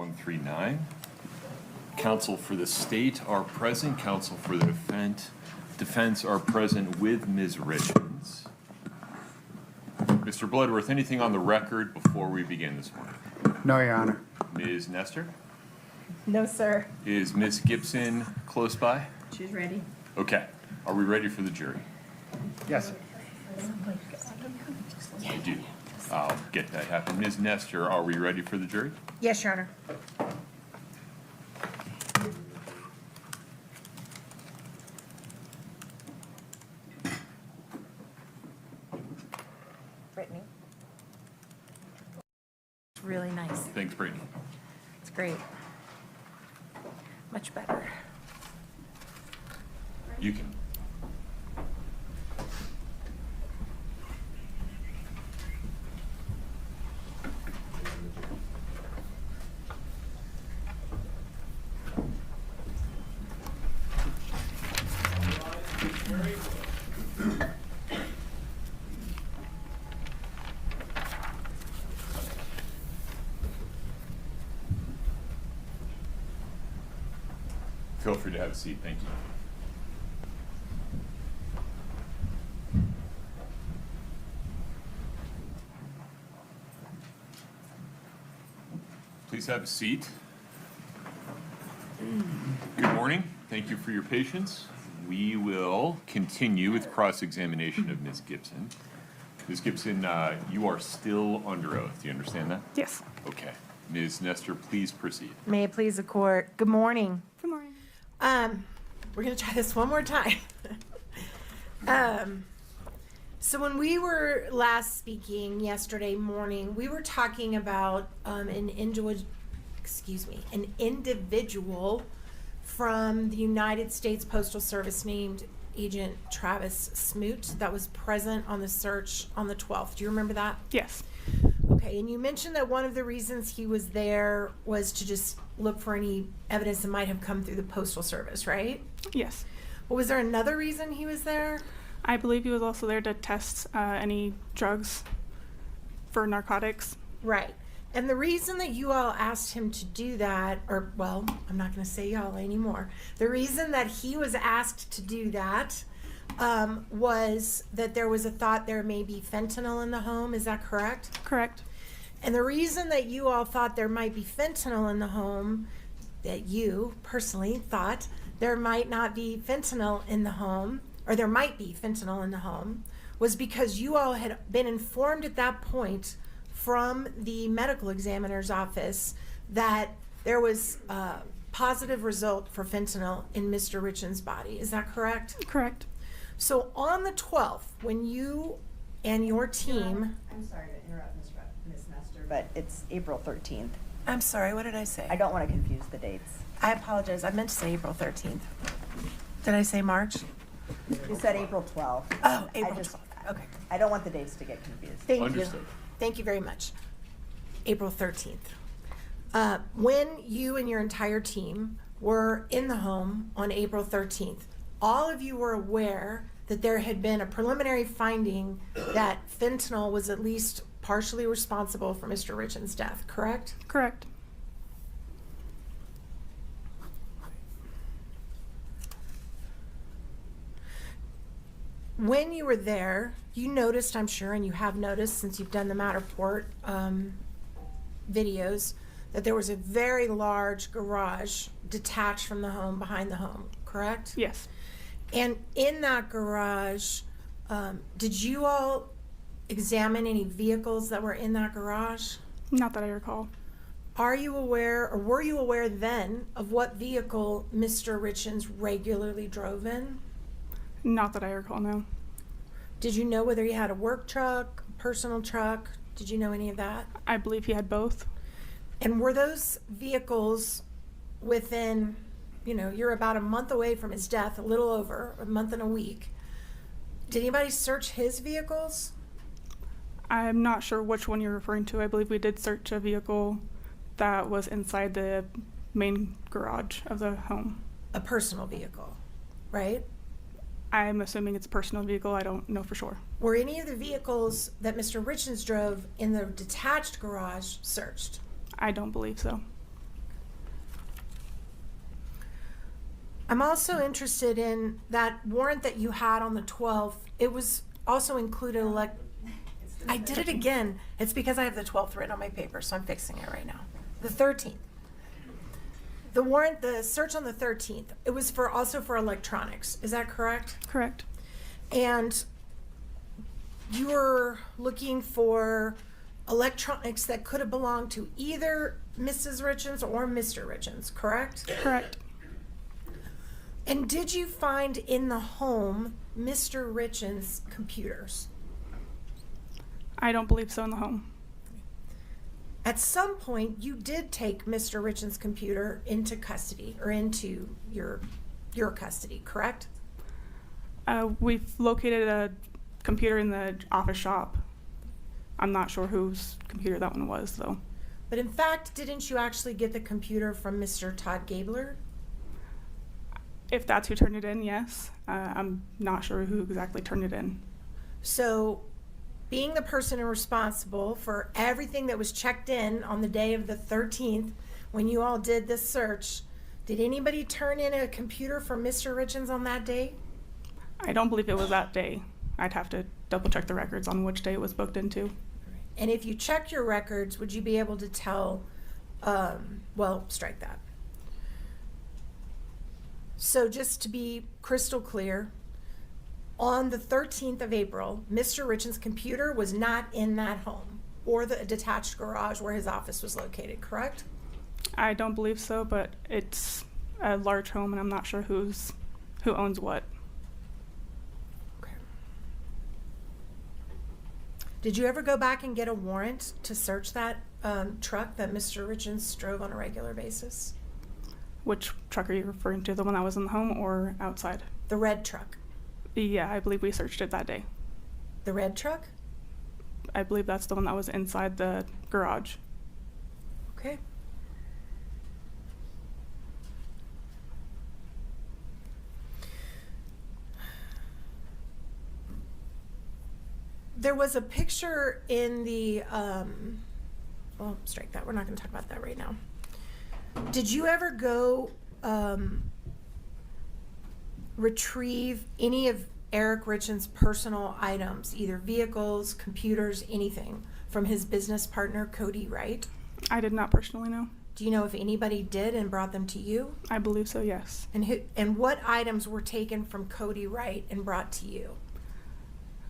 139. Counsel for the state are present. Counsel for the defense are present with Ms. Richins. Mr. Bloodworth, anything on the record before we begin this morning? No, Your Honor. Ms. Nestor? No, sir. Is Ms. Gibson close by? She's ready. Okay. Are we ready for the jury? Yes. I do. I'll get that happen. Ms. Nestor, are we ready for the jury? Yes, Your Honor. Brittany. It's really nice. Thanks, Brittany. It's great. Much better. You can. Feel free to have a seat. Thank you. Please have a seat. Good morning. Thank you for your patience. We will continue with cross-examination of Ms. Gibson. Ms. Gibson, you are still under oath. Do you understand that? Yes. Okay. Ms. Nestor, please proceed. May it please the court. Good morning. Good morning. We're going to try this one more time. So when we were last speaking yesterday morning, we were talking about an individual from the United States Postal Service named Agent Travis Smoot that was present on the search on the 12th. Do you remember that? Yes. Okay, and you mentioned that one of the reasons he was there was to just look for any evidence that might have come through the Postal Service, right? Yes. Well, was there another reason he was there? I believe he was also there to test any drugs for narcotics. Right. And the reason that you all asked him to do that, or, well, I'm not going to say y'all anymore. The reason that he was asked to do that was that there was a thought there may be fentanyl in the home. Is that correct? Correct. And the reason that you all thought there might be fentanyl in the home, that you personally thought there might not be fentanyl in the home, or there might be fentanyl in the home, was because you all had been informed at that point from the medical examiner's office that there was a positive result for fentanyl in Mr. Richins' body. Is that correct? Correct. So on the 12th, when you and your team... I'm sorry to interrupt, Ms. Nestor, but it's April 13th. I'm sorry, what did I say? I don't want to confuse the dates. I apologize. I meant to say April 13th. Did I say March? You said April 12th. Oh, April I just- 12th. Okay. I don't want the dates to get confused. Thank Understood. you. Thank you very much. April 13th. When you and your entire team were in the home on April 13th, all of you were aware that there had been a preliminary finding that fentanyl was at least partially responsible for Mr. Richins' death, correct? Correct. When you were there, you noticed, I'm sure, and you have noticed since you've done the Matterport videos, that there was a very large garage detached from the home, behind the home, correct? Yes. And in that garage, did you all examine any vehicles that were in that garage? Not that I recall. Are you aware, or were you aware then, of what vehicle Mr. Richins regularly drove in? Not that I recall, no. Did you know whether he had a work truck, a personal truck? Did you know any of that? I believe he had both. And were those vehicles within, you're about a month away from his death, a little over, a month and a week. Did anybody search his vehicles? I'm not sure which one you're referring to. I believe we did search a vehicle that was inside the main garage of the home. A personal vehicle, right? I'm assuming it's a personal vehicle. I don't know for sure. Were any of the vehicles that Mr. Richins drove in the detached garage searched? I don't believe so. I'm also interested in that warrant that you had on the 12th. It was also included I did it again. It's because I have the 12th written on my paper, so I'm fixing it right now. The 13th. The warrant, the search on the 13th, it was also for electronics. Is that correct? Correct. And you were looking for electronics that could have belonged to either Mrs. Richins or Mr. Richins, correct? Correct. And did you find in the home Mr. Richins' computers? I don't believe so in the home. At some point, you did take Mr. Richins' computer into custody or into your custody, correct? We've located a computer in the office shop. I'm not sure whose computer that one was, though. But in fact, didn't you actually get the computer from Mr. Todd Gabler? If that's who turned it in, yes. I'm not sure who exactly turned it in. So, being the person responsible for everything that was checked in on the day of the 13th, when you all did this search, did anybody turn in a computer for Mr. Richins on that day? I don't believe it was that day. I'd have to double check the records on which day it was booked into. And if you check your records, would you be able to tell, well, strike that. So just to be crystal clear, on the 13th of April, Mr. Richins' computer was not in that home or the detached garage where his office was located, correct? I don't believe so, but it's a large home and I'm not sure who owns what. Okay. Did you ever go back and get a warrant to search that truck that Mr. Richins drove on a regular basis? Which truck are you referring to? The one that was in the home or outside? The red truck. Yeah, I believe we searched it that day. The red truck? I believe that's the one that was inside the garage. Okay. There was a picture in the, well, strike that. We're not going to talk about that right now. Did you ever go retrieve any of Eric Richins' personal items, either vehicles, computers, anything, from his business partner, Kouri, right? I did not personally know. Do you know if anybody did and brought them to you? I believe so, yes. And what items were taken from Kouri Wright and brought to you?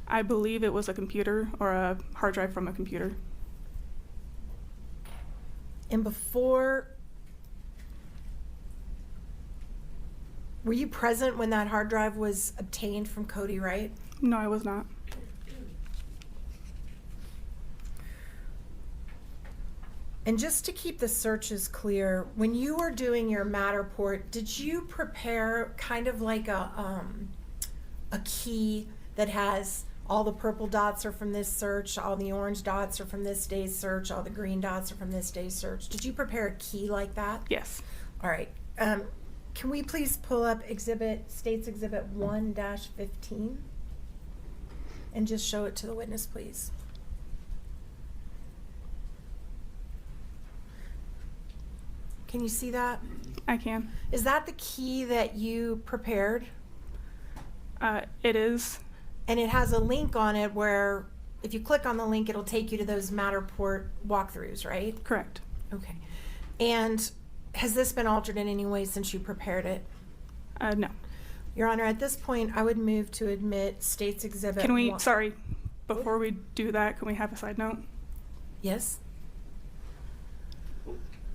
I believe it was a computer or a hard drive from a computer. And before, were you present when that hard drive was obtained from Kouri Wright? No, I was not. And just to keep the searches clear, when you were doing your Matterport, did you prepare kind of like a key that has all the purple dots are from this search, all the orange dots are from this day's search, all the green dots are from this day's search? Did you prepare a key like that? Yes. All right. Can we please pull up State's Exhibit 1-15 and just show it to the witness, please? Can you see that? I can. Is that the key that you prepared? It is. And it has a link on it where if you click on the link, it'll take you to those Matterport walkthroughs, right? Correct. Okay. And has this been altered in any way since you prepared it? No. Your Honor, at this point, I would move to admit State's Exhibit Can we, 1. sorry, before we do that, can we have a side note? Yes?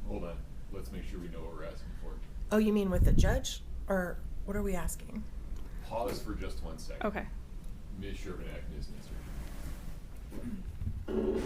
Hold on, let's make sure we know what we're asking for. Oh, you mean with the judge? Or what are we asking? Pause for just 1 second. Okay. Ms. Shervinack, Ms. Nisser.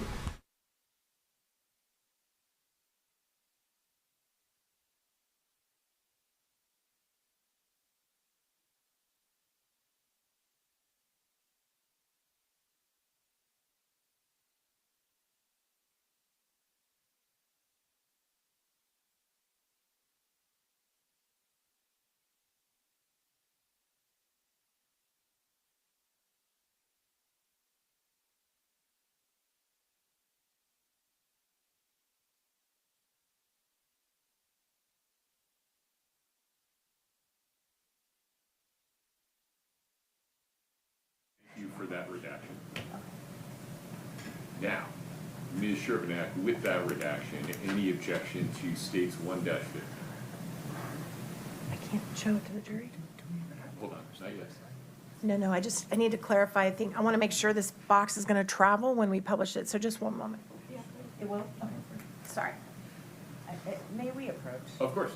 Now, Ms. Sherbanek, with that redaction, any objection to states 1-50? I can't show it to the jury. Hold on, not yet. No, I need to clarify. I want to make sure this box is going to travel when we publish it, so just one moment. It will? Okay. Sorry. May we approach? Of course.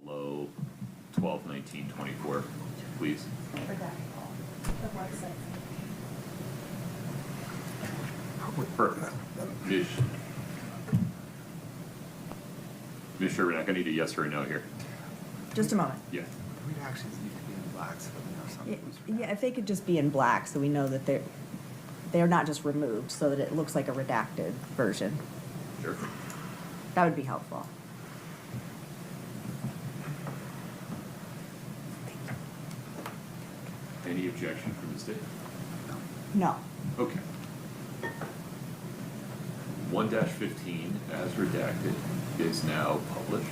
Below 12/19/24, please. Perfect. Ms. Sherbanek, I need a yes or a no here. Just a moment. Yeah. We'd actually need to be in black so we know something. Yeah, if they could just be in black, so we know that they're not just removed, so that it looks like a redacted version. Sure. That would be helpful. Any objection from the state? No. Okay. 1-15 as redacted is now published.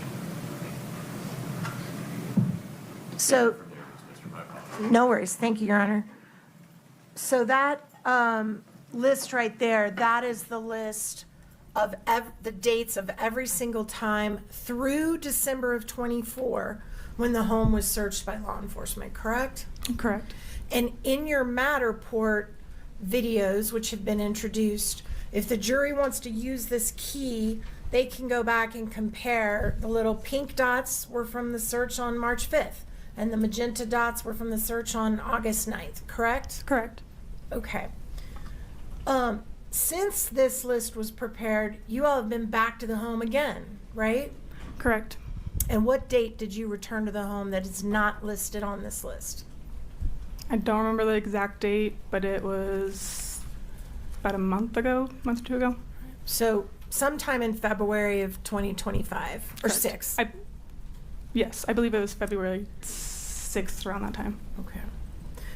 So, From there, Mr. My apologies. no worries. Thank you, Your Honor. So that list right there, that is the list of the dates of every single time through December of '24 when the home was searched by law enforcement, correct? Correct. And in your Matterport videos, which have been introduced, if the jury wants to use this key, they can go back and compare. The little pink dots were from the search on March 5th, and the magenta dots were from the search on August 9th, correct? Correct. Okay. Since this list was prepared, you all have been back to the home again, right? Correct. And what date did you return to the home that is not listed on this list? I don't remember the exact date, but it was about a month or two ago. So sometime in February of 2025 or Correct. 6. Yes, I believe it was February 6th around that time. Okay.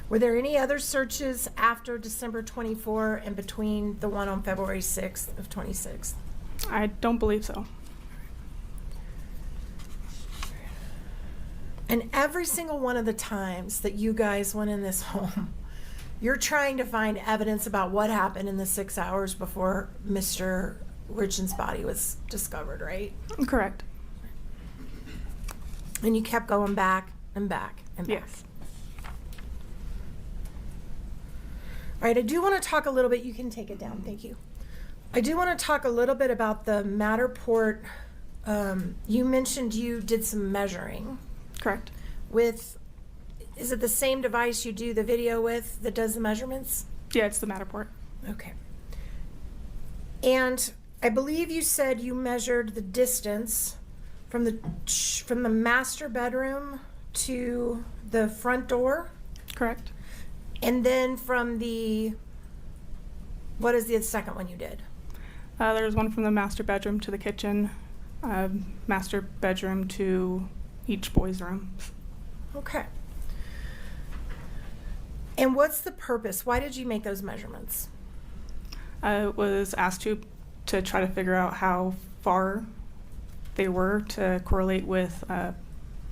Were there any other searches after December 24 and between the one on February 6th of 26? I don't believe so. And every single one of the times that you guys went in this home, you're trying to find evidence about what happened in the 6 hours before Mr. Richins' body was discovered, right? Correct. And you kept going back and back and back. Yes. All right, I do want to talk a little bit. You can take it down. Thank you. I do want to talk a little bit about the Matterport. You mentioned you did some measuring Correct. with, is it the same device you do the video with that does the measurements? Yeah, it's the Matterport. Okay. And I believe you said you measured the distance from the master bedroom to the front door, Correct. and then from the, what is the second one you did? There's one from the master bedroom to the kitchen, master bedroom to each boy's room. Okay. And what's the purpose? Why did you make those measurements? I was asked to try to figure out how far they were to correlate with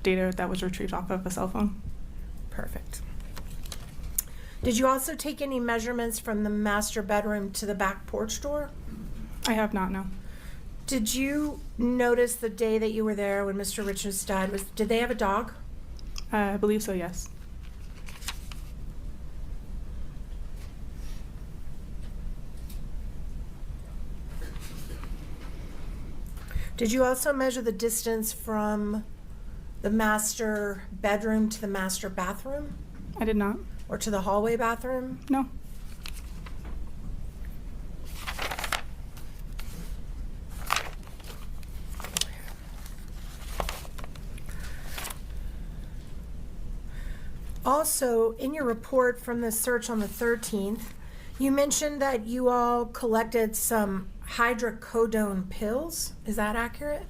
data that was retrieved off of a cell phone. Perfect. Did you also take any measurements from the master bedroom to the back porch door? I have not, no. Did you notice the day that you were there when Mr. Richins died? Did they have a dog? I believe so, yes. Did you also measure the distance from the master bedroom to the master bathroom I did not. or to the hallway bathroom? No. Also, in your report from the search on the 13th, you mentioned that you all collected some hydrocodone pills. Is that accurate?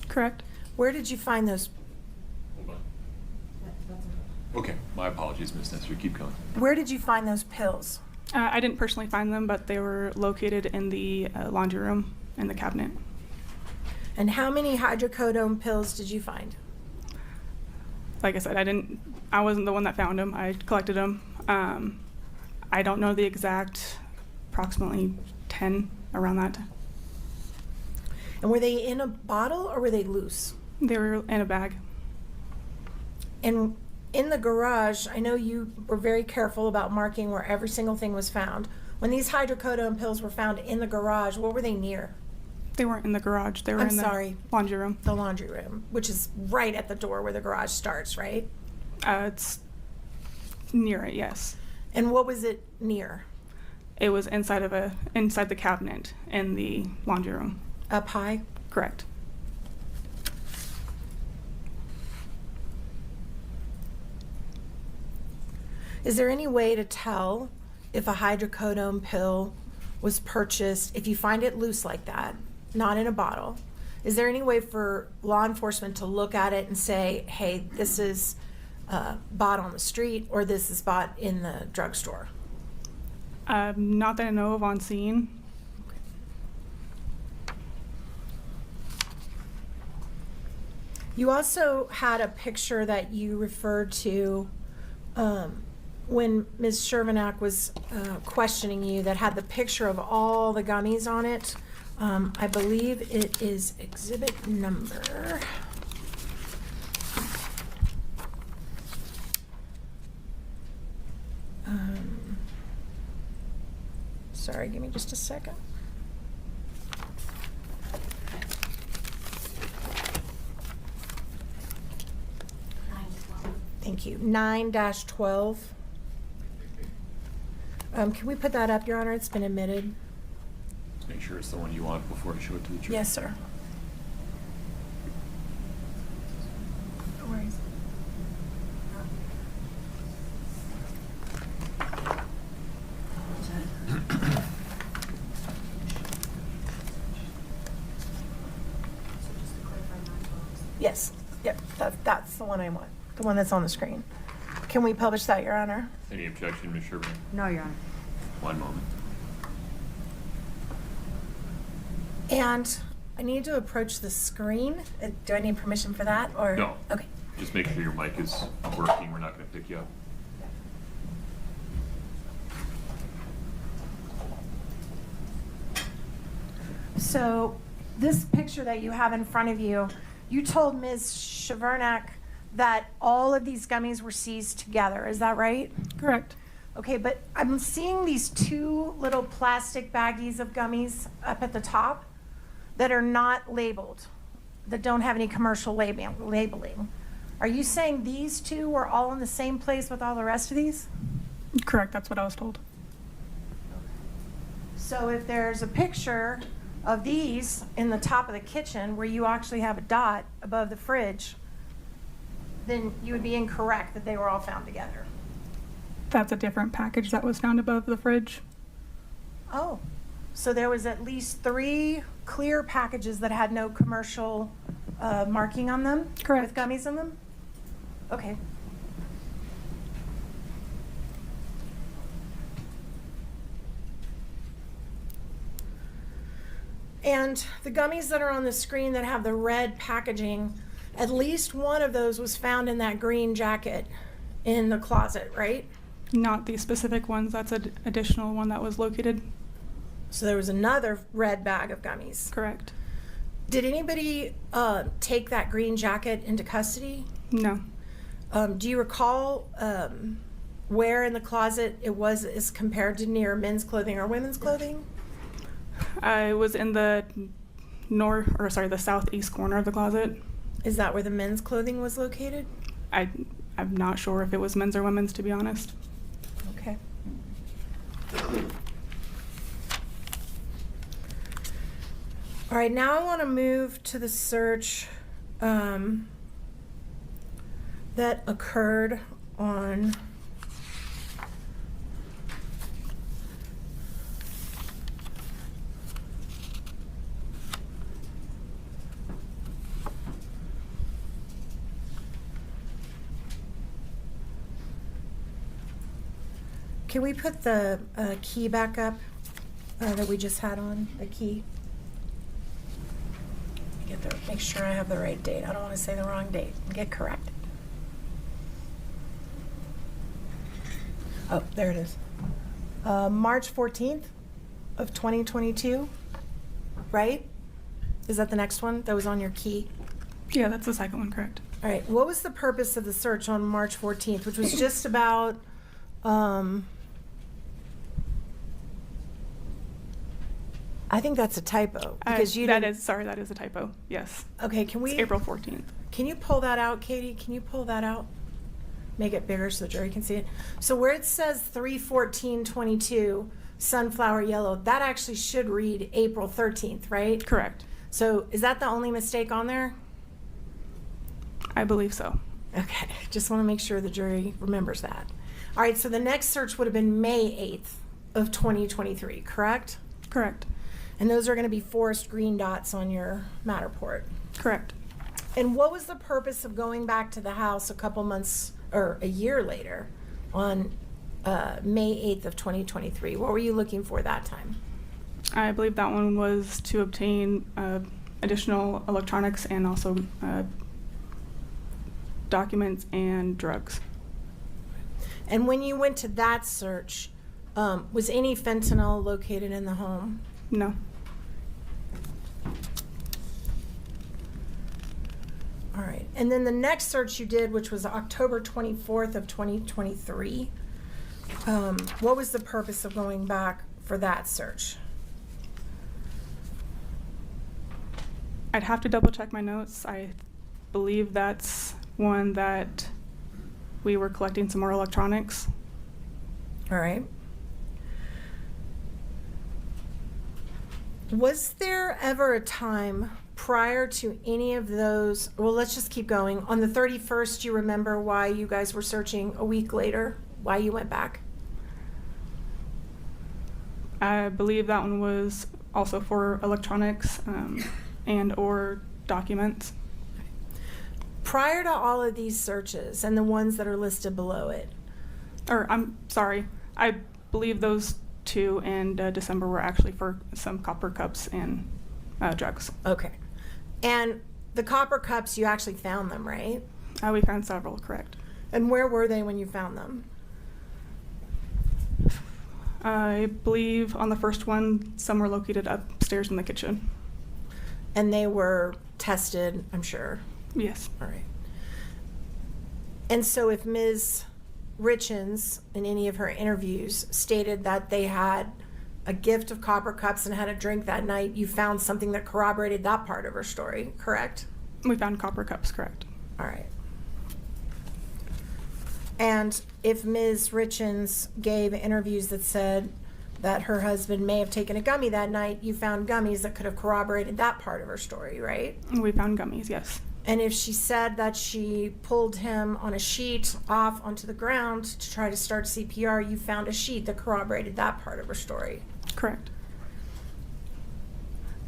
Correct. Where did you find those? Hold on. Okay, my apologies, Ms. Nestor, keep going. Where did you find those pills? I didn't personally find them, but they were located in the laundry room in the cabinet. And how many hydrocodone pills did you find? Like I said, I wasn't the one that found them. I collected them. I don't know the exact, approximately 10 around that. And were they in a bottle or were they loose? They were in a bag. And in the garage, I know you were very careful about marking where every single thing was found. When these hydrocodone pills were found in the garage, what were they near? They weren't in the garage. They were I'm in the sorry. laundry room. The laundry room, which is right at the door where the garage starts, right? It's near it, yes. And what was it near? It was inside the cabinet in the laundry room. Up high? Correct. Is there any way to tell if a hydrocodone pill was purchased, if you find it loose like that, not in a bottle? Is there any way for law enforcement to look at it and say, hey, this is bought on the street or this is bought in the drugstore? Not that I know of on scene. You also had a picture that you referred to when Ms. Shervanack was questioning you that had the picture of all the gummies on it. I believe it is exhibit number. Sorry, give me just a second. Thank you. 9-12. Can we put that up, Your Honor? It's been admitted. Let's make sure it's the one you want before I show it to the jury. Yes, sir. No worries. Yes, yep, that's the one I want, the one that's on the screen. Can we publish that, Your Honor? Any objection, Ms. Sherburne? No, Your Honor. One moment. And I need to approach the screen. Do I need permission for that, or? No. Okay. Just make sure your mic is working. We're not going to pick you up. So this picture that you have in front of you, you told Ms. Shervanack that all of these gummies were seized together. Is that right? Correct. Okay, but I'm seeing these two little plastic baggies of gummies up at the top that are not labeled, that don't have any commercial labeling. Are you saying these two were all in the same place with all the rest of these? Correct. That's what I was told. So if there's a picture of these in the top of the kitchen where you actually have a dot above the fridge, then you would be incorrect that they were all found together. That's a different package that was found above the fridge. Oh, so there was at least 3 clear packages that had no commercial marking on them? Correct. With gummies in them? Okay. And the gummies that are on the screen that have the red packaging, at least one of those was found in that green jacket in the closet, right? Not the specific ones. That's an additional one that was located. So there was another red bag of gummies. Correct. Did anybody take that green jacket into custody? No. Do you recall where in the closet it was as compared to near men's clothing or women's clothing? I was in the the southeast corner of the closet. Is that where the men's clothing was located? I'm not sure if it was men's or women's, to be honest. Okay. All right, now I want to move to the search that occurred on Can we put the key back up that we just had on, the key? Make sure I have the right date. I don't want to say the wrong date and get corrected. Oh, there it is. March 14th of 2022, right? Is that the next one that was on your key? Yeah, that's the second one, correct. All right, what was the purpose of the search on March 14th, which was just about, I think that's a typo, because you that didn't. is a typo. Yes. Okay, can we? It's April 14th. Can you pull that out, Katie? Can you pull that out? Make it bigger so the jury can see it. So where it says 3/14/22, sunflower yellow, that actually should read April 13th, right? Correct. So is that the only mistake on there? I believe so. Okay, just want to make sure the jury remembers that. All right, so the next search would have been May 8th of 2023, correct? Correct. And those are going to be forest green dots on your Matterport. Correct. And what was the purpose of going back to the house a couple months or a year later on May 8th of 2023? What were you looking for that time? I believe that one was to obtain additional electronics and also documents and drugs. And when you went to that search, was any fentanyl located in the home? No. All right. And then the next search you did, which was October 24th of 2023, what was the purpose of going back for that search? I'd have to double check my notes. I believe that's one that we were collecting some more electronics. All right. Was there ever a time prior to any of those, well, let's just keep going. On the 31st, do you remember why you guys were searching a week later? Why you went back? I believe that one was also for electronics and or documents. Prior to all of these searches and the ones that are listed below it, Or I'm sorry, I believe those two in December were actually for some copper cups and drugs. okay. And the copper cups, you actually found them, right? We found several, correct. And where were they when you found them? I believe on the first one, some were located upstairs in the kitchen. And they were tested, I'm sure. Yes. All right. And so if Ms. Richins, in any of her interviews, stated that they had a gift of copper cups and had a drink that night, you found something that corroborated that part of her story, correct? We found copper cups, correct. All right. And if Ms. Richins gave interviews that said that her husband may have taken a gummy that night, you found gummies that could have corroborated that part of her story, right? We found gummies, yes. And if she said that she pulled him on a sheet off onto the ground to try to start CPR, you found a sheet that corroborated that part of her story. Correct.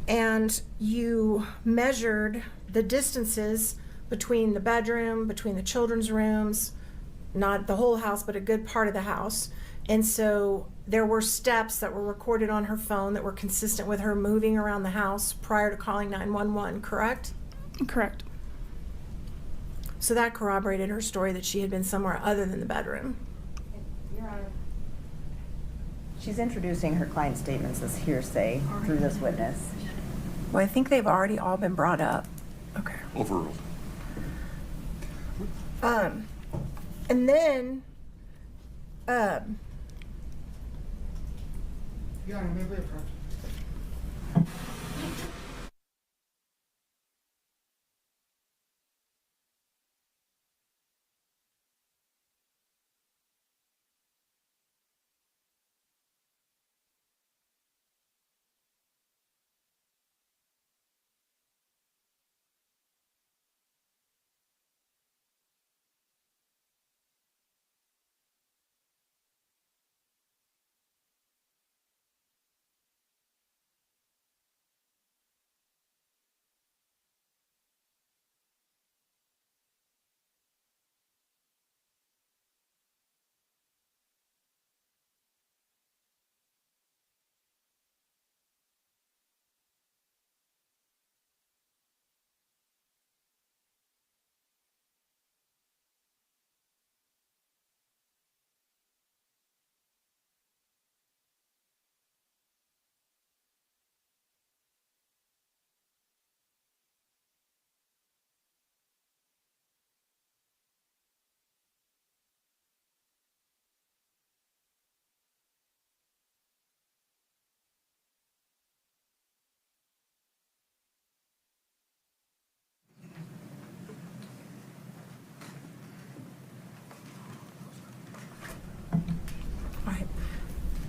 And you measured the distances between the bedroom, between the children's rooms, not the whole house, but a good part of the house. And so there were steps that were recorded on her phone that were consistent with her moving around the house prior to calling 911, correct? Correct. So that corroborated her story that she had been somewhere other than the bedroom. Your Honor, she's introducing her client's statements as hearsay through this witness. Well, I think they've already all been brought up. Okay. Overruled. And then, Your Honor, may we approach?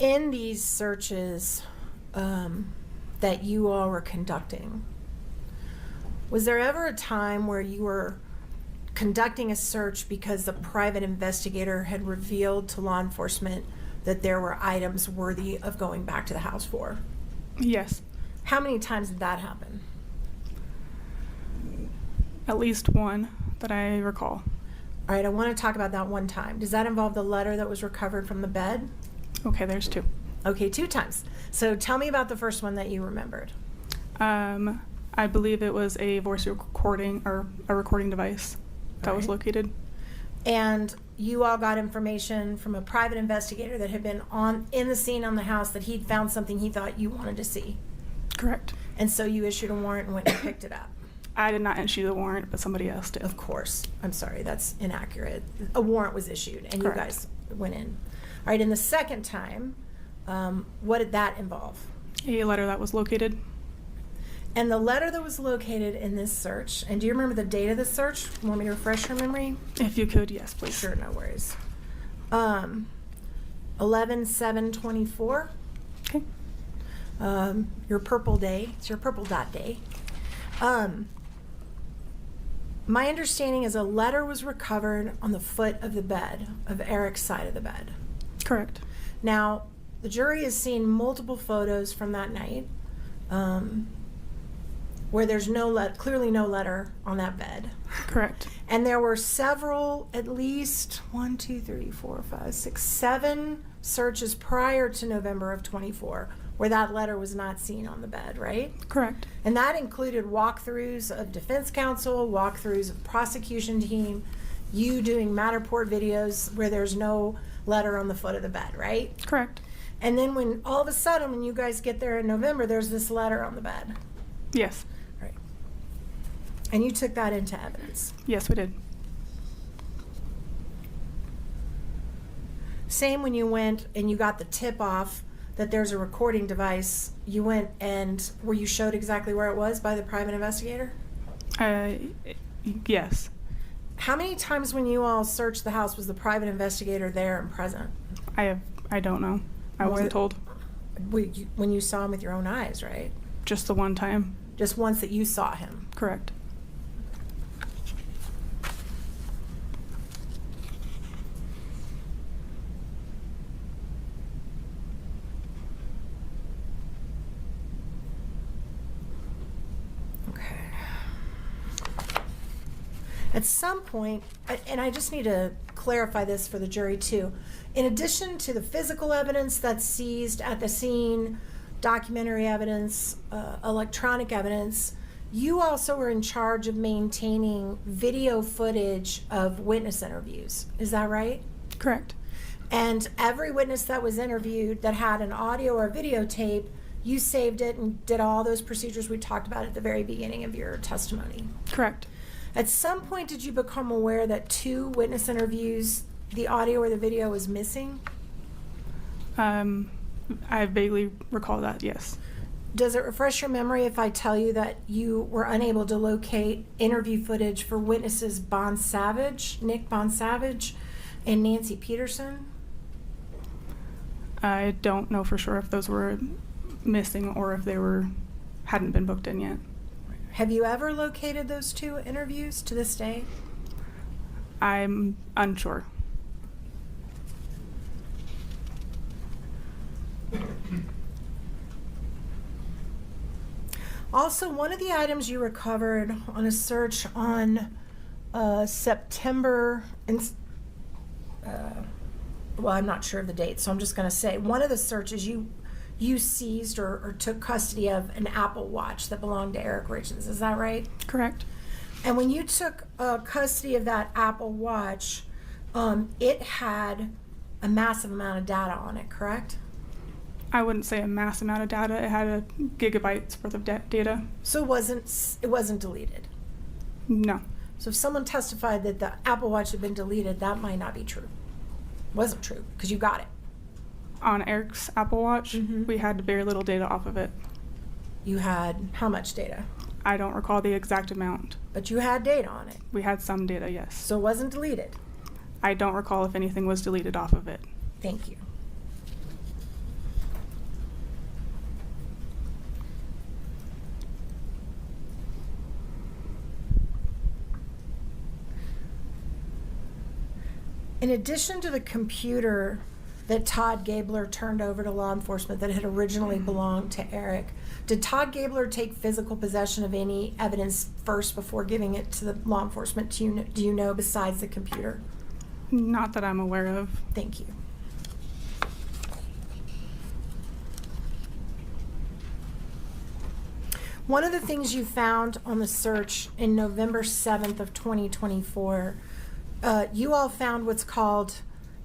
In these searches that you all were conducting, was there ever a time where you were conducting a search because the private investigator had revealed to law enforcement that there were items worthy of going back to the house for? Yes, How many times did that happen? at least one that I recall. All right, I want to talk about that one time. Does that involve the letter that was recovered from the bed? Okay, there's two. Okay, 2 times. So tell me about the first one that you remembered. I believe it was a voice recording or a recording device that was Alright. located. And you all got information from a private investigator that had been in the scene on the house that he'd found something he thought you wanted to see. Correct. And so you issued a warrant and went and picked it up. I did not issue the warrant, but somebody else did. Of course. I'm sorry, that's inaccurate. A warrant was issued and you Correct. guys went in. All right, and the second time, what did that involve? A letter that was located. And the letter that was located in this search, and do you remember the date of the search? Want me to refresh your memory? If you could, yes, please. Sure, no worries. 11/7/24. Okay. Your purple day. It's your purple dot day. My understanding is a letter was recovered on the foot of the bed, of Eric's side of the bed. Correct. Now, the jury has seen multiple photos from that night where there's clearly no letter on that bed. Correct. And there were several, at least 7 searches prior to November of 24 where that letter was not seen on the bed, right? Correct. And that included walkthroughs of defense counsel, walkthroughs of prosecution team, you doing Matterport videos where there's no letter on the foot of the bed, right? Correct. And then when all of a sudden, when you guys get there in November, there's this letter on the bed. Yes. Right. And you took that into evidence. Yes, we did. Same when you went and you got the tip off that there's a recording device, you went and were you showed exactly where it was by the private investigator? Yes. How many times when you all searched the house was the private investigator there and present? I don't know. I Was wasn't it- told. When you saw him with your own eyes, right? Just the one time. Just once that you saw him. Correct. Okay. At some point, and I just need to clarify this for the jury too, in addition to the physical evidence that's seized at the scene, documentary evidence, electronic evidence, you also were in charge of maintaining video footage of witness interviews. Is that right? Correct. And every witness that was interviewed that had an audio or videotape, you saved it and did all those procedures we talked about at the very beginning of your testimony. Correct. At some point, did you become aware that 2 witness interviews, the audio or the video was missing? I vaguely recall that, yes. Does it refresh your memory if I tell you that you were unable to locate interview footage for witnesses Nick Bonsavage, and Nancy Peterson? I don't know for sure if those were missing or if they hadn't been booked in yet. Have you ever located those 2 interviews to this day? I'm unsure. Also, one of the items you recovered on a search on September, well, I'm not sure of the date, so I'm just going to say one of the searches you seized or took custody of an Apple Watch that belonged to Eric Richins. Is that right? Correct. And when you took custody of that Apple Watch, it had a massive amount of data on it, correct? I wouldn't say a mass amount of data. It had gigabytes worth of data. So it wasn't deleted. No. So if someone testified that the Apple Watch had been deleted, that might not be true. Wasn't true because you got it. On Eric's Apple Watch, Mhm. we had very little data off of it. You had how much data? I don't recall the exact amount. But you had data on it. We had some data, yes. So it wasn't deleted. I don't recall if anything was deleted off of it. Thank you. In addition to the computer that Todd Gabler turned over to law enforcement that had originally belonged to Eric, did Todd Gabler take physical possession of any evidence first before giving it to the law enforcement? Do you know besides the computer? Not that I'm aware of. Thank you. One of the things you found on the search in November 7th of 2024, you all found what's called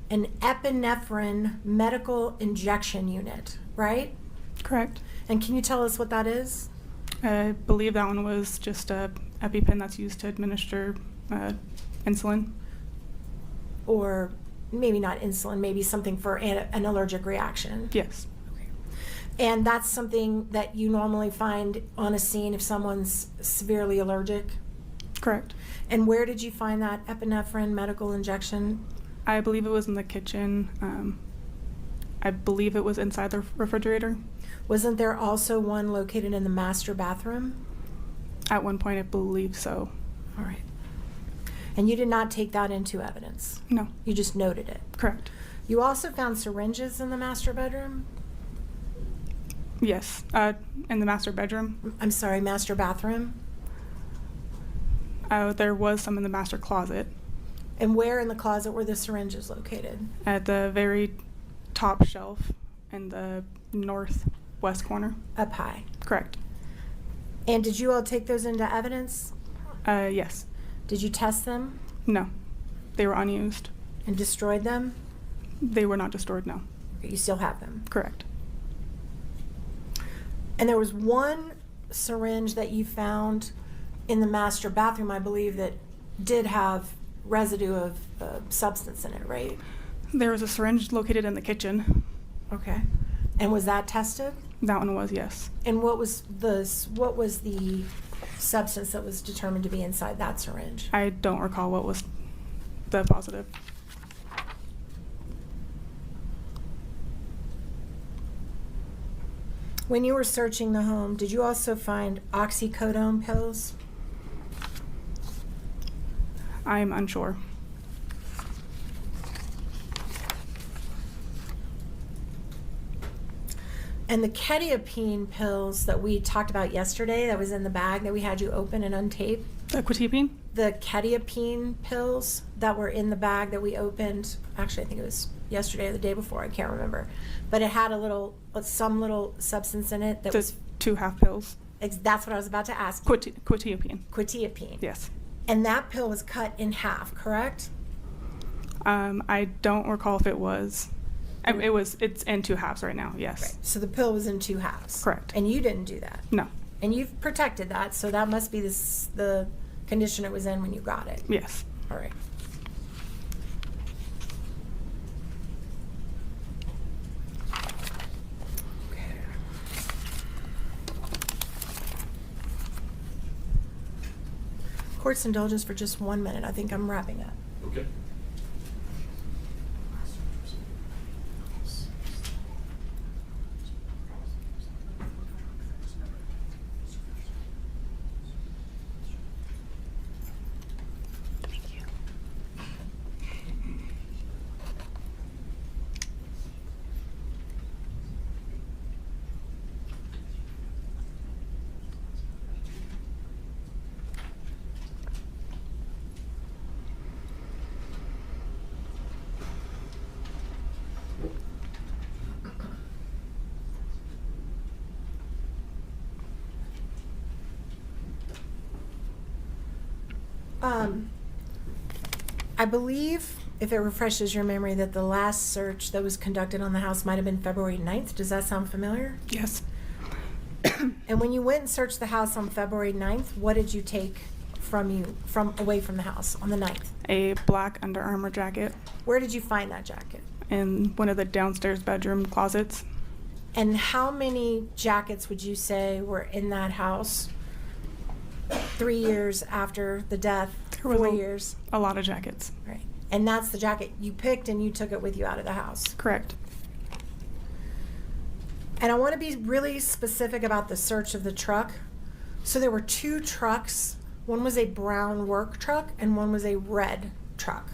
an epinephrine medical injection unit, right? Correct. And can you tell us what that is? I believe that one was just a EpiPen that's used to administer insulin. Or maybe not insulin, maybe something for an allergic reaction. Yes. And that's something that you normally find on a scene if someone's severely allergic? Correct. And where did you find that epinephrine medical injection? I believe it was in the kitchen. I believe it was inside the refrigerator. Wasn't there also one located in the master bathroom? At one point, I believe so. All right. And you did not take that into evidence? No. You just noted it? Correct. You also found syringes in the master bedroom? Yes. In the master bedroom. I'm sorry, master bathroom? There was some in the master closet. And where in the closet were the syringes located? At the very top shelf in the northwest corner. Up high. Correct. And did you all take those into evidence? Yes. Did you test them No. They were unused. and destroyed them? They were not destroyed, no. You still have them. Correct. And there was one syringe that you found in the master bathroom, I believe, that did have residue of substance in it, right? There was a syringe located in the kitchen. Okay. And was that tested? That one was, yes. And what was the substance that was determined to be inside that syringe? I don't recall what was the positive. When you were searching the home, did you also find oxycodone pills? I'm unsure. And the quetiapine pills that we talked about yesterday, that was in the bag that we had you open and untape, Quetiapine? the quetiapine pills that were in the bag that we opened, actually I think it was yesterday or the day before, I can't remember, but it had some little substance in it that The was, 2 half pills. that's what I was about to ask. Quetiapine. Quetiapine. Yes. And that pill was cut in half, correct? I don't recall if it was. It's in 2 halves right now, yes. So the pill was in 2 halves. Correct. And you didn't do that. No. And you've protected that, so that must be the condition it was in when you got it. Yes. All right. Court's indulgence for just 1 minute. I think I'm wrapping up. Okay. I believe, if it refreshes your memory, that the last search that was conducted on the house might have been February 9th. Does that sound familiar? Yes. And when you went and searched the house on February 9th, what did you take away from the house on the 9th? A black Under Armour jacket Where did you find that jacket? in one of the downstairs bedroom closets. And how many jackets would you say were in that house 3 years after the death, There was 4 a- years? A lot of jackets. Right. And that's the jacket you picked and you took it with you out of the house. Correct. And I want to be really specific about the search of the truck. So there were 2 trucks. One was a brown work truck and one was a red truck.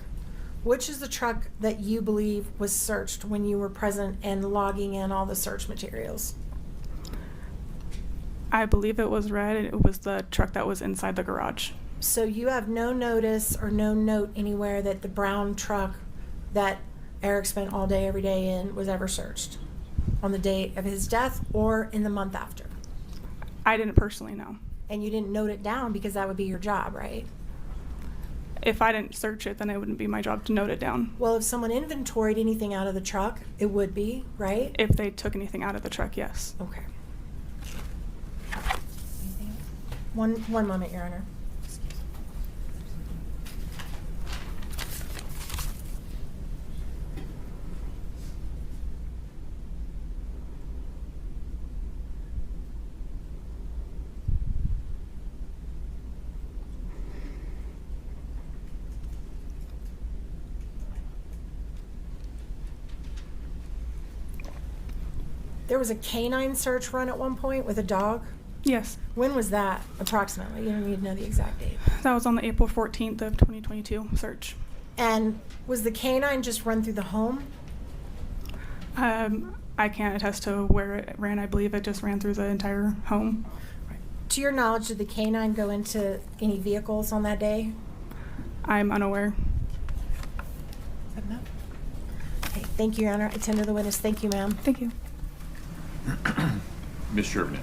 Which is the truck that you believe was searched when you were present and logging in all the search materials? I believe it was red, and it was the truck that was inside the garage. So you have no notice or no note anywhere that the brown truck that Eric spent all day, every day in was ever searched on the day of his death or in the month after? I didn't personally know. And you didn't note it down because that would be your job, right? If I didn't search it, then it wouldn't be my job to note it down. Well, if someone inventoried anything out of the truck, it would be, right? If they took anything out of the truck, yes. Okay. One moment, Your Honor. There was a canine search run at one point with a dog. Yes. When was that, approximately? You don't need to know the exact date. That was on the April 14th of 2022 search. And was the canine just run through the home? I can't attest to where it ran. I believe it just ran through the entire home. To your knowledge, did the canine go into any vehicles on that day? I'm unaware. Okay, thank you, Your Honor. I tender the witness. Thank you, ma'am. Thank you. Ms. Sherman.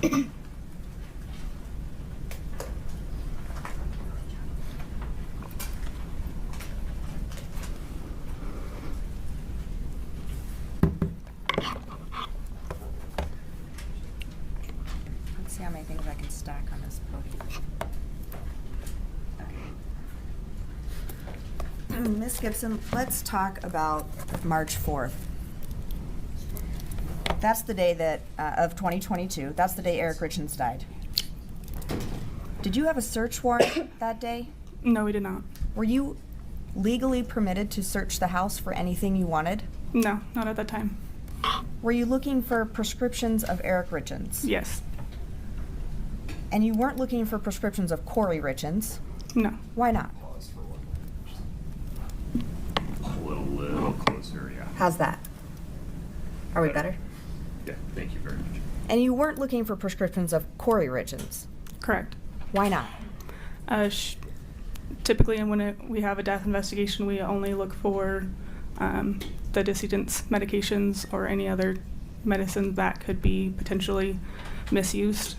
Let's see how many things I can stack on this podium. Ms. Gibson, let's talk about March 4th. That's the day that, of 2022, that's the day Eric Richins died. Did you have a search warrant that day? No, we did not. Were you legally permitted to search the house for anything you wanted? No, not at that time. Were you looking for prescriptions of Eric Richins? Yes. And you weren't looking for prescriptions of Kouri Richins? No. Why not? A little closer, yeah. How's that? Are we better? Yeah, thank you very much. And you weren't looking for prescriptions of Kouri Richins? Correct. Why not? Typically, when we have a death investigation, we only look for the decedent's medications or any other medicine that could be potentially misused.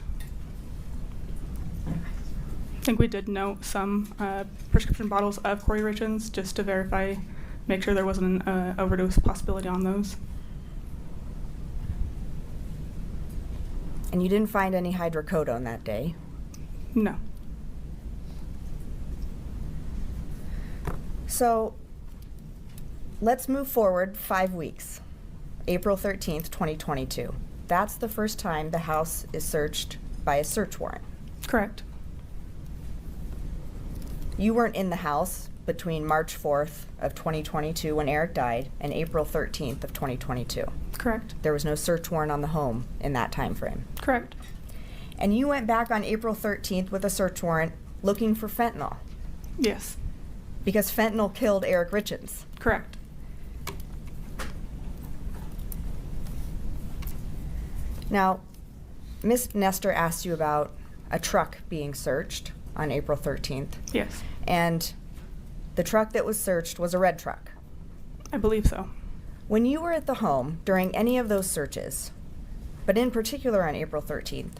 I think we did note some prescription bottles of Kouri Richins just to verify, make sure there wasn't an overdose possibility on those. And you didn't find any hydrocodone that day? No. So let's move forward 5 weeks. April 13th, 2022. That's the first time the house is searched by a search warrant. Correct. You weren't in the house between March 4th of 2022 when Eric died and April 13th of 2022. Correct. There was no search warrant on the home in that time frame. Correct. And you went back on April 13th with a search warrant looking for fentanyl Yes. because fentanyl killed Eric Richins. Correct. Now, Ms. Nestor asked you about a truck being searched on April 13th, Yes. and the truck that was searched was a red truck. I believe so. When you were at the home during any of those searches, but in particular on April 13th,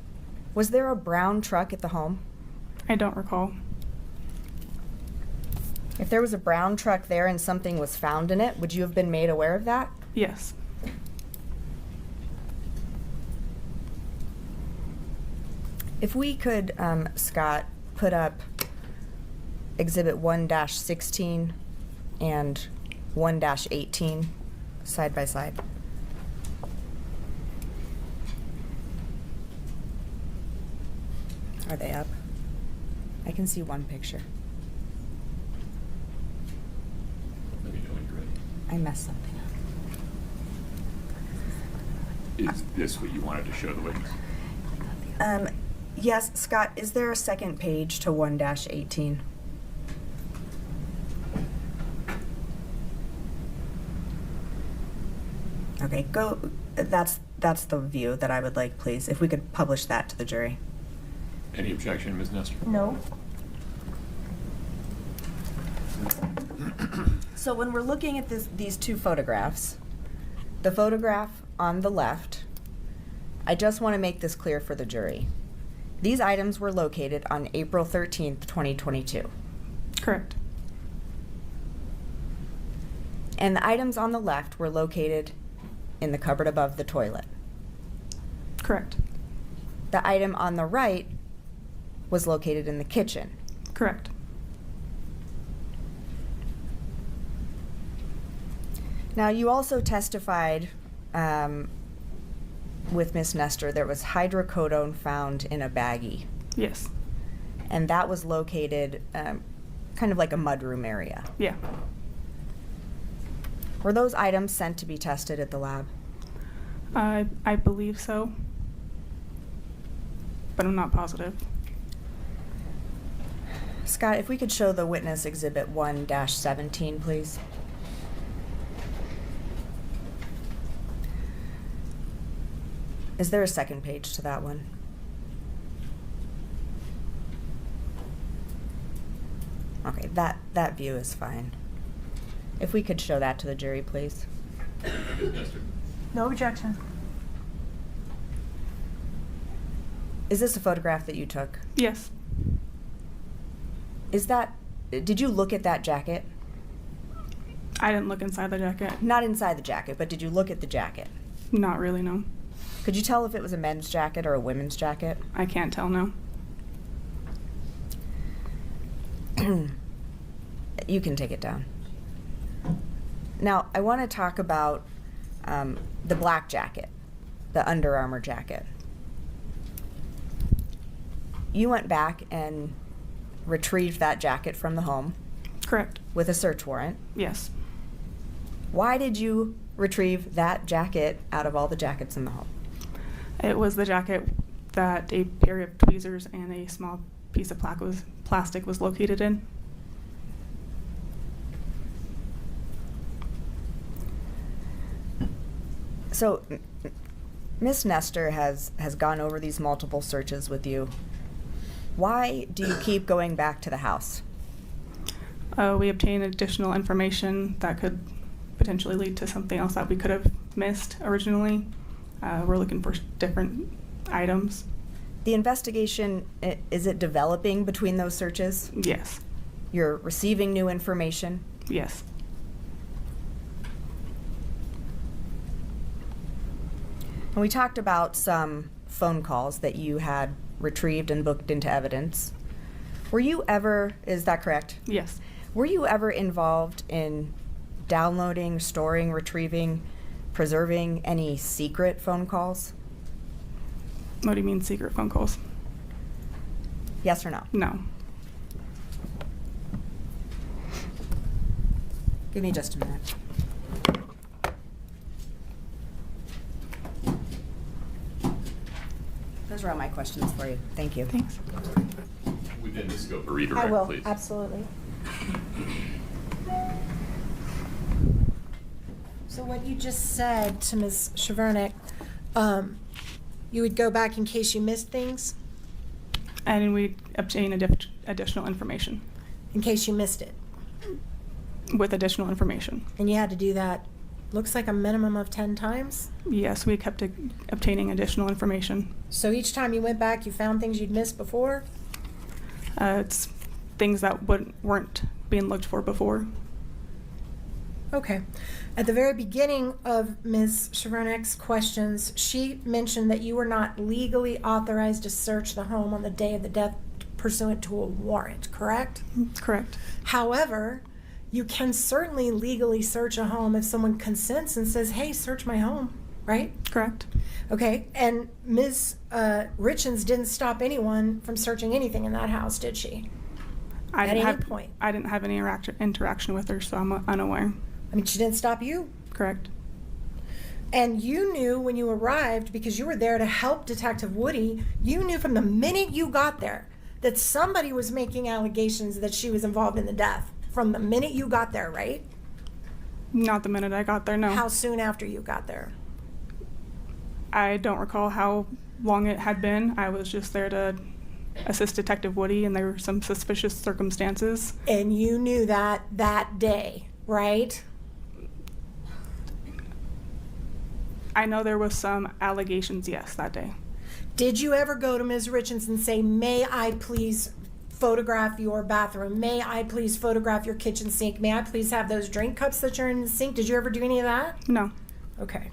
was there a brown truck at the home? I don't recall. If there was a brown truck there and something was found in it, would you have been made aware of that? Yes. If we could, Scott, put up Exhibit 1-16 and 1-18 side by side. Are they up? I can see one picture. Let me know when you're ready. I messed something up. Is this what you wanted to show the witness? Yes, Scott, is there a second page to 1-18? Okay, that's the view that I would like, please, if we could publish that to the jury. Any objection, Ms. Nestor? No. So when we're looking at these two photographs, the photograph on the left, I just want to make this clear for the jury. These items were located on April 13th, 2022. Correct. And the items on the left were located in the cupboard above the toilet. Correct. The item on the right was located in the kitchen. Correct. Now, you also testified with Ms. Nestor there was hydrocodone found in a baggie, Yes. and that was located kind of like a mudroom area. Yeah. Were those items sent to be tested at the lab? I believe so, but I'm not positive. Scott, if we could show the witness exhibit 1-17, please. Is there a second page to that one? Okay, that view is fine. If we could show that to the jury, please. Ms. Nestor? No objection. Is this a photograph that you took? Yes. Did you look at that jacket? I didn't look inside the jacket. Not inside the jacket, but did you look at the jacket? Not really, no. Could you tell if it was a men's jacket or a women's jacket? I can't tell, no. You can take it down. Now, I want to talk about the black jacket, the Under Armour jacket. You went back and retrieved that jacket from the home Correct. with a search warrant. Yes. Why did you retrieve that jacket out of all the jackets in the home? It was the jacket that a pair of tweezers and a small piece of plastic was located in. So, Miss Nestor has gone over these multiple searches with you. Why do you keep going back to the house? We obtained additional information that could potentially lead to something else that we could have missed originally. We're looking for different items. The investigation, is it developing between those searches? Yes. You're receiving new information? Yes. And we talked about some phone calls that you had retrieved and booked into evidence. Were you ever, is that correct? Yes. Were you ever involved in downloading, storing, retrieving, preserving any secret phone calls? What do you mean secret phone calls? Yes or no? No. Give me just a minute. Those are all my questions for you. Thank you. Thanks. Within the scope of redirect, I will, please. absolutely. So what you just said to Ms. Chevernick, you would go back in case you missed things, And we obtain additional information in case you missed it. with additional information. And you had to do that, looks like a minimum of 10 times. Yes, we kept obtaining additional information. So each time you went back, you found things you'd missed before? It's things that weren't being looked for before. Okay. At the very beginning of Ms. Chevernick's questions, she mentioned that you were not legally authorized to search the home on the day of the death pursuant to a warrant, correct? Correct. However, you can certainly legally search a home if someone consents and says, hey, search my home, right? Correct. Okay, and Ms. Richins didn't stop anyone from searching anything in that house, did she? I At didn't any have, point? I didn't have any interaction with her, so I'm unaware. I mean, she didn't stop you? Correct. And you knew when you arrived, because you were there to help Detective Woody, you knew from the minute you got there that somebody was making allegations that she was involved in the death. From the minute you got there, right? Not the minute I got there, no. How soon after you got there? I don't recall how long it had been. I was just there to assist Detective Woody, and there were some suspicious circumstances. And you knew that day, right? I know there was some allegations, yes, that day. Did you ever go to Ms. Richins and say, may I please photograph your bathroom? May I please photograph your kitchen sink? May I please have those drink cups that are in the sink? Did you ever do any of that? No. Okay.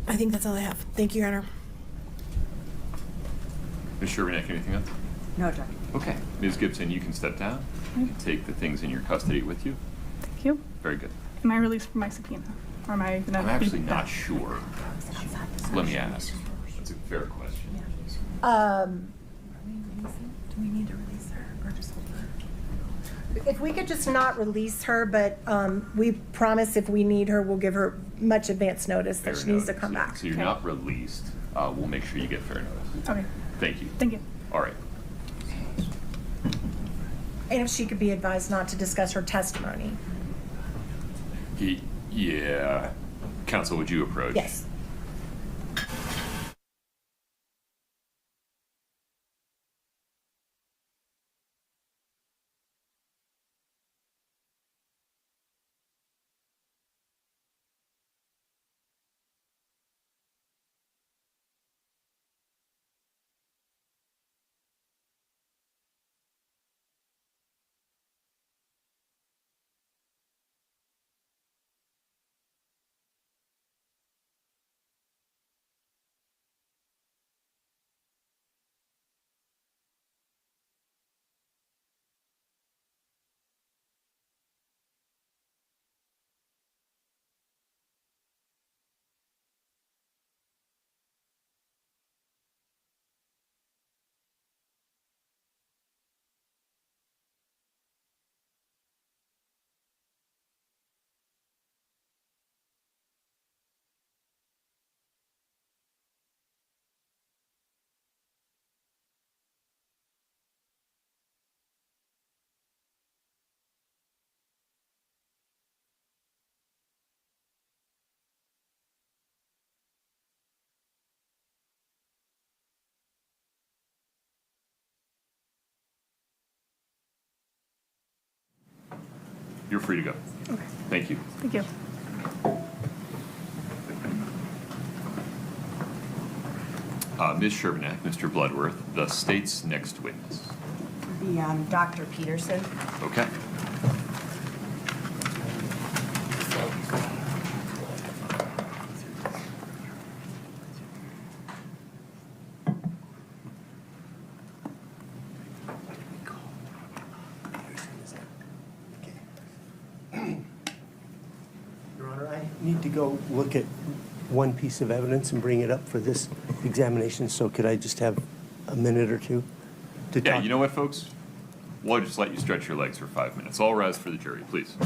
I think that's all I have. Thank you, Your Honor. Ms. Shervinack, anything else? No, Judge. Okay. Ms. Gibson, you can step down. You can take the things in your custody with you. Thank you. Very good. Am I released from my subpoena? Or am I gonna I'm be actually not back? sure. Let me ask. That's a fair question. Do we need to release her or just hold her? If we could just not release her, but we promise if we need her, we'll give her much advance notice that Fair she needs to notice, come yeah. back. So you're Okay. not released. We'll make sure you get fair notice. Okay. Thank you. Thank you. All right. And if she could be advised not to discuss her testimony. Yeah. Counsel, would you approach? Yes. You're free to go. Okay. Thank you. Thank you. Ms. Shervinack, Mr. Bloodworth, the state's next witness. The Dr. Peterson. Okay. Your Honor, I need to go look at one piece of evidence and bring it up for this examination, so could I just have a minute or two to talk? Yeah, you know what, folks? We'll just let you stretch your legs for 5 minutes. All rise for the jury, please.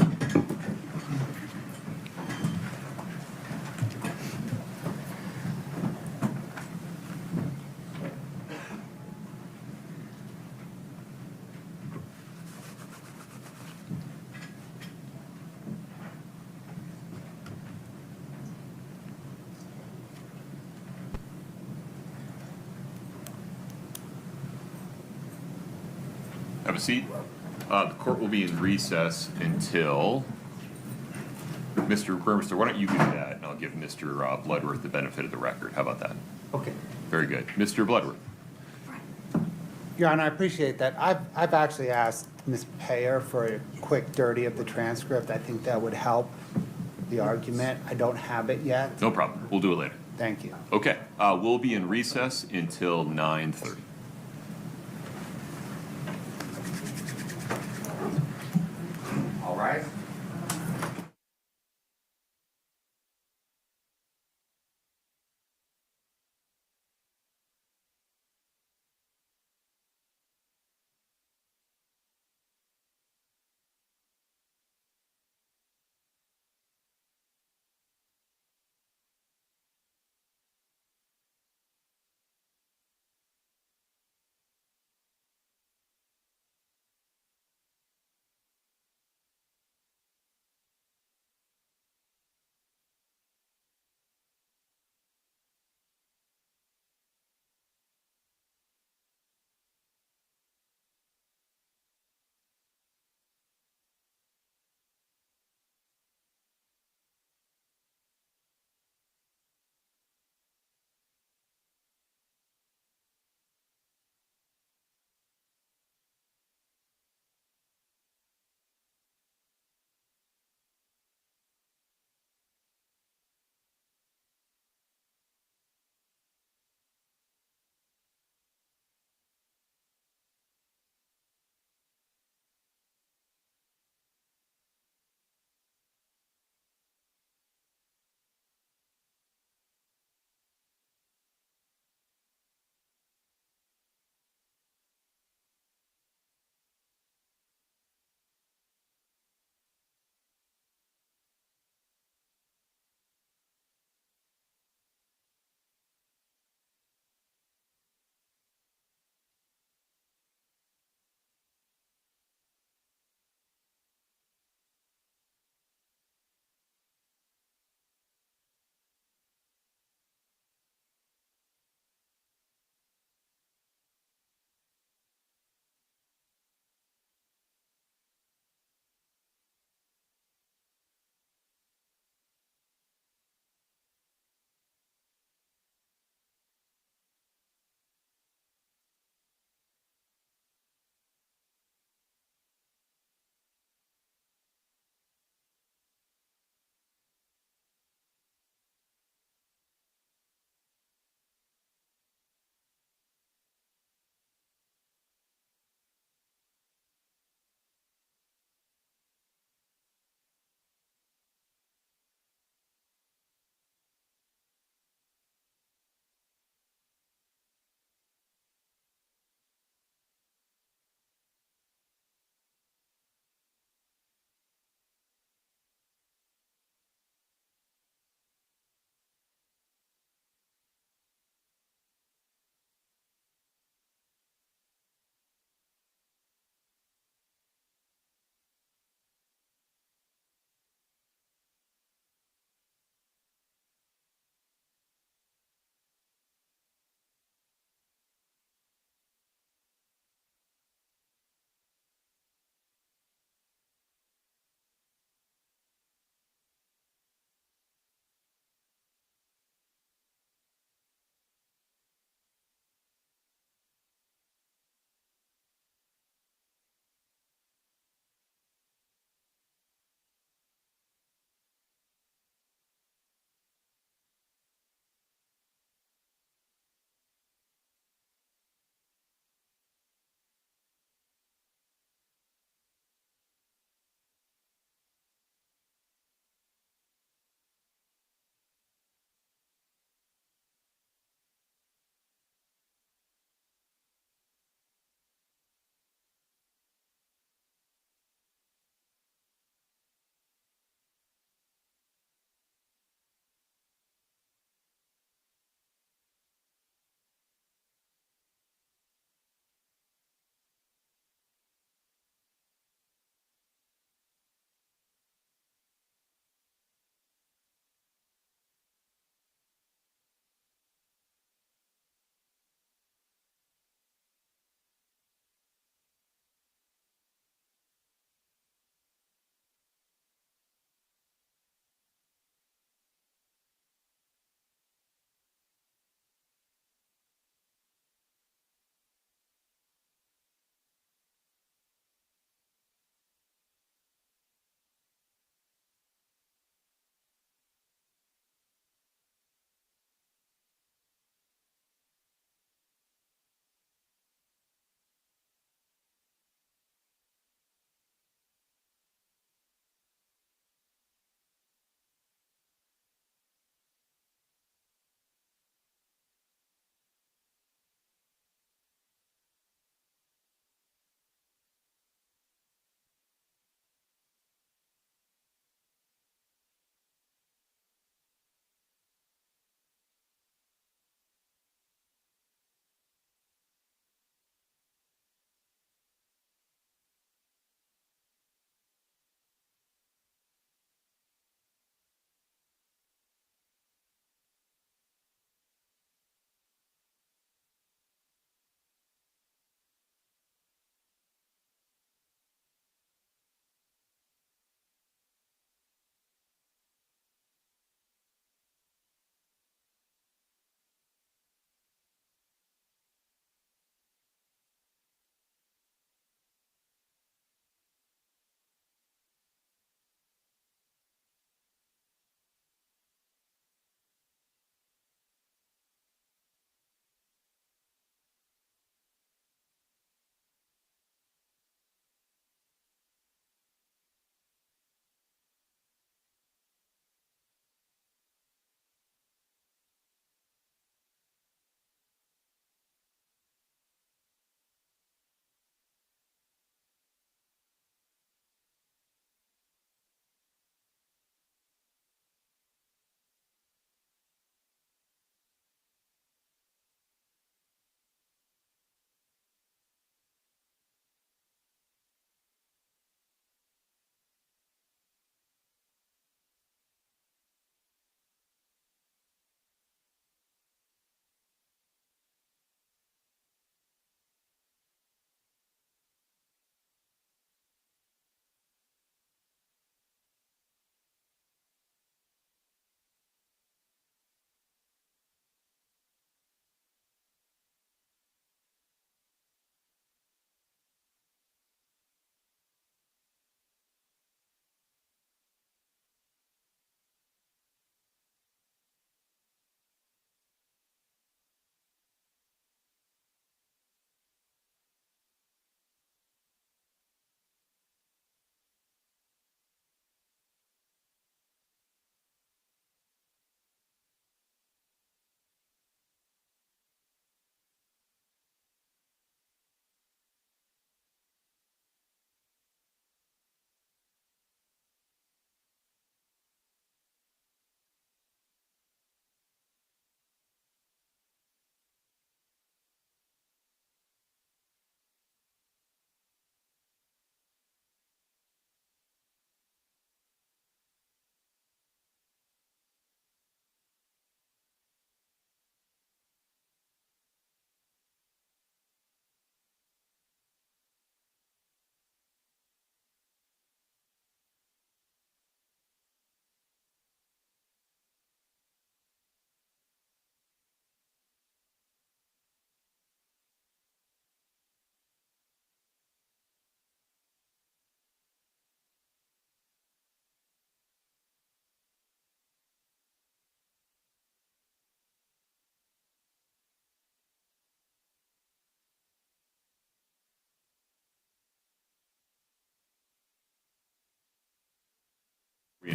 Have a seat. The court will be in recess until, Mr. Burmester, why don't you do that, and I'll give Mr. Bloodworth the benefit of the record. How about that? Okay. Very good. Mr. Bloodworth. Your Honor, I appreciate that. I've actually asked Ms. Payer for a quick dirty of the transcript. I think that would help the argument. I don't have it yet. No problem. We'll do it later. Thank you. Okay. We'll be in recess until 9:30. All right.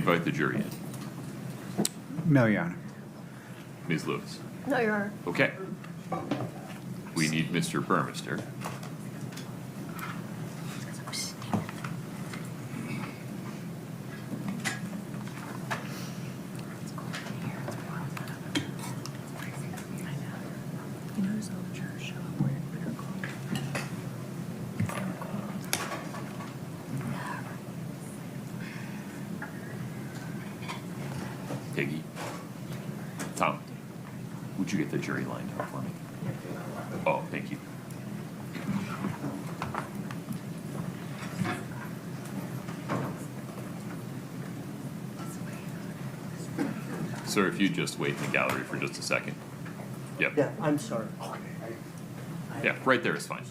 invite the jury in? No, Your Honor. Ms. Lewis? No, Your Honor. Okay. We need Mr. Burmester. Peggy. Tom, would you get the jury lined up for me? Oh, thank you. Sir, if you'd just wait in the gallery for just a second. Yep. Yeah, I'm sorry. Yeah, right there is fine.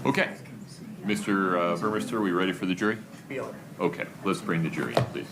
Okay. Mr. Burmester, are we ready for the jury? Okay, let's bring the jury in, please.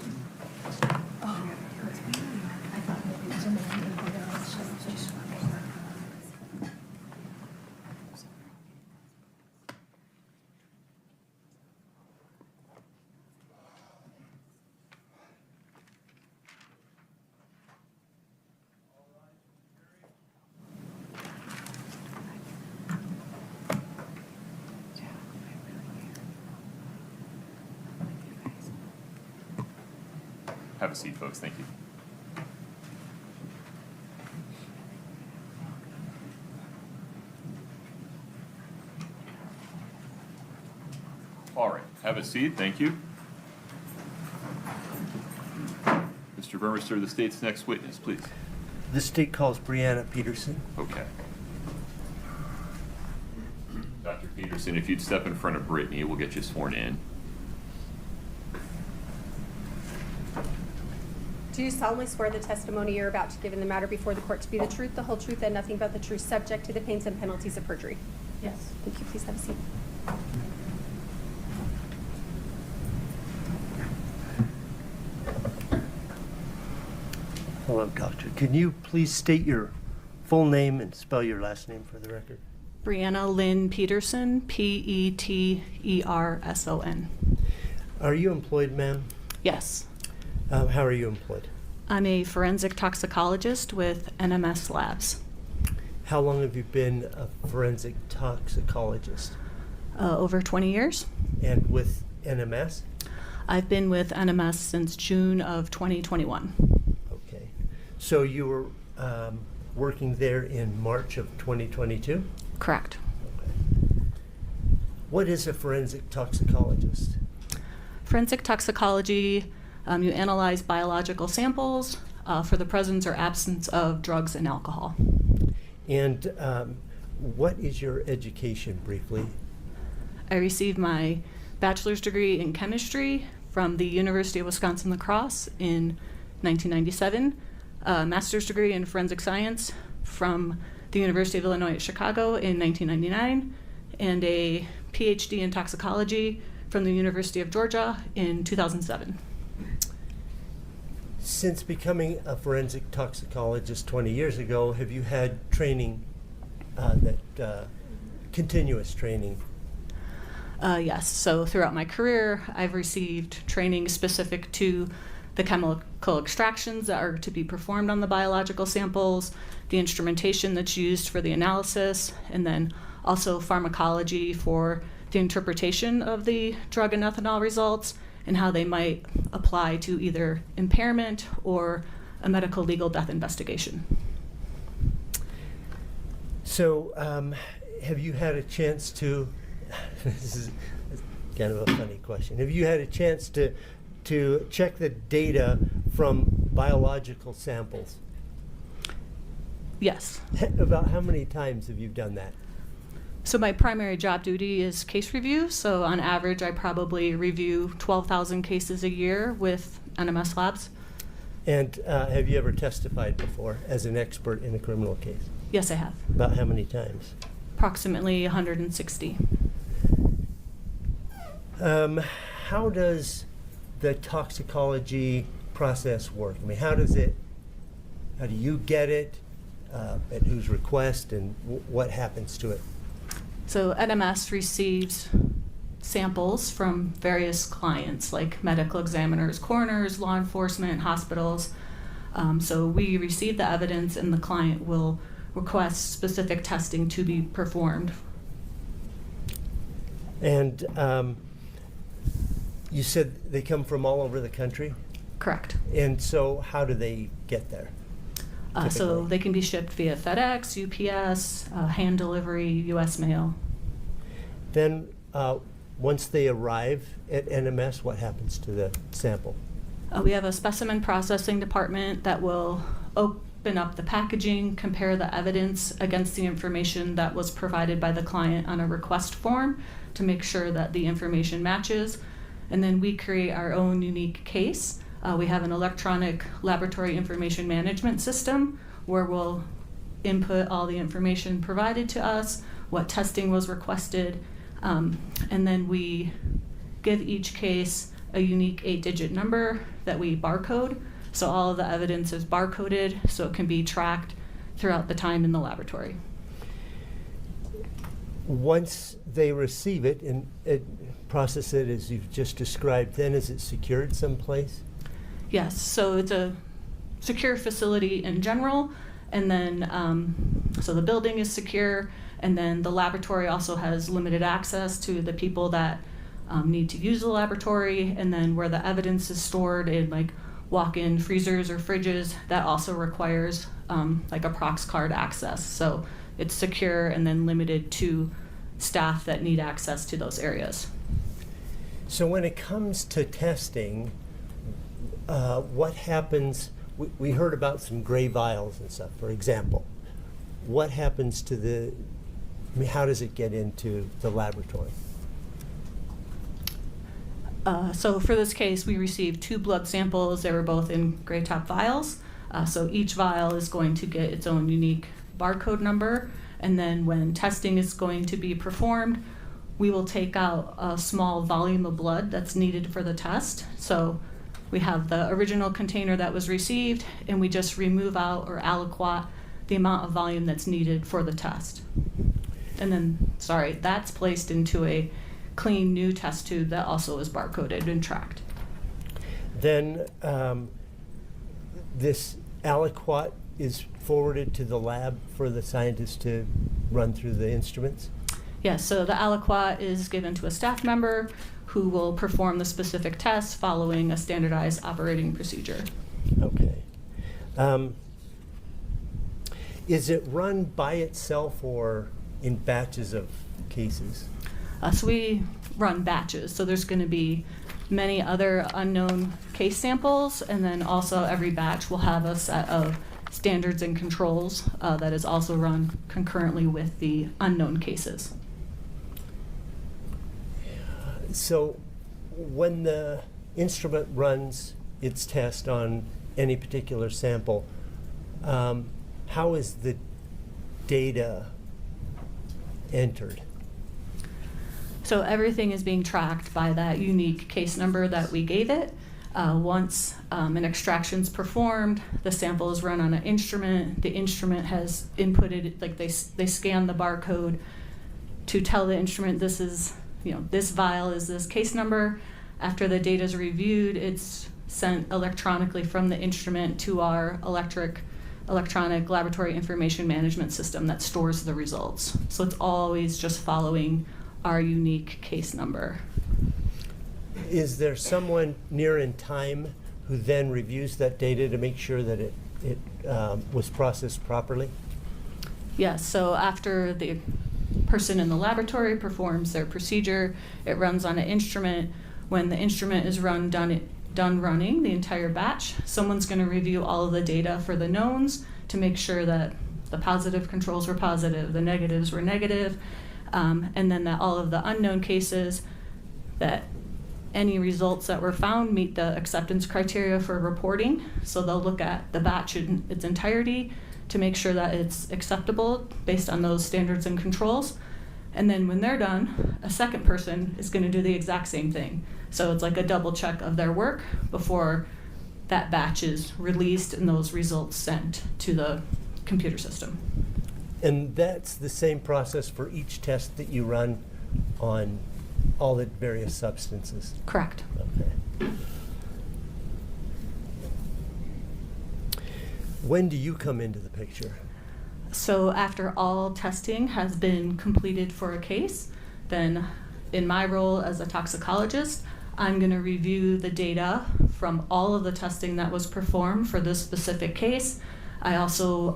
Have a seat, folks. Thank you. All right, have a seat. Thank you. Mr. Burmester, the state's next witness, please. The state calls Brianna Peterson. Okay. Dr. Peterson, if you'd step in front of Brittany, we'll get you sworn in. Do you solemnly swear the testimony you're about to give in the matter before the court to be the truth, the whole truth, and nothing but the truth, subject to the pains and penalties of perjury? Yes. Thank you. Please have a seat. Hello, doctor. Can you please state your full name and spell your last name for the record? Brianna Lynn Peterson, Peterson. Are you employed, ma'am? Yes. How are you employed? I'm a forensic toxicologist with NMS Labs. How long have you been a forensic toxicologist? Over 20 years. And with NMS? I've been with NMS since June of 2021. Okay. So you were working there in March of 2022? Correct. Okay. What is a forensic toxicologist? Forensic toxicology, you analyze biological samples for the presence or absence of drugs and alcohol. And what is your education, briefly? I received my bachelor's degree in chemistry from the University of Wisconsin-La Crosse in 1997, a master's degree in forensic science from the University of Illinois at Chicago in 1999, and a PhD in toxicology from the University of Georgia in 2007. Since becoming a forensic toxicologist 20 years ago, have you had training, continuous training? Yes, so throughout my career, I've received training specific to the chemical extractions that are to be performed on the biological samples, the instrumentation that's used for the analysis, and then also pharmacology for the interpretation of the drug and ethanol results and how they might apply to either impairment or a medical legal death investigation. So, have you had a chance to, this is kind of a funny question, have you had a chance to check the data from biological samples? Yes. About how many times have you done that? So my primary job duty is case review. So on average, I probably review 12,000 cases a year with NMS Labs. And have you ever testified before as an expert in a criminal case? Yes, I have. About how many times? Approximately 160. How does the toxicology process work? I mean, how do you get it? at whose request, and what happens to it? So NMS receives samples from various clients like medical examiners, coroners, law enforcement, hospitals. So we receive the evidence and the client will request specific testing to be performed. And you said they come from all over the country? Correct. And so how do they get there? So typically? they can be shipped via FedEx, UPS, hand delivery, US mail. Then, once they arrive at NMS, what happens to the sample? We have a specimen processing department that will open up the packaging, compare the evidence against the information that was provided by the client on a request form to make sure that the information matches. And then we create our own unique case. We have an electronic laboratory information management system where we'll input all the information provided to us, what testing was requested, and then we give each case a unique 8-digit number that we barcode. So all of the evidence is barcoded so it can be tracked throughout the time in the laboratory. Once they receive it and process it as you've just described, then is it secured someplace? Yes, so it's a secure facility in general, and then so the building is secure, and then the laboratory also has limited access to the people that need to use the laboratory, and then where the evidence is stored in like walk-in freezers or fridges, that also requires like a prox card access. So it's secure and then limited to staff that need access to those areas. So when it comes to testing, what happens, we heard about some gray vials and stuff, for example. What happens to how does it get into the laboratory? So for this case, we received 2 blood samples. They were both in gray top vials. So each vial is going to get its own unique barcode number. And then when testing is going to be performed, we will take out a small volume of blood that's needed for the test. So we have the original container that was received, and we just remove out or aliquot the amount of volume that's needed for the test. And then, that's placed into a clean new test tube that also is barcoded and tracked. Then this aliquot is forwarded to the lab for the scientists to run through the instruments? Yes, so the aliquot is given to a staff member who will perform the specific test following a standardized operating procedure. Okay. Is it run by itself or in batches of cases? So we run batches, so there's going to be many other unknown case samples, and then also every batch will have a set of standards and controls that is also run concurrently with the unknown cases. So when the instrument runs its test on any particular sample, how is the data entered? So everything is being tracked by that unique case number that we gave it. Once an extraction is performed, the sample is run on an instrument. The instrument has inputted, like they scan the barcode to tell the instrument this is, this vial is this case number. After the data is reviewed, it's sent electronically from the instrument to our electronic laboratory information management system that stores the results. So it's always just following our unique case number. Is there someone near in time who then reviews that data to make sure that it was processed properly? Yes, so after the person in the laboratory performs their procedure, it runs on an instrument. When the instrument is done running the entire batch, someone's going to review all of the data for the knowns to make sure that the positive controls were positive, the negatives were negative, and then that all of the unknown cases, that any results that were found meet the acceptance criteria for reporting. So they'll look at the batch in its entirety to make sure that it's acceptable based on those standards and controls. And then when they're done, a second person is going to do the exact same thing. So it's like a double check of their work before that batch is released and those results sent to the computer system. And that's the same process for each test that you run on all the various substances? Correct. Okay. When do you come into the picture? So after all testing has been completed for a case, then in my role as a toxicologist, I'm going to review the data from all of the testing that was performed for this specific case. I also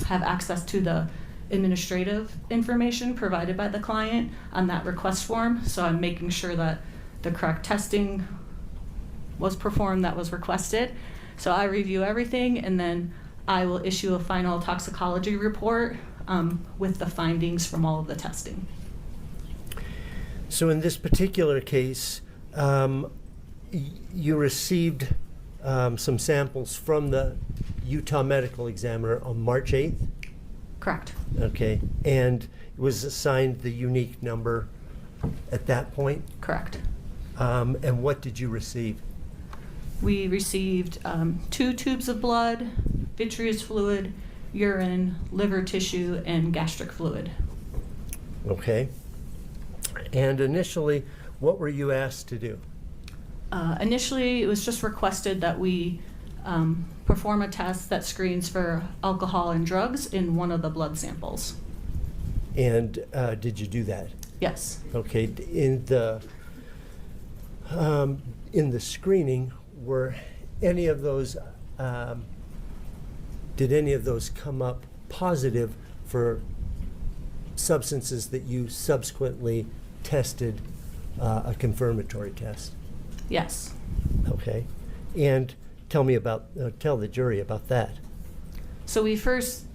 have access to the administrative information provided by the client on that request form, so I'm making sure that the correct testing was performed that was requested. So I review everything, and then I will issue a final toxicology report with the findings from all of the testing. So in this particular case, you received some samples from the Utah medical examiner on March 8th? Correct. Okay, and it was assigned the unique number at that point? Correct. And what did you receive? We received 2 tubes of blood, vitreous fluid, urine, liver tissue, and gastric fluid. Okay. And initially, what were you asked to do? Initially, it was just requested that we perform a test that screens for alcohol and drugs in one of the blood samples. And did you do that? Yes. Okay. In the screening, were any of those? Did any of those come up positive for substances that you subsequently tested a confirmatory test? Yes. Okay. And tell the jury about that. So we first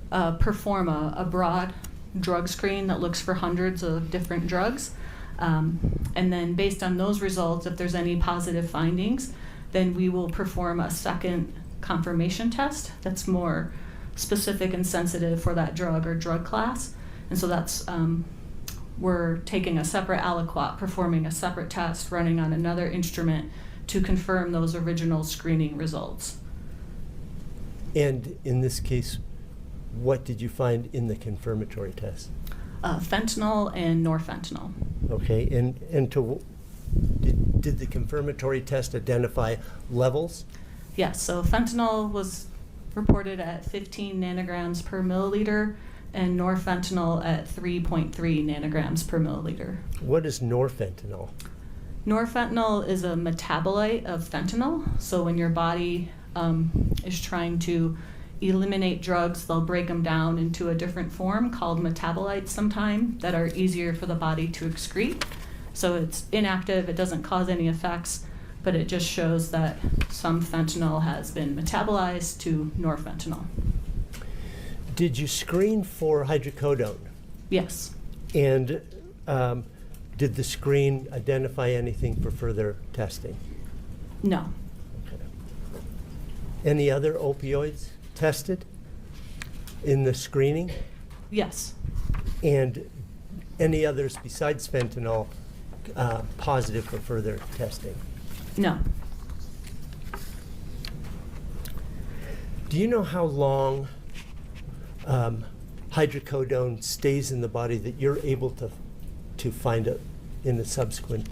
perform a broad drug screen that looks for hundreds of different drugs. And then based on those results, if there's any positive findings, then we will perform a second confirmation test that's more specific and sensitive for that drug or drug class. And so that's, we're taking a separate aliquot, performing a separate test, running on another instrument to confirm those original screening results. And in this case, what did you find in the confirmatory test? Fentanyl and norfentanyl. Okay, did the confirmatory test identify levels? Yes, so fentanyl was reported at 15 nanograms per milliliter and norfentanyl at 3.3 nanograms per milliliter. What is norfentanyl? Norfentanyl is a metabolite of fentanyl. So when your body is trying to eliminate drugs, they'll break them down into a different form called metabolites sometime that are easier for the body to excrete. So it's inactive, it doesn't cause any effects, but it just shows that some fentanyl has been metabolized to norfentanyl. Did you screen for hydrocodone? Yes. And did the screen identify anything for further testing? No. Okay. Any other opioids tested in the screening? Yes. And any others besides fentanyl positive for further testing? No. Do you know how long hydrocodone stays in the body that you're able to find it in the subsequent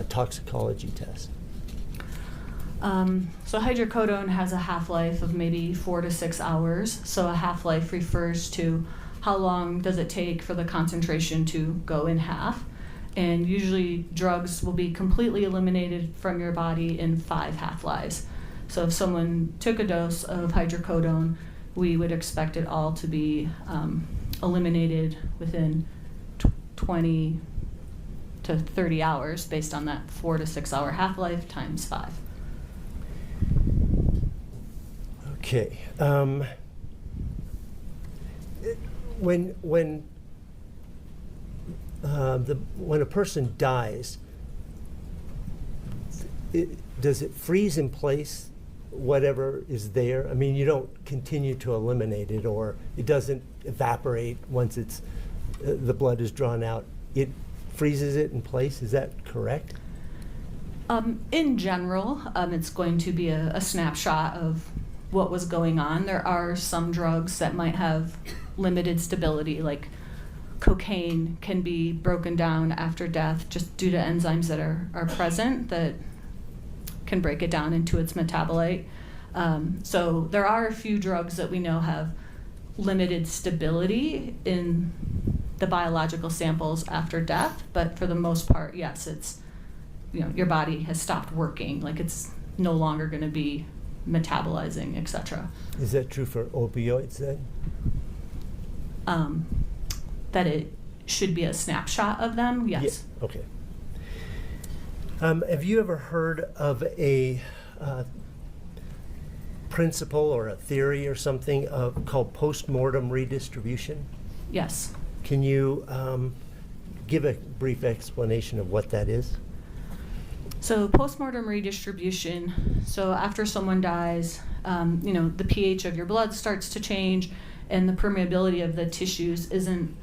toxicology test? So hydrocodone has a half-life of maybe 4 to 6 hours. So a half-life refers to how long does it take for the concentration to go in half. And usually drugs will be completely eliminated from your body in 5 half-lives. So if someone took a dose of hydrocodone, we would expect it all to be eliminated within 20 to 30 hours based on that 4 to 6 hour half-life times 5. Okay. When a person dies, does it freeze in place whatever is there? I mean, you don't continue to eliminate it, or it doesn't evaporate once the blood is drawn out. It freezes it in place. Is that correct? In general, it's going to be a snapshot of what was going on. There are some drugs that might have limited stability, like cocaine can be broken down after death just due to enzymes that are present that can break it down into its metabolite. So there are a few drugs that we know have limited stability in the biological samples after death, but for the most part, yes, it's, your body has stopped working, like it's no longer going to be metabolizing, etc. Is that true for opioids then? That it should be a snapshot of them, yes. Yeah, okay. Have you ever heard of a principle or a theory or something called post-mortem redistribution? Yes. Can you give a brief explanation of what that is? So postmortem redistribution, so after someone dies, the pH of your blood starts to change and the permeability of the tissues isn't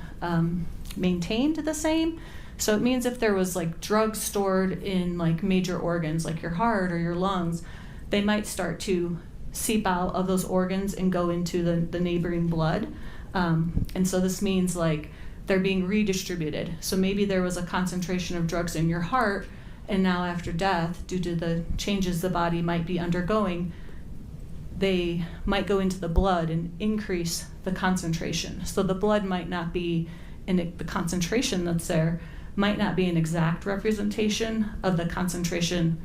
maintained the same. So it means if there was like drugs stored in like major organs like your heart or your lungs, they might start to seep out of those organs and go into the neighboring blood. And so this means like they're being redistributed. So maybe there was a concentration of drugs in your heart, and now after death, due to the changes the body might be undergoing, they might go into the blood and increase the concentration. So the blood might not be, the concentration that's there might not be an exact representation of the concentration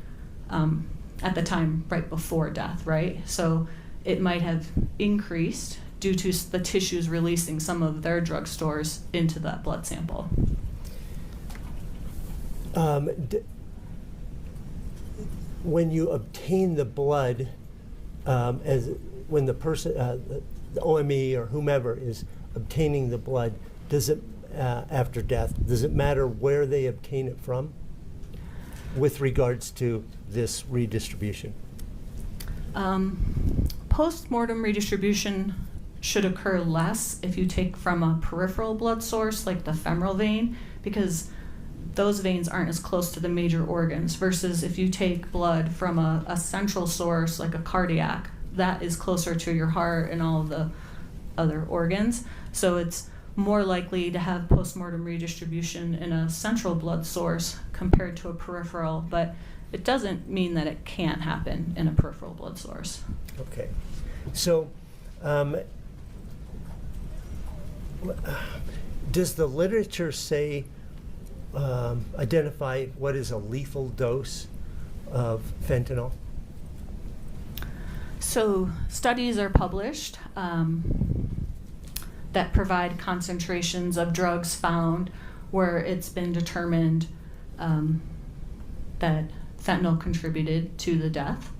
at the time right before death, right? So it might have increased due to the tissues releasing some of their drug stores into that blood sample. When you obtain the blood, when the person, the OME or whomever is obtaining the blood, does it, after death, does it matter where they obtain it from with regards to this redistribution? Post-mortem redistribution should occur less if you take from a peripheral blood source like the femoral vein, because those veins aren't as close to the major organs, versus if you take blood from a central source like a cardiac, that is closer to your heart and all of the other organs. So it's more likely to have postmortem redistribution in a central blood source compared to a peripheral, but it doesn't mean that it can't happen in a peripheral blood source. Okay. So does the literature say, identify what is a lethal dose of fentanyl? So studies are published that provide concentrations of drugs found where it's been determined that fentanyl contributed to the death.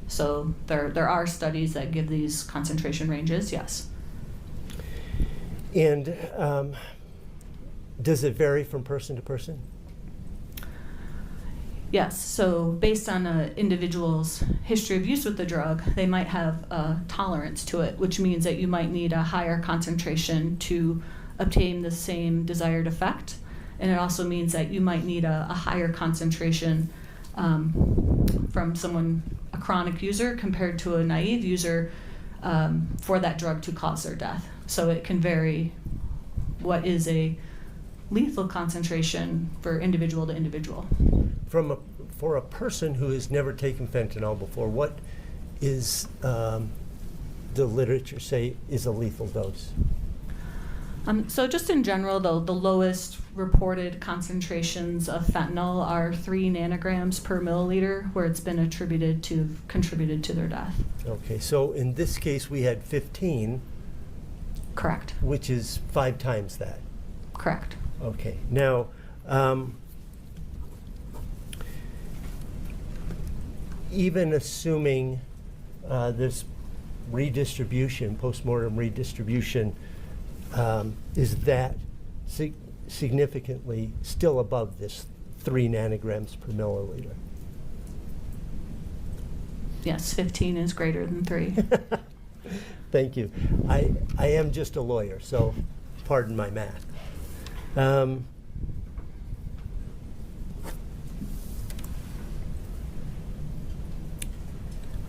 So there are studies that give these concentration ranges, yes. And does it vary from person to person? Yes, so based on an individual's history of use with the drug, they might have a tolerance to it, which means that you might need a higher concentration to obtain the same desired effect. And it also means that you might need a higher concentration from someone, a chronic user, compared to a naive user for that drug to cause their death. So it can vary what is a lethal concentration for individual to individual. For a person who has never taken fentanyl before, what is the literature say is a lethal dose? So just in general, the lowest reported concentrations of fentanyl are 3 nanograms per milliliter, where it's been contributed to their death. Okay, so in this case we had 15. Correct. Which is 5 times that. Correct. Okay, now even assuming this redistribution, postmortem redistribution, is that significantly still above this 3 nanograms per milliliter? Yes, 15 is greater than 3. Thank you. I am just a lawyer, so pardon my math.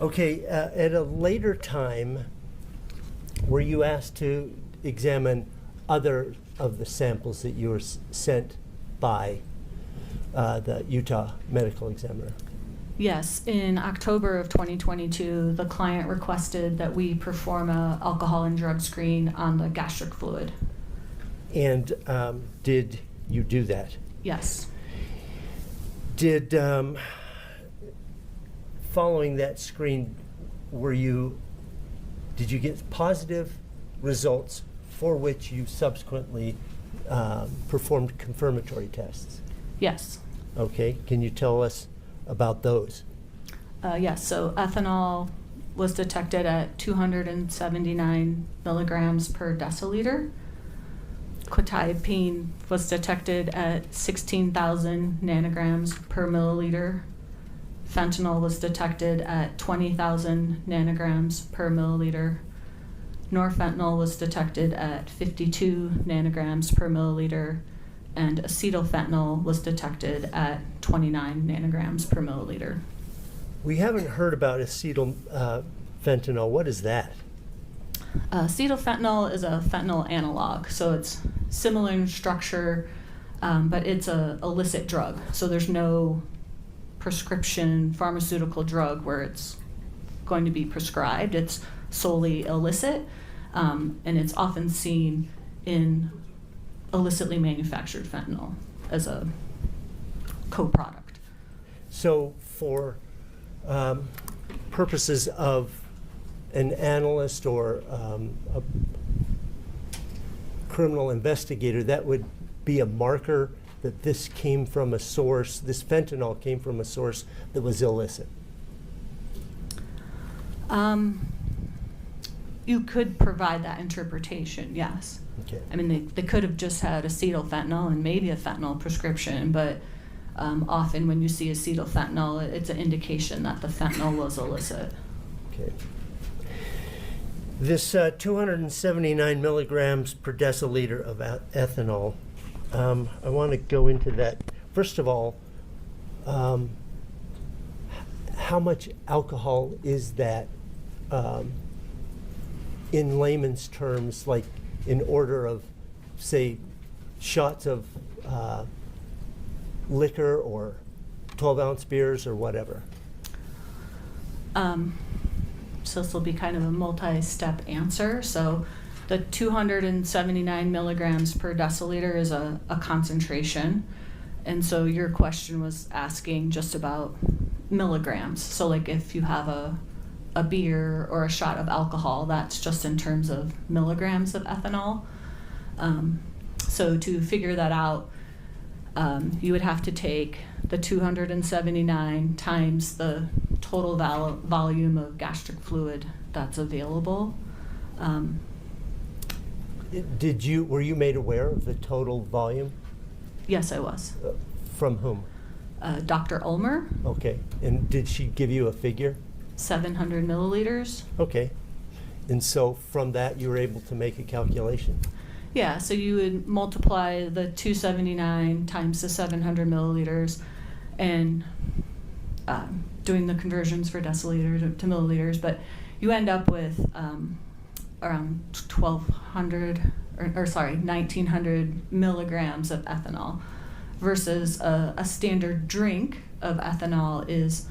Okay, at a later time, were you asked to examine other of the samples that you were sent by the Utah Medical Examiner? Yes, in October of 2022, the client requested that we perform a alcohol and drug screen on the gastric fluid. And did you do that? Yes. Did, following that screen, did you get positive results for which you subsequently performed confirmatory tests? Yes. Okay, can you tell us about those? Yes, so ethanol was detected at 279 milligrams per deciliter. Quetiapine was detected at 16,000 nanograms per milliliter. Fentanyl was detected at 20,000 nanograms per milliliter. Norfentanyl was detected at 52 nanograms per milliliter, and acetylfentanyl was detected at 29 nanograms per milliliter. We haven't heard about acetylfentanyl. What is that? Acetylfentanyl is a fentanyl analog, so it's similar in structure, but it's a illicit drug. So there's no prescription pharmaceutical drug where it's going to be prescribed. It's solely illicit, and it's often seen in illicitly manufactured fentanyl as a co-product. So for purposes of an analyst or a criminal investigator, that would be a marker that this came from a source, this fentanyl came from a source that was illicit. You could provide that interpretation, yes. Okay. I mean, they could have just had acetylfentanyl and maybe a fentanyl prescription, but often when you see acetylfentanyl, it's an indication that the fentanyl was illicit. Okay. This 279 milligrams per deciliter of ethanol, I want to go into that. First of all, how much alcohol is that in layman's terms, like in order of, say, shots of liquor or 12-ounce beers or whatever? So this will be kind of a multi-step answer. So the 279 milligrams per deciliter is a concentration. And so your question was asking just about milligrams. So like if you have a beer or a shot of alcohol, that's just in terms of milligrams of ethanol. So to figure that out, you would have to take the 279 times the total volume of gastric fluid that's available. Were you made aware of the total volume? Yes, I was. From whom? Dr. Ulmer, Okay, and did she give you a figure? 700 milliliters. Okay, and so from that you were able to make a calculation? Yeah, so you would multiply the 279 times the 700 milliliters and doing the conversions for deciliters to milliliters, but you end up with around 1,900 milligrams of ethanol versus a standard drink of ethanol is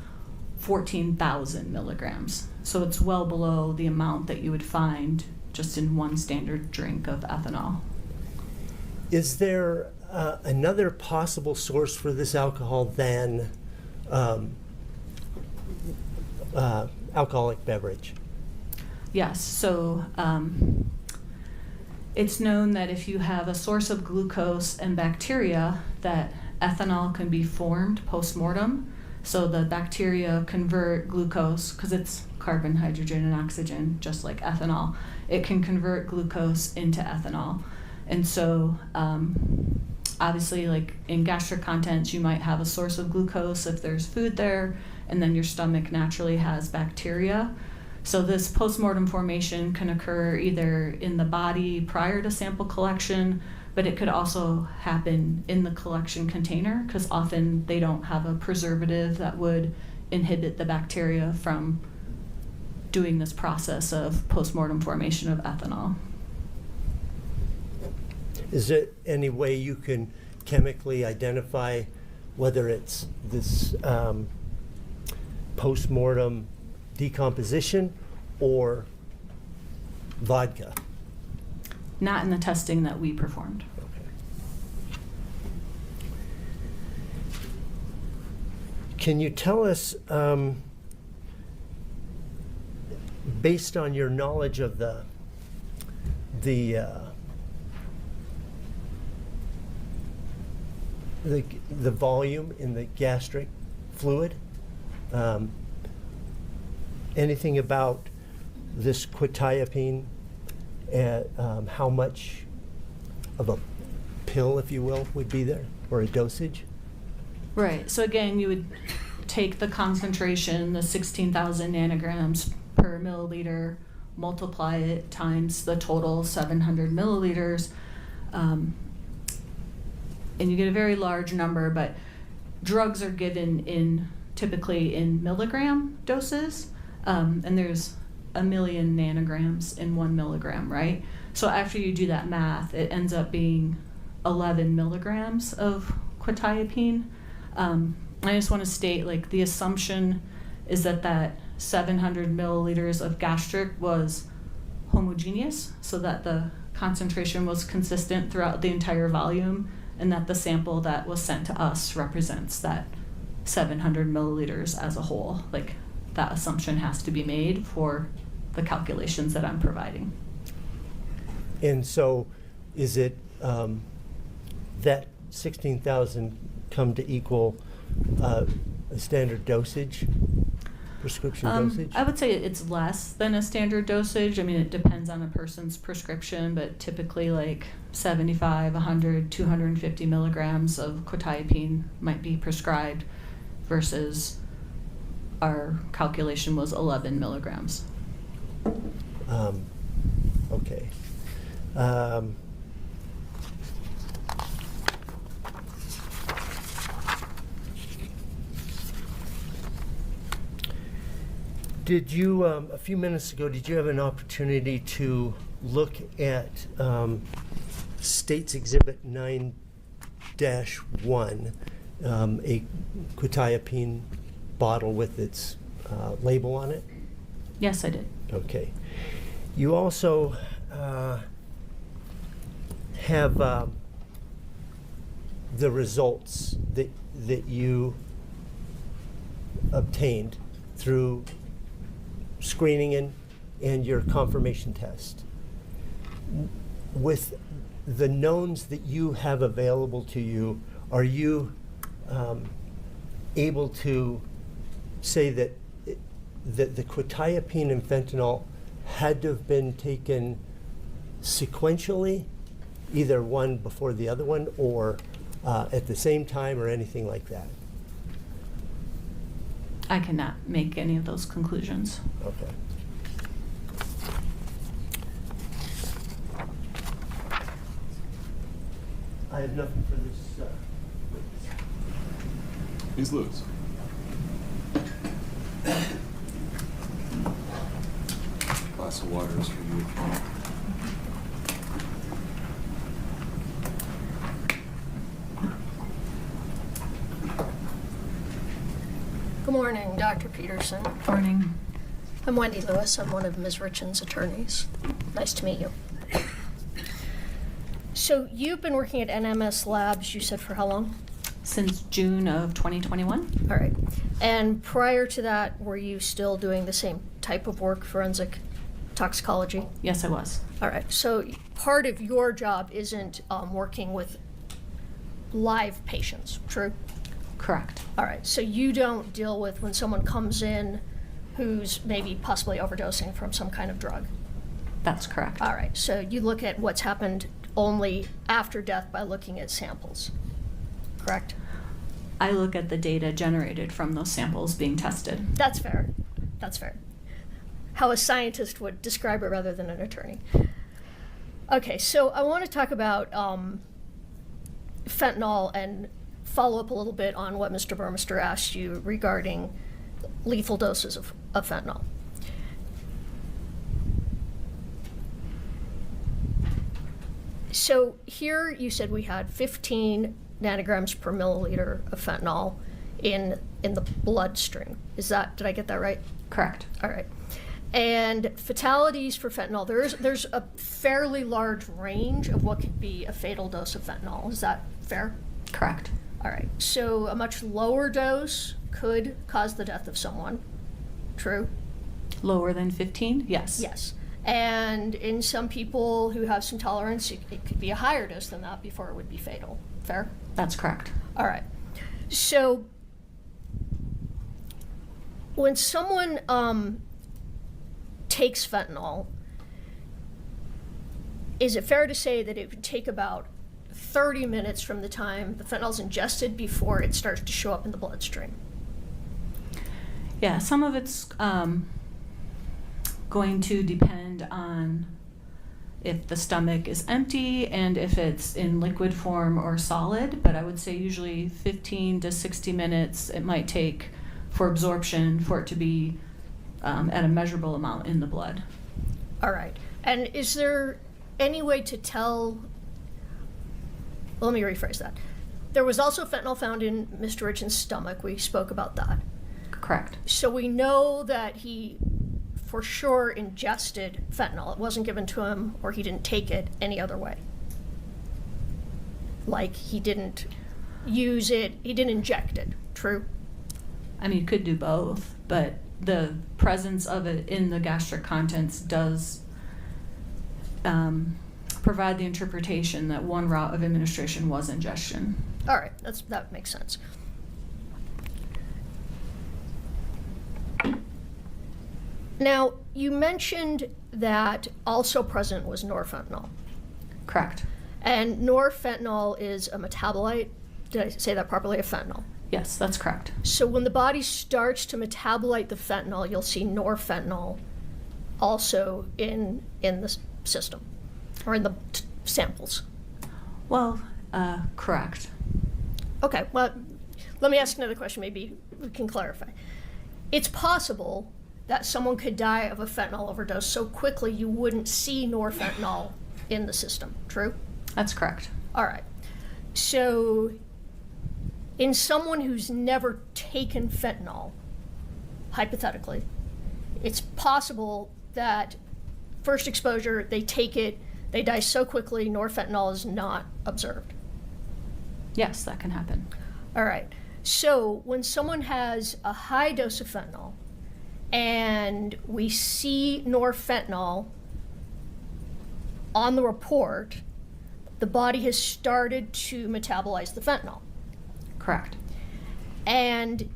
14,000 milligrams. So it's well below the amount that you would find just in one standard drink of ethanol. Is there another possible source for this alcohol than alcoholic beverage? Yes, so it's known that if you have a source of glucose and bacteria, that ethanol can be formed post-mortem. So the bacteria convert glucose, because it's carbon, hydrogen, and oxygen, just like ethanol. It can convert glucose into ethanol. And so obviously, like in gastric contents, you might have a source of glucose if there's food there, and then your stomach naturally has bacteria. So this postmortem formation can occur either in the body prior to sample collection, but it could also happen in the collection container because often they don't have a preservative that would inhibit the bacteria from doing this process of postmortem formation of ethanol. Is there any way you can chemically identify whether it's this post-mortem decomposition or vodka? Not in the testing that we performed. Okay. Can you tell us, based on your knowledge of the volume in the gastric fluid, anything about this quetiapine, how much of a pill, if you will, would be there, or a dosage? Right. So again, you would take the concentration, the 16,000 nanograms per milliliter, multiply it times the total 700 milliliters, and you get a very large number, but drugs are given typically in milligram doses, and there's 1 million nanograms in 1 milligram, right? So after you do that math, it ends up being 11 milligrams of quetiapine. I just want to state, like, the assumption is that 700 milliliters of gastric was homogeneous, so that the concentration was consistent throughout the entire volume, and that the sample that was sent to us represents that 700 milliliters as a whole. Like, that assumption has to be made for the calculations that I'm providing. And so is it that 16,000 come to equal a standard dosage, prescription dosage? I would say it's less than a standard dosage. I mean, it depends on a person's prescription, but typically like 75, 100, 250 milligrams of quetiapine might be prescribed versus our calculation was 11 milligrams. Okay. Did you, a few minutes ago, did you have an opportunity to look at State's Exhibit 9-1, a quetiapine bottle with its label on it? Yes, I did. Okay. You also have the results that you obtained through screening and your confirmation test. With the knowns that you have available to you, are you able to say that the quetiapine and fentanyl had to have been taken sequentially, either one before the other one, or at the same time, or anything like that? I cannot make any of those conclusions. Okay. I have nothing for this witness. Ms. Lewis. Glass of water is for you. Good morning, Dr. Peterson. Morning. I'm Wendy Lewis. I'm one of Ms. Richins' attorneys. Nice to meet you. So you've been working at NMS Labs, you said, for how long? Since June of 2021. All right. And prior to that, were you still doing the same type of work, forensic toxicology? Yes, I was. All right. So part of your job isn't working with live patients, true? Correct. All right. So you don't deal with when someone comes in who's maybe possibly overdosing from some kind of drug? That's correct. All right. So you look at what's happened only after death by looking at samples, correct? I look at the data generated from those samples being tested. That's fair. That's fair. How a scientist would describe it rather than an attorney. Okay, so I want to talk about fentanyl and follow up a little bit on what Mr. Burmester asked you regarding lethal doses of fentanyl. So here you said we had 15 nanograms per milliliter of fentanyl in the bloodstream. Did I get that right? Correct. All right. And fatalities for fentanyl, there's a fairly large range of what could be a fatal dose of fentanyl. Is that fair? Correct. All right. So a much lower dose could cause the death of someone. True? Lower than 15? Yes. Yes. And in some people who have some tolerance, it could be a higher dose than that before it would be fatal. Fair? That's correct. All right. So when someone takes fentanyl, is it fair to say that it would take about 30 minutes from the time the fentanyl's ingested before it starts to show up in the bloodstream? Yeah, some of it's going to depend on if the stomach is empty and if it's in liquid form or solid, but I would say usually 15 to 60 minutes it might take for absorption for it to be at a measurable amount in the blood. All right. And is there any way to tell? Well, let me rephrase that. There was also fentanyl found in Mr. Richins' stomach. We spoke about that. Correct. So we know that he for sure ingested fentanyl. It wasn't given to him or he didn't take it any other way. Like he didn't use it, he didn't inject it. True? I mean, you could do both, but the presence of it in the gastric contents does provide the interpretation that one route of administration was ingestion. All right, that makes sense. Now, you mentioned that also present was norfentanyl. Correct. And norfentanyl is a metabolite, did I say that properly, of fentanyl? Yes, that's correct. So when the body starts to metabolite the fentanyl, you'll see norfentanyl also in the system, or in the samples. Well, correct. Okay, well, let me ask another question, maybe we can clarify. It's possible that someone could die of a fentanyl overdose so quickly you wouldn't see norfentanyl in the system, true? That's correct. All right. So in someone who's never taken fentanyl, hypothetically, it's possible that first exposure, they take it, they die so quickly, norfentanyl is not observed. Yes, that can happen. All right. So when someone has a high dose of fentanyl and we see norfentanyl on the report, the body has started to metabolize the fentanyl. Correct. And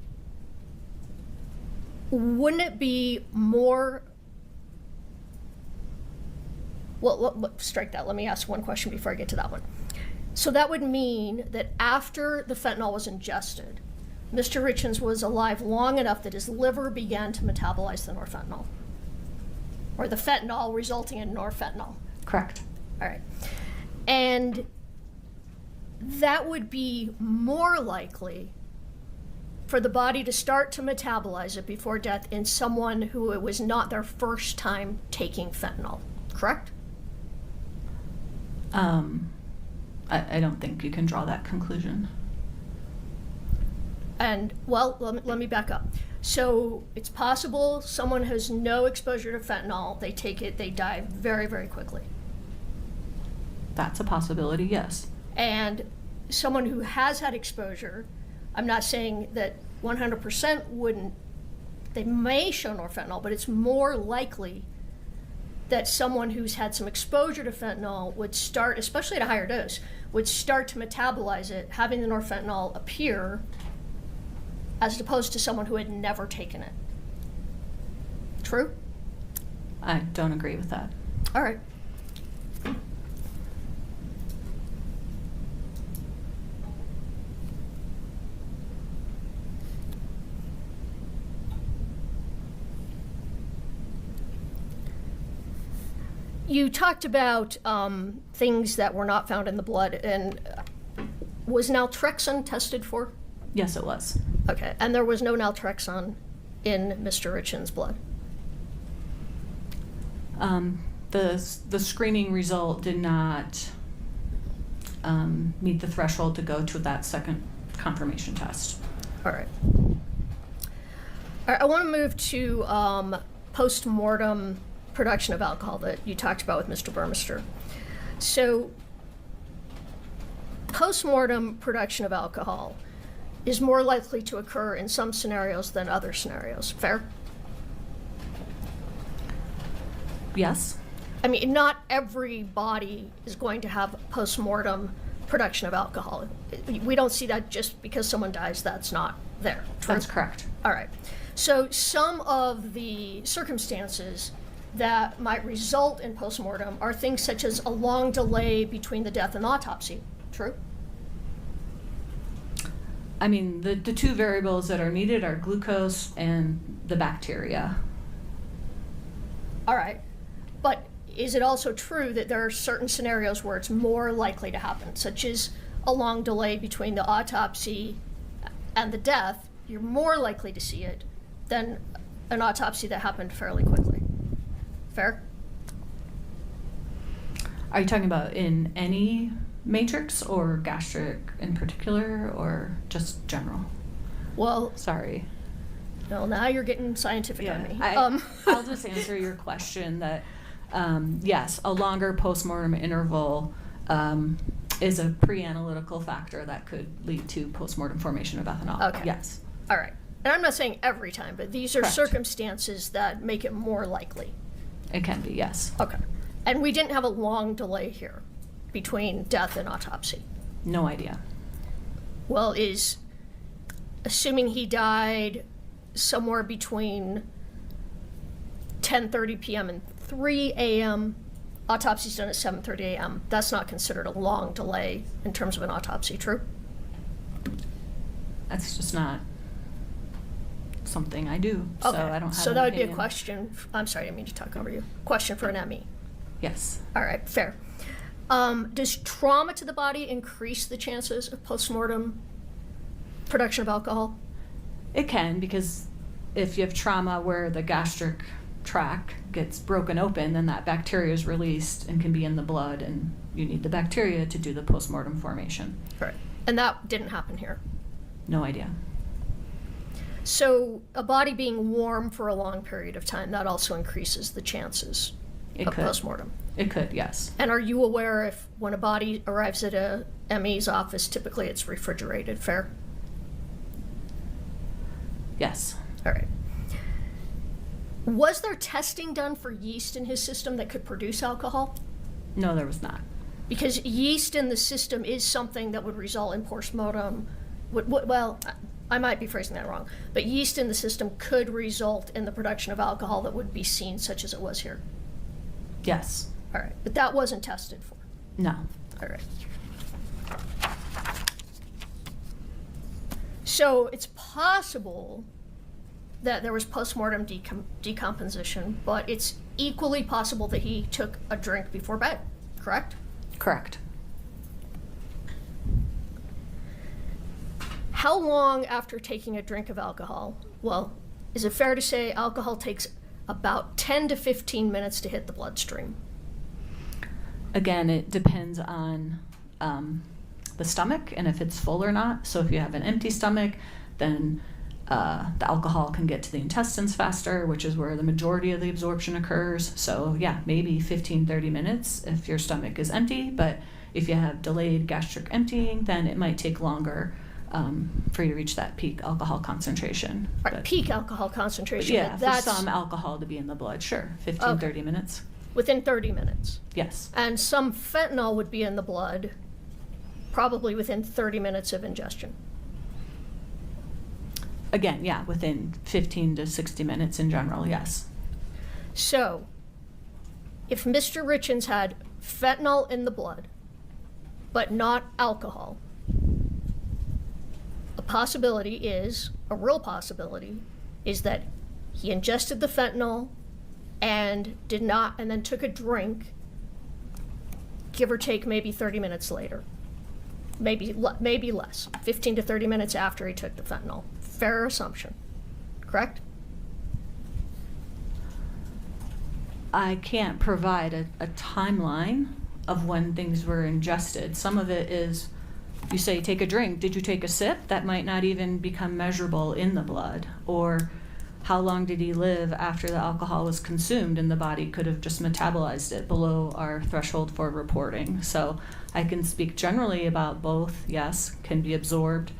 wouldn't it be more, well, strike that. Let me ask one question before I get to that one. So that would mean that after the fentanyl was ingested, Mr. Richins was alive long enough that his liver began to metabolize the norfentanyl, or the fentanyl resulting in norfentanyl. Correct. All right. And that would be more likely for the body to start to metabolize it before death in someone who it was not their first time taking fentanyl, correct? I don't think you can draw that conclusion. And, well, let me back up. So it's possible someone has no exposure to fentanyl, they take it, they die very, very quickly. That's a possibility, yes. And someone who has had exposure, I'm not saying that 100% wouldn't, they may show norfentanyl, but it's more likely that someone who's had some exposure to fentanyl would start, especially at a higher dose, would start to metabolize it, having the norfentanyl appear, as opposed to someone who had never taken it. True? I don't agree with that. All right. You talked about things that were not found in the blood, and was naltrexone tested for? Yes, it was. Okay, and there was no naltrexone in Mr. Richins' blood? The screening result did not meet the threshold to go to that second confirmation test. All right. All right, I want to move to post-mortem production of alcohol that you talked about with Mr. Burmester. So post-mortem production of alcohol is more likely to occur in some scenarios than other scenarios. Fair? Yes? I mean, not every body is going to have post-mortem production of alcohol. We don't see that just because someone dies, that's not there. True? That's correct. All right. So some of the circumstances that might result in postmortem are things such as a long delay between the death and autopsy. True? I mean, the two variables that are needed are glucose and the bacteria. All right. But is it also true that there are certain scenarios where it's more likely to happen, such as a long delay between the autopsy and the death? You're more likely to see it than an autopsy that happened fairly quickly. Fair? Are you talking about in any matrix or gastric in particular or just general? Well, Sorry. no, now you're getting scientific on me. I'll just answer your question that yes, a longer postmortem interval is a pre-analytical factor that could lead to postmortem formation of ethanol. Okay. Yes. All right. And I'm not saying every time, but these are Correct. circumstances that make it more likely. It can be, yes. Okay. And we didn't have a long delay here between death and autopsy. No idea. Well, assuming he died somewhere between 10:30 p.m. and 3 a.m., autopsy's done at 7:30 a.m., that's not considered a long delay in terms of an autopsy, true? That's just not something I do, so Okay. I don't have So an that would be a opinion. question. I'm sorry, I didn't mean to talk over you. Question for an ME. Yes. All right, fair. Does trauma to the body increase the chances of postmortem production of alcohol? It can, because if you have trauma where the gastric tract gets broken open, then that bacteria is released and can be in the blood, and you need the bacteria to do the postmortem formation. Right. And that didn't happen here. No idea. So a body being warm for a long period of time, that also increases the chances It of could. postmortem. It could, yes. And are you aware if when a body arrives at a ME's office, typically it's refrigerated, fair? Yes. All right. Was there testing done for yeast in his system that could produce alcohol? No, there was not. Because yeast in the system is something that would result in postmortem. Well, I might be phrasing that wrong, but yeast in the system could result in the production of alcohol that would be seen, such as it was here. Yes. All right, but that wasn't tested for. No. All right. So it's possible that there was postmortem decomposition, but it's equally possible that he took a drink before bed, correct? Correct. How long after taking a drink of alcohol? Well, is it fair to say alcohol takes about 10 to 15 minutes to hit the bloodstream? Again, it depends on the stomach and if it's full or not. So if you have an empty stomach, then the alcohol can get to the intestines faster, which is where the majority of the absorption occurs. So yeah, maybe 15, 30 minutes if your stomach is empty, but if you have delayed gastric emptying, then it might take longer for you to reach that peak alcohol concentration. Right, But- peak alcohol concentration. Yeah, but for that's some alcohol to be in the blood, sure, 15, Okay. 30 minutes. within 30 minutes. Yes, And some fentanyl would be in the blood probably within 30 minutes of ingestion. again, yeah, within 15 to 60 minutes in general, yes. So, if Mr. Richins had fentanyl in the blood, but not alcohol, a real possibility is that he ingested the fentanyl and then took a drink, give or take maybe 30 minutes later. Maybe less, 15 to 30 minutes after he took the fentanyl. Fair assumption, correct? I can't provide a timeline of when things were ingested. Some of it is, you say, take a drink. Did you take a sip? That might not even become measurable in the blood. Or how long did he live after the alcohol was consumed, and the body could have just metabolized it below our threshold for reporting. So I can speak generally about both. Yes, can be absorbed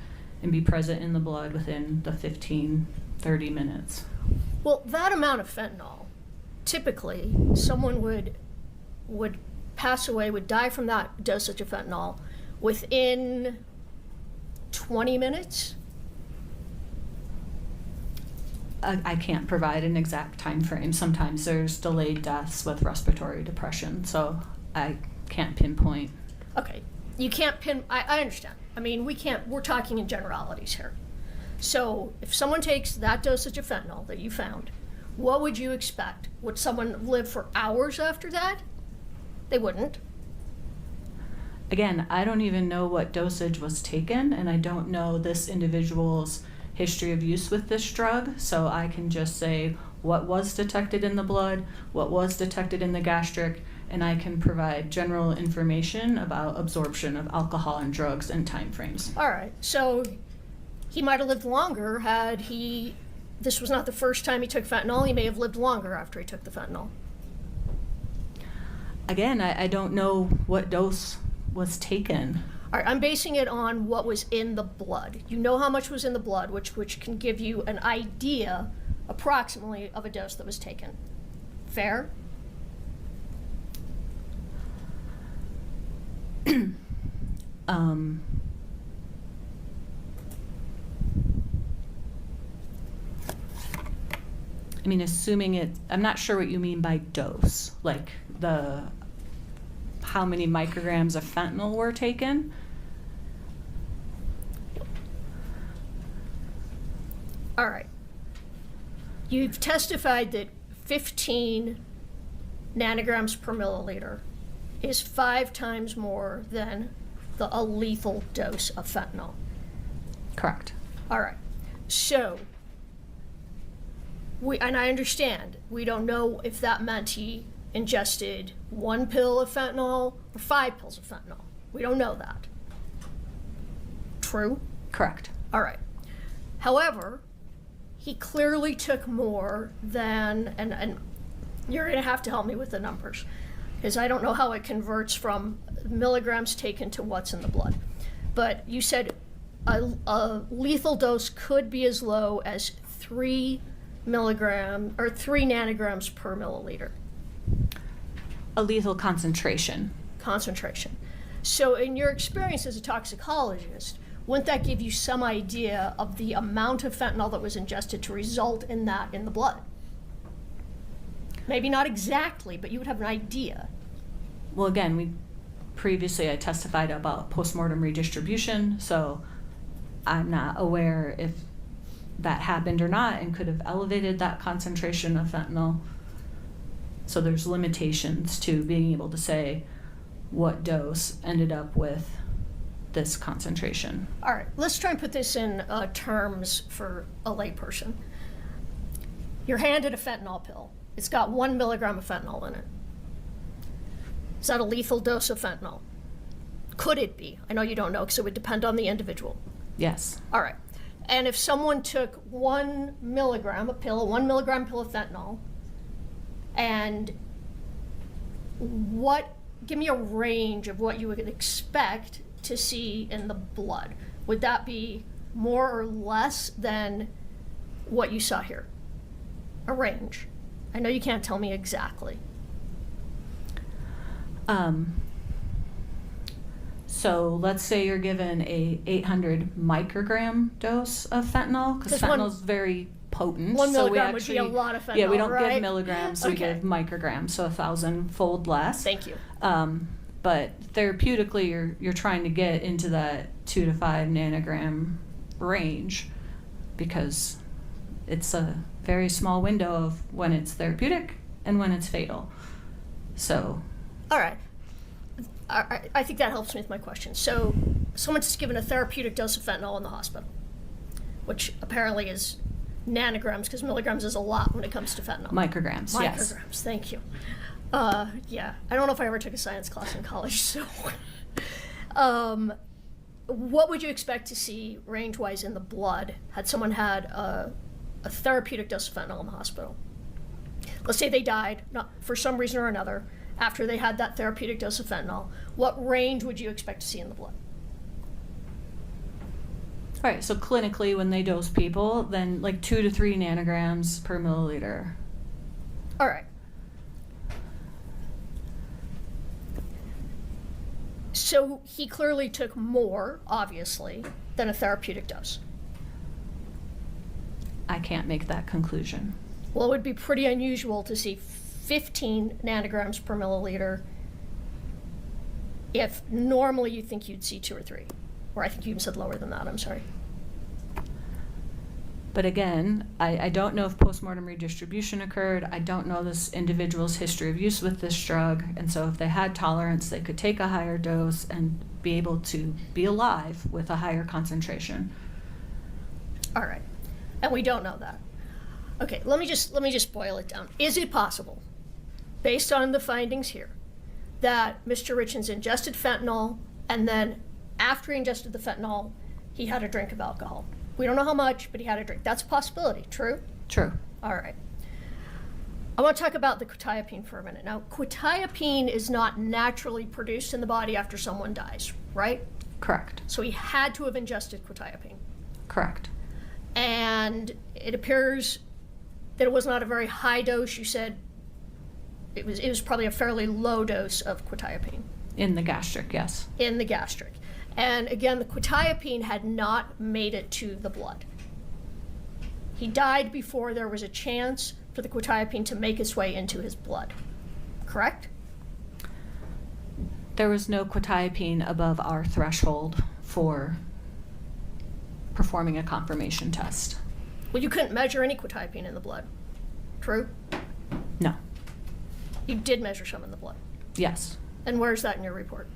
and be present in the blood within the 15, 30 minutes. Well, that amount of fentanyl, typically, someone would pass away, would die from that dosage of fentanyl within 20 minutes? I can't provide an exact time frame. Sometimes there's delayed deaths with respiratory depression, so I can't pinpoint. Okay, you can't I understand. I mean, we're talking in generalities here. So if someone takes that dosage of fentanyl that you found, what would you expect? Would someone live for hours after that? They wouldn't. Again, I don't even know what dosage was taken, and I don't know this individual's history of use with this drug, so I can just say what was detected in the blood, what was detected in the gastric, and I can provide general information about absorption of alcohol and drugs and time frames. All right, so he might have lived longer had this was not the first time he took fentanyl. He may have lived longer after he took the fentanyl. Again, I don't know what dose was taken. All right, I'm basing it on what was in the blood. You know how much was in the blood, which can give you an idea, approximately, of a dose that was taken. Fair? I mean, assuming it, I'm not sure what you mean by dose, like how many micrograms of fentanyl were taken. All right. You've testified that 15 nanograms per milliliter is 5 times more than a lethal dose of fentanyl. Correct. All right. So, and I understand, we don't know if that meant he ingested 1 pill of fentanyl or 5 pills of fentanyl. We don't know that. True? Correct. All right. However, he clearly took more than, and you're going to have to help me with the numbers, because I don't know how it converts from milligrams taken to what's in the blood. But you said a lethal dose could be as low as 3 nanograms per milliliter. A lethal concentration. Concentration. So in your experience as a toxicologist, wouldn't that give you some idea of the amount of fentanyl that was ingested to result in that in the blood? Maybe not exactly, but you would have an idea. Well, again, previously I testified about postmortem redistribution, so I'm not aware if that happened or not and could have elevated that concentration of fentanyl. So there's limitations to being able to say what dose ended up with this concentration. All right, let's try and put this in terms for a layperson. You're handed a fentanyl pill. It's got 1 milligram of fentanyl in it. Is that a lethal dose of fentanyl? Could it be? I know you don't know because it would depend on the individual. Yes. All right. And if someone took 1 milligram, a 1 milligram pill of fentanyl, and give me a range of what you would expect to see in the blood. Would that be more or less than what you saw here? A range. I know you can't tell me exactly. So let's say you're given a 800 microgram dose of fentanyl, because fentanyl is very potent. 1 so milligram we actually, would be a lot of fentanyl, yeah, we don't right? give milligrams, we Okay. give micrograms, so 1,000-fold less. Thank you. But therapeutically, you're trying to get into that 2 to 5 nanogram range, because it's a very small window of when it's therapeutic and when it's fatal. So. All right. I think that helps me with my question. So someone's just given a therapeutic dose of fentanyl in the hospital, which apparently is nanograms, because milligrams is a lot when it comes to fentanyl. Micrograms, yes. Micrograms, thank you. Yeah, I don't know if I ever took a science class in college, so. What would you expect to see range-wise in the blood had someone had a therapeutic dose of fentanyl in the hospital? Let's say they died, not for some reason or another, after they had that therapeutic dose of fentanyl. What range would you expect to see in the blood? All right, so clinically, when they dose people, then like 2 to 3 nanograms per milliliter. All right. So he clearly took more, obviously, than a therapeutic dose. I can't make that conclusion. Well, it would be pretty unusual to see 15 nanograms per milliliter if normally you think you'd see 2 or 3. Or I think you even said lower than that, I'm sorry. But again, I don't know if postmortem redistribution occurred. I don't know this individual's history of use with this drug. And so if they had tolerance, they could take a higher dose and be able to be alive with a higher concentration. All right. And we don't know that. Okay, let me just boil it down. Is it possible, based on the findings here, that Mr. Richins ingested fentanyl and then after he ingested the fentanyl, he had a drink of alcohol? We don't know how much, but he had a drink. That's a possibility, true? True. All right. I want to talk about the quetiapine for a minute. Now, quetiapine is not naturally produced in the body after someone dies, right? Correct. So he had to have ingested quetiapine. Correct. And it appears that it was not a very high dose. You said it was probably a fairly low dose of quetiapine. In the gastric, yes. In the gastric. And again, the quetiapine had not made it to the blood. He died before there was a chance for the quetiapine to make its way into his blood. Correct? There was no quetiapine above our threshold for performing a confirmation test. Well, you couldn't measure any quetiapine in the blood. True? No. You did measure some in the blood. Yes. And where's that in your report?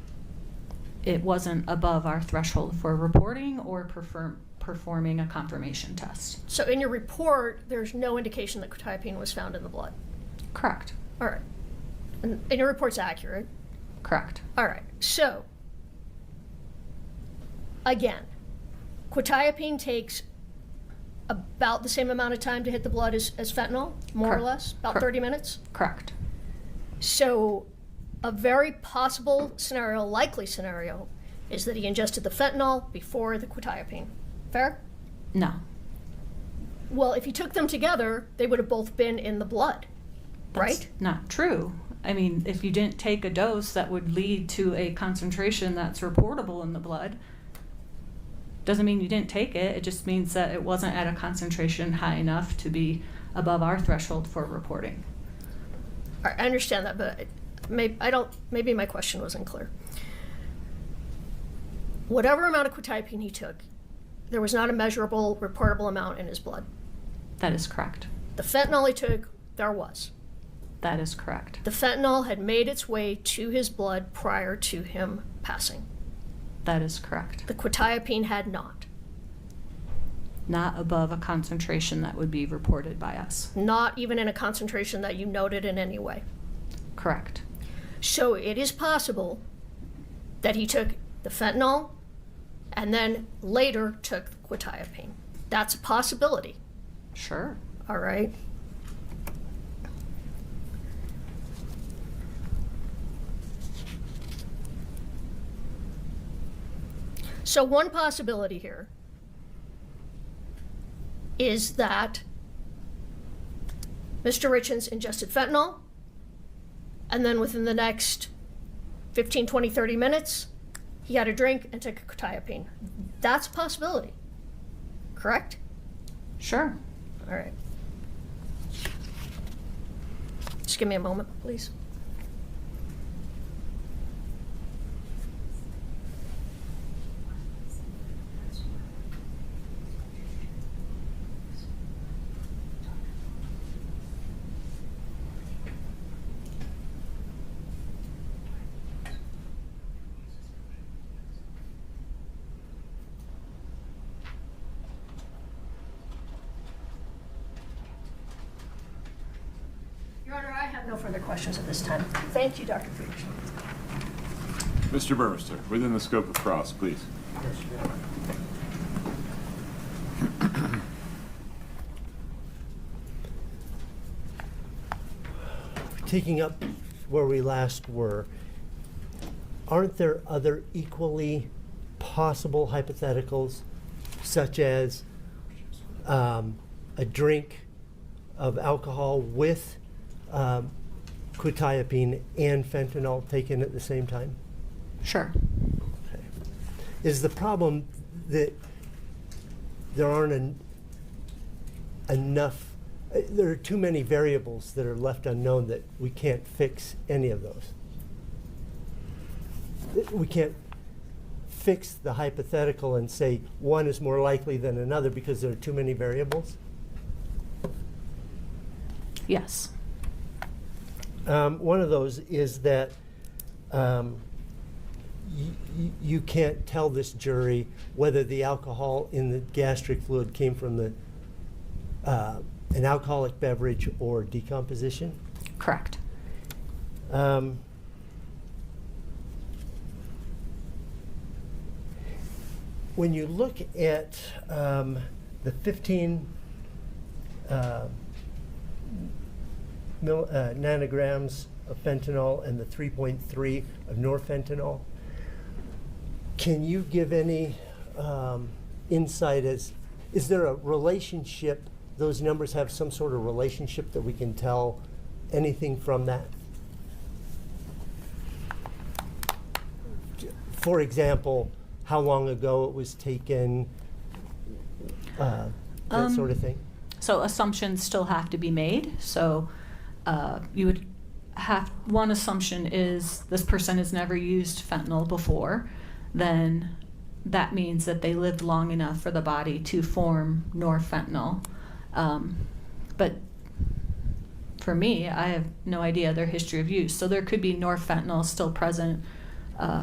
It wasn't above our threshold for reporting or performing a confirmation test. So in your report, there's no indication that quetiapine was found in the blood. Correct. All right. And your report's accurate. Correct. All right. So, again, quetiapine takes about the same amount of time to hit the blood as fentanyl, more or Correct. less, about Correct. 30 minutes. Correct. So, a very possible scenario, likely scenario, is that he ingested the fentanyl before the quetiapine. Fair? No. Well, if he took them together, they would have both been in the blood, right? That's not true. I mean, if you didn't take a dose that would lead to a concentration that's reportable in the blood, doesn't mean you didn't take it. It just means that it wasn't at a concentration high enough to be above our threshold for reporting. All right, I understand that, but maybe my question wasn't clear. Whatever amount of quetiapine he took, there was not a measurable, reportable amount in his blood. That is correct. The fentanyl he took, there was. That is correct. The fentanyl had made its way to his blood prior to him passing. That is correct. The quetiapine had not. Not above a concentration that would be reported by us. Not even in a concentration that you noted in any way. Correct. So it is possible that he took the fentanyl and then later took the quetiapine. That's a possibility. Sure. All right. So one possibility here is that Mr. Richins ingested fentanyl, and then within the next 15, 20, 30 minutes, he had a drink and took a quetiapine. That's a possibility, correct? Sure. All right. Just give me a moment, please. Your Honor, I have have no further questions at this time. Thank you, Dr. Peterson. Mr. Burmester, within the scope of cross, please. Taking up where we last were, aren't there other equally possible hypotheticals, such as a drink of alcohol with quetiapine and fentanyl taken at the same time? Sure. Okay. Is the problem that there aren't enough, there are too many variables that are left unknown that we can't fix any of those? We can't fix the hypothetical and say one is more likely than another because there are too many variables? Yes. One of those is that you can't tell this jury whether the alcohol in the gastric fluid came from an alcoholic beverage or decomposition. Correct. When you look at the 15 nanograms of fentanyl and the 3.3 of norfentanyl, can you give any insight as, is there a relationship, those numbers have some sort of relationship that we can tell anything from that? For example, how long ago it was taken, that sort of thing? So assumptions still have to be made. So you would have, one assumption is this person has never used fentanyl before. Then that means that they lived long enough for the body to form norfentanyl. But for me, I have no idea their history of use. So there could be norfentanyl still present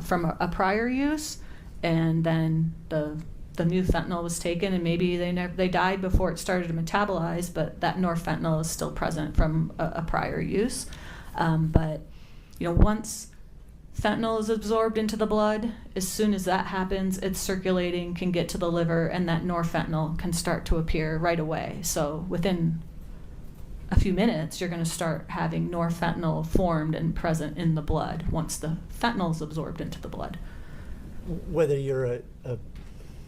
from a prior use, and then the new fentanyl was taken, and maybe they died before it started to metabolize, but that norfentanyl is still present from a prior use. But once fentanyl is absorbed into the blood, as soon as that happens, it's circulating, can get to the liver, and that norfentanyl can start to appear right away. So within a few minutes, you're going to start having norfentanyl formed and present in the blood once the fentanyl is absorbed into the blood. Whether you're a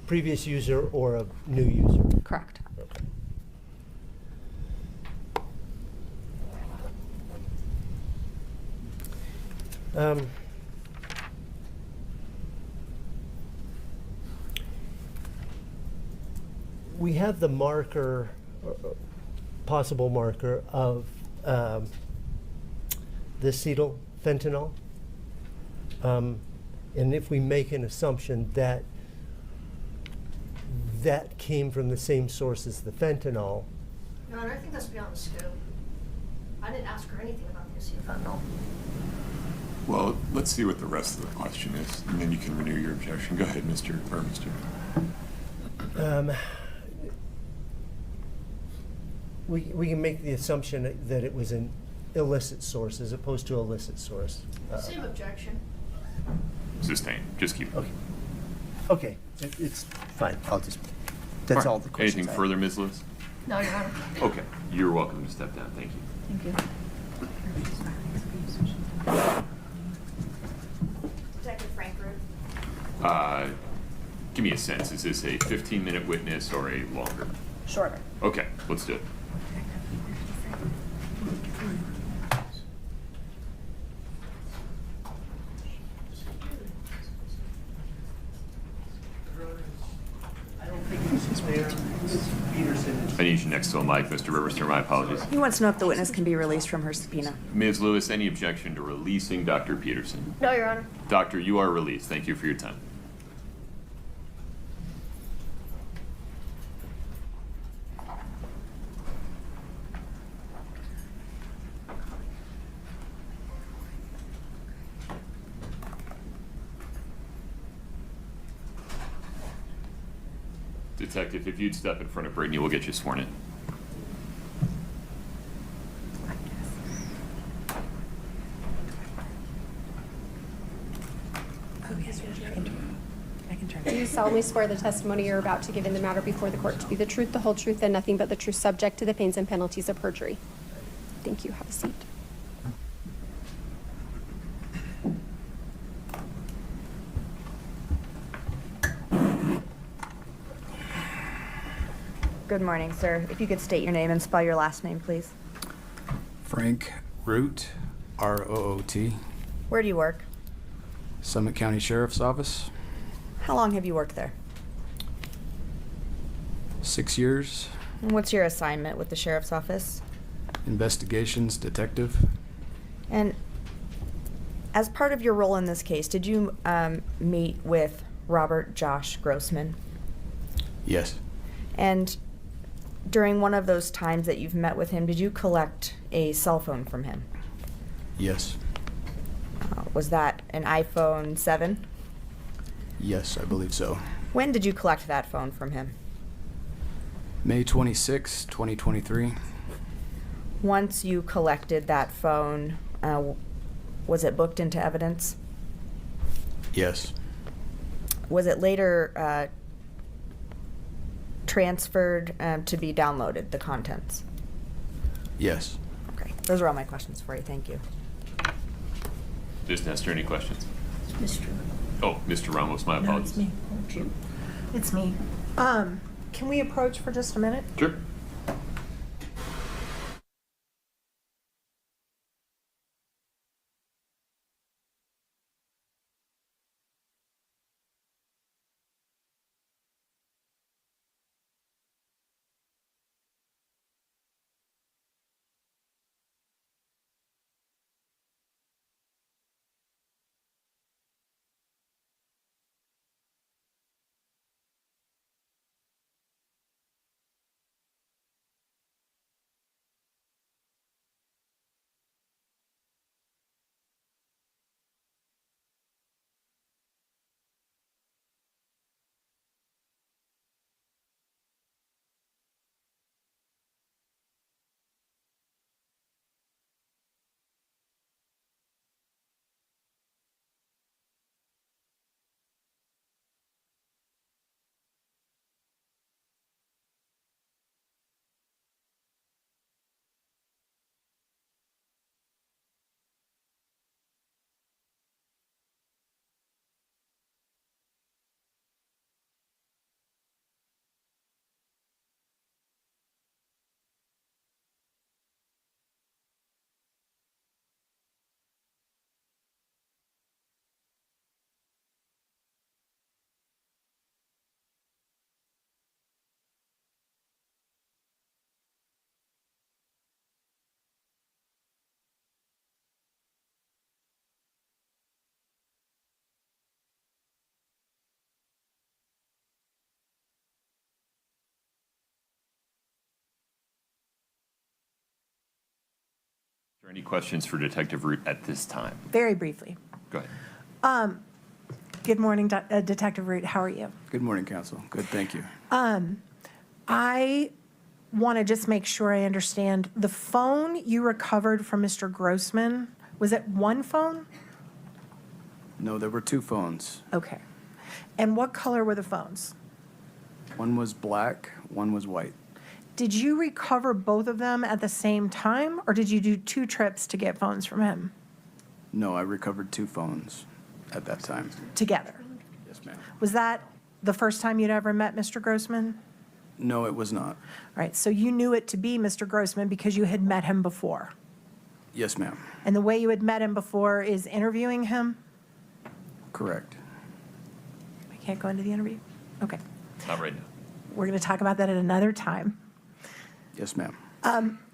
previous user or a new user? Correct. Okay. We have the marker, possible marker of the acetyl fentanyl. And if we make an assumption that that came from the same source as the fentanyl. Your Honor, I think that's beyond the scope. I didn't ask her anything about the acetyl fentanyl. Well, let's see what the rest of the question is, and then you can renew your objection. Go ahead, Mr. Burmester. We can make the assumption that it was an illicit source as opposed to a illicit source. Same objection. Sustained. Just keep. Okay. Okay, it's fine. That's All all right. the questions. Anything further, Ms. Lewis? No, Your Honor. Okay, you're welcome to step down. Thank you. Thank you. Detective Frank Root. Give me a sense. Is this a 15-minute witness or a longer? Shorter. Okay, let's do it. I don't think this is fair. Mrs. Peterson. I need you next to a mic, Mr. Burmester. My apologies. He wants to know if the witness can be released from her subpoena. Ms. Lewis, any objection to releasing Dr. Peterson? No, Your Honor. Doctor, you are released. Thank you for your time. Detective, if you'd step in front of Brittany, we'll get you sworn in. Do you solemnly swear the testimony you're about to give in the matter before the court to be the truth, the whole truth, and nothing but the truth, subject to the pains and penalties of perjury? Thank you. Have a seat. Good morning, sir. If you could state your name and spell your last name, please. Frank Root, R-O-O-T, Where do you work? Summit County Sheriff's Office, How long have you worked there? 6 years, And what's your assignment with the sheriff's office? investigations detective. And as part of your role in this case, did you meet with Robert Josh Grossman? Yes, And during one of those times that you've met with him, did you collect a cell phone from him? yes, Was that an iPhone 7? yes, I believe so. When did you collect that phone from him? May 26, 2023. Once you collected that phone, was it booked into evidence? Yes, Was it later transferred to be downloaded, the contents? yes. Okay, those are all my questions for you. Thank you. Ms. Nestor, any questions? Mr. Oh, Mr. Ramos, my No, apologies. it's me. It's me. Can we approach for just a minute? Sure. Are there any questions for Detective Root at this time? Very briefly. Go ahead. Good morning, Detective Root. How are you? Good morning, counsel. Good, thank you. I want to just make sure I understand. The phone you recovered from Mr. Grossman, was it one phone? No, there were 2 phones. Okay. And what color were the phones? One was black, one was white. Did you recover both of them at the same time, or did you do 2 trips to get phones from him No, I recovered 2 phones at that time. together? Yes, ma'am. Was that the first time you'd ever met Mr. Grossman? No, it was not. All right, so you knew it to be Mr. Grossman because you had met him before. Yes, ma'am. And the way you had met him before is interviewing him? Correct. We can't go into the interview? Okay. Not right now. We're going to talk about that at another time. Yes, ma'am.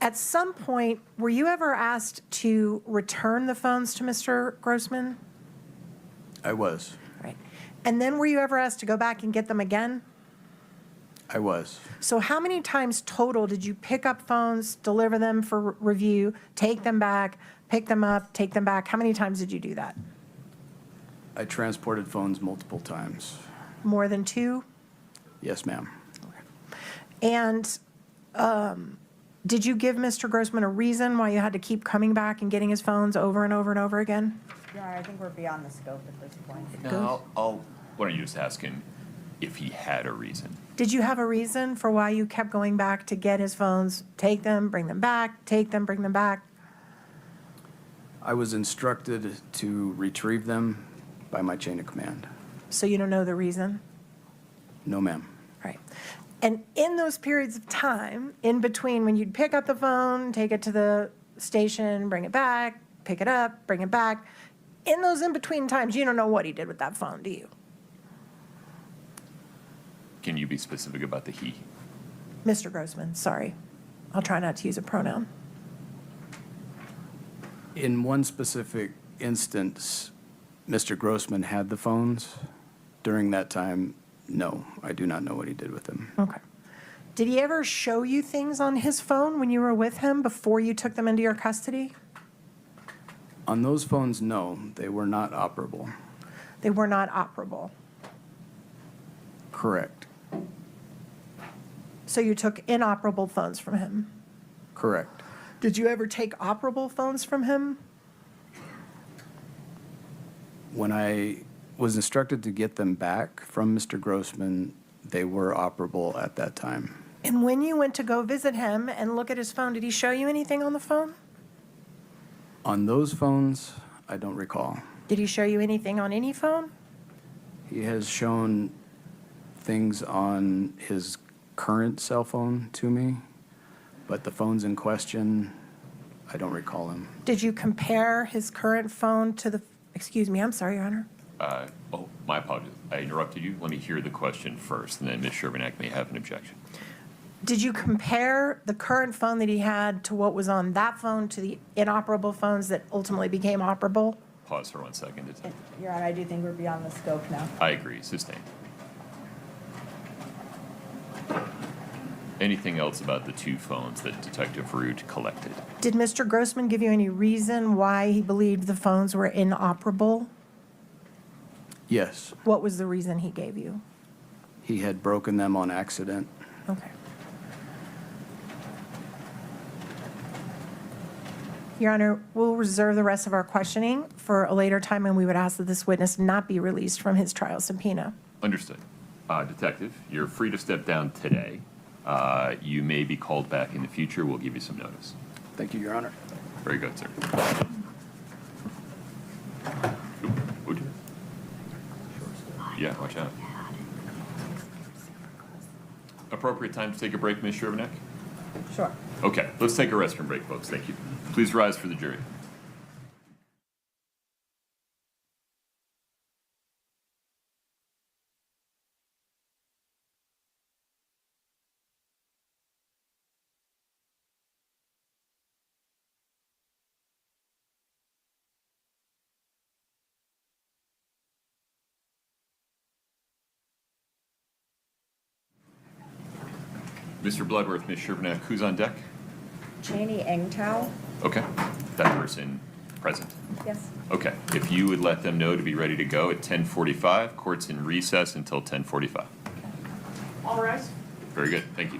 At some point, were you ever asked to return the phones to Mr. Grossman? I was. Right. And then were you ever asked to go back and get them again? I was. So how many times total did you pick up phones, deliver them for review, take them back, pick them up, take them back? How many times did you do that? I transported phones multiple times. More than 2? Yes, ma'am. And did you give Mr. Grossman a reason why you had to keep coming back and getting his phones over and over and over again? Your Honor, I think we're beyond the scope at this point. No, why don't you just ask him if he had a reason? Did you have a reason for why you kept going back to get his phones? Take them, bring them back, take them, bring them back? I was instructed to retrieve them by my chain of command. So you don't know the reason? No, ma'am. Right. And in those periods of time, in between when you'd pick up the phone, take it to the station, bring it back, pick it up, bring it back, in those in-between times, you don't know what he did with that phone, do you? Can you be specific about the he? Mr. Grossman, sorry. I'll try not to use a pronoun. In one specific instance, Mr. Grossman had the phones. During that time, no, I do not know what he did with them. Okay. Did he ever show you things on his phone when you were with him before you took them into your custody? On those phones, no, they were not operable. They were not operable. Correct. So you took inoperable phones from him. Correct. Did you ever take operable phones from him? When I was instructed to get them back from Mr. Grossman, they were operable at that time. And when you went to go visit him and look at his phone, did he show you anything on the phone? On those phones, I don't recall. Did he show you anything on any phone? He has shown things on his current cell phone to me, but the phones in question, I don't recall him. Did you compare his current phone to the, excuse me, I'm sorry, Your Honor. Oh, my apologies. I interrupted you. Let me hear the question first, and then Ms. Sherbanek may have an objection. Did you compare the current phone that he had to what was on that phone to the inoperable phones that ultimately became operable? Pause for 1 second. Your Honor, I do think we're beyond the scope now. I agree. Sustained. Anything else about the two phones that Detective Root collected? Did Mr. Grossman give you any reason why he believed the phones were inoperable? Yes, What was the reason he gave you? he had broken them on accident. Okay. Your Honor, we'll reserve the rest of our questioning for a later time, and we would ask that this witness not be released from his trial subpoena. Understood. Detective, you're free to step down today. You may be called back in the future. We'll give you some notice. Thank you, Your Honor. Very good, sir. Would you? Yeah, watch out. Appropriate time to take a break, Ms. Sherbanek? Sure. Okay, let's take a restroom break, folks. Thank you. Please rise for the jury. Mr. Bloodworth, Ms. Sherbanek, who's on deck? Cheney Engtao? Okay, that person present. Yes. Okay, if you would let them know to be ready to go at 10:45, court's in recess until 10:45. All rise. Very good, thank you.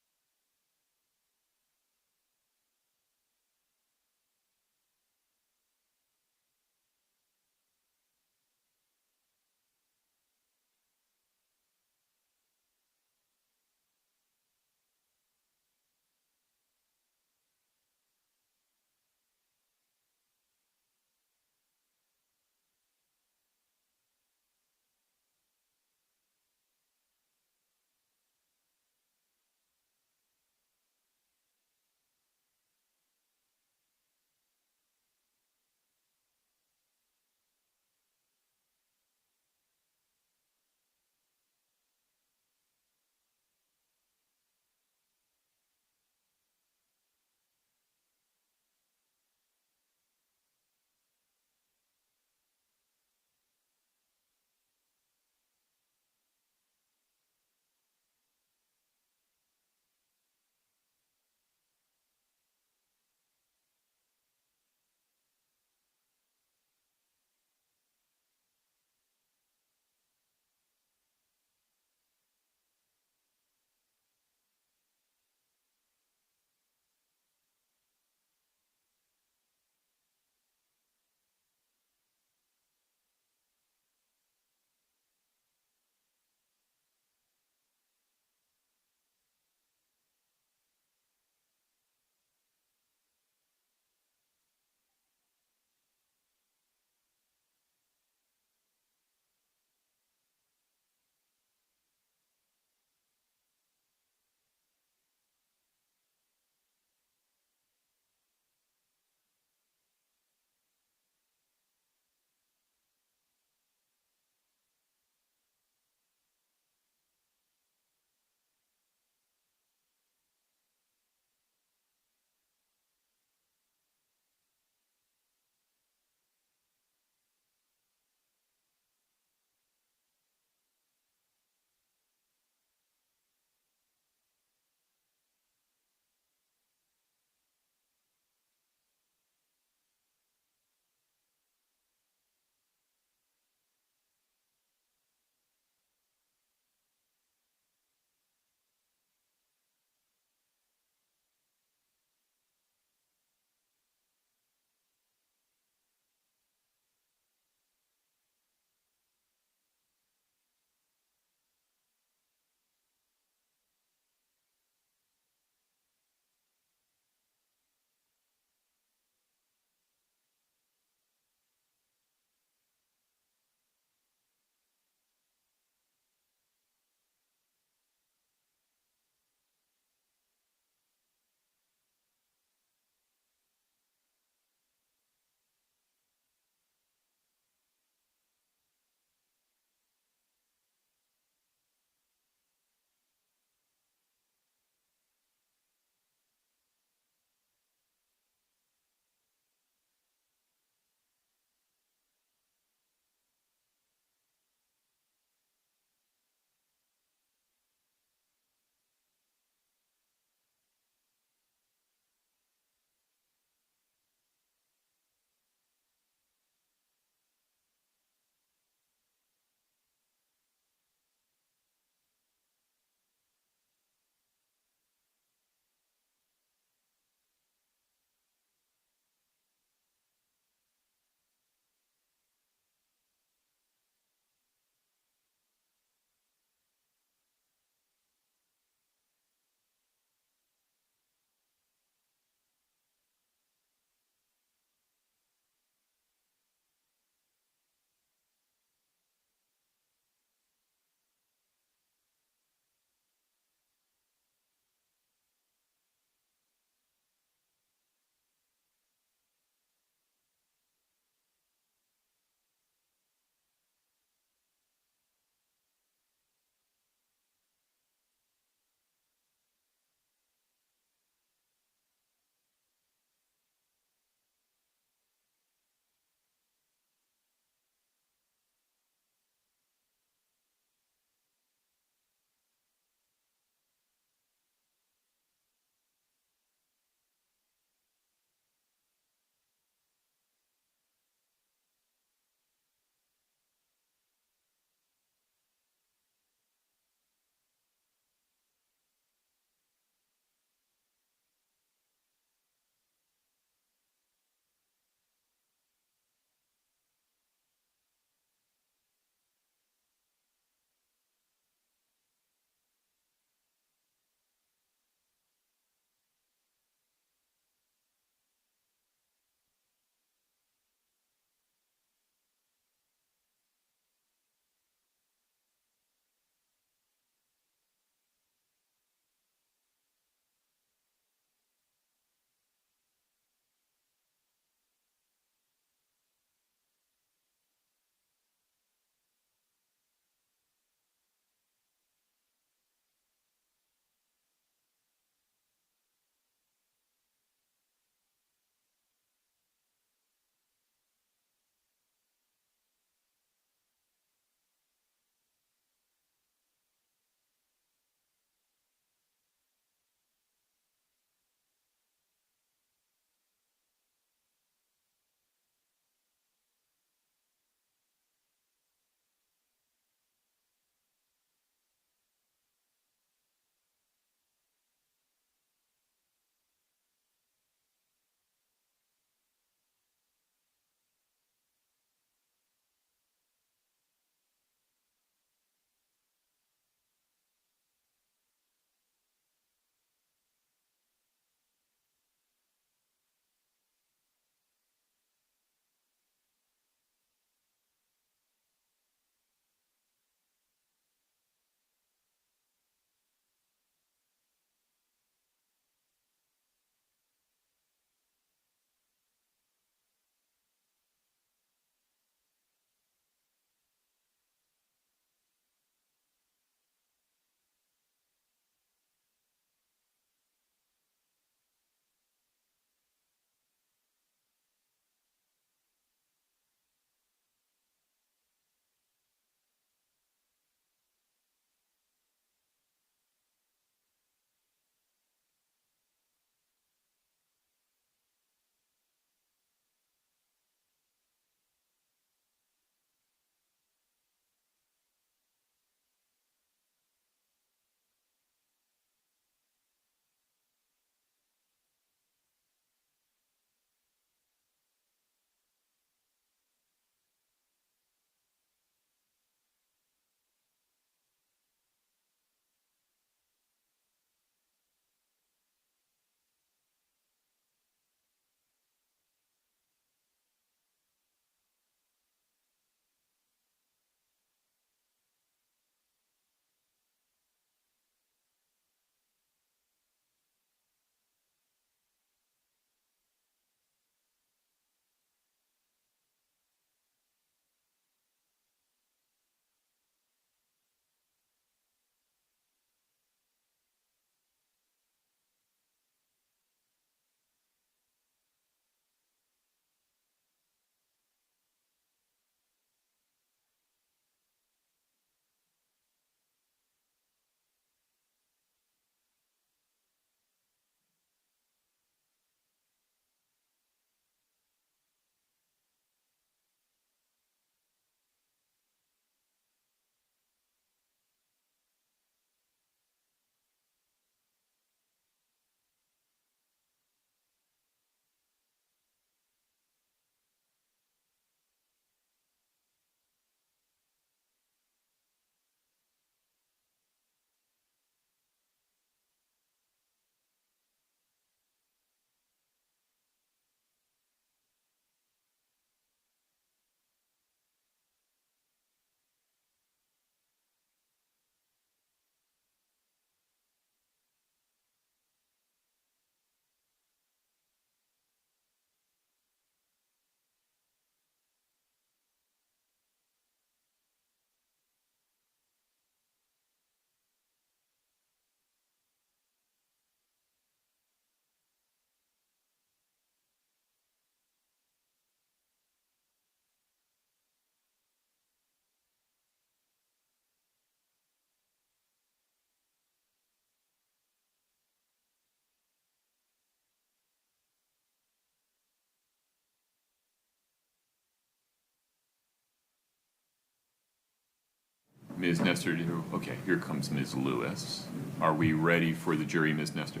Ms. Nestor, okay, here comes Ms. Lewis. Are we ready for the jury, Ms. Nestor?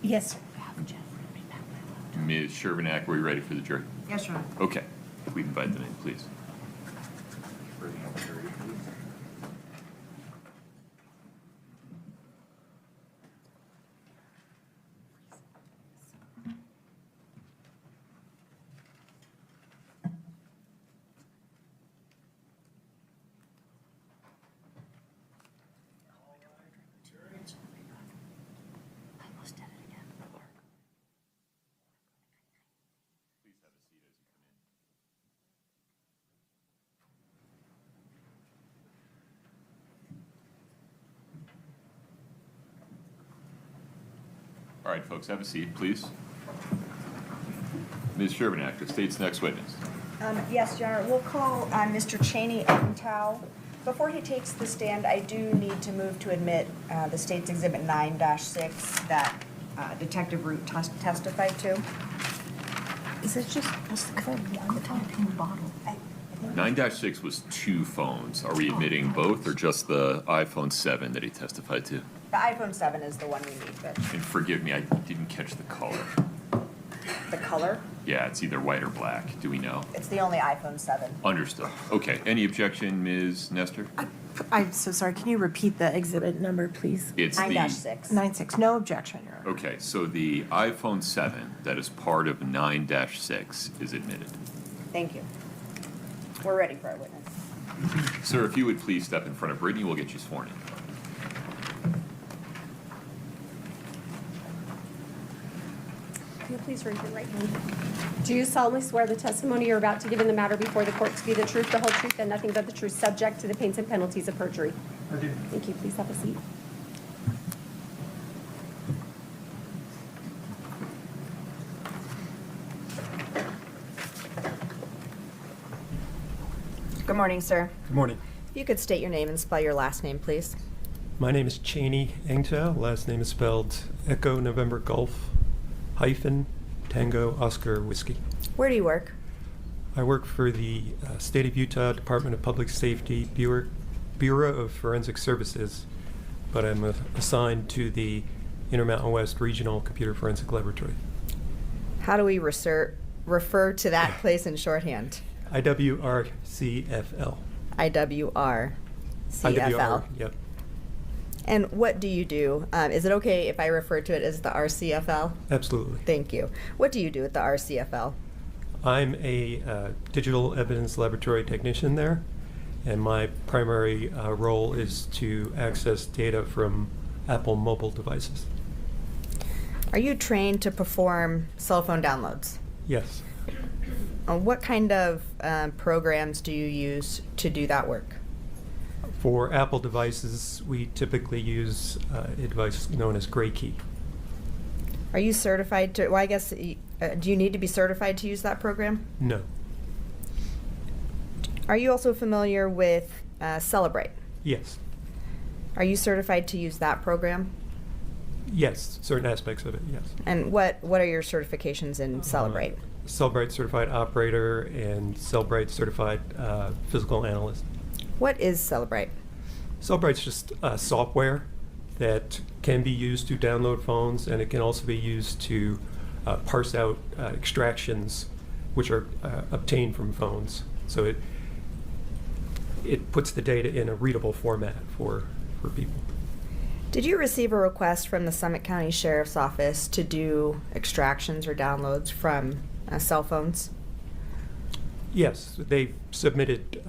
Yes, sir. Ms. Shervinack, are we ready for the jury? Yes, Your Honor. Okay, we invite them in, please. All right, folks, have a seat, please. Ms. Shervinack, the state's next witness. Yes, Your Honor, we'll call Mr. Cheney Engtow. Before he takes the stand, I do need to move to admit the state's Exhibit 9-6 that Detective Root testified to. Is it just one talking bottle? 9-6 was 2 phones. Are we admitting both or just the iPhone 7 that he testified to? The iPhone 7 is the one we need, but And forgive me, I didn't catch the color. the color, Yeah, it's either white or black. Do we know? it's the only iPhone 7. Understood. Okay, any objection, Ms. Nestor? I'm so sorry. Can you repeat the exhibit number, please? It's the, 9-6. 96. No objection, Your Honor. okay, so the iPhone 7 that is part of 9-6 is admitted. Thank you. We're ready for our witness. Sir, if you would please step in front of Brittany, we'll get you sworn in. Will you please raise your right hand? Do you solemnly swear the testimony you're about to give in the matter before the court to be the truth, the whole truth, and nothing but the truth, subject to the pains and penalties of perjury? I do. Thank you. Please have a seat. Good morning, sir. Good morning. If you could state your name and spell your last name, please. My name is Cheney Engtow. Last name is spelled Echo November Golf hyphen Tango Oscar Whiskey. Where do you work? I work for the State of Utah Department of Public Safety Bureau of Forensic Services, but I'm assigned to the Intermountain West Regional Computer Forensic Laboratory. How do we refer to that place in shorthand? IWRCFL. IWR. IWR, yep. And what do you do? Is it okay if I refer to it as the RCFL? Absolutely. Thank you. What do you do at the RCFL? I'm a digital evidence laboratory technician there, and my primary role is to access data from Apple mobile devices. Are you trained to perform cell phone downloads? Yes. What kind of programs do you use to do that work? For Apple devices, we typically use a device known as Gray Key. Are you certified to, well, I guess, do you need to be certified to use that program? No. Are you also familiar with Celebrate? Yes. Are you certified to use that program? Yes, certain aspects of it, yes. And what are your certifications in Celebrate? Cellbrite Certified Operator and Cellbrite Certified Physical Analyst. What is Celebrate? Cellbrite's just software that can be used to download phones, and it can also be used to parse out extractions which are obtained from phones. So it puts the data in a readable format for people. Did you receive a request from the Summit County Sheriff's Office to do extractions or downloads from cell phones? Yes, they submitted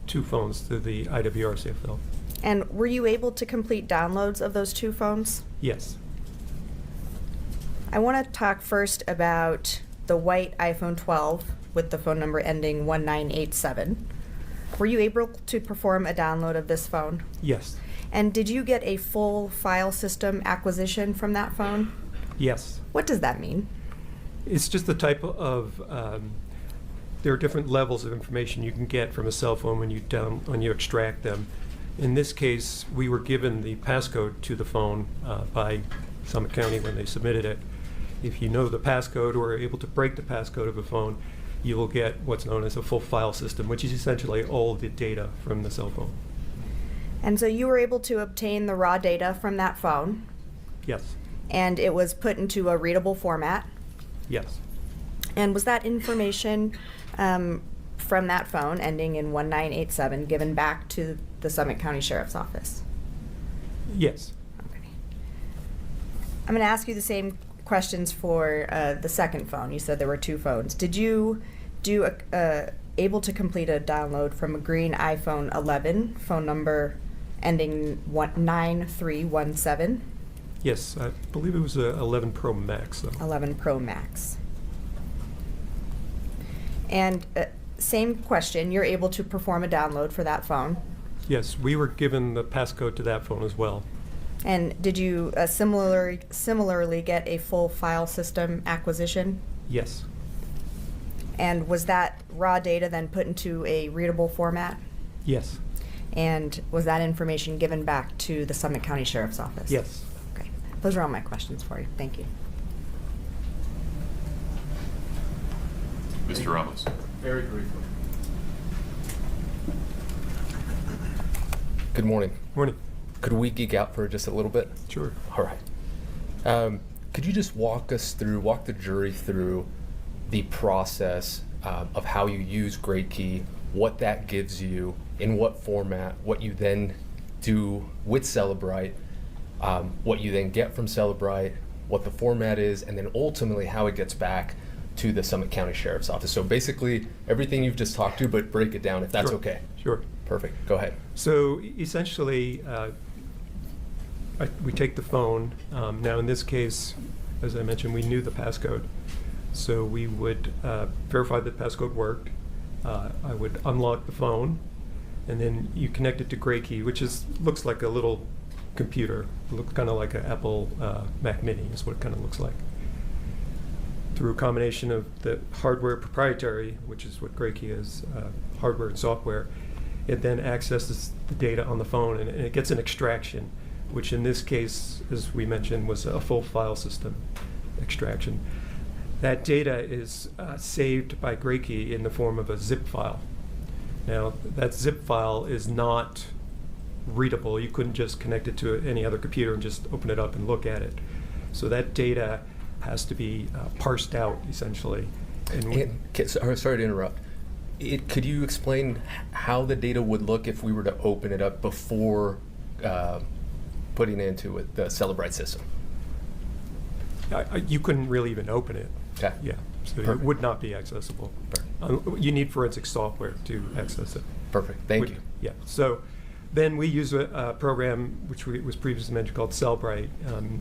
2 phones to the IWRCFL. And were you able to complete downloads of those 2 phones? Yes. I want to talk first about the white iPhone 12 with the phone number ending 1987. Were you able to perform a download of this phone? Yes. And did you get a full file system acquisition from that phone? Yes. What does that mean? It's just the type of there are different levels of information you can get from a cell phone when you extract them. In this case, we were given the passcode to the phone by Summit County when they submitted it. If you know the passcode or are able to break the passcode of a phone, you will get what's known as a full file system, which is essentially all the data from the cell phone. And so you were able to obtain the raw data from that phone, Yes, and it was put into a readable format. yes, And was that information from that phone ending in 1987 given back to the Summit County Sheriff's Office? yes. Okay. I'm going to ask you the same questions for the second phone. You said there were 2 phones. Did you able to complete a download from a green iPhone 11, phone number ending 9317? Yes, I believe it was a 11 Pro Max, though. 11 Pro Max. And same question, you're able to perform a download for that phone. Yes, we were given the passcode to that phone as well. And did you similarly get a full file system acquisition? Yes, And was that raw data then put into a readable format? yes, And was that information given back to the Summit County Sheriff's Office? yes. Okay. Those are all my questions for you. Thank you. Mr. Ramos. Very briefly. Good morning. Morning. Could we geek out for just a little bit? Sure. All right. Could you just walk the jury through the process of how you use Great Key, what that gives you, in what format, what you then do with Celebrite, what you then get from Celebrite, what the format is, and then ultimately how it gets back to the Summit County Sheriff's Office. So basically everything you've just talked to, but break it down if that's Sure. okay. Sure. Perfect. Go ahead. So essentially, we take the phone. Now, in this case, as I mentioned, we knew the passcode. So we would verify that the passcode worked. I would unlock the phone, and then you connect it to Great Key, which looks like a little computer. It looks kind of like an Apple Mac Mini is what it kind of looks like. Through a combination of the hardware proprietary, which is what Great Key is, hardware and software, it then accesses the data on the phone and it gets an extraction, which in this case, as we mentioned, was a full file system extraction. That data is saved by Great Key in the form of a zip file. Now, that zip file is not readable. You couldn't just connect it to any other computer and just open it up and look at it. So that data has to be parsed out, essentially. Sorry to interrupt. Could you explain how the data would look if we were to open it up before putting it into the Celebrite system? You couldn't really even open it. Okay. Yeah, so Perfect. it would not be accessible. You need forensic software to access it. Perfect. Thank you. Yeah, so then we use a program which was previously mentioned called Cellbrite.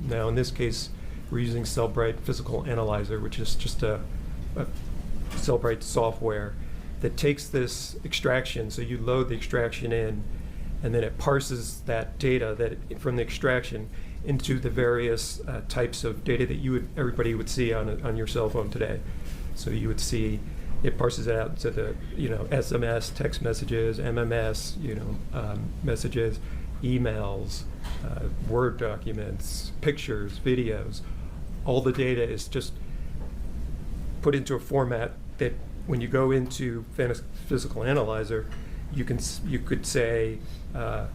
Now in this case, we're using Cellbrite Physical Analyzer, which is just a Cellbrite software that takes this extraction. So you load the extraction in, and then it parses that data from the extraction into the various types of data that everybody would see on your cell phone today. So you would see it parses it out to the SMS, text messages, MMS, messages, emails, Word documents, pictures, videos. All the data is just put into a format that when you go into Physical Analyzer, you could say, I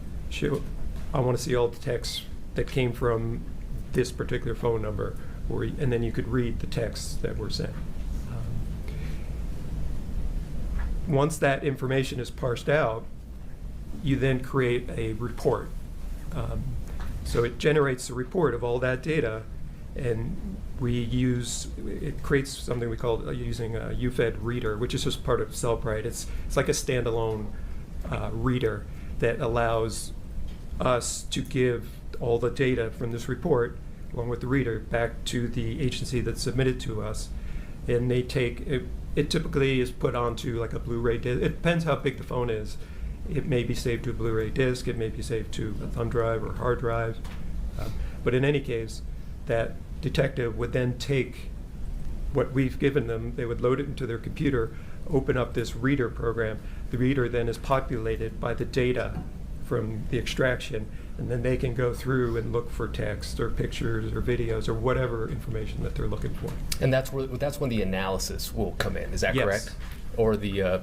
want to see all the texts that came from this particular phone number, and then you could read the texts that were sent. Once that information is parsed out, you then create a report. So it generates a report of all that data, and it creates something we call using a UFED reader, which is just part of Cellbrite. It's like a standalone reader that allows us to give all the data from this report, along with the reader, back to the agency that submitted to us. And they take it. It typically is put onto like a Blu-ray disc. It depends how big the phone is. It may be saved to a Blu-ray disc. It may be saved to a thumb drive or hard drive. But in any case, that detective would then take what we've given them. They would load it into their computer, open up this reader program. The reader then is populated by the data from the extraction, and then they can go through and look for text or pictures or videos or whatever information that they're looking for. And that's when the analysis will come in. Is that Yes. correct? Or the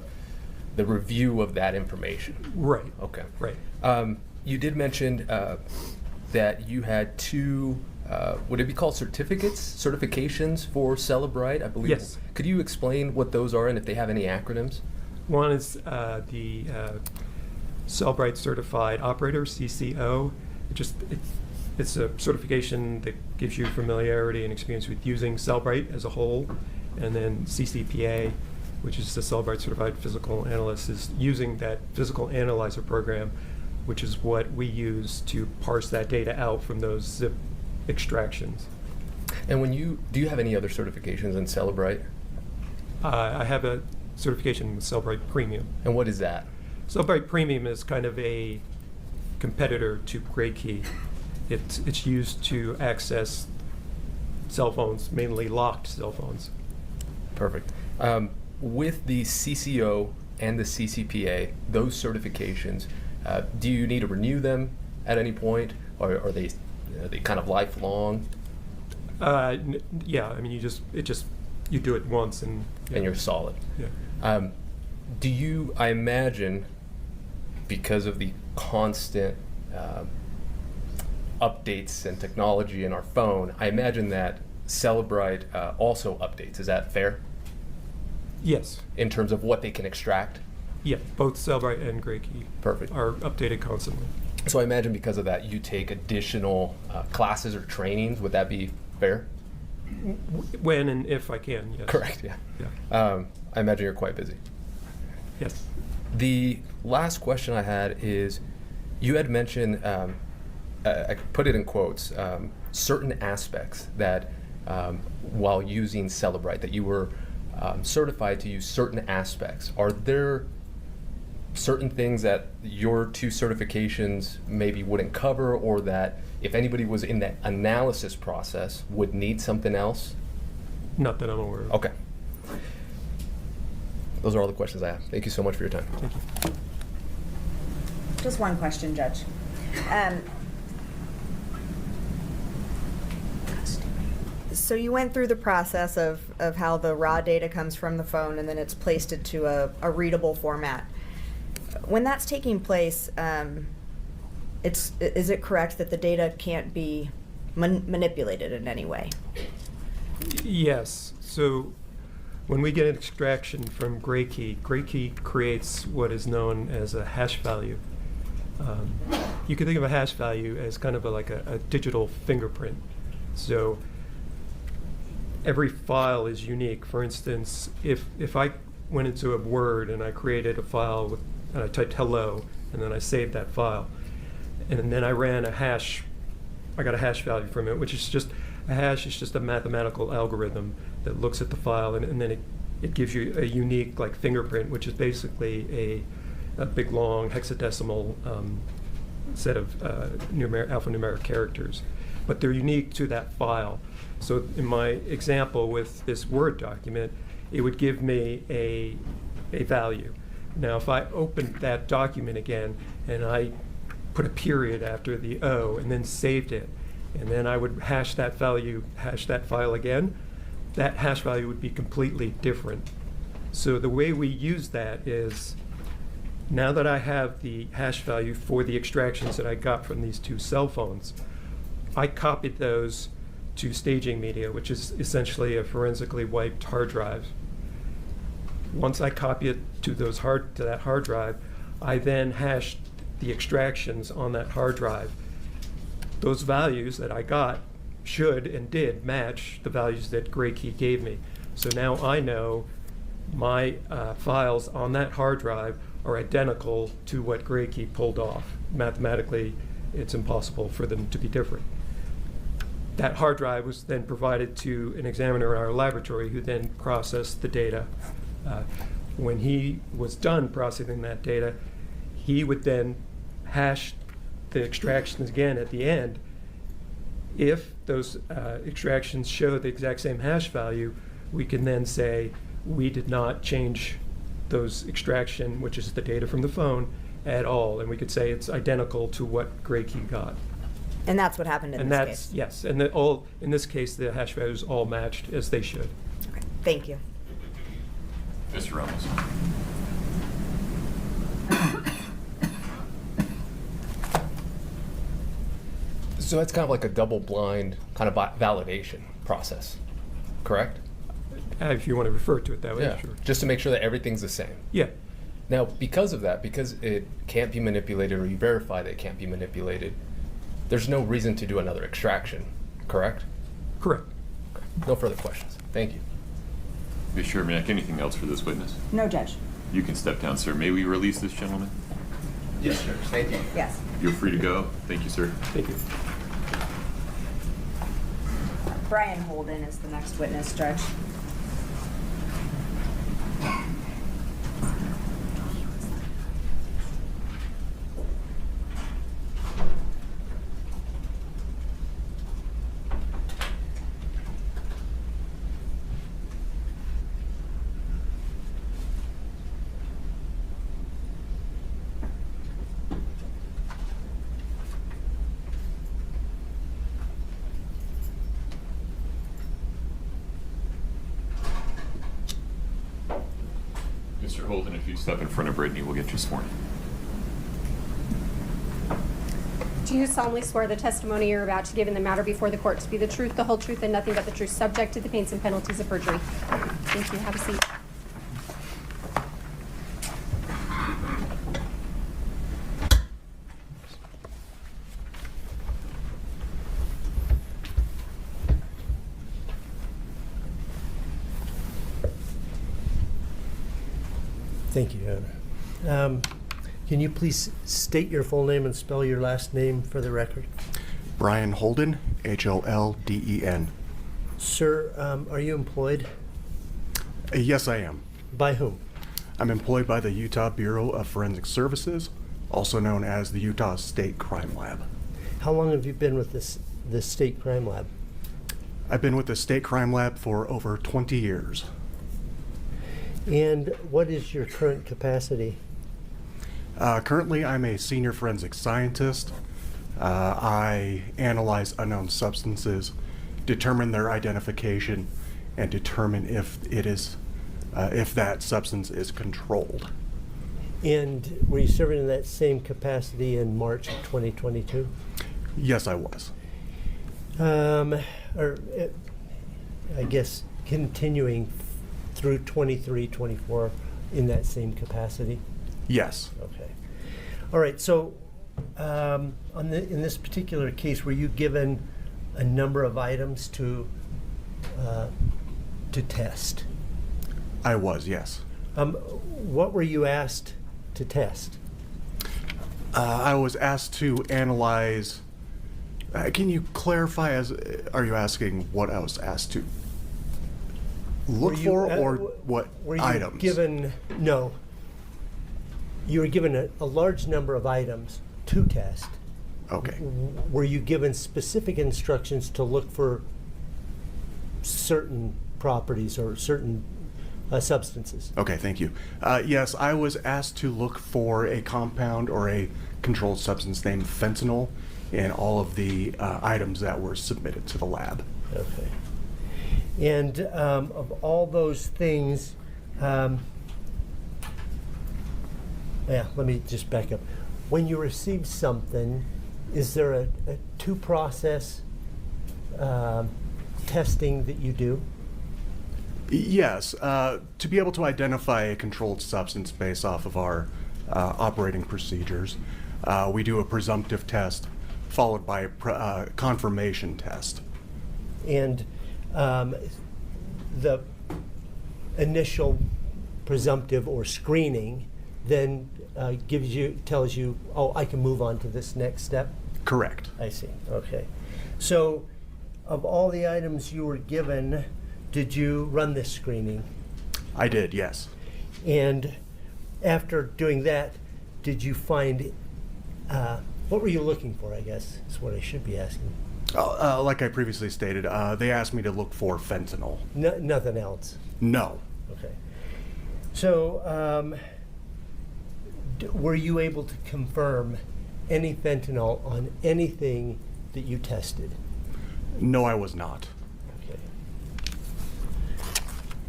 review of that information? Right. Okay. Right. you did mention that you had two, would it be called certifications for Celebrite, I believe? Yes. Could you explain what those are and if they have any acronyms? One is the Cellbrite Certified Operator, CCO. It's a certification that gives you familiarity and experience with using Cellbrite as a whole. And then CCPA, which is the Cellbrite Certified Physical Analyst, is using that physical analyzer program, which is what we use to parse that data out from those zip extractions. And do you have any other certifications in Celebrite? I have a certification with Cellbrite Premium. And what is that? Cellbrite Premium is kind of a competitor to GrayKey. It's used to access cell phones, mainly locked cell phones. Perfect. With the CCO and the CCPA, those certifications, do you need to renew them at any point, or are they kind of lifelong? Yeah, I mean, you do it once and you're solid. Yeah. I imagine, because of the constant updates and technology in our phone, I imagine that Celebrite also updates. Is that fair? Yes. In terms of what they can extract? Yeah, both Cellbrite and GrayKey Perfect. are updated constantly. So I imagine because of that, you take additional classes or trainings. Would that be fair? When and if I can, yes. Correct, yeah. Yeah. I imagine you're quite busy. Yes. The last question I had is, you had mentioned, I put it in quotes, certain aspects that while using Celebrite, that you were certified to use certain aspects. Are there certain things that your two certifications maybe wouldn't cover, or that if anybody was in that analysis process would need something else? Not that I'm aware of. Okay. Those are all the questions I have. Thank you so much for your time. Thank you. Just one question, Judge. So you went through the process of how the raw data comes from the phone and then it's placed into a readable format. When that's taking place, is it correct that the data can't be manipulated in any way? Yes. So when we get an extraction from GrayKey creates what is known as a hash value. You can think of a hash value as kind of like a digital fingerprint. So every file is unique. For instance, if I went into a Word and I created a file and I typed hello, and then I saved that file, and then I ran a hash, I got a hash value from it, which is just, a hash is just a mathematical algorithm that looks at the file, and then it gives you a unique like fingerprint, which is basically a big long hexadecimal set of alphanumeric characters. But they're unique to that file. So in my example with this Word document, it would give me a value. Now if I opened that document again and I put a period after the O and then saved it, and then I would hash that file again, that hash value would be completely different. So the way we use that is, now that I have the hash value for the extractions that I got from these two cell phones, I copied those to staging media, which is essentially a forensically wiped hard drive. Once I copy it to that hard drive, I then hashed the extractions on that hard drive. Those values that I got should and did match the values that GrayKey gave me. So now I know my files on that hard drive are identical to what GrayKey pulled off. Mathematically, it's impossible for them to be different. That hard drive was then provided to an examiner in our laboratory who then processed the data. When he was done processing that data, he would then hash the extractions again at the end. If those extractions show the exact same hash value, we can then say we did not change those extraction, which is the data from the phone, at all. And we could say it's identical to what GrayKey got. And that's what happened in this case? Yes, and in this case, the hash values all matched as they should. Okay. Thank you. Mr. Ramos. So that's kind of like a double-blind kind of validation process, correct? If you want to refer to it that way, Yeah. sure. Just to make sure that everything's the same. Yeah. Now, because of that, because it can't be manipulated, or you verify that it can't be manipulated, there's no reason to do another extraction, correct? Correct. Okay. No further questions. Thank you. Ms. Shermack, anything else for this witness? No, Judge. You can step down, sir. May we release this gentleman? Yes, sir. Thank you. Yes. You're free to go. Thank you, sir. Thank you. Brian Holden is the next witness, Judge. Mr. Holden, if you step in front of Brittany, we'll get you sworn in. Do you solemnly swear the testimony you're about to give in the matter before the court to be the truth, the whole truth, and nothing but the truth, subject to the pains and penalties of perjury? Thank you. Have a seat. Thank you, Your Honor. Can you please state your full name and spell your last name for the record? Brian Holden, Holden. Sir, are you employed? Yes, I am. By whom? I'm employed by the Utah Bureau of Forensic Services, also known as the Utah State Crime Lab. How long have you been with this state crime lab? I've been with the State Crime Lab for over 20 years. And what is your current capacity? Currently, I'm a senior forensic scientist. I analyze unknown substances, determine their identification, and determine if that substance is controlled. And were you serving in that same capacity in March of 2022? Yes, I was. I guess continuing through 23, 24 in that same capacity? Yes. Okay. All right, so in this particular case, were you given a number of items to test? I was, yes. What were you asked to test? I was asked to analyze. Can you clarify? Are you asking what I was asked to look for, or what were you items? No. You were given a large number of items to test. Okay. Were you given specific instructions to look for certain properties or certain substances? Okay, thank you. Yes, I was asked to look for a compound or a controlled substance named fentanyl in all of the items that were submitted to the lab. Okay. And of all those things, let me just back up. When you receive something, is there a two-process testing that you do? Yes, to be able to identify a controlled substance based off of our operating procedures, we do a presumptive test followed by a confirmation test. And the initial presumptive or screening then tells you, oh, I can move on to this next step? Correct. I see. Okay. So of all the items you were given, did you run this screening? I did, yes. And after doing that, did you find, what were you looking for, I guess, is what I should be asking. Like I previously stated, they asked me to look for fentanyl. Nothing else? No. Okay. So were you able to confirm any fentanyl on anything that you tested? No, I was not. Okay.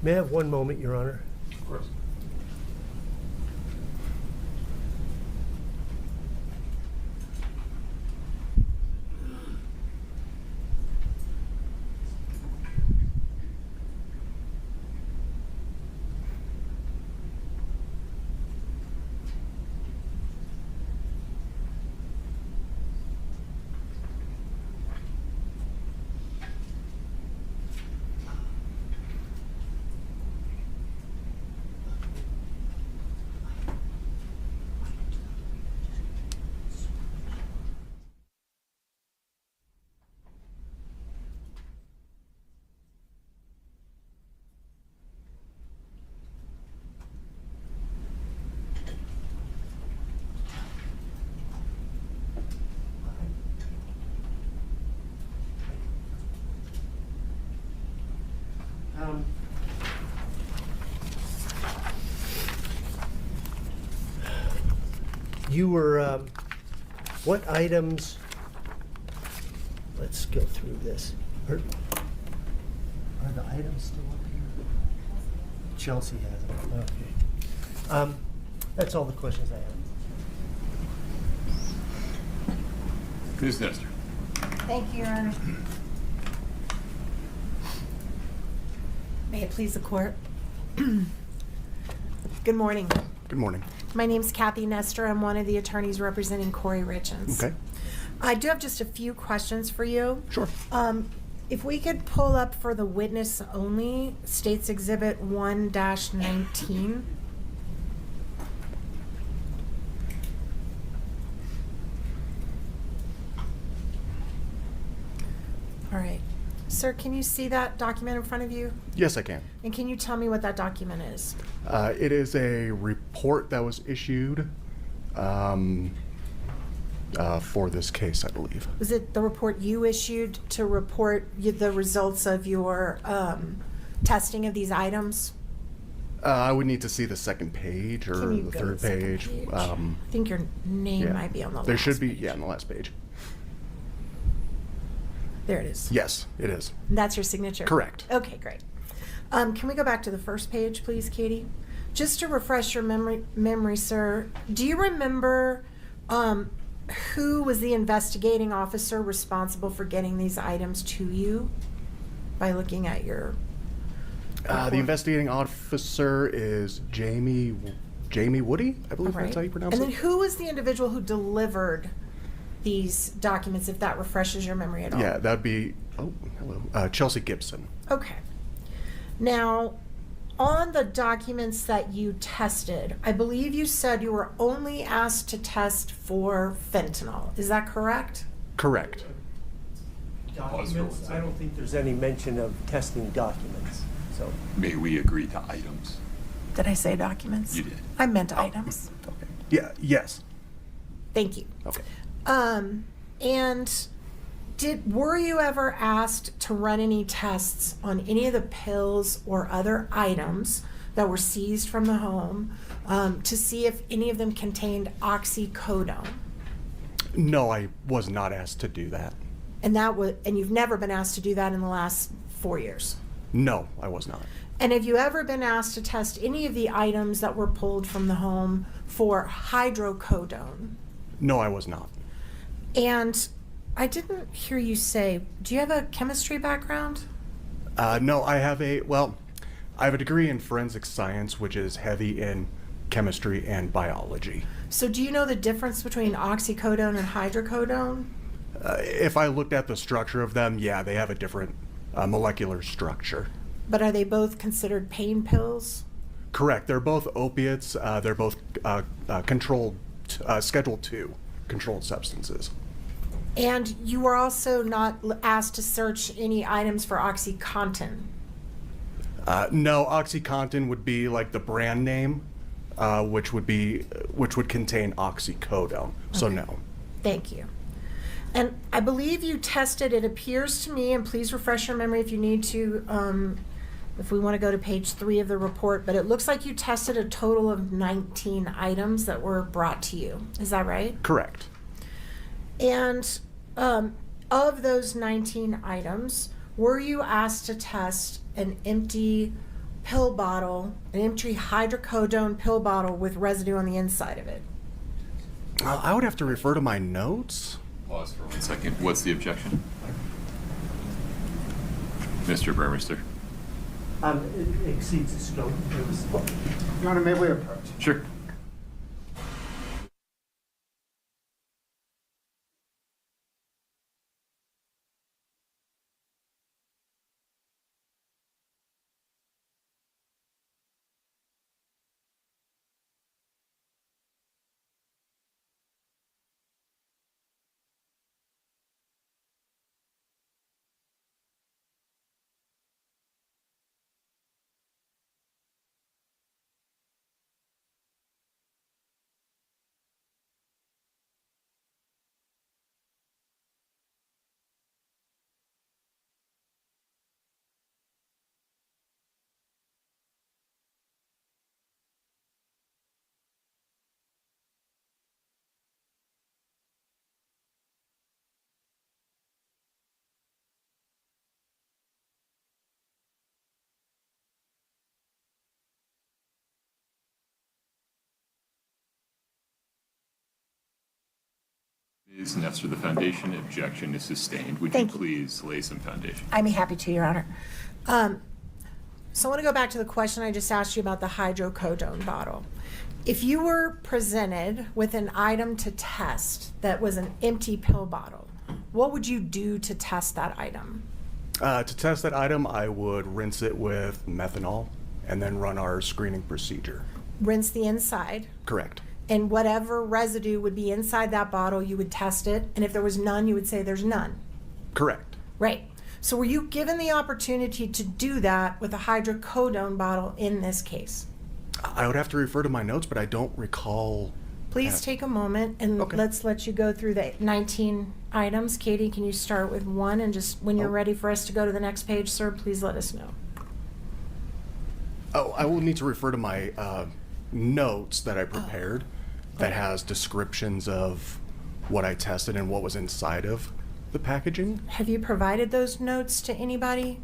May I have one moment, Your Honor? Of course. You were, what items, let's go through this. Are the items still up here? Chelsea has them, okay. That's all the questions I have. Ms. Nestor. Thank you, Your Honor. May it please the court. Good morning. Good morning. My name's Kathy Nestor. I'm one of the attorneys representing Kouri Richins. Okay. I do have just a few questions for you. Sure. If we could pull up for the witness only, States Exhibit 1-19. All right. Sir, can you see that document in front of you? Yes, I can. And can you tell me what that document is? It is a report that was issued for this case, I believe. Was it the report you issued to report the results of your testing of these items? I would need to see the second page or Can you the go to third the second page. page? I think your name Yeah. might be on the There last should be, page. yeah, on the last page. There it is. Yes, it is. And that's your signature? Correct. Okay, great. Can we go back to the first page, please, Katie? Just to refresh your memory, sir, do you remember who was the investigating officer responsible for getting these items to you by looking at your report? The investigating officer is Jamie Woody, I believe All right. that's how you pronounce And it. then who was the individual who delivered these documents, if that refreshes your memory at all? Yeah, that'd be, oh, hello, Chelsea Gibson. Okay. Now, on the documents that you tested, I believe you said you were only asked to test for fentanyl. Is that correct? Correct. Documents, I don't think there's any mention of testing documents, so. May we agree to items? Did I say documents? You did. I meant items. Okay. Yeah, yes. Thank you. Okay. And were you ever asked to run any tests on any of the pills or other items that were seized from the home to see if any of them contained oxycodone? No, I was not asked to do that. And you've never been asked to do that in the last 4 years? No, I was not. And have you ever been asked to test any of the items that were pulled from the home for hydrocodone? No, I was not. And I didn't hear you say, do you have a chemistry background? No, I have a degree in forensic science, which is heavy in chemistry and biology. So do you know the difference between oxycodone and hydrocodone? If I looked at the structure of them, yeah, they have a different molecular structure. But are they both considered pain pills? Correct. They're both opiates. They're both controlled, Schedule II controlled substances. And you were also not asked to search any items for OxyContin? No, OxyContin would be like the brand name, which would contain oxycodone. So Okay. no. Thank you. And I believe you tested, it appears to me, and please refresh your memory if you need to, if we want to go to page 3 of the report, but it looks like you tested a total of 19 items that were brought to you. Is that right? Correct. And of those 19 items, were you asked to test an empty pill bottle, an empty hydrocodone pill bottle with residue on the inside of it? I would have to refer to my notes. Pause for 1 second. What's the objection? Mr. Burmester. It exceeds the scope. Your Honor, may we approach? Sure. Is necessary the foundation. Objection is sustained. Would Thank you you. please lay some foundation? I'd be happy to, Your Honor. So I want to go back to the question I just asked you about the hydrocodone bottle. If you were presented with an item to test that was an empty pill bottle, what would you do to test that item? To test that item, I would rinse it with methanol and then run our screening procedure. Rinse the inside, Correct. and whatever residue would be inside that bottle, you would test it, and if there was none, you would say there's none. Correct. Right. So were you given the opportunity to do that with a hydrocodone bottle in this case? I would have to refer to my notes, but I don't recall. Please take a moment and Okay. let's let you go through the 19 items. Katie, can you start with one, and just when you're ready for us to go to the next page, sir, please let us know. Oh, I will need to refer to my notes that I prepared that has descriptions of what I tested and what was inside of the packaging. Have you provided those notes to anybody?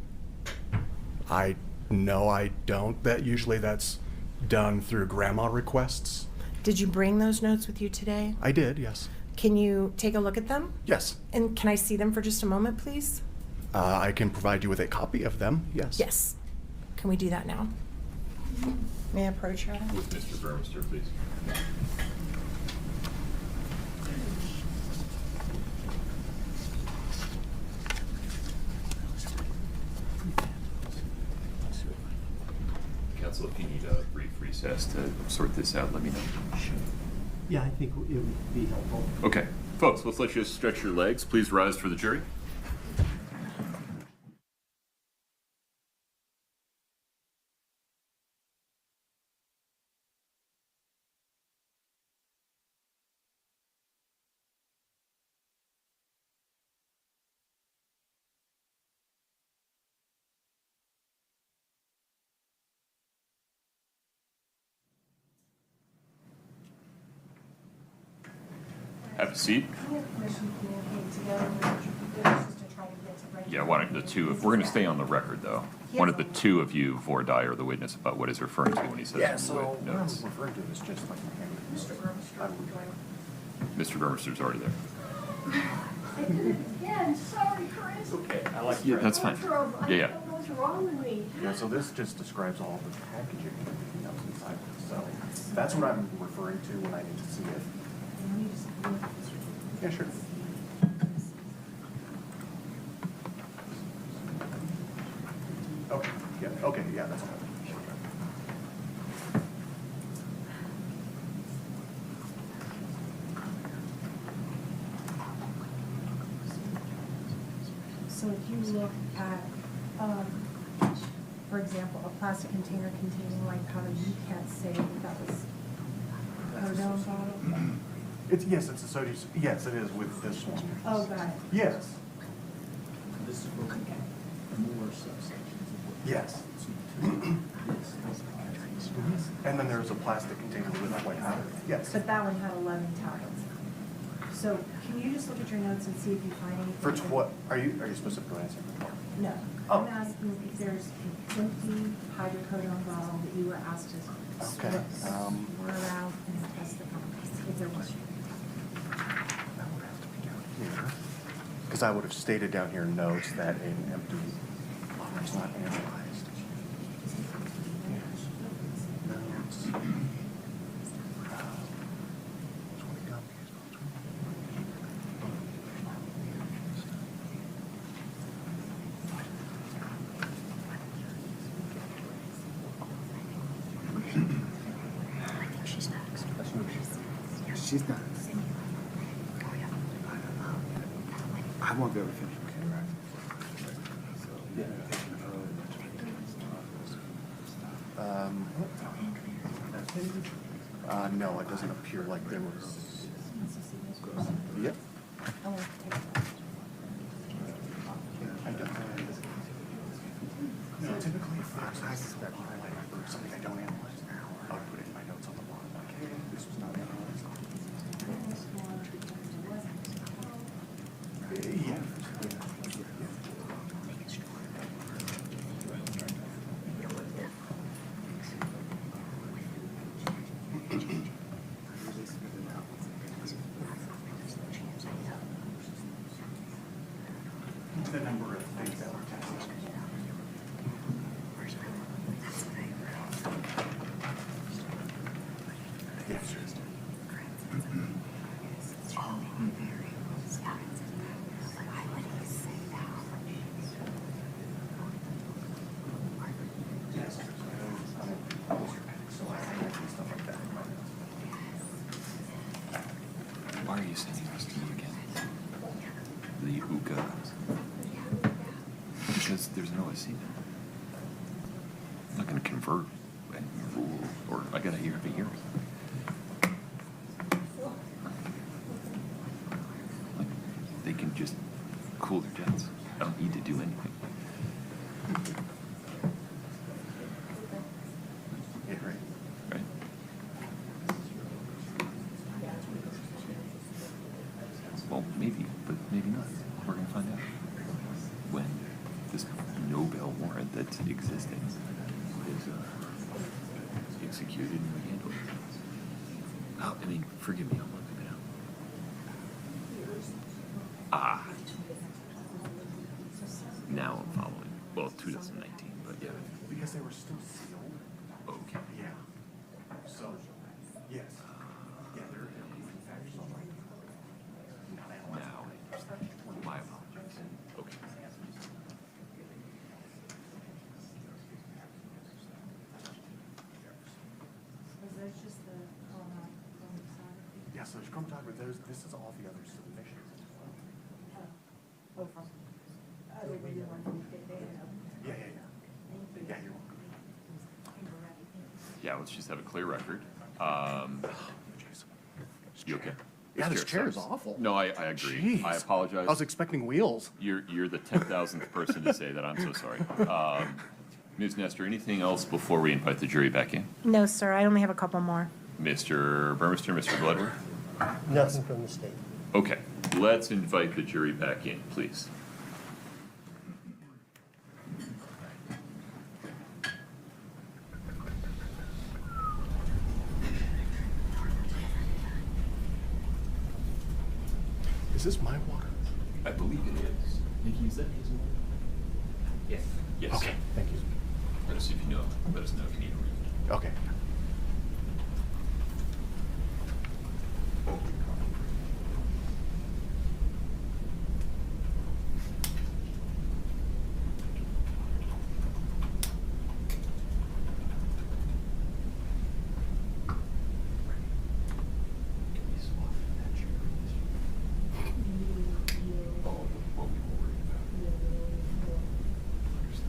No, I don't. That's done through grandma requests. Did you bring those notes with you today? I did, yes. Can you take a look at them? Yes. And can I see them for just a moment, please? I can provide you with a copy of them, yes. Yes. Can we do that now? May I approach her? With Mr. Burmester, please. Counsel, if you need a brief recess to sort this out, let me know. Yeah, I think it would be helpful. Okay, folks, let's let you stretch your legs. Please rise for the jury. Have a seat. Yeah, why don't the two, if we're going to stay on the record, though, one of the two of you, Vordi, or the witness about what he's referring to when he says notes. referring to is just like Mr. Burmester's already there. I did it again, sorry, Chris. Okay, I like Yeah, that's fine. I Yeah, yeah. don't know what's wrong with me. Yeah, so this just describes all the packaging and everything else inside. So that's what I'm referring to when I need to see it. Yeah, sure. Okay, yeah, that's all. So if you look at, for example, a plastic container containing white powder, you can't say that was codone bottle? Yes, it's a sodium, yes, it is with this one. Oh, got it. Yes, This is looking at more subsections. yes. And then there's a plastic container with white powder, yes. But that one had 11 tablets. So can you just look at your notes and see if you find anything? For what, are you specifically answering? No. Oh. I'm asking if there's an empty hydrocodone bottle that you were asked to Okay, swirl around and test the contents, if there was. That would have to be down here. Because I would have stated down here notes that an empty bottle is not analyzed. Notes. 20 She's not. I won't be able to finish. No, it doesn't appear like there was. Yep. I want to take that. I don't. No, typically if there's that highlighted for something I don't analyze, I would put it in my notes on the bottom, like, hey, this was not analyzed. Yeah. the number of things that were tested. Yes. Why are you sending this to me again? The hookah. Because there's no OSC now. I'm not going to convert and rule, or I got to hear every year. Like, they can just cool their jets. I don't need to do anything. Yeah, right. Right? Well, maybe, but maybe not. We're going to find out when this Nobel warrant that's existing is executed and we handle it. Oh, I mean, forgive me, I'm looking it up. Ah. Now I'm following. Well, 2019, but yeah. Because they were still sealed. Okay. Yeah. So, yes. Yeah, they're manufactured all right. Now, my apologies. Okay. Was that just the chromatography? Yeah, so there's chromatography. This is all the other submissions as well. Oh, from other than the ones we did there. Yeah. Yeah, you're welcome. Yeah, let's just have a clear record. You okay? Yeah, this chair is sucks. awful. No, I agree. Jeez. I apologize. I was expecting wheels. You're the 10,000th person to say that. I'm so sorry. Ms. Nestor, anything else before we invite the jury back in? No, sir, I only have a couple more. Mr. Burmester, Mr. Bloodworth? Nothing from the state. Okay, let's invite the jury back in, please. Is this my water? I believe it is. Nikki, is that his one? Yes. Yes. Okay, thank you. Let us, if you know, let us know if you need a read. Okay. Can we swap that chair? Oh, what we were worried about. Understood.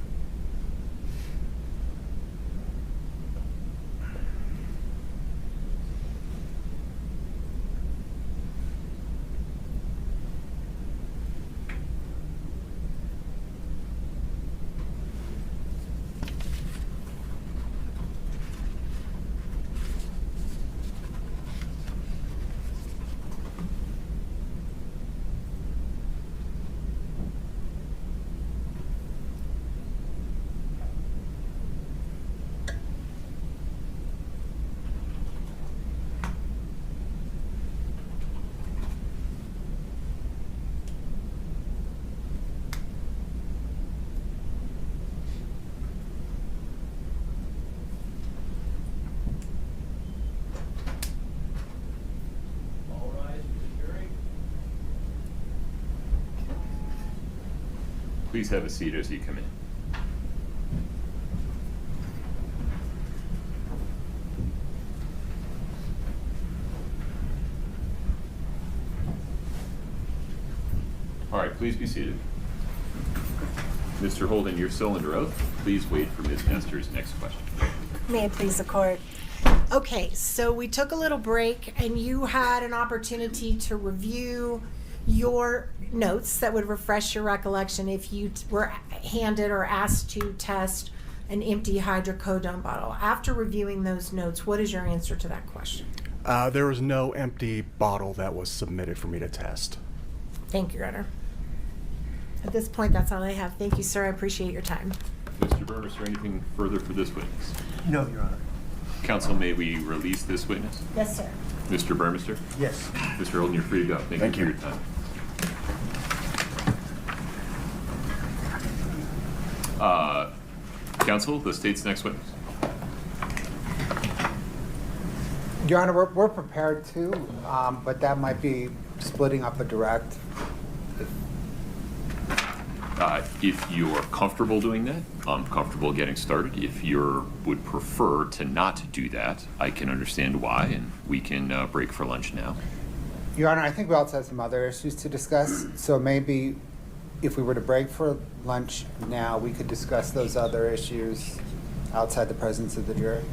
Please have a seat as you come in. All right, please be seated. Mr. Holden, you're still under oath. Please wait for Ms. Nestor's next question. May it please the court. Okay, so we took a little break and you had an opportunity to review your notes that would refresh your recollection if you were handed or asked to test an empty hydrocodone bottle. After reviewing those notes, what is your answer to that question? There was no empty bottle that was submitted for me to test. Thank you, Your Honor. At this point, that's all I have. Thank you, sir. I appreciate your time. Mr. Burmester, anything further for this witness? No, Your Honor. Counsel, may we release this witness? Yes, sir. Mr. Burmester? Yes. Mr. Holden, you're free to go. Thank you for your time. Counsel, the state's next witness. Your Honor, we're prepared to, but that might be splitting up a direct. If you're comfortable doing that, I'm comfortable getting started. If you would prefer to not do that, I can understand why, and we can break for lunch now. Your Honor, I think we also have some other issues to discuss, so maybe if we were to break for lunch now, we could discuss those other issues outside the presence of the jury.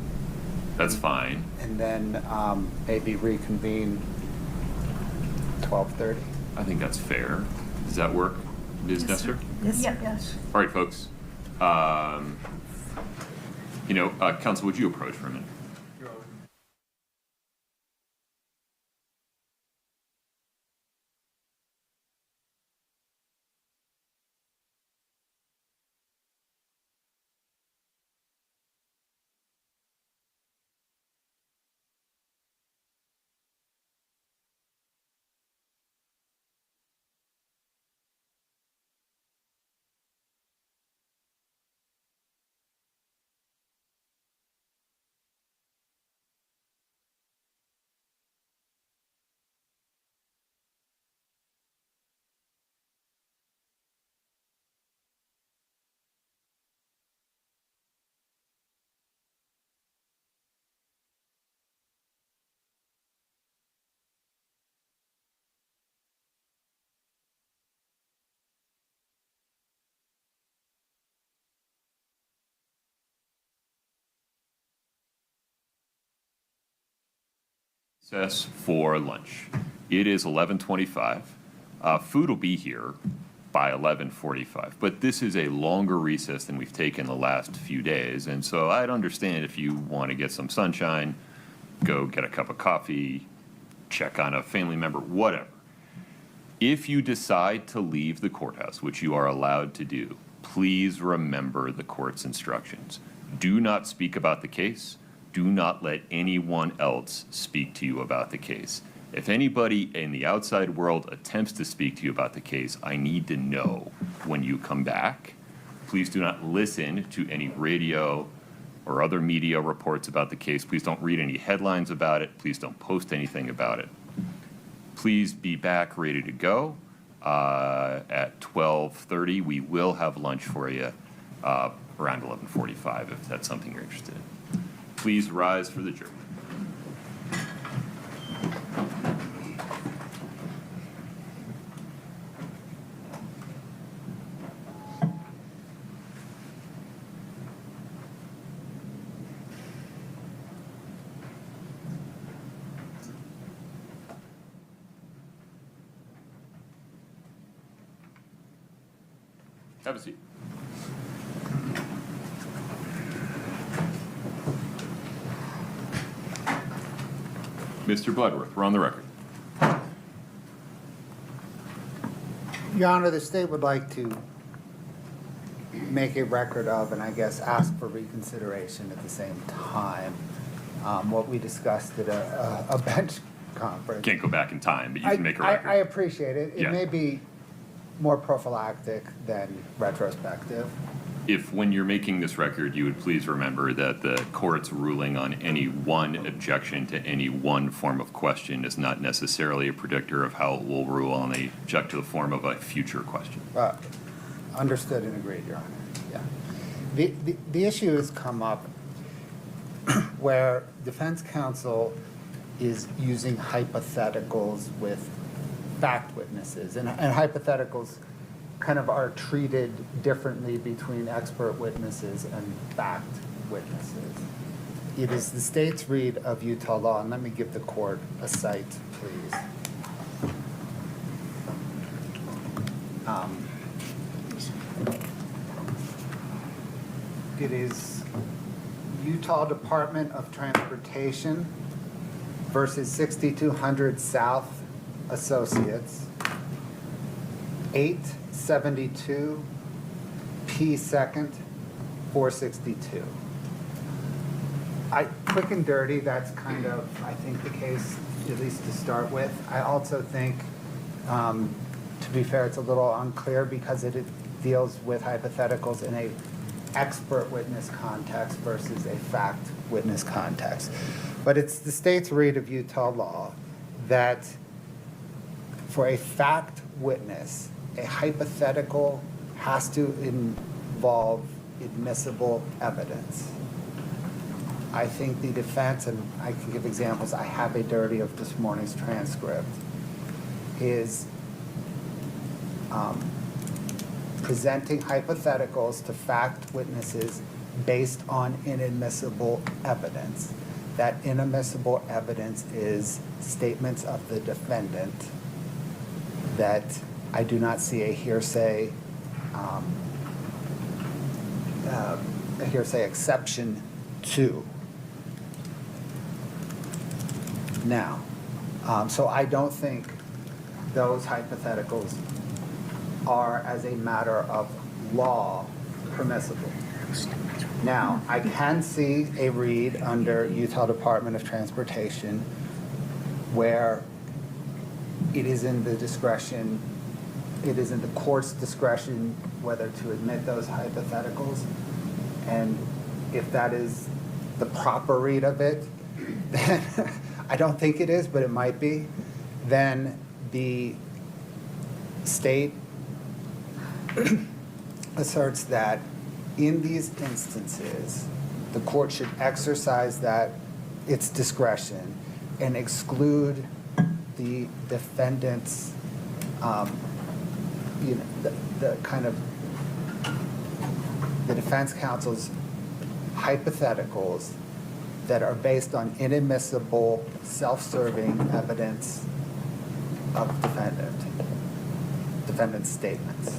That's fine. And then maybe reconvene 12:30. I think that's fair. Does that work, Ms. Nestor? Yes, sir. Yes. All right, folks. Counsel, would you approach for a minute? Recess for lunch. It is 11:25. Food will be here by 11:45, but this is a longer recess than we've taken the last few days, and so I'd understand if you want to get some sunshine, go get a cup of coffee, check on a family member, whatever. If you decide to leave the courthouse, which you are allowed to do, please remember the court's instructions. Do not speak about the case. Do not let anyone else speak to you about the case. If anybody in the outside world attempts to speak to you about the case, I need to know when you come back. Please do not listen to any radio or other media reports about the case. Please don't read any headlines about it. Please don't post anything about it. Please be back ready to go at 12:30. We will have lunch for you around 11:45 if that's something you're interested in. Please rise for the jury. Have a seat. Mr. Bloodworth, we're on the record. Your Honor, the state would like to make a record of, and I guess ask for reconsideration at the same time, what we discussed at a bench conference. Can't go back in time, but you can make a record. I appreciate it. It Yeah. may be more prophylactic than retrospective. If, when you're making this record, you would please remember that the court's ruling on any one objection to any one form of question is not necessarily a predictor of how it will rule on the object to the form of a future question. Understood and agreed, Your Honor. Yeah. The issue has come up where defense counsel is using hypotheticals with fact witnesses, and hypotheticals kind of are treated differently between expert witnesses and fact witnesses. It is the state's read of Utah law, and let me give the court a cite, please. It is Utah Department of Transportation versus 6200 South Associates, 872 P. 2nd, 462. Quick and dirty, that's kind of, I think, the case, at least to start with. I also think, to be fair, it's a little unclear because it deals with hypotheticals in a expert witness context versus a fact witness context. But it's the state's read of Utah law that for a fact witness, a hypothetical has to involve admissible evidence. I think the defense, and I can give examples, I have a dirty of this morning's transcript, is presenting hypotheticals to fact witnesses based on inadmissible evidence. That inadmissible evidence is statements of the defendant that I do not see a hearsay exception to. Now, so I don't think those hypotheticals are, as a matter of law, permissible. Now, I can see a read under Utah Department of Transportation where it is in the discretion, it is in the court's discretion whether to admit those hypotheticals. And if that is the proper read of it, then I don't think it is, but it might be, then the state asserts that in these instances, the court should exercise that its discretion and exclude the defendant's, the kind of the defense counsel's hypotheticals that are based on inadmissible, self-serving evidence of defendant's statements.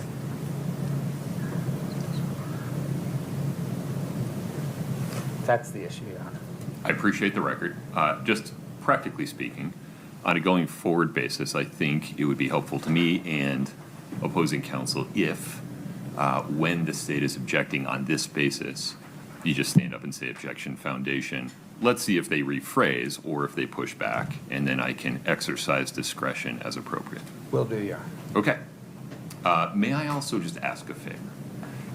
That's the issue, Your Honor. I appreciate the record. Just practically speaking, on a going forward basis, I think it would be helpful to me and opposing counsel if, when the state is objecting on this basis, you just stand up and say objection foundation. Let's see if they rephrase or if they push back, and then I can exercise discretion as appropriate. Will do, Your Honor. Okay. May I also just ask a favor?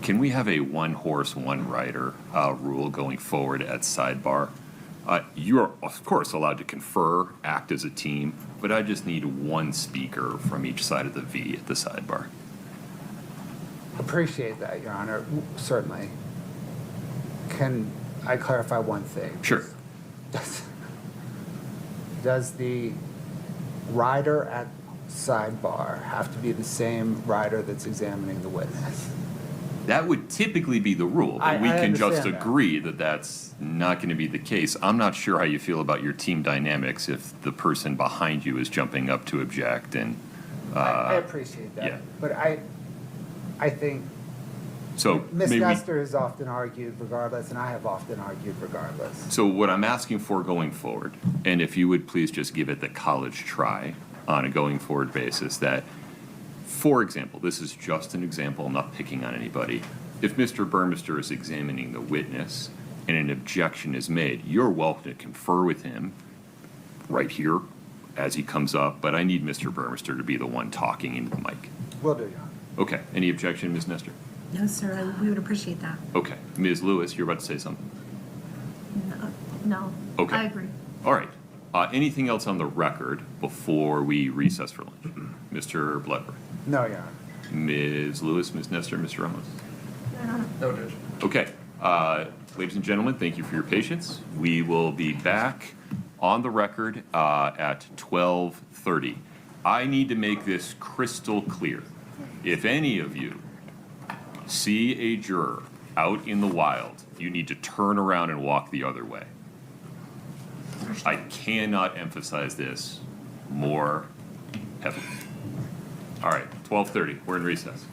Can we have a one horse, one rider rule going forward at sidebar? You are, of course, allowed to confer, act as a team, but I just need one speaker from each side of the V at the sidebar. Appreciate that, Your Honor. Certainly. Can I clarify one thing? Sure. Does the rider at sidebar have to be the same rider that's examining the witness? That would typically be the rule, but we I can just understand that. agree that that's not going to be the case. I'm not sure how you feel about your team dynamics if the person behind you is jumping up to object and. I appreciate that. Yeah. But I think So Ms. maybe. Nestor has often argued regardless, and I have often argued regardless. So what I'm asking for going forward, and if you would please just give it the college try on a going forward basis, that, for example, this is just an example, I'm not picking on anybody. If Mr. Burmester is examining the witness and an objection is made, you're welcome to confer with him right here as he comes up, but I need Mr. Burmester to be the one talking into the mic. Will do, Your Honor. Okay, any objection, Ms. Nestor? No, sir, we would appreciate that. Okay, Ms. Lewis, you're about to say something. No. Okay. I agree. All right. Anything else on the record before we recess for lunch? Mr. Bloodworth? No, Your Honor. Ms. Lewis, Ms. Nestor, Mr. Ramos? No, Judge. Okay. Ladies and gentlemen, thank you for your patience. We will be back on the record at 12:30. I need to make this crystal clear. If any of you see a juror out in the wild, you need to turn around and walk the other way. I cannot emphasize this more heavily. All right, 12:30. We're in recess.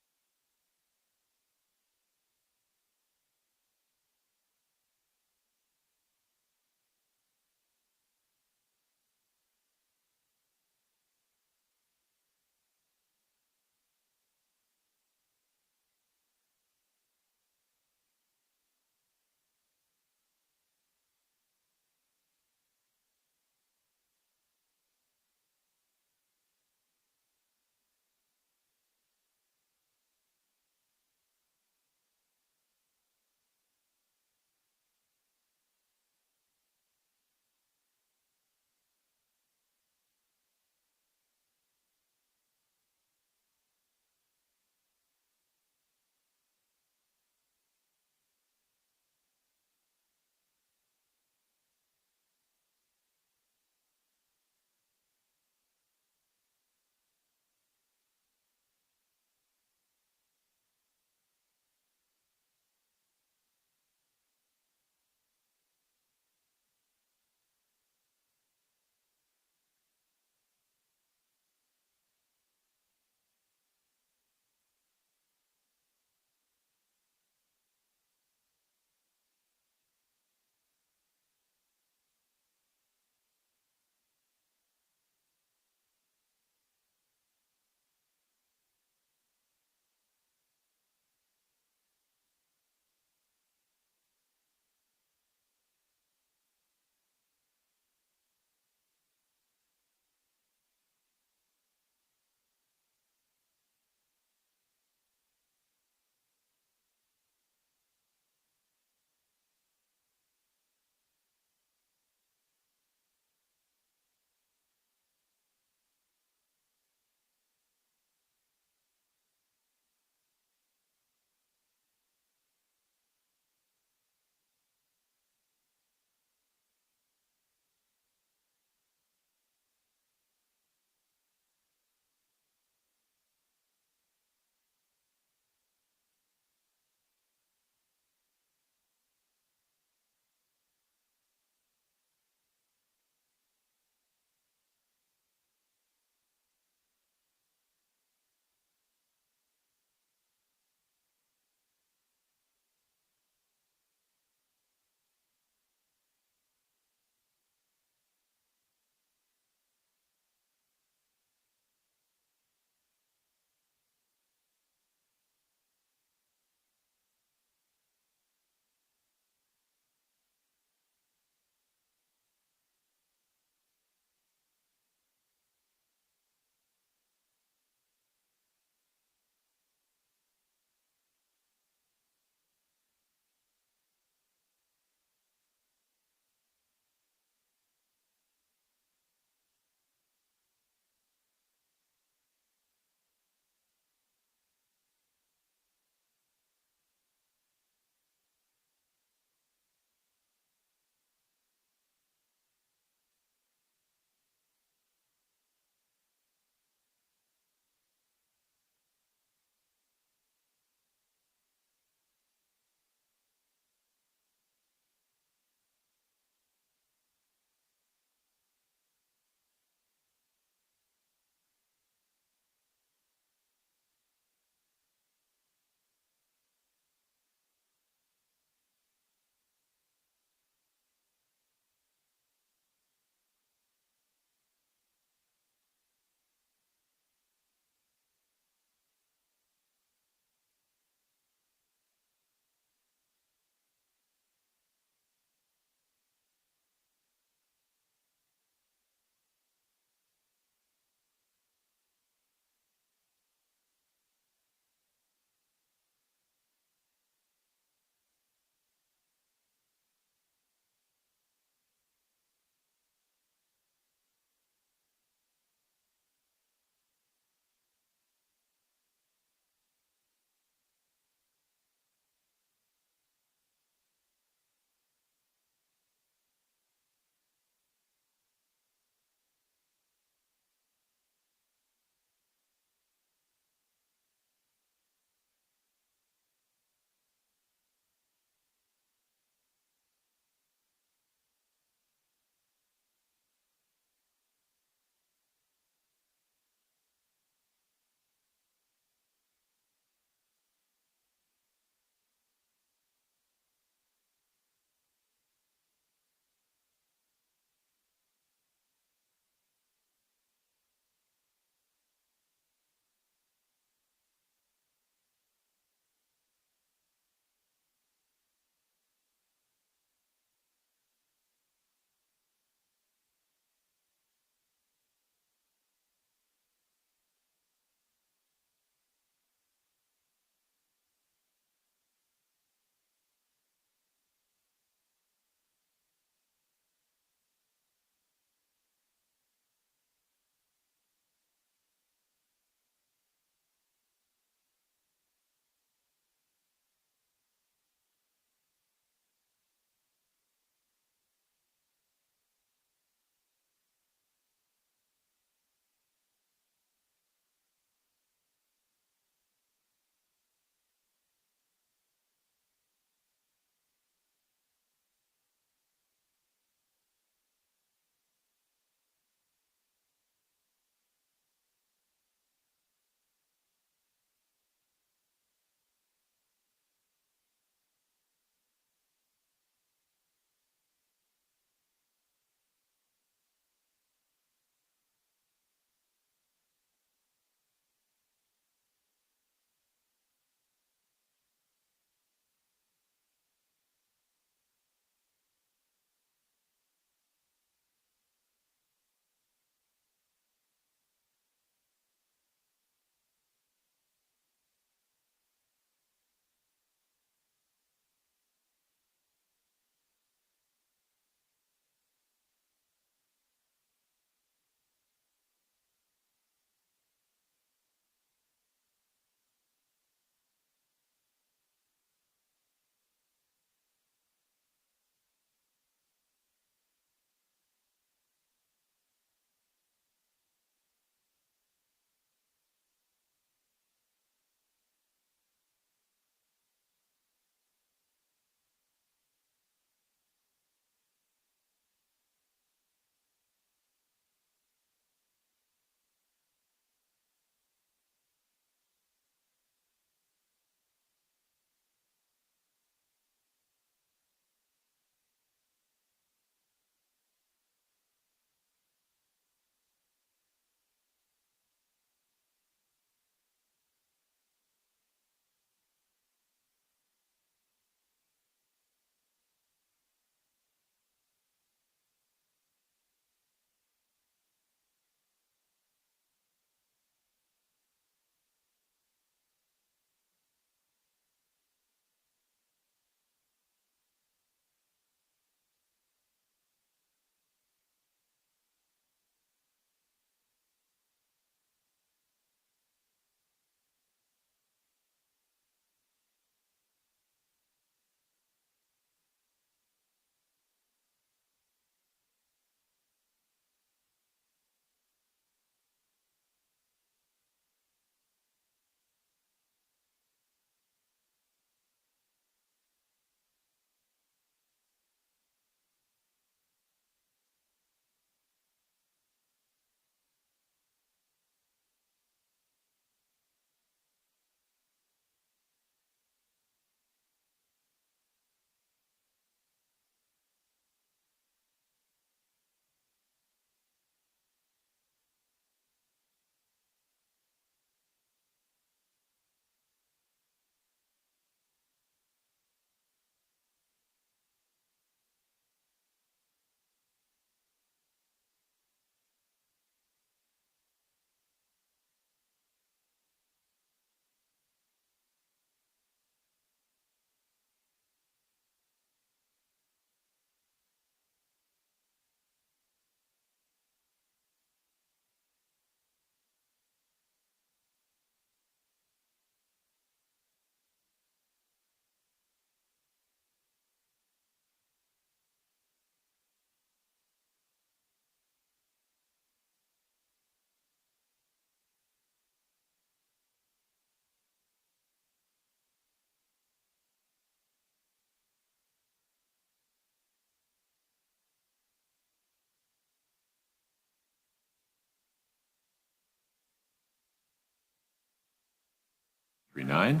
9.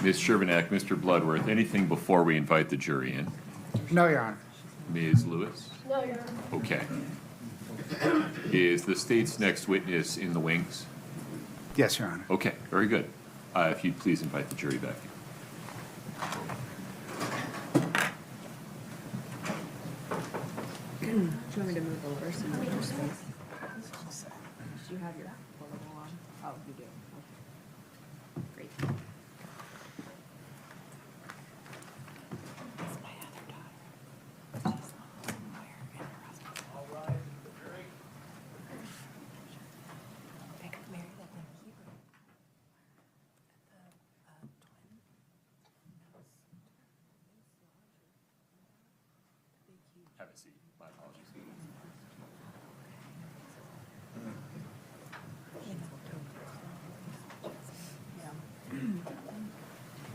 Ms. Shervanack, Mr. Bloodworth, anything before we invite the jury in? No, Your Honor. Ms. Lewis? No, Your Honor. Okay. Is the state's next witness in the wings? Yes, Your Honor. Okay, very good. If you'd please invite the jury back. Do you want me to move over so you have space? Do you have your portable on? Oh, you do. Okay. Great. Have a seat. My apologies.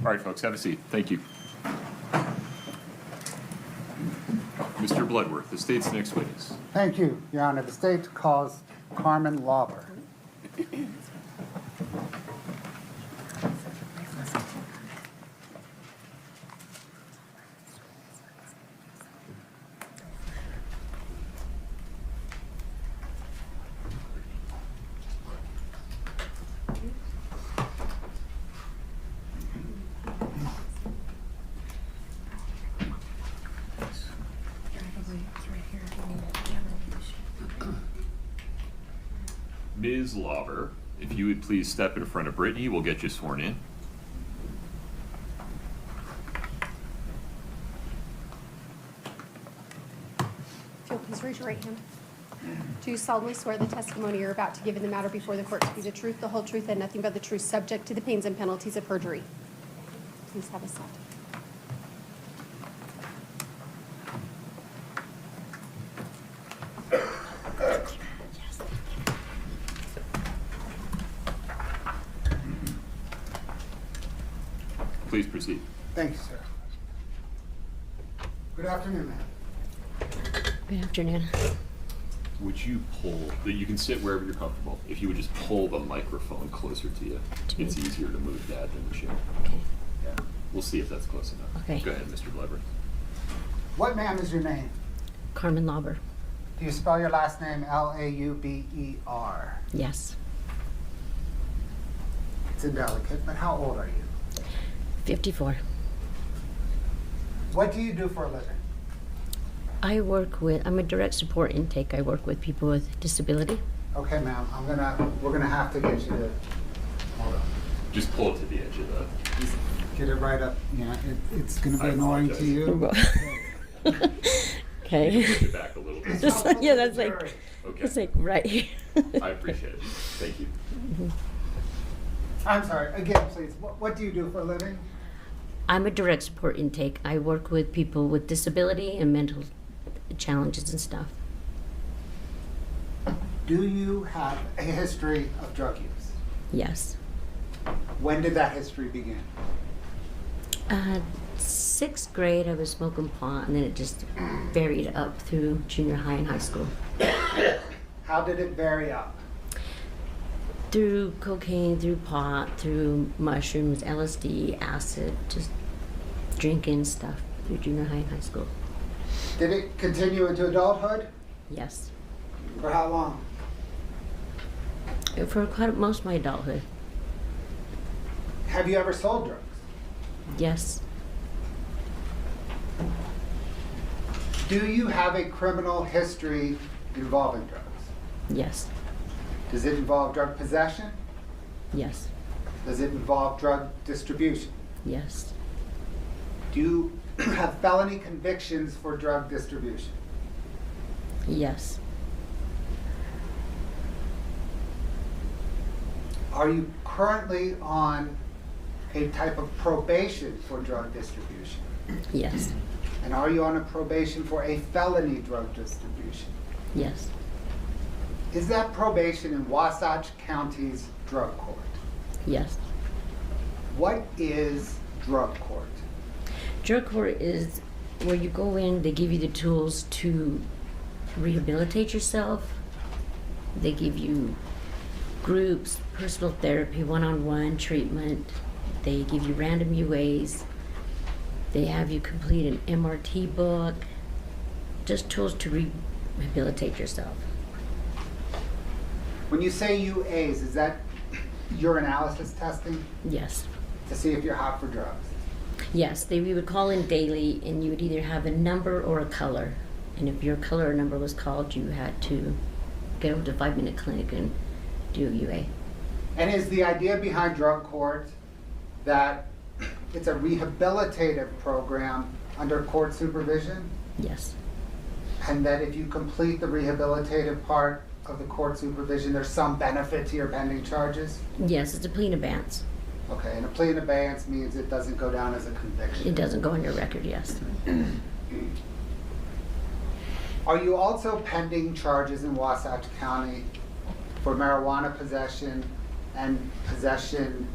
All right, folks, have a seat. Thank you. Mr. Bloodworth, the state's next witness. Thank you, Your Honor. The state calls Carmen Lauber. Ms. Lauber, if you would please step in front of Brittany, we'll get you sworn in. If you'll please raise your right hand. Do you solemnly swear the testimony you're about to give in the matter before the court to be the truth, the whole truth, and nothing but the truth, subject to the pains and penalties of perjury? Please have a seat. Please proceed. Thank you, sir. Good afternoon, ma'am. Good afternoon. Would you pull, you can sit wherever you're comfortable. If you would just pull the microphone closer to you. It's easier to move that than the chair. Okay. Yeah. We'll see if that's close enough. Okay. Go ahead, Mr. Bloodworth. What, ma'am, is your name? Carmen Lauber. Do you spell your last name Lauber? Yes. It's indelicate, but how old are you? 54. What do you do for a living? I'm a direct support intake. I work with people with disability. Okay, ma'am, we're gonna have to get you to, hold on. Just pull it to the edge of the. Just get it right up, yeah, it's gonna be annoying to you. Okay. Push it back a little bit. Yeah, that's like, Okay. it's like right here. I appreciate it. Thank you. I'm sorry, again, please, what do you do for a living? I'm a direct support intake. I work with people with disability and mental challenges and stuff. Do you have a history of drug use? Yes. When did that history begin? 6th grade, I was smoking pot, and then it just varied up through junior high and high school. How did it vary up? Through cocaine, through pot, through mushrooms, LSD, acid, just drinking stuff through junior high and high school. Did it continue into adulthood? Yes. For how long? For quite most of my adulthood. Have you ever sold drugs? Yes. Do you have a criminal history involving drugs? Yes. Does it involve drug possession? Yes. Does it involve drug distribution? Yes. Do you have felony convictions for drug distribution? Yes. Are you currently on a type of probation for drug distribution? Yes. And are you on a probation for a felony drug distribution? Yes. Is that probation in Wasatch County's drug court? Yes. What is drug court? Drug court is where you go in, they give you the tools to rehabilitate yourself. They give you groups, personal therapy, one-on-one treatment. They give you random UAs. They have you complete an MRT book. Just tools to rehabilitate yourself. When you say UAs, is that urinalysis testing Yes. to see if you're hot for drugs? Yes, we would call in daily, and you would either have a number or a color. And if your color or number was called, you had to get over to 5-minute clinic and do a UA. And is the idea behind drug court that it's a rehabilitative program under court supervision? Yes. And that if you complete the rehabilitative part of the court supervision, there's some benefit to your pending charges? Yes, it's a plea in abeyance. Okay, and a plea in abeyance means it doesn't go down as a conviction. It doesn't go on your record, yes. Are you also pending charges in Wasatch County for marijuana possession and possession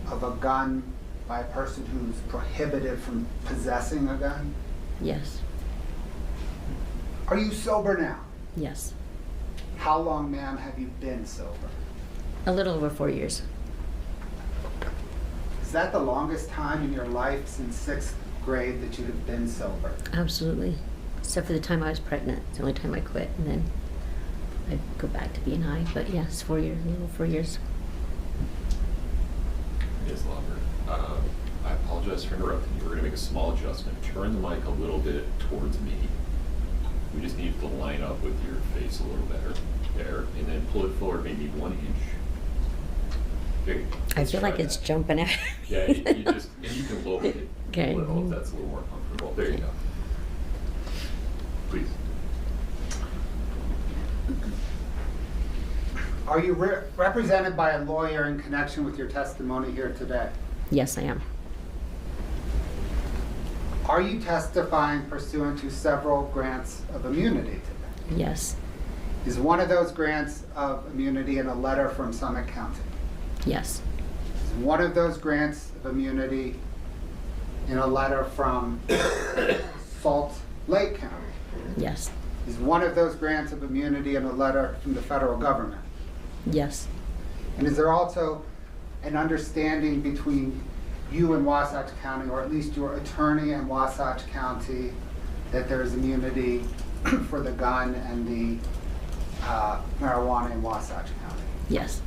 of a gun by a person who's prohibited from possessing a gun? Yes. Are you sober now? Yes. How long, ma'am, have you been sober? A little over 4 years. Is that the longest time in your life since 6th grade that you have been sober? Absolutely. Except for the time I was pregnant. It's the only time I quit, and then I'd go back to being high. But yes, 4 years, a little 4 years. Ms. Lombard, I apologize for interrupting you. We're going to make a small adjustment. Turn the mic a little bit towards me. We just need to line up with your face a little better there, and then pull it forward maybe 1 inch. There you go. I Let's feel try like it's that. jumping out. Yeah, you just, and you can lower it Okay. a little if that's a little more comfortable. There you go. Please. Are you represented by a lawyer in connection with your testimony here today? Yes, I am. Are you testifying pursuant to several grants of immunity today? Yes. Is one of those grants of immunity in a letter from Summit County? Yes. Is one of those grants of immunity in a letter from Salt Lake County? Yes. Is one of those grants of immunity in a letter from the federal government? Yes. And is there also an understanding between you and Wasatch County, or at least your attorney in Wasatch County, that there is immunity for the gun and the marijuana in Wasatch County? Yes.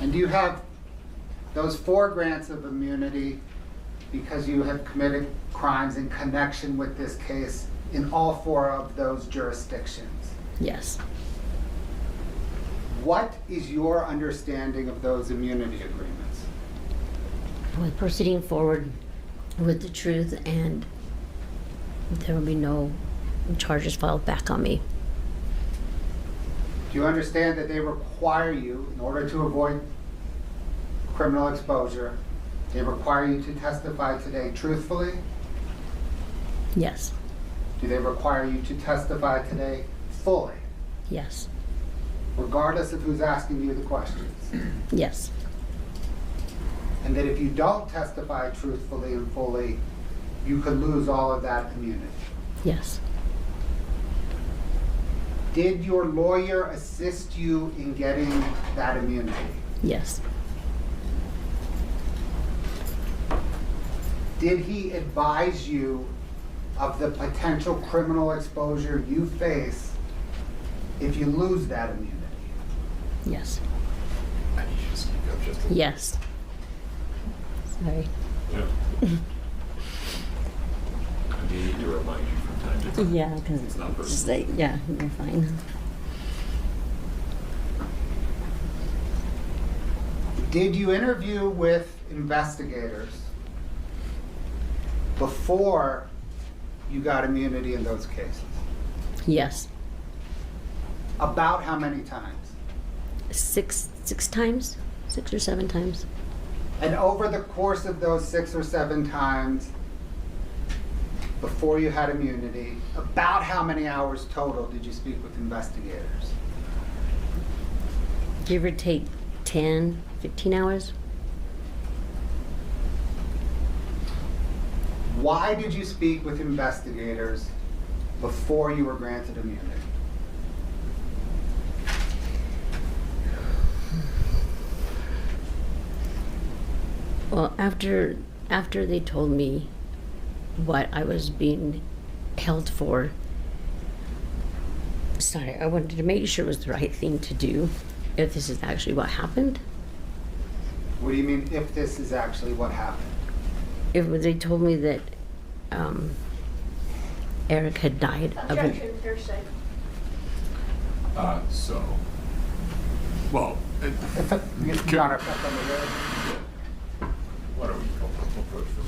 And do you have those 4 grants of immunity because you have committed crimes in connection with this case in all 4 of those jurisdictions? Yes. What is your understanding of those immunity agreements? With proceeding forward with the truth, and there will be no charges filed back on me. Do you understand that they require you, in order to avoid criminal exposure, they require you to testify today truthfully? Yes. Do they require you to testify today fully, Yes. regardless of who's asking you the questions? Yes. And that if you don't testify truthfully and fully, you could lose all of that immunity? Yes. Did your lawyer assist you in getting that immunity? Yes. Did he advise you of the potential criminal exposure you face if you lose that immunity? Yes. I need you to speak up just a little. Yes. Sorry. Yeah. I may need to remind you from time to time. Yeah, because It's not just personal. like, yeah, you're fine. Did you interview with investigators before you got immunity in those cases? Yes. About how many times? 6 times, 6 or 7 times. And over the course of those 6 or 7 times before you had immunity, about how many hours total did you speak with investigators? Give or take 10, 15 hours. Why did you speak with investigators before you were granted immunity? Well, after they told me what I was being held for, sorry, I wanted to make sure it was the right thing to do, if this is actually what happened. What do you mean, if this is actually what happened? If they told me that Eric had died of an... Objection, hearsay. So, well, Your Honor, why don't we approach this?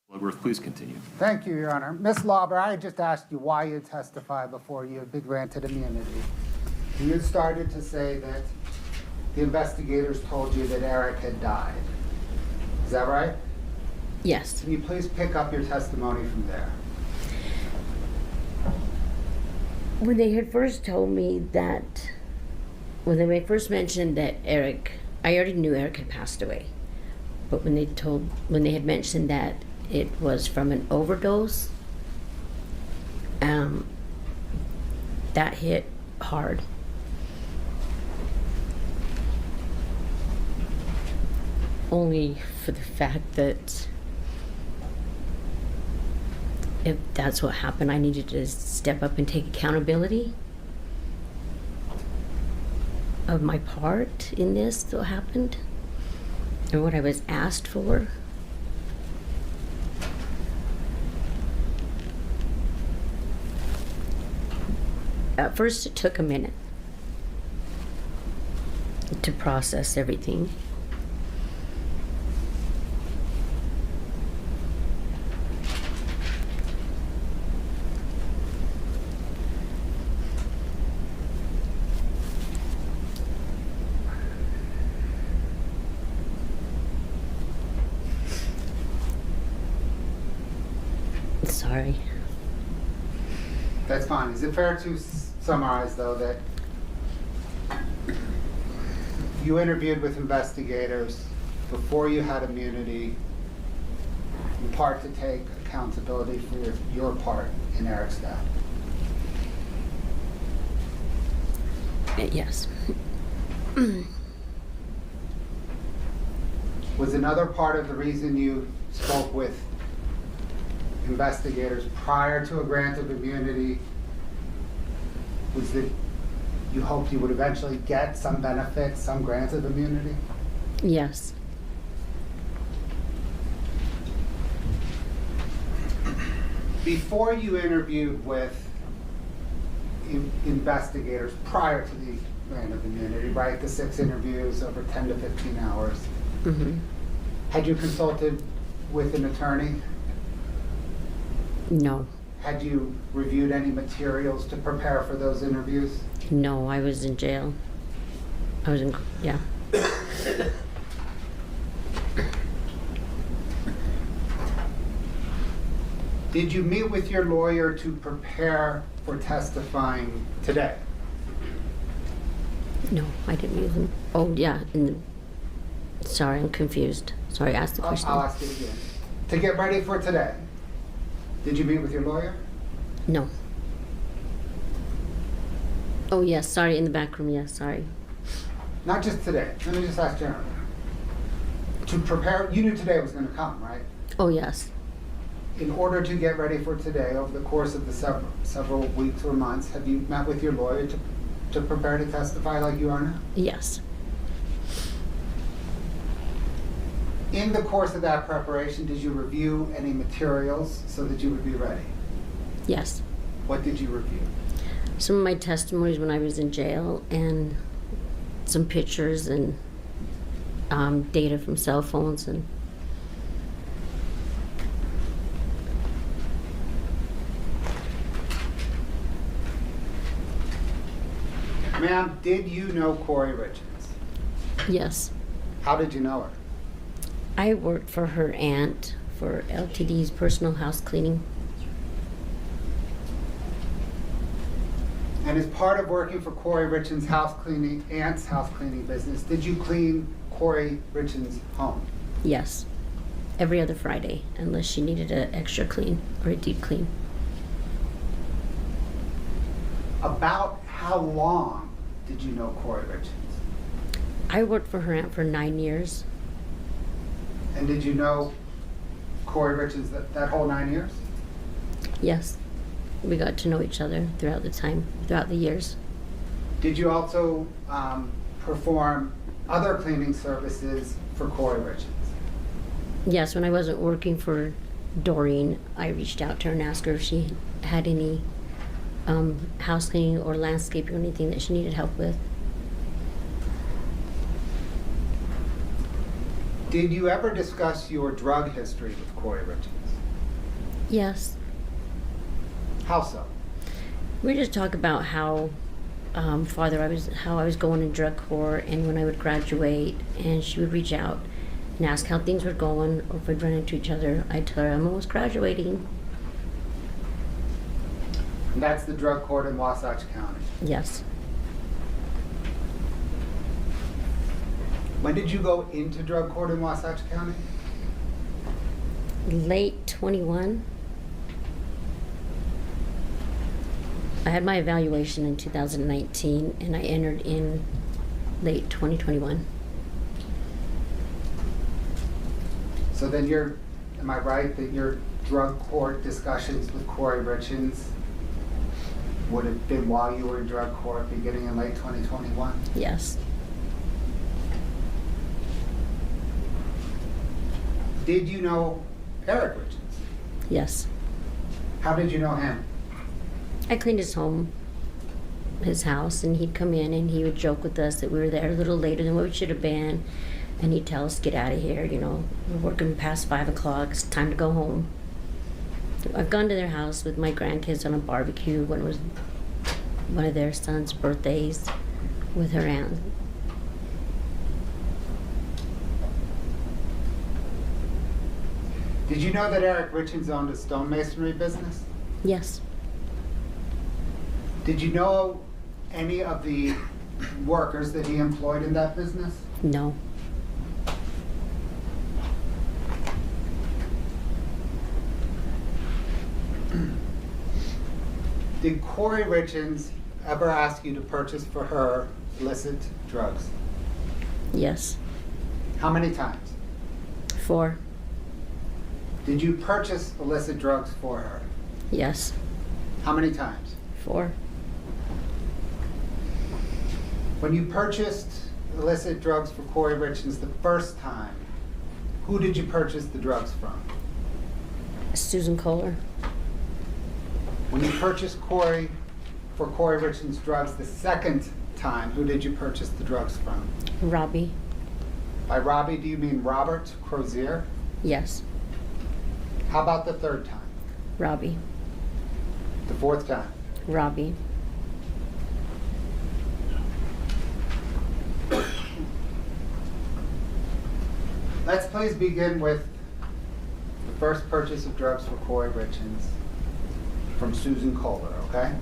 Bloodworth, please continue. Thank you, Your Honor. Ms. Lauber, I had just asked you why you testified before you had been granted immunity. You started to say that the investigators told you that Eric had died. Is that right? Yes. Can you please pick up your testimony from there? When they had first told me that, when they first mentioned that Eric, I already knew Eric had passed away. But when they had mentioned that it was from an overdose, that hit hard. Only for the fact that if that's what happened, I needed to step up and take accountability of my part in this that happened and what I was asked for. At first, it took a minute to process everything. Sorry. That's fine. Is it fair to summarize, though, that you interviewed with investigators before you had immunity, in part to take accountability for your part in Eric's death? Yes. Was another part of the reason you spoke with investigators prior to a grant of immunity was that you hoped you would eventually get some benefit, some grant of immunity? Yes. Before you interviewed with investigators prior to the grant of immunity, right, the 6 interviews over 10 to 15 hours, had you consulted with an attorney? No. Had you reviewed any materials to prepare for those interviews? No, I was in jail. I was in, yeah. Did you meet with your lawyer to prepare for testifying today? No, I didn't use them. Oh, yeah. Sorry, I'm confused. Sorry, ask the question. I'll ask it again. To get ready for today, did you meet with your lawyer? No. Oh, yes, sorry, in the back room, yes, sorry. Not just today. Let me just ask generally. To prepare, you knew today was going to come, right? Oh, yes. In order to get ready for today, over the course of the several weeks or months, have you met with your lawyer to prepare to testify like you are now? Yes. In the course of that preparation, did you review any materials so that you would be ready? Yes. What did you review? Some of my testimonies when I was in jail and some pictures and data from cell phones and Ma'am, did you know Kouri Richins? Yes. How did you know her? I worked for her aunt for LTD's personal house cleaning. And as part of working for Kouri Richins' aunt's house cleaning business, did you clean Kouri Richins' home? Yes. Every other Friday, unless she needed an extra clean or a deep clean. About how long did you know Kouri Richins? I worked for her aunt for 9 years. And did you know Kouri Richins that whole 9 years? Yes. We got to know each other throughout the years. Did you also perform other cleaning services for Kouri Richins? Yes, when I wasn't working for Doreen, I reached out to her and asked her if she had any house cleaning or landscaping or anything that she needed help with. Did you ever discuss your drug history with Kouri Richins? Yes. How so? We just talk about how how I was going in drug court and when I would graduate, and she would reach out and ask how things were going, or if we'd run into each other, I'd tell her I'm almost graduating. And that's the drug court in Wasatch County. Yes. When did you go into drug court in Wasatch County? Late 21. I had my evaluation in 2019 and I entered in late 2021. So then am I right that your drug court discussions with Kouri Richins would have been while you were in drug court beginning in late 2021? Yes. Did you know Eric Richins? Yes. How did you know him? I cleaned his house, and he'd come in and he would joke with us that we were there a little later than what we should have been. And he'd tell us, get out of here, we're working past 5 o'clock, it's time to go home. I've gone to their house with my grandkids on a barbecue when it was one of their sons' birthdays with her aunt. Did you know that Eric Richins owned a stonemasonry business? Yes. Did you know any of the workers that he employed in that business? No. Did Kouri Richins ever ask you to purchase for her illicit drugs? Yes. How many times? 4. Did you purchase illicit drugs for her? Yes. How many times? 4. When you purchased illicit drugs for Kouri Richins the first time, who did you purchase the drugs from? Susan Kohler. When you purchased for Kouri Richins drugs the second time, who did you purchase the drugs from? Robbie. By Robbie, do you mean Robert Crozier? Yes. How about the third time? Robbie. The fourth time? Robbie. Let's please begin with the first purchase of drugs for Kouri Richins from Susan Kohler, okay?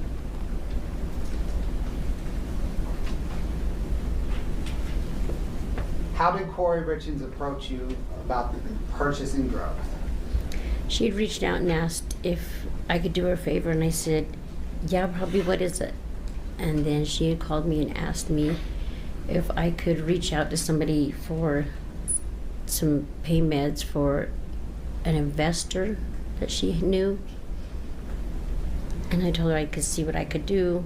How did Kouri Richins approach you about purchasing drugs? She had reached out and asked if I could do her a favor, and I said, yeah, probably, what is it? And then she had called me and asked me if I could reach out to somebody for some pain meds for an investor that she knew. And I told her I could see what I could do.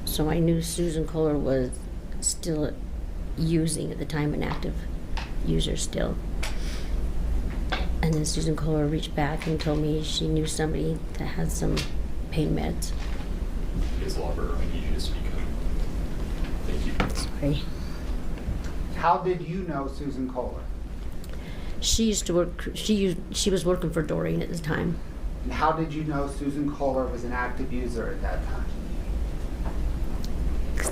So I knew Susan Kohler was still using at the time, an active user still. And then Susan Kohler reached back and told me she knew somebody that had some pain meds. Ms. Lauber, I need you to speak up. Thank you. Sorry. How did you know Susan Kohler? She used to work, she was working for Doreen at the time. And how did you know Susan Kohler was an active user at that time?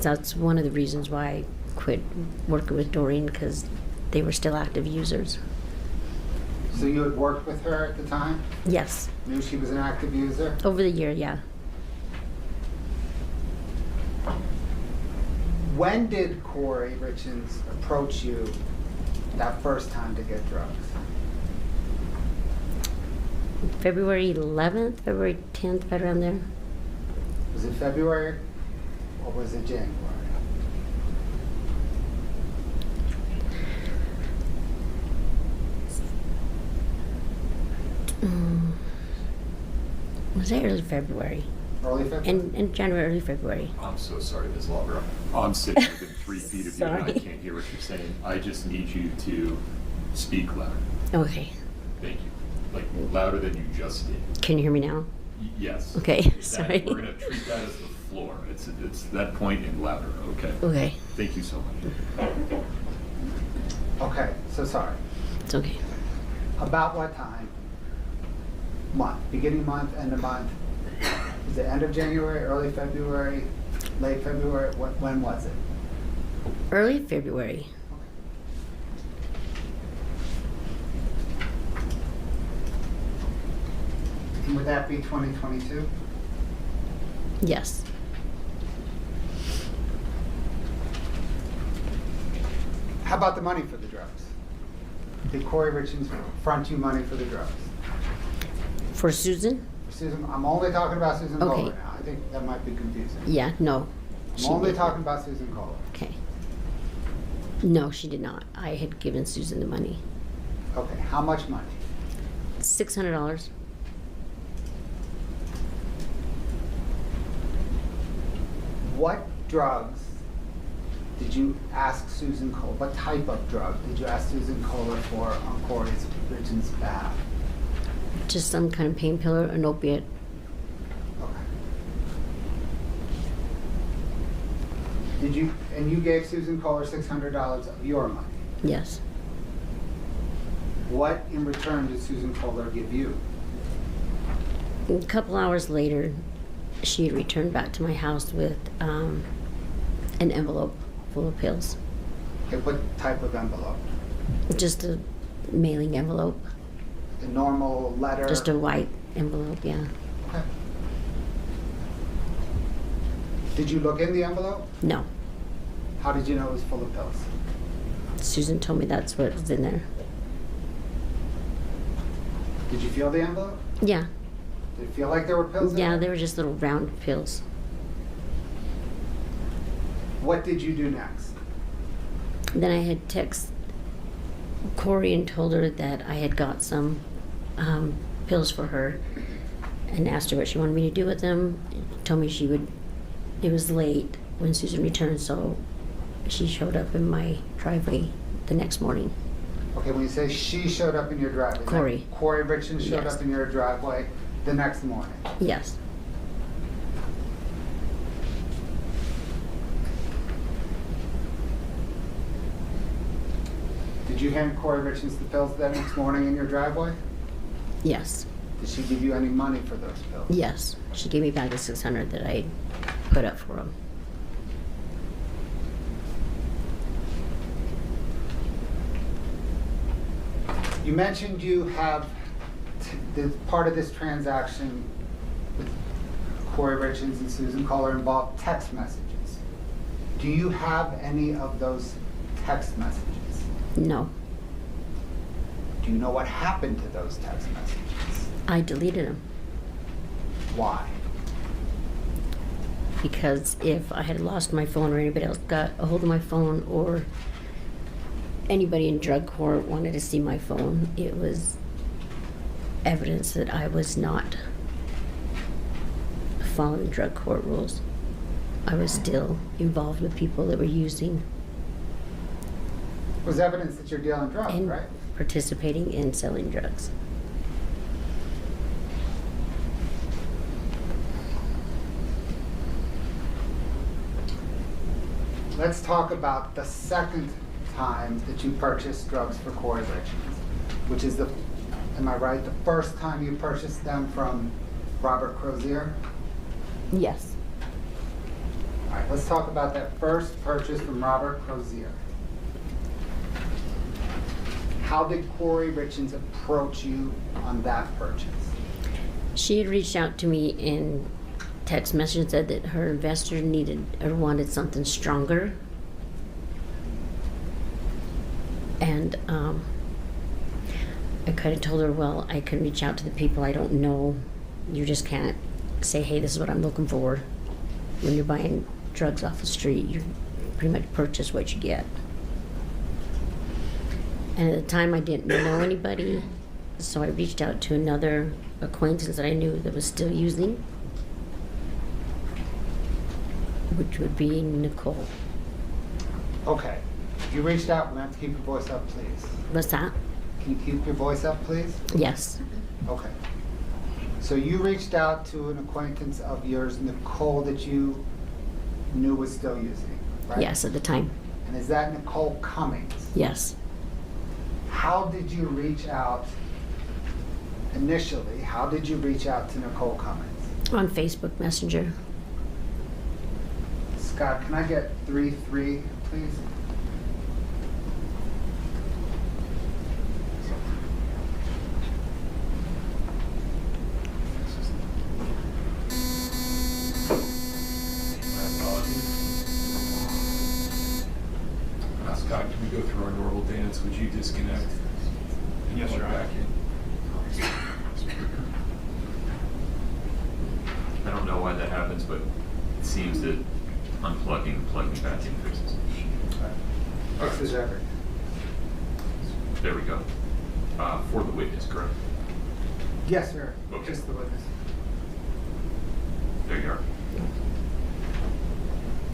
That's one of the reasons why I quit working with Doreen, because they were still active users. So you had worked with her at the time? Yes, Knew she was an active user? over the year, yeah. When did Kouri Richins approach you that first time to get drugs? February 11th, February 10th, right around there. Was it February or was it January? Was it early February? Early February? In January, early February. I'm so sorry, Ms. Lauber. I'm sitting within 3 feet of you and I Sorry. can't hear what you're saying. I just need you to speak louder. Okay. Thank you. Like louder than you just did. Can you hear me now? Yes. Okay, That- sorry. We're gonna treat that as the floor. It's that point and louder, okay? Okay. Thank you so much. Okay, so sorry. It's okay. About what time? Month, beginning month, end of month? Is it end of January, early February, late February? When was it? Early February. And would that be 2022? Yes. How about the money for the drugs? Did Kouri Richins front you money for the drugs? For Susan? Susan, I'm only talking about Susan Okay. Kohler now. I think that might be confusing. Yeah, no. I'm only talking about Susan Kohler. Okay. No, she did not. I had given Susan the money. Okay, how much money? $600. What drugs did you ask Susan Kohler? What type of drug did you ask Susan Kohler for on Kouri Richins' behalf? Just some kind of pain pillar, an opiate. Did you, and you gave Susan Kohler $600 of your money? Yes. What in return did Susan Kohler give you? A couple hours later, she had returned back to my house with an envelope full of pills. Okay, what type of envelope? Just a mailing envelope. A normal letter? Just a white envelope, yeah. Okay. Did you look in the envelope? No. How did you know it was full of pills? Susan told me that's what was in there. Did you feel the envelope? Yeah. Did it feel like there were pills in Yeah, it? they were just little round pills. What did you do next? Then I had texted Kouri and told her that I had got some pills for her and asked her what she wanted me to do with them. Told me she would, it was late when Susan returned, so she showed up in my driveway the next morning. Okay, when you say she showed up in your driveway. Kouri. Kouri Richins showed Yes. up in your driveway the next morning. Yes. Did you hand Kouri Richins the pills that next morning in your driveway? Yes. Did she give you any money for those pills? Yes. She gave me back the $600 that I put up for them. You mentioned you have part of this transaction with Kouri Richins and Susan Kohler involved text messages. Do you have any of those text messages? No. Do you know what happened to those text messages? I deleted them Why? because if I had lost my phone or anybody else got a hold of my phone or anybody in drug court wanted to see my phone, it was evidence that I was not following drug court rules. I was still involved with people that were using It was evidence that you're dealing drugs, and right? participating in selling drugs. Let's talk about the second time that you purchased drugs for Kouri Richins, which is the, am I right, the first time you purchased them from Robert Crozier? Yes. All right, let's talk about that first purchase from Robert Crozier. How did Kouri Richins approach you on that purchase? She had reached out to me in text message and said that her investor needed or wanted something stronger. And I kind of told her, well, I can reach out to the people I don't know. You just can't say, hey, this is what I'm looking for. When you're buying drugs off the street, you pretty much purchase what you get. And at the time, I didn't know anybody, so I reached out to another acquaintance that I knew that was still using, which would be Nicole. Okay, you reached out. We're going to have to keep your voice up, please. What's that? Can you keep your voice up, please? Yes. Okay. So you reached out to an acquaintance of yours, Nicole, that you knew was still using, right? Yes, at the time. And is that Nicole Cummings? Yes. How did you reach out initially? How did you reach out to Nicole Cummings? On Facebook Messenger. Scott, can I get 3-3, please? Scott, can we go through our normal dance? Would you disconnect? And Yes, plug Your Honor. back in? I don't know why that happens, but it seems that unplugging and plugging back in fixes it. Fixes everything. There we go. For the witness, correct? Yes, sir. Okay. Just the witness. There you are.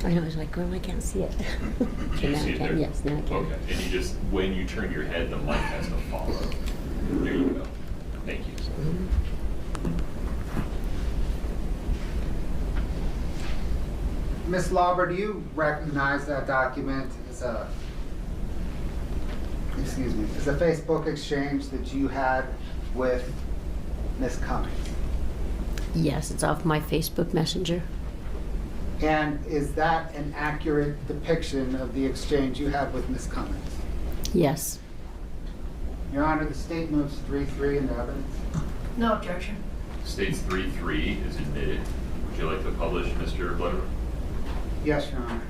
I know, I was like, well, I can't see it. Do Okay, you now see I it can. there? Yes, now I can. Okay, and you just, when you turn your head, the light has to follow. There you go. Thank you. Ms. Lauber, do you recognize that document as a Facebook exchange that you had with Ms. Cummings? Yes, it's off my Facebook Messenger. And is that an accurate depiction of the exchange you had with Ms. Cummings? Yes. Your Honor, the state moves 3-3 in the evidence. No objection. States 3-3 is admitted. Would you like to publish, Mr. Blutterer? Yes, Your Honor.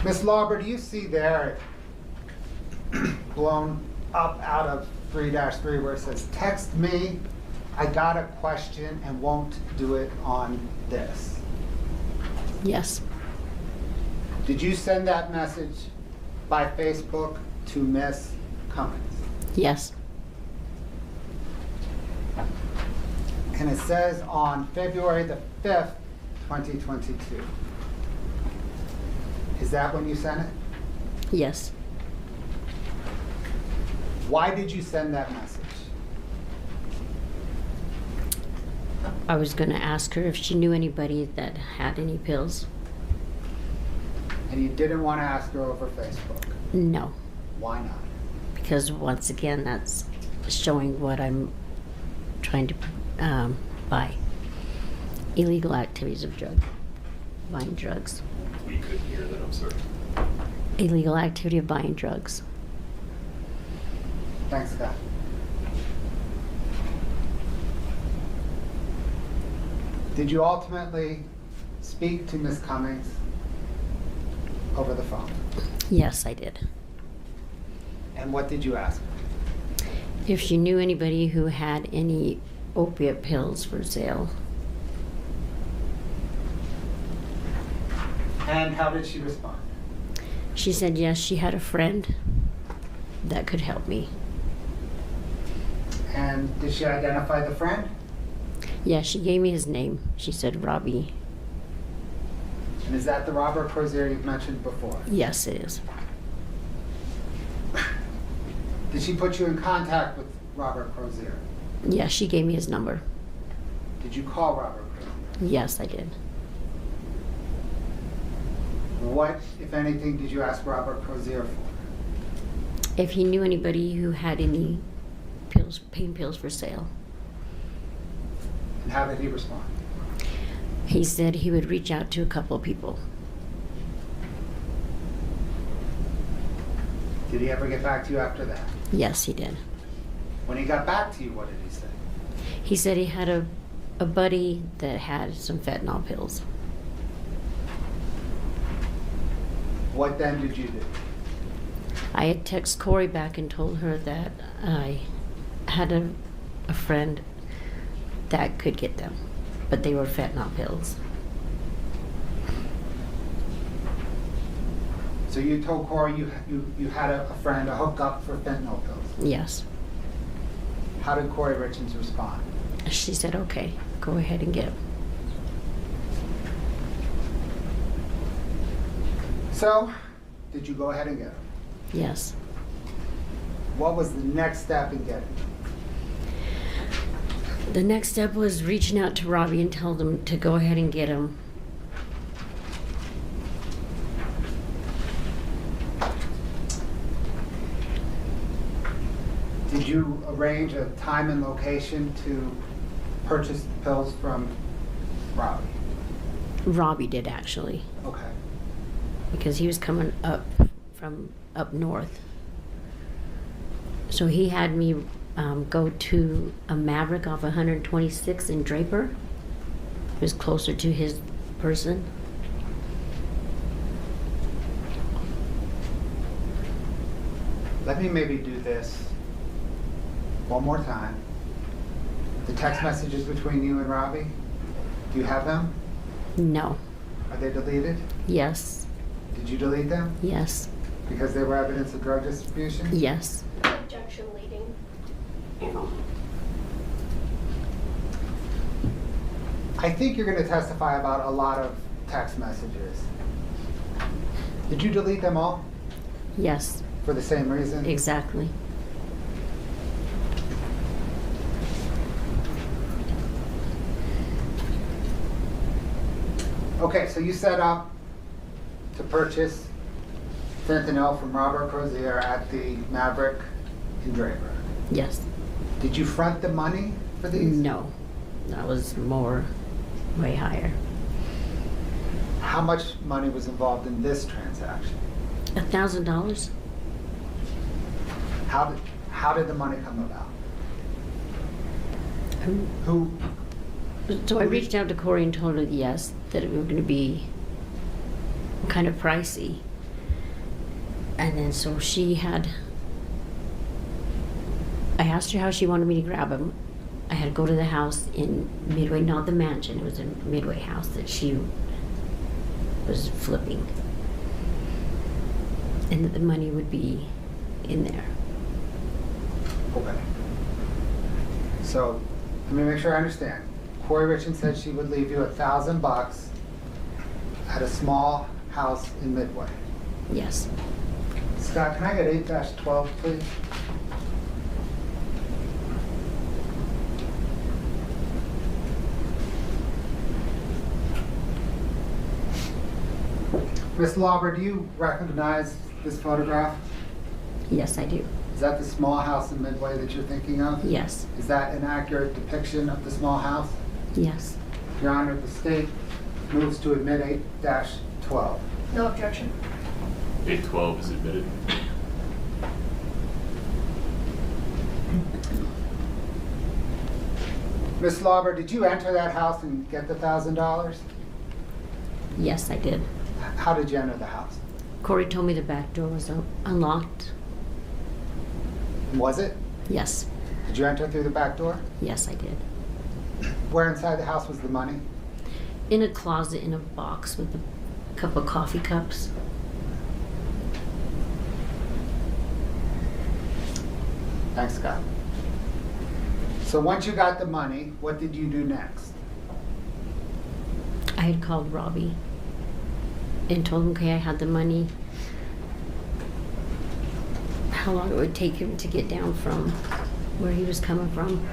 Ms. Lauber, do you see there, blown up out of 3-3 where it says, text me, I got a question and won't do it on this? Yes. Did you send that message by Facebook to Ms. Cummings? Yes. And it says on February the 5th, 2022. Is that when you sent it? Yes. Why did you send that message? I was going to ask her if she knew anybody that had any pills. And you didn't want to ask her over Facebook? No. Why not? Because once again, that's showing what I'm trying to buy. Illegal activities of buying drugs. We couldn't hear that, I'm sorry. Illegal activity of buying drugs. Thanks, Scott. Did you ultimately speak to Ms. Cummings over the phone? Yes, I did. And what did you ask her? If she knew anybody who had any opiate pills for sale. And how did she respond? She said yes, she had a friend that could help me. And did she identify the friend? Yeah, she gave me his name. She said Robbie. And is that the Robert Crozier you've mentioned before? Yes, it is. Did she put you in contact with Robert Crozier? Yeah, she gave me his number. Did you call Robert Crozier? Yes, I did. What, if anything, did you ask Robert Crozier for? If he knew anybody who had any pills, pain pills for sale. And how did he respond? He said he would reach out to a couple of people. Did he ever get back to you after that? Yes, he did. When he got back to you, what did he say? He said he had a buddy that had some fentanyl pills. What then did you do? I had texted Kouri back and told her that I had a friend that could get them, but they were fentanyl pills. So you told Kouri you had a friend, a hookup for fentanyl pills. Yes. How did Kouri Richins respond? She said, okay, go ahead and get them. So, did you go ahead and get them? Yes. What was the next step in getting them? The next step was reaching out to Robbie and tell them to go ahead and get them. Did you arrange a time and location to purchase pills from Robbie? Robbie did, actually, Okay. because he was coming up from up north. So he had me go to a Maverick off 126 in Draper. It was closer to his person. Let me maybe do this one more time. The text messages between you and Robbie, do you have them? No. Are they deleted? Yes. Did you delete them? Yes. Because they were evidence of drug distribution? Yes. Objection leading. I think you're going to testify about a lot of text messages. Did you delete them all Yes. for the same reason? Exactly. Okay, so you set up to purchase fentanyl from Robert Crozier at the Maverick in Draper. Yes. Did you front the money for these? No. That was more, way higher. How much money was involved in this transaction? $1,000? How did the money come about? Who? So I reached out to Kouri and told her yes, that it was going to be kind of pricey. And then so she had, I asked her how she wanted me to grab them. I had to go to the house in Midway, not the mansion, it was a Midway house that she was flipping. And that the money would be in there. Okay. So, let me make sure I understand. Kouri Richins said she would leave you $1,000 at a small house in Midway. Yes. Scott, can I get 8-12, please? Ms. Lauber, do you recognize this photograph? Yes, I do. Is that the small house in Midway that you're thinking of? Yes. Is that an accurate depiction of the small house? Yes. Your Honor, the state moves to admit 8-12. No objection. 812 is admitted. Ms. Lauber, did you enter that house and get the $1,000? Yes, I did. How did you enter the house? Kouri told me the back door was unlocked. Was it? Yes. Did you enter through the back door? Yes, I did. Where inside the house was the money? In a closet in a box with a couple of coffee cups. Thanks, Scott. So once you got the money, what did you do next? I had called Robbie and told him, okay, I had the money, how long it would take him to get down from where he was coming from.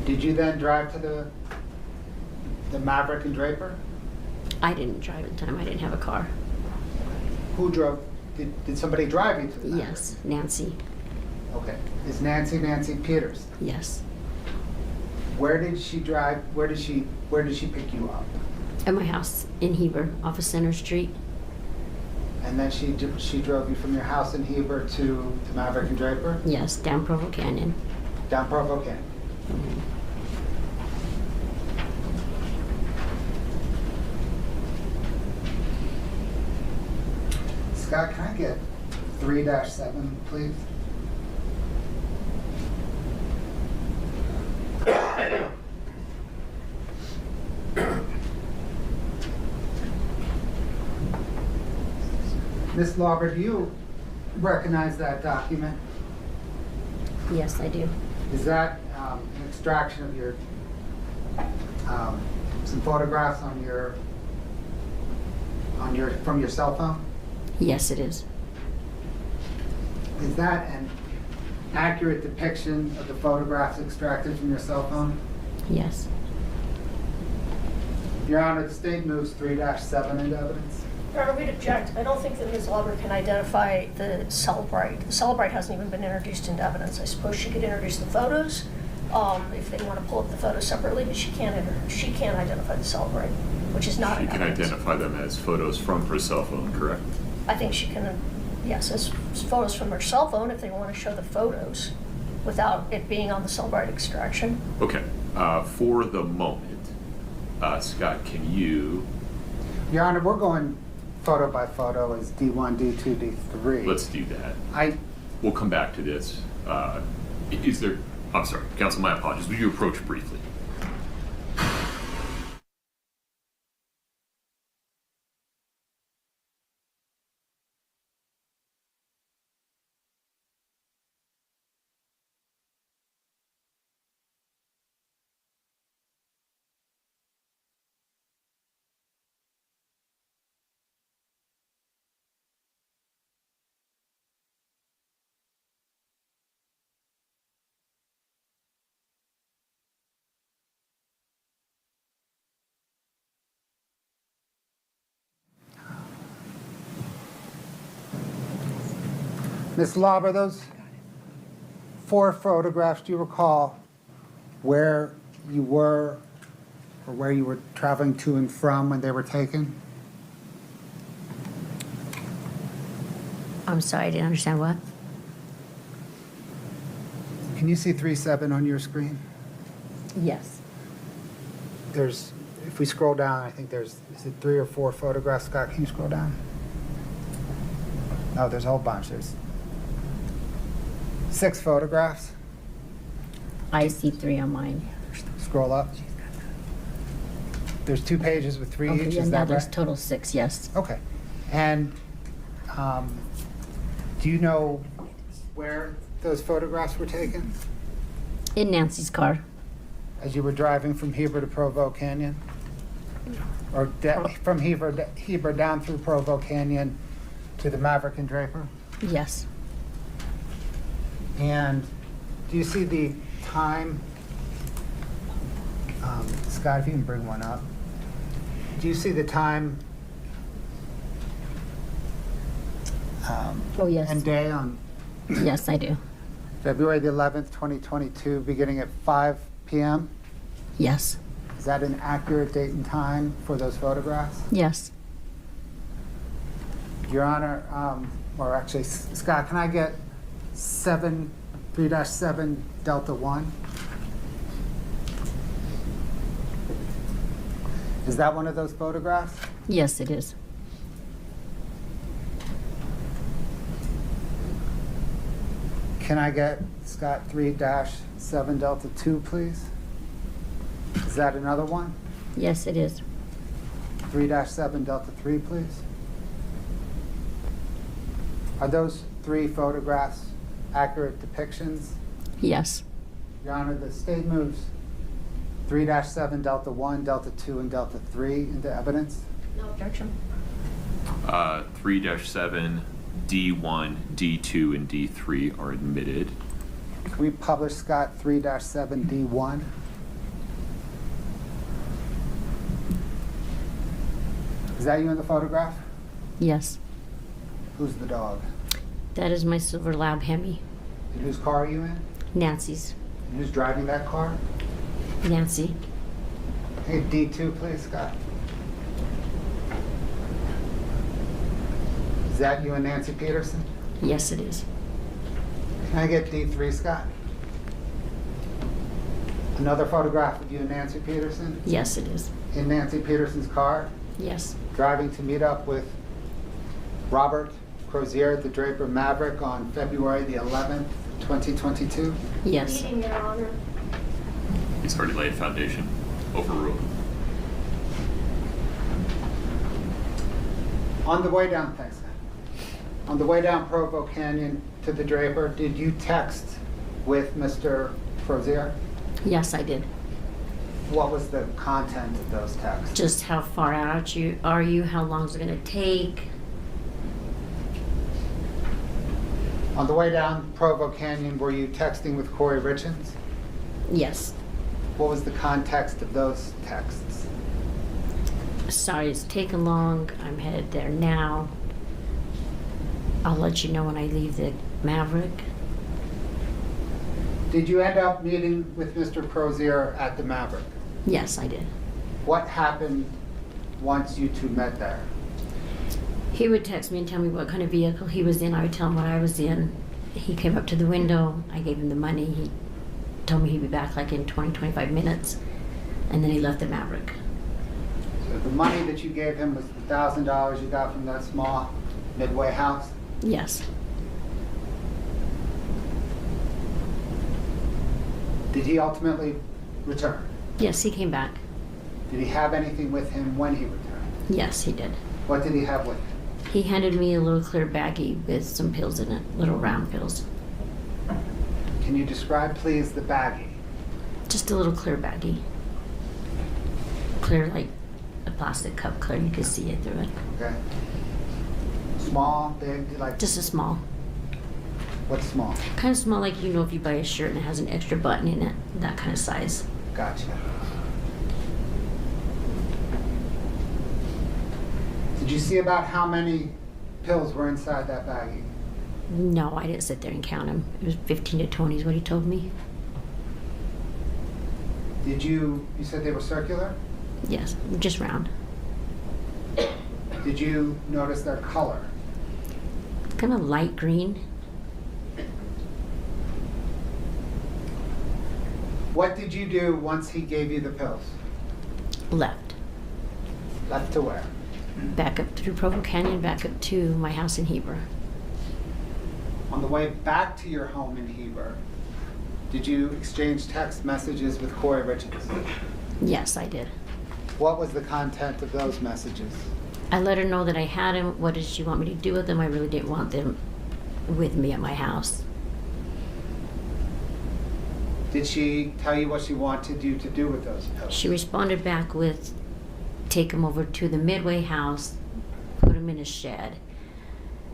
Did you then drive to the Maverick and Draper? I didn't drive at the time, I didn't have a car. Who drove, did somebody drive you to the Maverick? Yes, Nancy. Okay. Is Nancy Peters? Yes. Where did she drive, where did she pick you up? At my house in Heber, off of Center Street. And then she drove you from your house in Heber to Maverick and Draper? Yes, down Provo Canyon. Down Provo Canyon? Scott, can I get 3-7, please? Ms. Lauber, do you recognize that document? Yes, I do. Is that an extraction of your, some photographs on your, from your cell phone? Yes, it is. Is that an accurate depiction of the photographs extracted from your cell phone? Yes. Your Honor, the state moves 3-7 into evidence. Your Honor, we'd object. I don't think that Ms. Lauber can identify the Celebrite. The Celebrite hasn't even been introduced into evidence. I suppose she could introduce the photos if they want to pull up the photos separately, but she can't identify the Celebrite, which is not She in can evidence. identify them as photos from her cell phone, correct? I think she can, yes, as photos from her cell phone if they want to show the photos without it being on the Celebrite extraction. Okay, for the moment, Scott, can you, Your Honor, we're going photo by photo as D1, D2, D3. let's do that. We'll come back to this. Is there, I'm sorry, counsel, my apologies. Would you approach briefly? Ms. Lauber, those 4 photographs, do you recall where you were or where you were traveling to and from when they were taken? I'm sorry, I didn't understand what? Can you see 3-7 on your screen? Yes. There's, if we scroll down, I think there's, is it 3 or 4 photographs? Scott, can you scroll down? No, there's a whole bunch. There's 6 photographs. I see 3 on mine. Scroll up. There's 2 pages with 3 Okay, each, and is that that is right? total 6, yes. Okay. And do you know where those photographs were taken? In Nancy's car. As you were driving from Heber to Provo Canyon? Or from Heber down through Provo Canyon to the Maverick and Draper? Yes. And do you see the time? Scott, if you can bring one up. Do you see the time Oh, yes. and day on Yes, I do. February the 11th, 2022, beginning at 5 p.m.? Yes. Is that an accurate date and time for those photographs? Yes. Your Honor, or actually, Scott, can I get 3-7 Delta 1? Is that one of those photographs? Yes, it is. Can I get, Scott, 3-7 Delta 2, please? Is that another one? Yes, it is. 3-7 Delta 3, please? Are those 3 photographs accurate depictions? Yes. Your Honor, the state moves 3-7 Delta 1, Delta 2, and Delta 3 into evidence. No objection. 3-7, D1, D2, and D3 are admitted. Can we publish, Scott, 3-7 D1? Is that you in the photograph? Yes. Who's the dog? That is my silver lab, Hemi. And whose car are you in? Nancy's. And who's driving that car? Nancy. Hey, D2, please, Scott. Is that you and Nancy Peterson? Yes, it is. Can I get D3, Scott? Another photograph of you and Nancy Peterson? Yes, it is. In Nancy Peterson's car? Yes. Driving to meet up with Robert Crozier at the Draper Maverick on February the 11th, 2022? Yes. Meeting, Your Honor. He's already laid foundation. Overruled. On the way down, thanks, Scott. On the way down Provo Canyon to the Draper, did you text with Mr. Crozier? Yes, I did. What was the content of those texts? Just how far out are you? How long is it going to take? On the way down Provo Canyon, were you texting with Kouri Richins? Yes. What was the context of those texts? Sorry it's taken long. I'm headed there now. I'll let you know when I leave the Maverick. Did you end up meeting with Mr. Crozier at the Maverick? Yes, I did. What happened once you two met there? He would text me and tell me what kind of vehicle he was in. I would tell him what I was in. He came up to the window. I gave him the money. He told me he'd be back like in 20, 25 minutes. And then he left the Maverick. So the money that you gave him was the $1,000 you got from that small Midway house? Yes. Did he ultimately return? Yes, he came back. Did he have anything with him when he returned? Yes, he did. What did he have with him? He handed me a little clear baggie with some pills in it, little round pills. Can you describe, please, the baggie? Just a little clear baggie. Clear like a plastic cup clear, you could see it through it. Okay. Small, big, like? Just a small. What's small? Kind of small like, you know, if you buy a shirt and it has an extra button in it, that kind of size. Gotcha. Did you see about how many pills were inside that baggie? No, I didn't sit there and count them. It was 15 to 20 is what he told me. Did you said they were circular? Yes, just round. Did you notice their color? Kind of light green. What did you do once he gave you the pills? Left. Left to where? Back up through Provo Canyon, back up to my house in Heber. On the way back to your home in Heber, did you exchange text messages with Kouri Richins? Yes, I did. What was the content of those messages? I let her know that I had him. What did she want me to do with them? I really didn't want them with me at my house. Did she tell you what she wanted you to do with those pills? She responded back with, take him over to the Midway house, put him in a shed.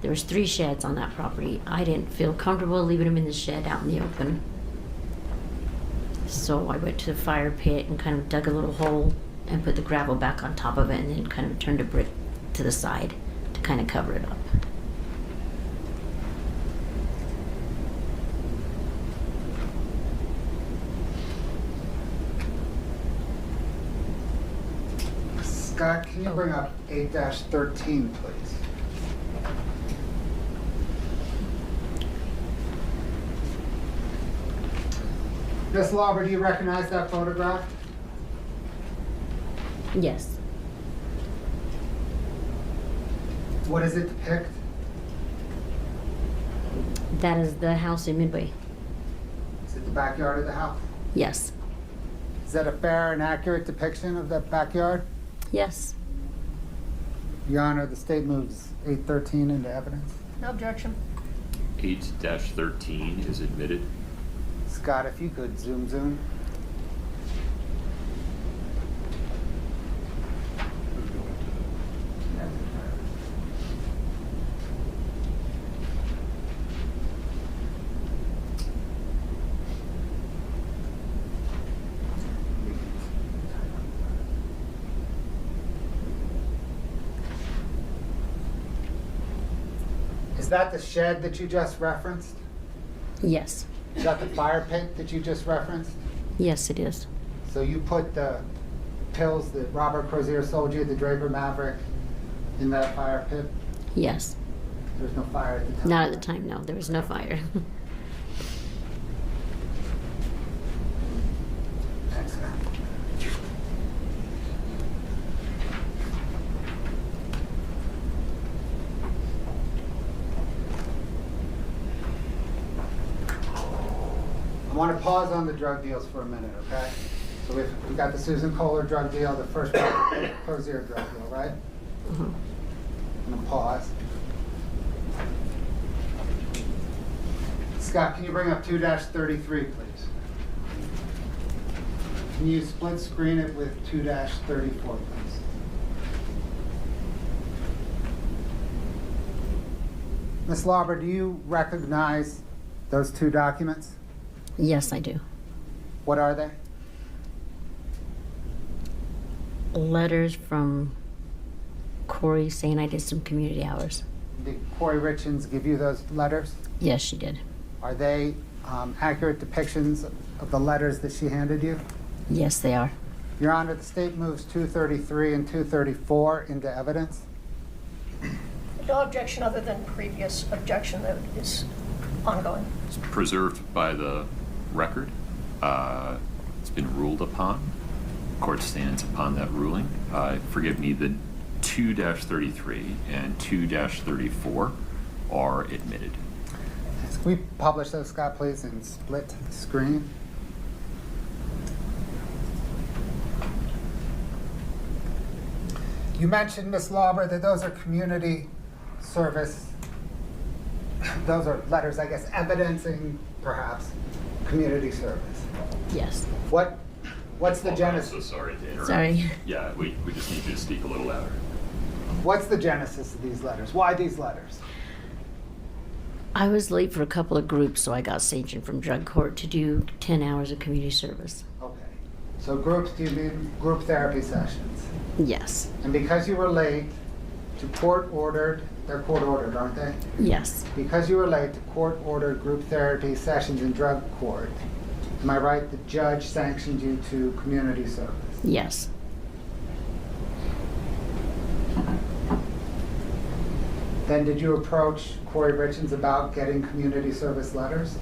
There was 3 sheds on that property. I didn't feel comfortable leaving him in the shed out in the open. So I went to the fire pit and kind of dug a little hole and put the gravel back on top of it and then kind of turned a brick to the side to kind of cover it up. Scott, can you bring up 8-13, please? Miss Lauber, do you recognize that photograph? Yes. What does it depict? That is the house in Midway. Is it the backyard of the house? Yes. Is that a fair and accurate depiction of that backyard? Yes. Your Honor, the state moves 813 into evidence. No objection. 8-13 is admitted. Scott, if you could zoom. Is that the shed that you just referenced? Yes. Is that the fire pit that you just referenced? Yes, it is. So you put the pills that Robert Crozier sold you, the Draper Maverick, in that fire pit? Yes. There was no fire at the time? Not at the time, no. There was no fire. Thanks, Scott. I want to pause on the drug deals for a minute, okay? So we've got the Susan Kohler drug deal, the first Crozier drug deal, right? Mhm. I'm going to pause. Scott, can you bring up 2-33, please? Can you split screen it with 2-34, please? Ms. Lauber, do you recognize those two documents? Yes, I do. What are they? Letters from Kouri saying I did some community hours. Did Kouri Richins give you those letters? Yes, she did. Are they accurate depictions of the letters that she handed you? Yes, they are. Your Honor, the state moves 233 and 234 into evidence. No objection other than previous objection that is ongoing. It's preserved by the record. It's been ruled upon. Court stands upon that ruling. Forgive me, the 2-33 and 2-34 are admitted. Can we publish those, Scott, please, and split screen? You mentioned, Ms. Lauber, that those are community service, those are letters, I guess, evidencing, perhaps, community service. Yes. What's the I'm genesis? so sorry to interrupt. Sorry. Yeah, we just need you to speak a little louder. What's the genesis of these letters? Why these letters? I was late for a couple of groups, so I got sanctioned from drug court to do 10 hours of community service. Okay. So groups, do you mean group therapy sessions? Yes. And because you were late to court-ordered, they're court-ordered, aren't they? Yes. Because you were late to court-ordered group therapy sessions in drug court, am I right, the judge sanctioned you to community service? Yes. Then did you approach Kouri Richins about getting community service letters?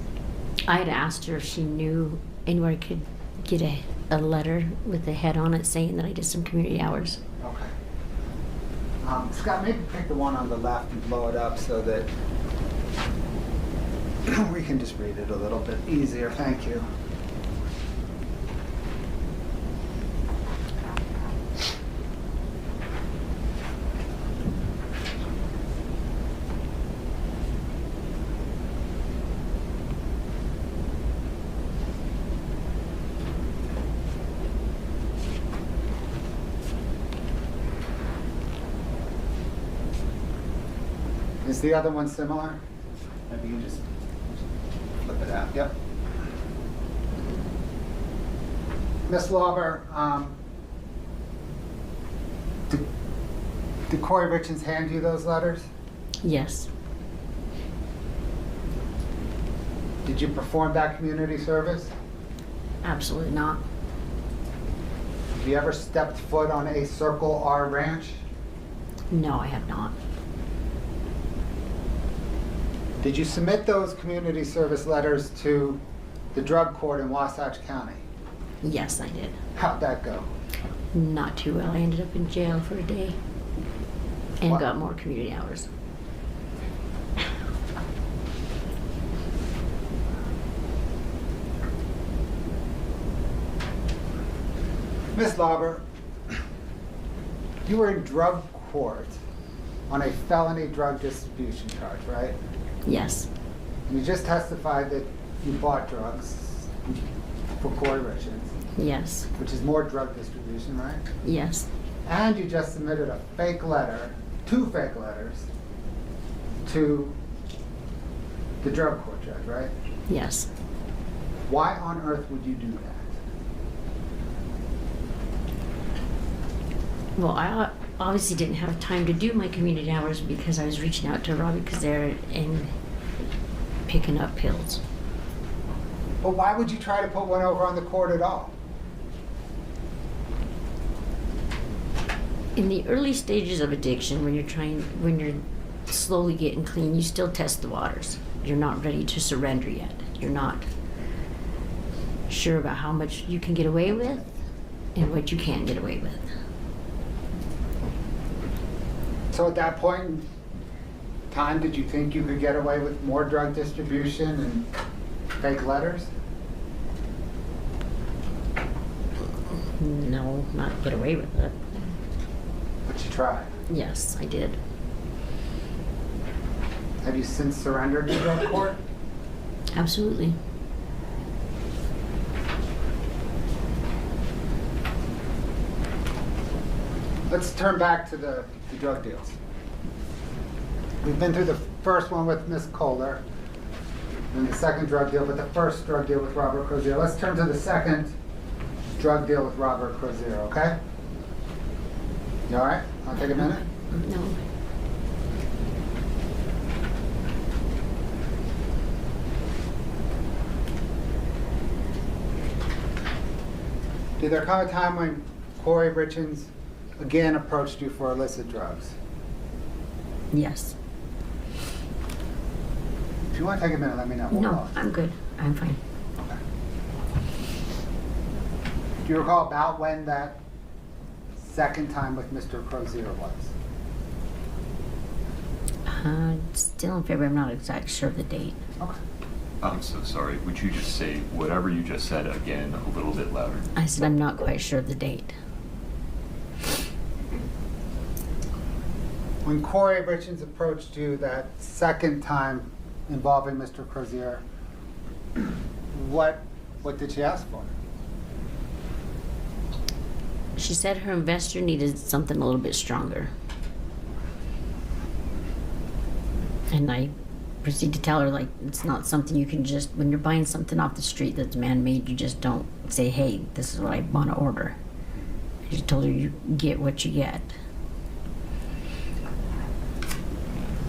I had asked her if she knew anywhere I could get a letter with a head on it saying that I did some community hours. Okay. Scott, maybe pick the one on the left and blow it up so that we can just read it a little bit easier. Thank you. Is the other one similar? Maybe you just flip it out. Yep. Ms. Lauber, did Kouri Richins hand you those letters? Yes. Did you perform that community service? Absolutely not. Have you ever stepped foot on a Circle R ranch? No, I have not. Did you submit those community service letters to the drug court in Wasatch County? Yes, I did. How'd that go? Not too well. I ended up in jail for a day and What? got more community hours. Ms. Lauber, you were in drug court on a felony drug distribution charge, right? Yes. And you just testified that you bought drugs for Kouri Richins, Yes. which is more drug distribution, right? Yes. And you just submitted a fake letter, 2 fake letters, to the drug court judge, right? Yes. Why on earth would you do that? Well, I obviously didn't have time to do my community hours because I was reaching out to Robbie Kazera and picking up pills. But why would you try to put one over on the court at all? In the early stages of addiction, when you're slowly getting clean, you still test the waters. You're not ready to surrender yet. You're not sure about how much you can get away with and what you can't get away with. So at that point in time, did you think you could get away with more drug distribution and fake letters? No, not get away with it. But you tried. Yes, I did. Have you since surrendered to drug court? Absolutely. Let's turn back to the drug deals. We've been through the first one with Miss Kohler, and the second drug deal, but the first drug deal with Robert Crozier. Let's turn to the second drug deal with Robert Crozier, okay? You all right? Want to take a minute? No. Did there come a time when Kouri Richins again approached you for illicit drugs? Yes. If you want to take a minute, let me know. No, I'm good. I'm fine. Okay. Do you recall about when that second time with Mr. Crozier was? Still in February. I'm not exactly sure of the date. Okay. I'm so sorry. Would you just say whatever you just said again a little bit louder? I said I'm not quite sure of the date. When Kouri Richins approached you that second time involving Mr. Crozier, what did she ask for? She said her investor needed something a little bit stronger. And I proceeded to tell her, like, it's not something you can just, when you're buying something off the street that's man-made, you just don't say, hey, this is what I want to order. I just told her you get what you get.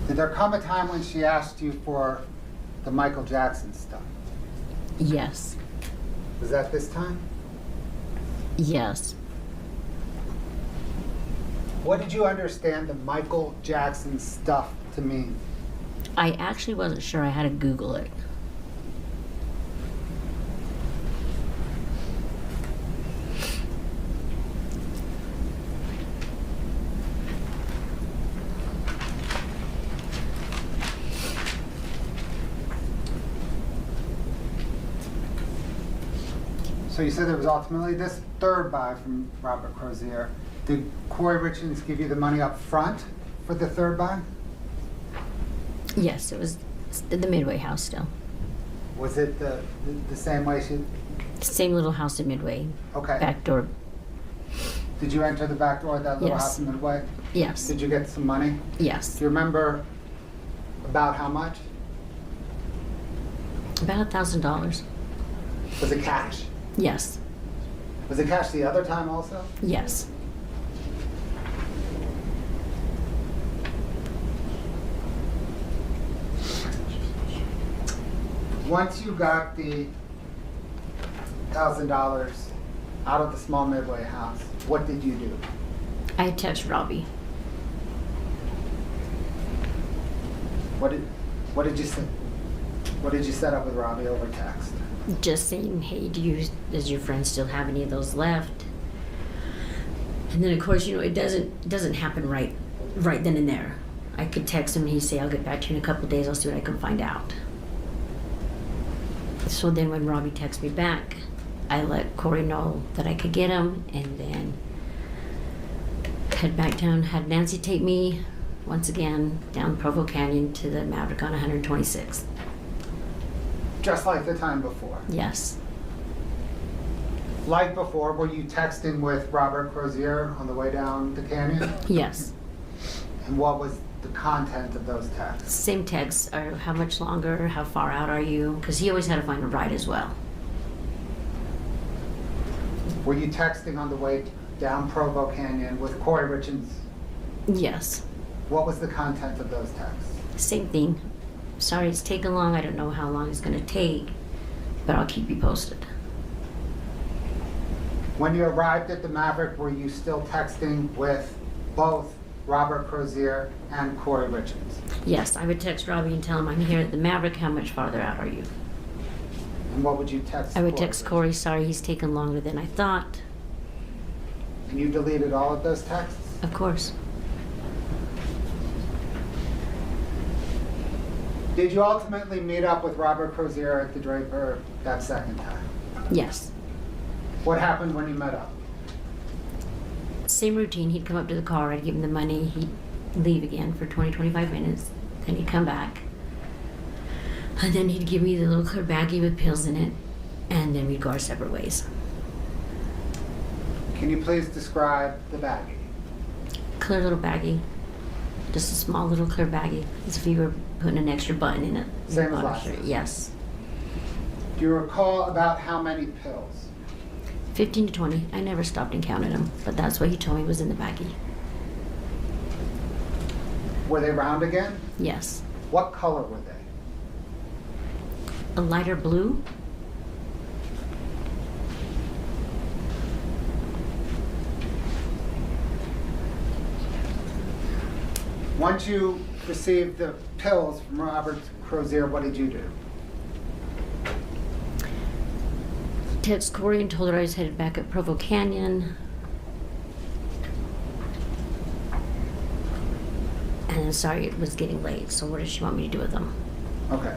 Did there come a time when she asked you for the Michael Jackson stuff? Yes. Was that this time? Yes. What did you understand the Michael Jackson stuff to mean? I actually wasn't sure. I had to Google it. So you said there was ultimately this third buy from Robert Crozier. Did Kouri Richins give you the money up front for the third buy? Yes, it was the Midway house still. Was it the same way she? Same little house in Midway. Okay. Back door. Did you enter the back door of that little Yes. house in Midway? Yes. Did you get some money? Yes. Do you remember about how much? About $1,000. Was it cash? Yes. Was it cash the other time also? Yes. Once you got the $1,000 out of the small Midway house, what did you do? I texted Robbie. What did you say? What did you set up with Robbie over text? Just saying, hey, does your friend still have any of those left? And then of course, it doesn't happen right then and there. I could text him and he'd say, I'll get back to you in a couple of days, I'll see what I can find out. So then when Robbie texted me back, I let Kouri know that I could get him, and then head back down, had Nancy take me once again down Provo Canyon to the Maverick on 126th. Just like the time before. Yes. Like before, were you texting with Robert Crozier on the way down the canyon? Yes. And what was the content of those texts? Same texts. How much longer? How far out are you? Because he always had to find a ride as well. Were you texting on the way down Provo Canyon with Kouri Richins. Yes. What was the content of those texts? Same thing. Sorry it's taken long. I don't know how long it's going to take, but I'll keep you posted. When you arrived at the Maverick, were you still texting with both Robert Crozier and Kouri Richins? Yes, I would text Robbie and tell him I'm here at the Maverick. How much farther out are you? And what would you text I would Kouri text Richins? Corey, sorry he's taken longer than I thought. And you deleted all of those texts? Of course. Did you ultimately meet up with Robert Crozier at the Draper that second time? Yes. What happened when you met up? Same routine. He'd come up to the car, I'd give him the money, he'd leave again for 20, 25 minutes, then he'd come back. And then he'd give me the little clear baggie with pills in it, and then we'd go our separate ways. Can you please describe the baggie? Clear little baggie. Just a small little clear baggie. As if you were putting an extra button in it. Same as Bottom last shirt. time? Yes. Do you recall about how many pills? 15 to 20. I never stopped and counted them, but that's what he told me was in the baggie. Were they round again? Yes. What color were they? A lighter blue. Once you received the pills from Robert Crozier, what did you do? Text Corey and told her I was headed back up Provo Canyon. And sorry it was getting late, so what does she want me to do with them? Okay.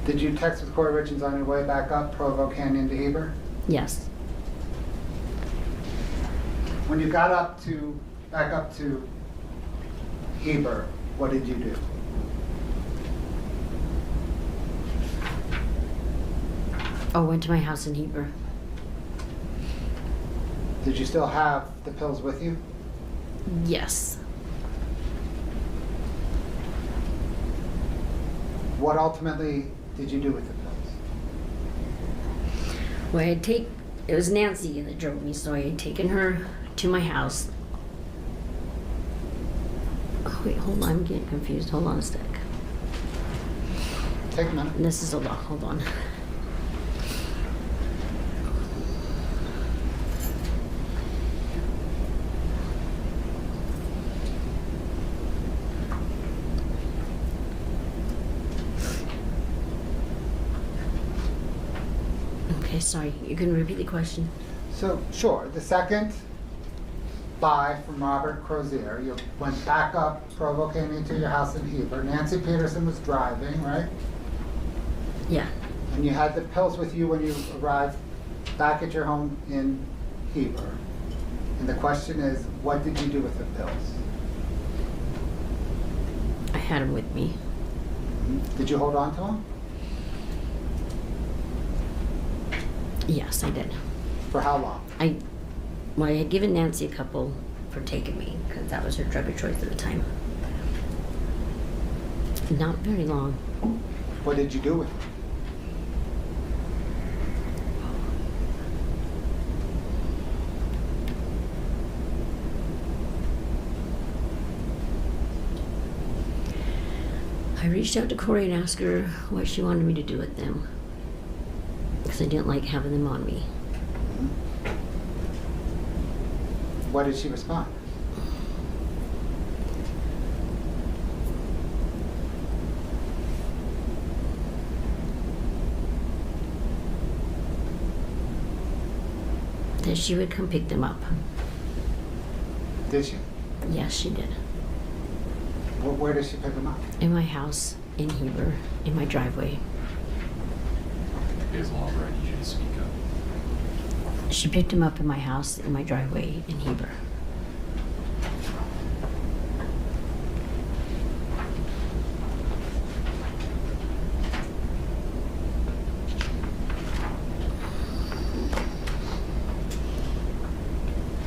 Did you text with Kouri Richins on your way back up Provo Canyon to Heber? Yes. When you got back up to Heber, what did you do? Oh, went to my house in Heber. Did you still have the pills with you? Yes. What ultimately did you do with the pills? Well, it was Nancy that drove me, so I had taken her to my house. Oh, wait, hold on, I'm getting confused. Hold on a sec. Take a minute. This is a lot, hold on. Okay, sorry, you can repeat the question. So, sure, the second buy from Robert Crozier, you went back up Provo Canyon to your house in Heber. Nancy Peterson was driving, right? Yeah. And you had the pills with you when you arrived back at your home in Heber. And the question is, what did you do with the pills? I had them with me. Did you hold on to them? Yes, I did. For how long? I had given Nancy a couple for taking me, because that was her drug of choice at the time. Not very long. What did you do with them? I reached out to Kouri and asked her what she wanted me to do with them, because I didn't like having them on me. What did she respond? That she would come pick them up. Did she? Yes, she did. Where did she pick them up? In my house, in Heber, in my driveway. Basil Oliver, I need you to speak up. She picked him up in my house, in my driveway, in Heber.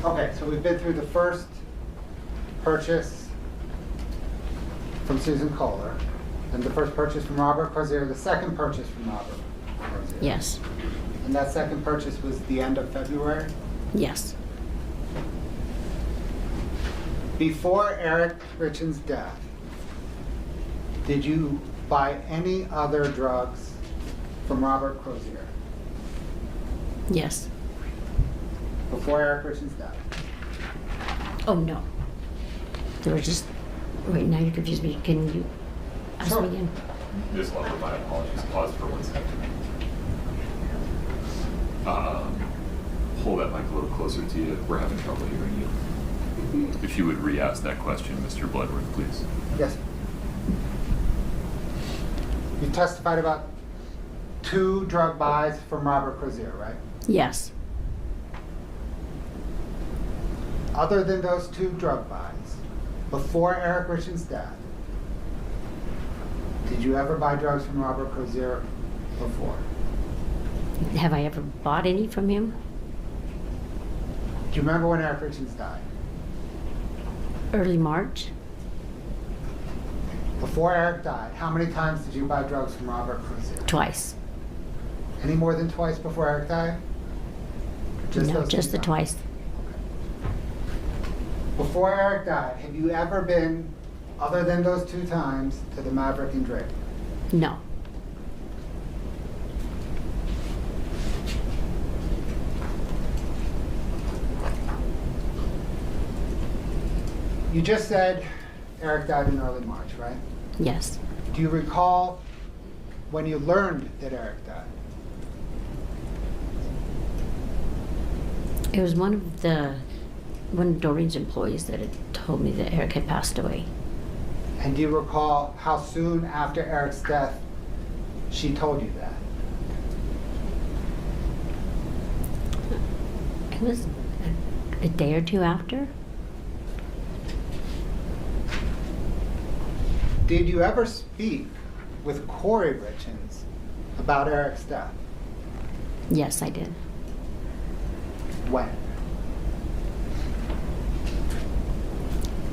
Okay, so we've been through the first purchase from Susan Kohler, then the first purchase from Robert Crozier, the second purchase from Robert Crozier. Yes. And that second purchase was the end of February? Yes. Before Eric Richins' death, did you buy any other drugs from Robert Crozier? Yes. Before Eric Richins' death? Oh, no. There were just, wait, now you confused me. Can you ask Sure. me again? Ms. Lover, my apologies. Pause for 1 second. Hold that mic a little closer to you. We're having trouble hearing you. If you would re-ask that question, Mr. Bloodworth, please. Yes. You testified about 2 drug buys from Robert Crozier, right? Yes. Other than those 2 drug buys, before Eric Richins' death, did you ever buy drugs from Robert Crozier before? Have I ever bought any from him? Do you remember when Eric Richins died? Early March? Before Eric died, how many times did you buy drugs from Robert Crozier? Twice. Any more than twice before Eric died? No, those just 2 the times? twice. Before Eric died, have you ever been, other than those 2 times, to the Maverick and Drake? No. You just said Eric died in early March, right? Yes. Do you recall when you learned that Eric died? It was one of Doreen's employees that had told me that Eric had passed away. And do you recall how soon after Eric's death she told you that? It was a day or 2 after. Did you ever speak with Kouri Richins about Eric's death? Yes, I did. When?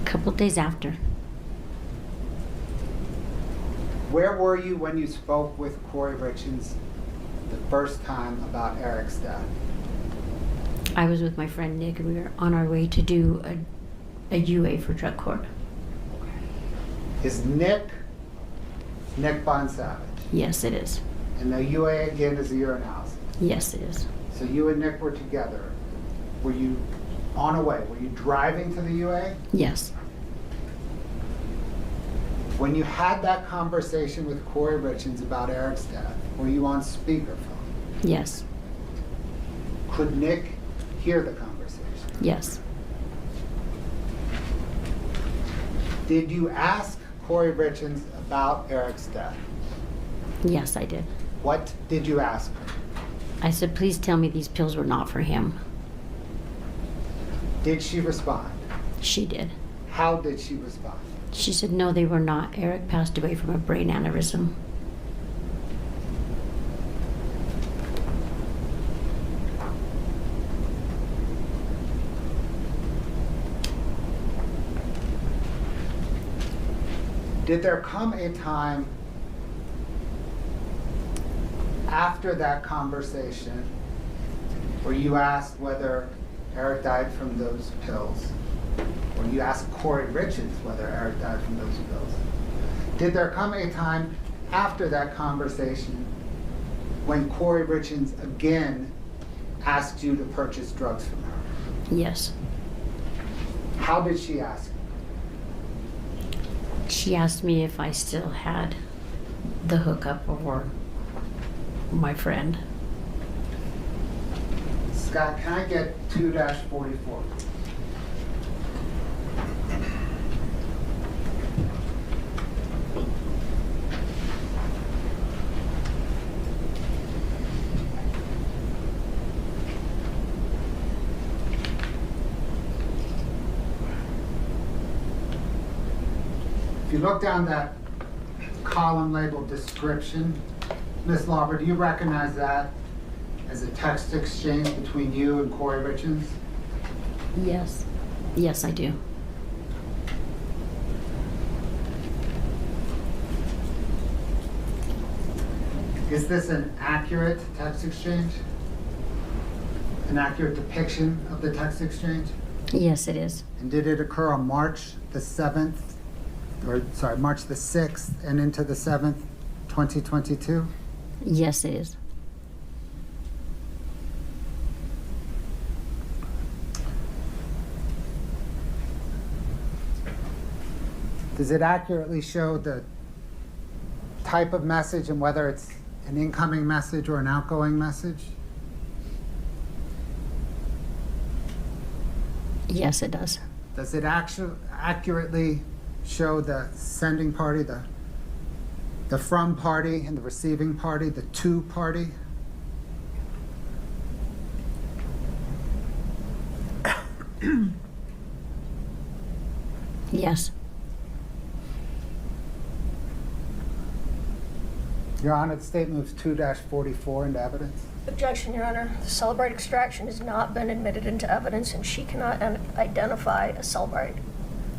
A couple days after. Where were you when you spoke with Kouri Richins the first time about Eric's death? I was with my friend Nick, and we were on our way to do a UA for drug court. Is Nick Bond Savage? Yes, it is. And the UA again is a urinalysis. Yes, it is. So you and Nick were together. Were you on a way? Were you driving to the UA? Yes. When you had that conversation with Kouri Richins about Eric's death, were you on speakerphone? Yes. Could Nick hear the conversation? Yes. Did you ask Kouri Richins about Eric's death? Yes, I did. What did you ask her? I said, please tell me these pills were not for him. Did she respond? She did. How did she respond? She said, no, they were not. Eric passed away from a brain aneurysm. Did there come a time after that conversation where you asked whether Eric died from those pills? Or you asked Kouri Richins whether Eric died from those pills? Did there come a time after that conversation when Kouri Richins again asked you to purchase drugs from her? Yes. How did she ask you? She asked me if I still had the hookup or my friend. Scott, can I get 2-44? If you look down that column labeled description, Ms. Lauber, do you recognize that as a text exchange between you and Kouri Richins? Yes. Yes, I do. Is this an accurate text exchange? An accurate depiction of the text exchange? Yes, it is. And did it occur on March the 7th, or sorry, March the 6th and into the 7th, 2022? Yes, it is. Does it accurately show the type of message and whether it's an incoming message or an outgoing message? Yes, it does. Does it accurately show the sending party, the from party, and the receiving party, the to party? Yes. Your Honor, the state moves 2-44 into evidence. Objection, Your Honor. The Celebrite extraction has not been admitted into evidence, and she cannot identify a Celebrite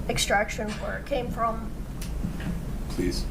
extraction where it came from. Please.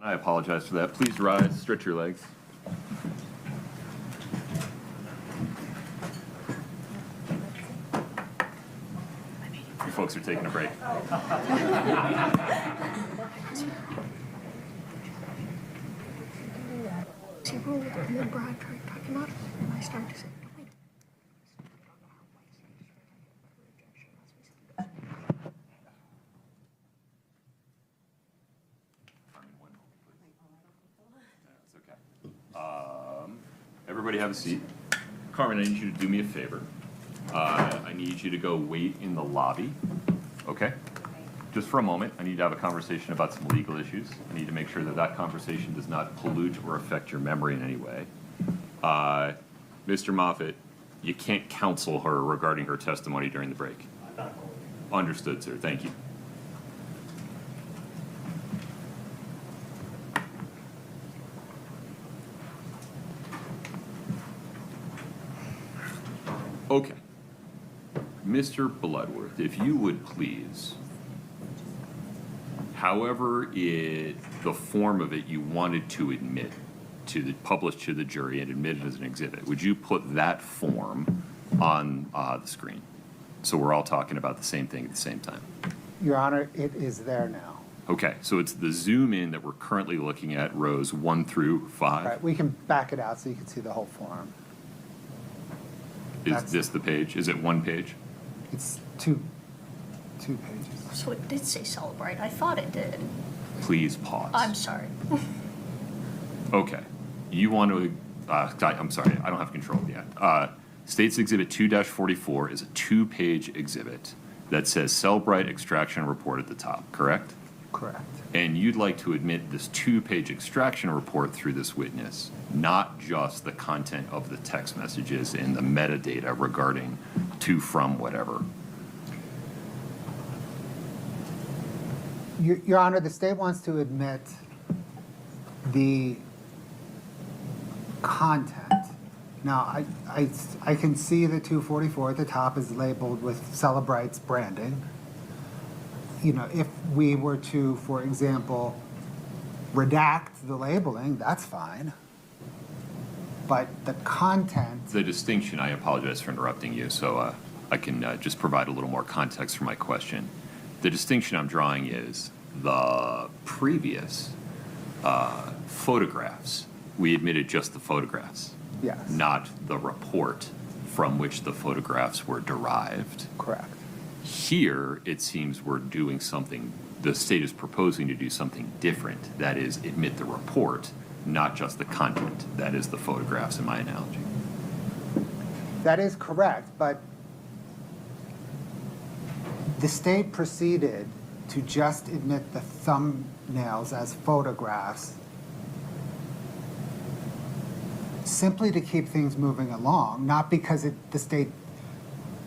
I apologize for that. Please rise, stretch your legs. You folks are taking a break. She ruled, and then Brad tried talking about it, and I started to say, no, wait. That's okay. Everybody have a seat. Carmen, I need you to do me a favor. I need you to go wait in the lobby, okay? Just for a moment, I need to have a conversation about some legal issues. I need to make sure that that conversation does not pollute or affect your memory in any way. Mr. Moffett, you can't counsel her regarding her testimony during the break. Understood, sir. Thank you. Okay. Mr. Bloodworth, if you would please, however the form of it you wanted to admit to the publish to the jury and admit it as an exhibit, would you put that form on the screen so we're all talking about the same thing at the same time? Your Honor, it is there now. Okay, so it's the zoom in that we're currently looking at, rows 1 through 5. Right, we can back it out so you can see the whole form. Is this the page? Is it one page? It's two pages. So it did say celebrate. I thought it did. Please pause. I'm sorry. Okay. You want to, I'm sorry, I don't have control yet. State's Exhibit 2-44 is a 2-page exhibit that says Cellbrite Extraction Report at the top, correct? Correct. And you'd like to admit this 2-page extraction report through this witness, not just the content of the text messages and the metadata regarding to, from, whatever. Your Honor, the state wants to admit the content. Now, I can see the 244 at the top is labeled with Celebrite's branding. You know, if we were to, for example, redact the labeling, that's fine. But the content... The distinction, I apologize for interrupting you, so I can just provide a little more context for my question. The distinction I'm drawing is the previous photographs, we admitted just the photographs. Yes. Not the report from which the photographs were derived. Correct. Here, it seems we're doing something, the state is proposing to do something different. That is, admit the report, not just the content. That is the photographs in my analogy. That is correct, but the state proceeded to just admit the thumbnails as photographs simply to keep things moving along, not because the state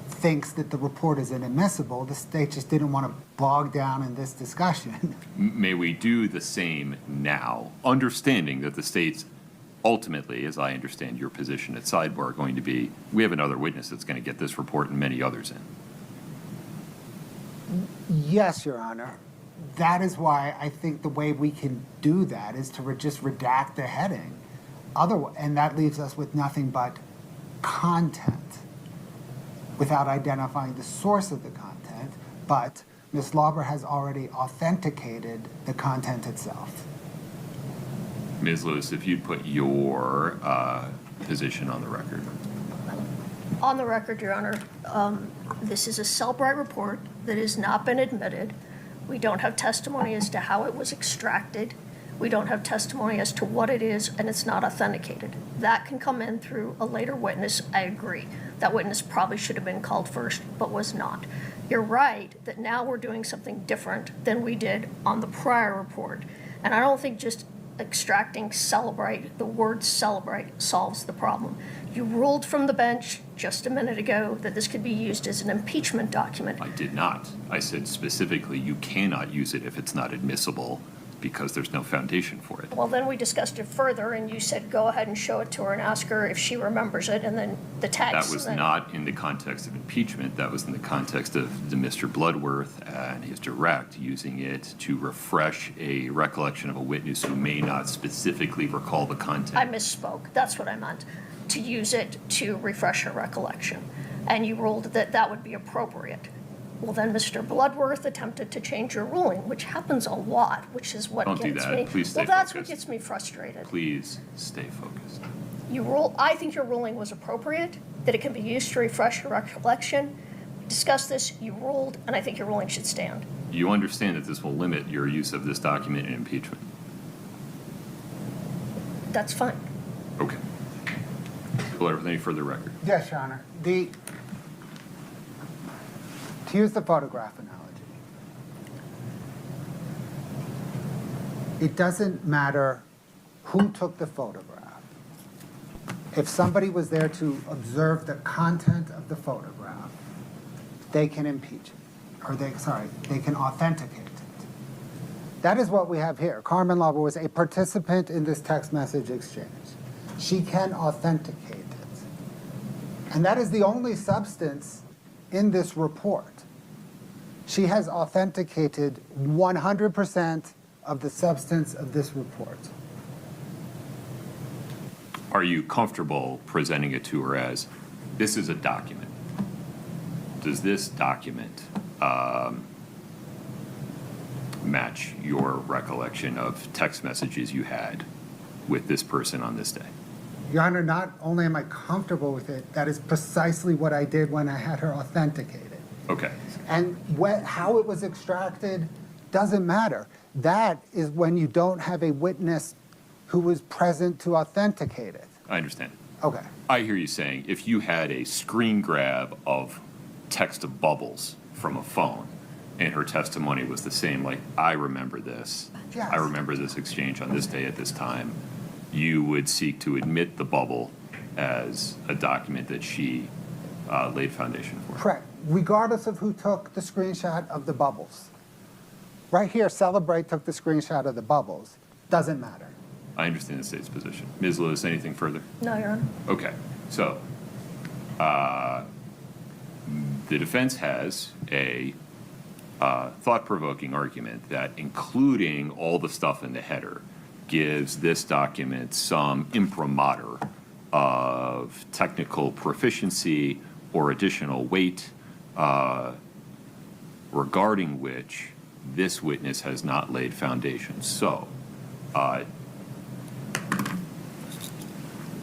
thinks that the report is inadmissible. The state just didn't want to bog down in this discussion. May we do the same now, understanding that the state's ultimately, as I understand your position at sidebar, going to be, we have another witness that's going to get this report and many others in. Yes, Your Honor. That is why I think the way we can do that is to just redact the heading. And that leaves us with nothing but content without identifying the source of the content. But Ms. Lauber has already authenticated the content itself. Ms. Lewis, if you'd put your position on the record. On the record, Your Honor, this is a Cellbrite report that has not been admitted. We don't have testimony as to how it was extracted. We don't have testimony as to what it is, and it's not authenticated. That can come in through a later witness, I agree. That witness probably should have been called first, but was not. You're right that now we're doing something different than we did on the prior report. And I don't think just extracting Cellbrite, the word Cellbrite, solves the problem. You ruled from the bench just a minute ago that this could be used as an impeachment document. I did not. I said specifically you cannot use it if it's not admissible because there's no foundation for it. Well, then we discussed it further, and you said, go ahead and show it to her and ask her if she remembers it, and then the text. That was and then- not in the context of impeachment. That was in the context of the Mr. Bloodworth and his direct using it to refresh a recollection of a witness who may not specifically recall the content. I misspoke. That's what I meant. To use it to refresh her recollection. And you ruled that that would be appropriate. Well, then Mr. Bloodworth attempted to change your ruling, which happens a lot, which is what Don't do gets that. me. Please stay Well, that's what focused. gets me frustrated. Please stay focused. I think your ruling was appropriate, that it can be used to refresh your recollection. We discussed this, you ruled, and I think your ruling should stand. You understand that this will limit your use of this document in impeachment? That's fine. Okay. Bloodworth, any further record? Yes, Your Honor. To use the photograph analogy, it doesn't matter who took the photograph. If somebody was there to observe the content of the photograph, they can impeach it, or they can authenticate it. That is what we have here. Carmen Lauber was a participant in this text message exchange. She can authenticate it. And that is the only substance in this report. She has authenticated 100% of the substance of this report. Are you comfortable presenting it to her as, this is a document? Does this document match your recollection of text messages you had with this person on this day? Your Honor, not only am I comfortable with it, that is precisely what I did when I had her authenticated. Okay. And how it was extracted doesn't matter. That is when you don't have a witness who was present to authenticate it. I understand. Okay. I hear you saying if you had a screen grab of text bubbles from a phone and her testimony was the same, like, I remember this, Yes. I remember this exchange on this day at this time, you would seek to admit the bubble as a document that she laid foundation for. Correct. Regardless of who took the screenshot of the bubbles. Right here, Celebrate took the screenshot of the bubbles. Doesn't matter. I understand the state's position. Ms. Lewis, anything further? No, Your Honor. Okay, so the defense has a thought-provoking argument that including all the stuff in the header gives this document some imprimatur of technical proficiency or additional weight regarding which this witness has not laid foundation. So,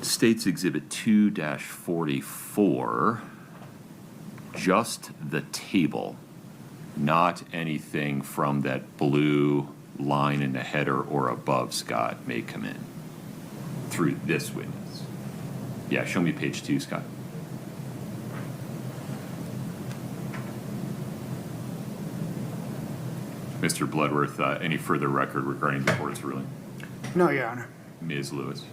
State's Exhibit 2-44, just the table, not anything from that blue line in the header or above, Scott, may come in through this witness. Yeah, show me page 2, Scott. Mr. Bloodworth, any further record regarding the court's ruling? No, Your Honor. Ms. Lewis?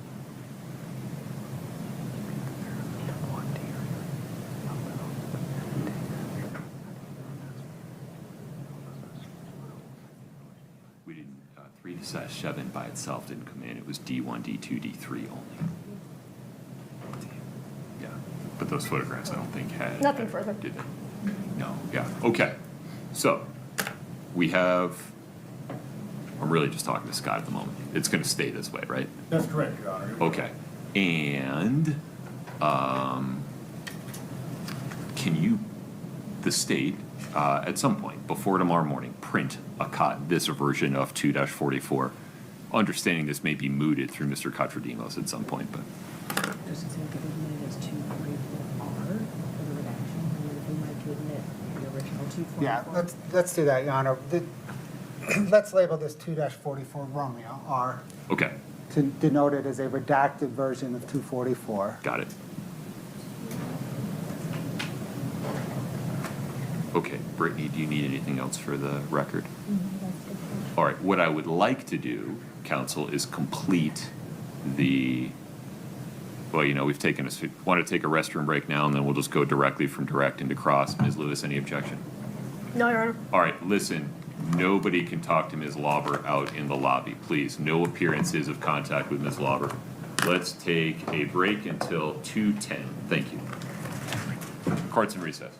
We didn't, 3-7 by itself didn't come in. It was D1, D2, D3 only. Yeah, but those photographs I don't think had. Nothing further. Did they? No, yeah, okay. So, we have, I'm really just talking to Scott at the moment. It's going to stay this way, right? That's correct, Your Honor. Okay. And can you, the state, at some point before tomorrow morning, print this version of 2-44, understanding this may be mooted through Mr. Katradimos at some point, but Does it say given it as 244R for the redaction? And then if we might given it the original 244? Yeah, let's do that, Your Honor. Let's label this 2-44 Romeo, R, okay, to denote it as a redacted version of 244. got it. Okay, Brittany, do you need anything else for the record? All right, what I would like to do, counsel, is complete the, well, you know, want to take a restroom break now, and then we'll just go directly from direct into cross. Ms. Lewis, any objection? No, Your Honor. All right, listen, Nobody can talk to Ms. Lauber out in the lobby, please. No appearances of contact with Ms. Lauber. Let's take a break until 2:10. Thank you. Court's in recess.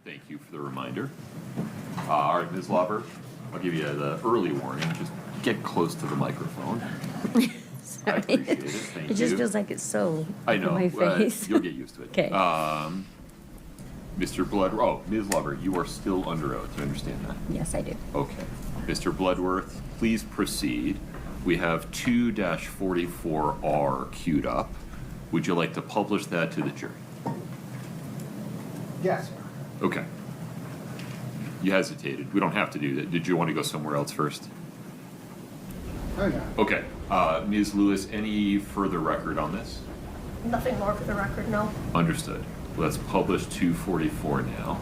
Thank you for the reminder. All right, Ms. Lauber, I'll give you the early warning. Just get close to the microphone. I appreciate it. Thank you. It just feels like it's so I know. in my face. You'll get used to it. Okay. Mr. Bloodworth, oh, Ms. Lauber, you are still under oath. Do you understand that? Yes, I do. Okay. Mr. Bloodworth, please proceed. We have 2-44R queued up. Would you like to publish that to the jury? Yes, Your Honor. Okay. You hesitated. We don't have to do that. Did you want to go somewhere else first? Oh, no. Okay. Ms. Lewis, any further record on this? Nothing more for the record, no. Understood. Let's publish 244 now.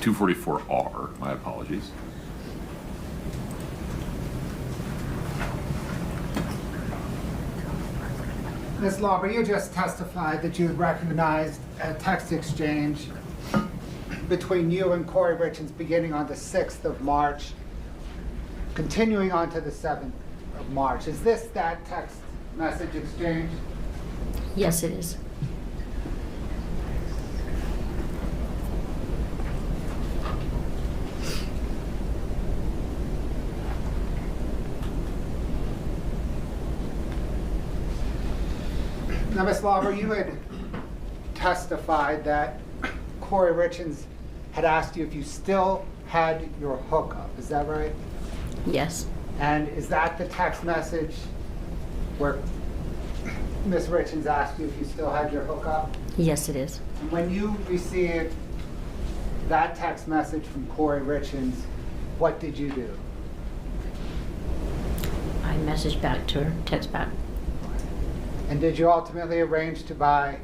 244R, my apologies. Ms. Lauber, you just testified that you had recognized a text exchange between you and Kouri Richins beginning on the 6th of March, continuing on to the 7th of March. Is this that text message exchange? Yes, it is. Now, Ms. Lauber, you had testified that Kouri Richins had asked you if you still had your hookup. Is that right? Yes. And is that the text message where Ms. Richins asked you if you still had your hookup? Yes, it is. And when you received that text message from Kouri Richins, what did you do? I messaged back to her, text back. And did you ultimately arrange to buy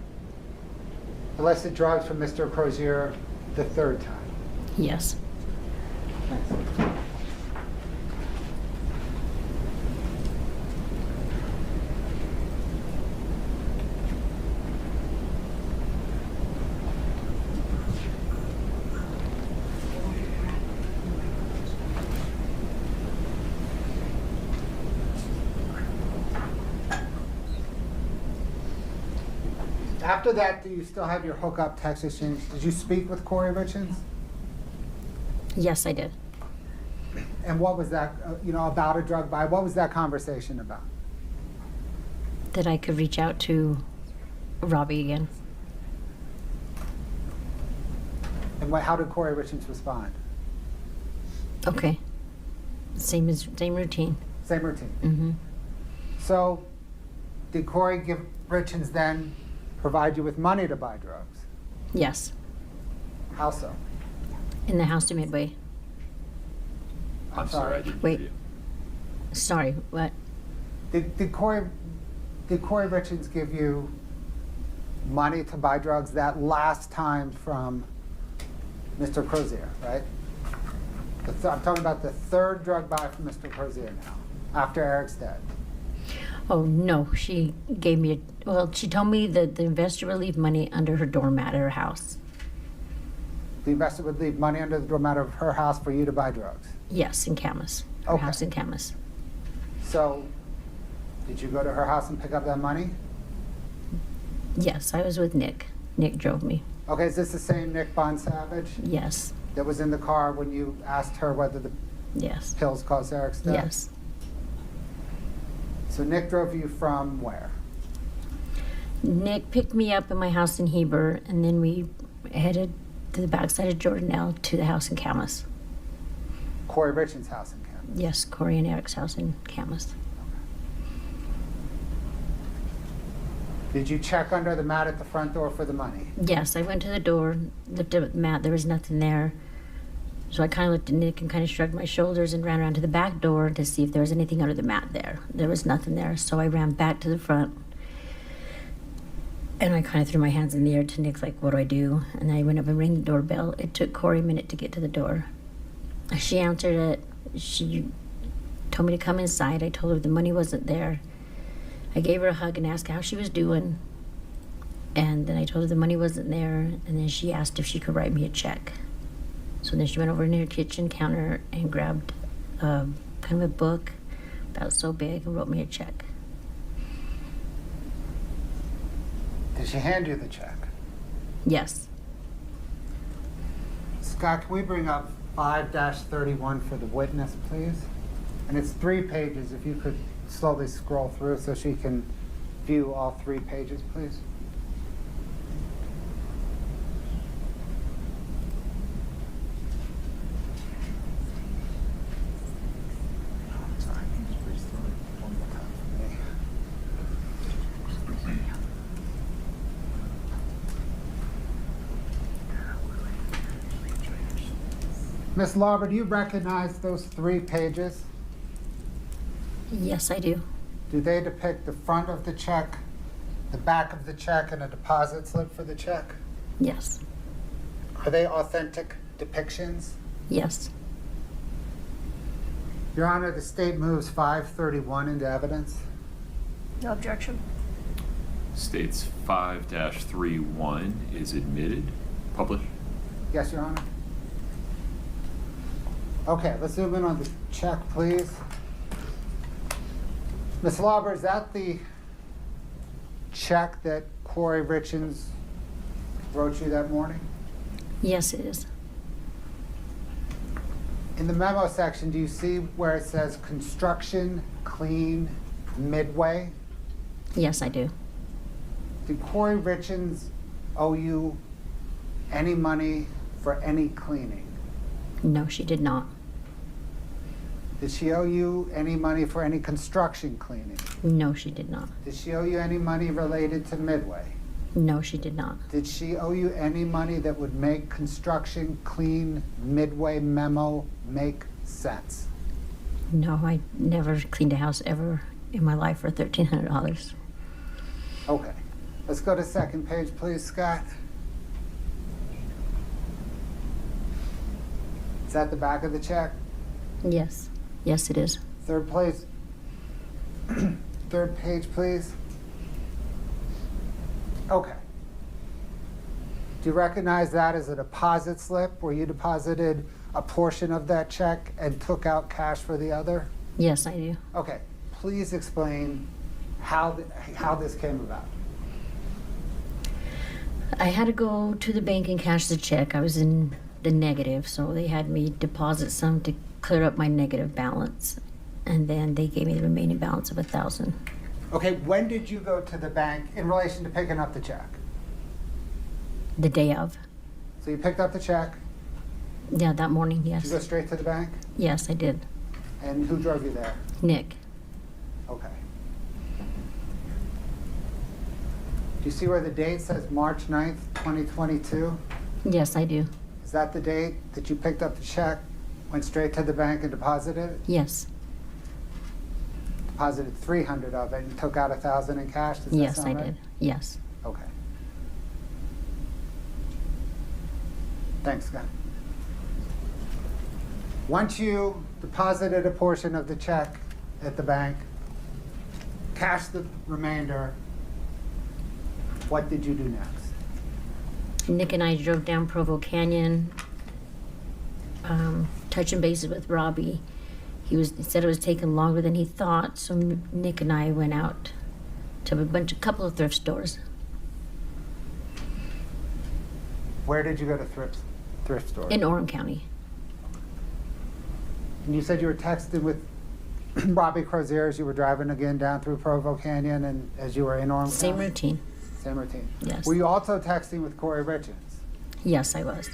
illicit drugs from Mr. Crozier the third time? Yes. Thanks. After that, do you still have your hookup text exchange? Did you speak with Kouri Richins? Yes, I did. And what was that, about a drug buy? What was that conversation about? That I could reach out to Robbie again. And how did Kouri Richins respond? Okay. Same routine. Same routine. Mm-hmm. So, did Kouri give Richins then provide you with money to buy drugs? Yes. How so? In the house to Midway. I'm sorry, I didn't Wait. hear you. Sorry, what? Did Kouri Richins give you money to buy drugs that last time from Mr. Crozier, right? I'm talking about the third drug buy from Mr. Crozier now, after Eric's dead. Oh, no, she gave me she told me that the investor would leave money under her doormat at her house. The investor would leave money under the doormat of her house for you to buy drugs? Yes, in Camas. Her Okay. house in Camas. So, did you go to her house and pick up that money? Yes, I was with Nick. Nick drove me. Okay, is this the same Nick Bond-Savage Yes, that was in the car when you asked her whether the yes, pills caused Eric's death? yes. So Nick drove you from where? Nick picked me up at my house in Heber, and then we headed to the backside of Jordanelle to the house in Camas. Kouri Richins' house in Canada. Yes, Corey and Eric's house in Camas. Did you check under the mat at the front door for the money? Yes, I went to the door, lifted up the mat, there was nothing there. So I kind of looked at Nick and kind of shrugged my shoulders and ran around to the back door to see if there was anything under the mat there. There was nothing there, so I ran back to the front. And I kind of threw my hands in the air to Nick, like, what do I do? And I went up and rang the doorbell. It took Corey a minute to get to the door. She answered it. She told me to come inside. I told her the money wasn't there. I gave her a hug and asked how she was doing. And then I told her the money wasn't there. And then she asked if she could write me a check. So then she went over to her kitchen counter and grabbed kind of a book about so big and wrote me a check. Did she hand you the check? Yes. Scott, can we bring up 5-31 for the witness, please? And it's 3 pages. If you could slowly scroll through so she can view all 3 pages, please. Ms. Lauber, do you recognize those 3 pages? Yes, I do. Do they depict the front of the check, the back of the check, and a deposit slip for the check? Yes. Are they authentic depictions? Yes. Your Honor, the state moves 531 into evidence. No objection. States 5-31 is admitted. Published. Yes, Your Honor. Okay, let's zoom in on the check, please. Ms. Lauber, is that the check that Kouri Richins wrote you that morning? Yes, it is. In the memo section, do you see where it says construction clean midway? Yes, I do. Did Kouri Richins owe you any money for any cleaning? No, she did not. Did she owe you any money for any construction cleaning? No, she did not. Did she owe you any money related to Midway? No, she did not. Did she owe you any money that would make construction clean Midway memo make sense? No, I never cleaned a house ever in my life for $1,300. Okay. Let's go to second page, please, Scott. Is that the back of the check? Yes. Yes, it is. Third place. Third page, please. Okay. Do you recognize that as a deposit slip where you deposited a portion of that check and took out cash for the other? Yes, I do. Okay. Please explain how this came about. I had to go to the bank and cash the check. I was in the negative, so they had me deposit some to clear up my negative balance, and then they gave me the remaining balance of $1,000. Okay, when did you go to the bank in relation to picking up the check? The day of. So you picked up the check. Yeah, that morning, Did yes. you go straight to the bank? Yes, I did. And who drove you there? Nick. Okay. Do you see where the date says March 9th, 2022? Yes, I do. Is that the date that you picked up the check, went straight to the bank and deposited it? Yes. Deposited 300 of it and took out 1,000 in cash? Does that Yes, sound I right? did. Yes. Okay. Thanks, Scott. Once you deposited a portion of the check at the bank, cashed the remainder, what did you do next? Nick and I drove down Provo Canyon, touching bases with Robbie. He said it was taking longer than he thought, so Nick and I went out to a couple of thrift stores. Where did you go to thrift stores? In Orem County. And you said you were texting with Robbie Crozier as you were driving again down through Provo Canyon and as you were in Orem Same County? routine. Same routine. Yes. Were you also texting with Kouri Richins? Yes, I was.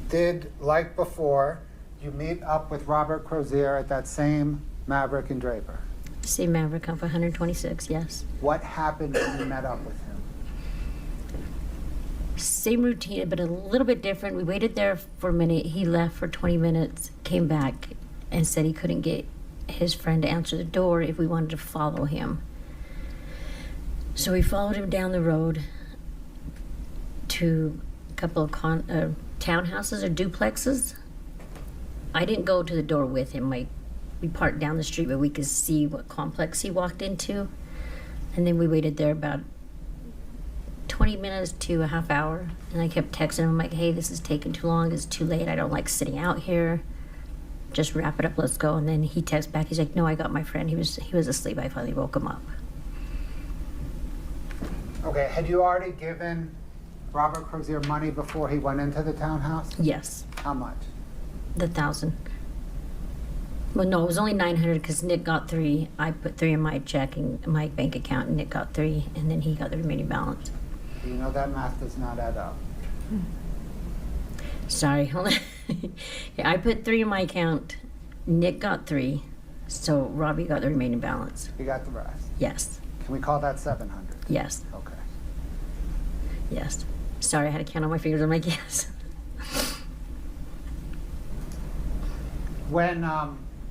Did, like before, you meet up with Robert Crozier at that same Maverick and Draper? Same Maverick up 126, yes. What happened when you met up with him? Same routine, but a little bit different. We waited there for a minute. He left for 20 minutes, came back, and said he couldn't get his friend to answer the door if we wanted to follow him. So we followed him down the road to a couple of townhouses or duplexes. I didn't go to the door with him. We parked down the street, but we could see what complex he walked into. And then we waited there about 20 minutes to a half hour. And I kept texting him, like, hey, this is taking too long. It's too late. I don't like sitting out here. Just wrap it up. Let's go. And then he texts back. He's like, no, I got my friend. He was asleep. I finally woke him up. Okay, had you already given Robert Crozier money before he went into the townhouse? Yes, How much? the 1,000. Well, no, it was only 900 because Nick got 3. I put 3 in my my bank account, and Nick got 3, and then he got the remaining balance. You know that math does not add up. Sorry, hold on. Yeah, I put 3 in my account. Nick got 3, so Robbie got the remaining balance. You got the rest. Yes, Can we call that 700? yes, Okay. yes. Sorry, I had to count on my fingers. I'm like, yes. When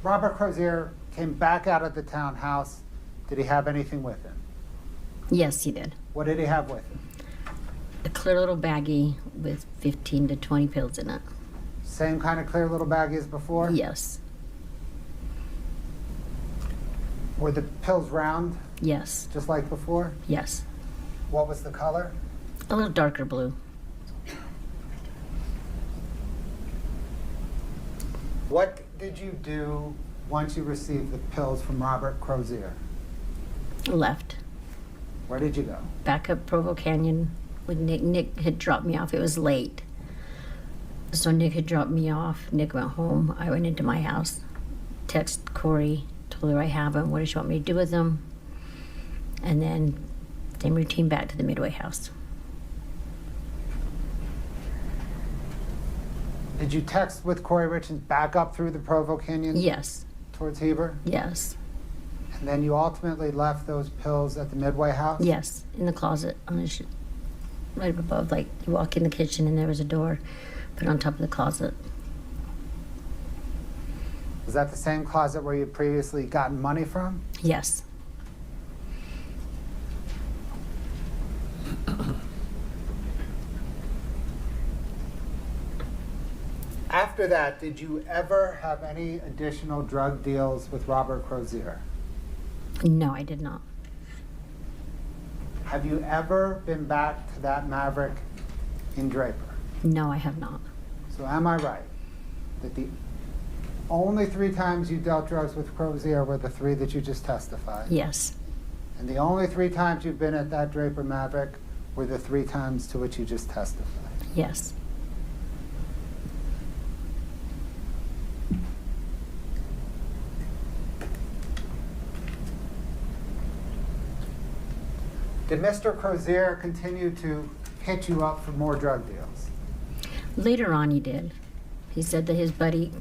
Robert Crozier came back out of the townhouse, did he have anything with him? Yes, he did. What did he have with him? A clear little baggie with 15 to 20 pills in it. Same kind of clear little baggie as before? Yes, Were the pills round, yes, just like before? yes. What was the color? A little darker blue. What did you do once you received the pills from Robert Crozier? Left. Where did you go? Back up Provo Canyon with Nick. Nick had dropped me off. It was late. So Nick had dropped me off. Nick went home. I went into my house, texted Kouri, told her I have them. What does she want me to do with them? And then same routine back to the Midway house. Did you text with Kouri Richins back up through the Provo Canyon? Yes, Towards Heber? yes, And then you ultimately left those pills at the Midway house? yes. In the closet on the right up above. Like you walk in the kitchen and there was a door, but on top of the closet. Was that the same closet where you had previously gotten money from? Yes, After that, did you ever have any additional drug deals with Robert Crozier? no, I did not. Have you ever been back to that Maverick in Draper? No, I have not. So am I right that the only 3 times you dealt drugs with Crozier were the 3 that you just testified? Yes, And the only 3 times you've been at that Draper Maverick were the 3 times to which you just testified? yes, Did Mr. Crozier continue to hit you up for more drug deals? later on he did. He said that his buddy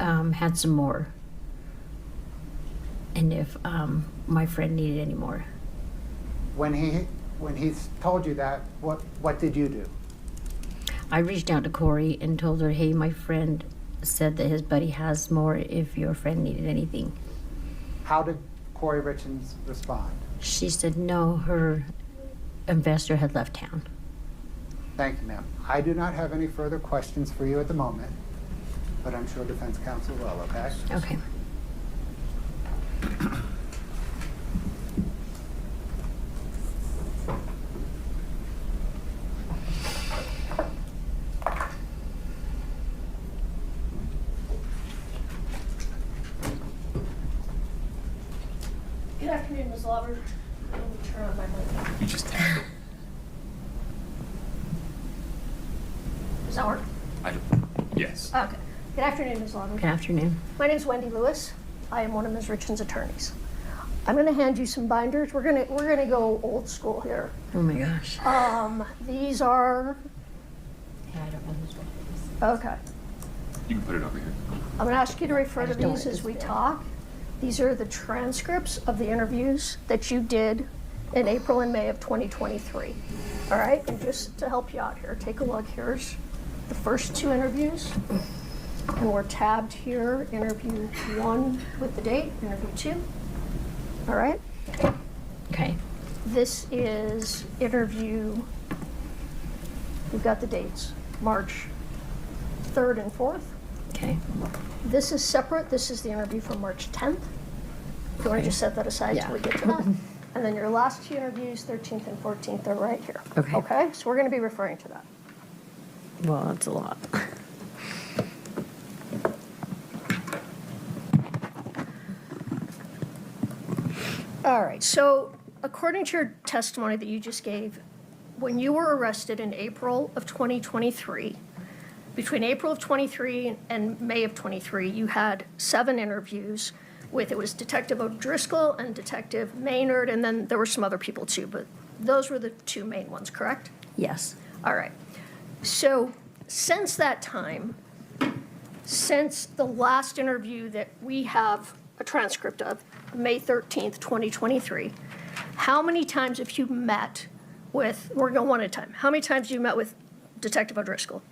had some more, and if my friend needed any more. When he told you that, what did you do? I reached out to Kouri and told her, hey, my friend said that his buddy has more if your friend needed anything. How did Kouri Richins respond? She said no, her investor had left town. Thank you, ma'am. I do not have any further questions for you at the moment, but I'm sure defense counsel will, okay? Okay. Good afternoon, Ms. Lauber. Let me turn on my mic. You just Does that work? yes. Okay. Good afternoon, Ms. Lauber. Good afternoon. My name is Wendy Lewis. I am one of Ms. Richins' attorneys. I'm going to hand you some binders. We're gonna go old school here. Oh my gosh. These are Yeah, I don't know who's what okay. You can put it over here. I'm going to ask you to refer to just don't these want as we this talk. These are the transcripts of the interviews that you did in April and May of 2023. All right, and just to help you out here, take a look. Here's the first 2 interviews, and we're tabbed here, interview 1 with the date, interview 2. All right, Okay. this is interview, we've got the dates, March 3rd and 4th. Okay. This is separate. This is the interview from March 10th. If you want to just set that aside Yeah. till we get to that. And then your last 2 interviews, 13th and 14th, are right here. Okay. Okay, so we're going to be referring to that. Well, that's a lot. All right, so according to your testimony that you just gave, when you were arrested in April of 2023, between April of 23 and May of 23, you had 7 interviews with, it was Detective O'Driscoll and Detective Maynard, and then there were some other people too, but those were the 2 main ones, correct? Yes. All right. So since that time, since the last interview that we have a transcript of, May 13th, 2023, how many times have you met with, we're going one at a time, how many times have you met with Detective O'Driscoll?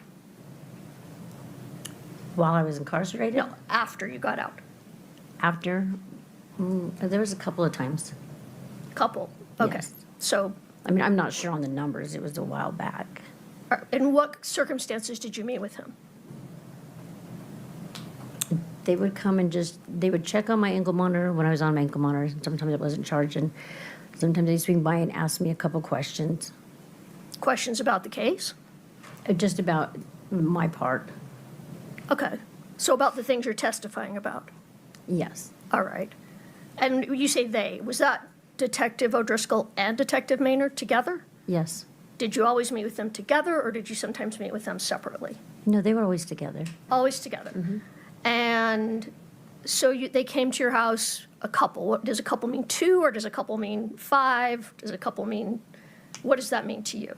While I was incarcerated? No, after you got out. After? There was a couple of times. Couple, okay. Yes. So, I mean, I'm not sure on the numbers. It was a while back. in what circumstances did you meet with him? They would come and they would check on my ankle monitor when I was on my ankle monitor. Sometimes it wasn't charging. Sometimes they'd swing by and ask me a couple questions. Questions about the case? Just about my part. Okay. So about the things you're testifying about? Yes. All right. And you say they. Was that Detective O'Driscoll and Detective Maynard together? Yes. Did you always meet with them together, or did you sometimes meet with them separately? No, they were always together. Always together. And so they came to your house a couple. What, does a couple mean 2, or does a couple mean 5? Does a couple mean, what does that mean to you?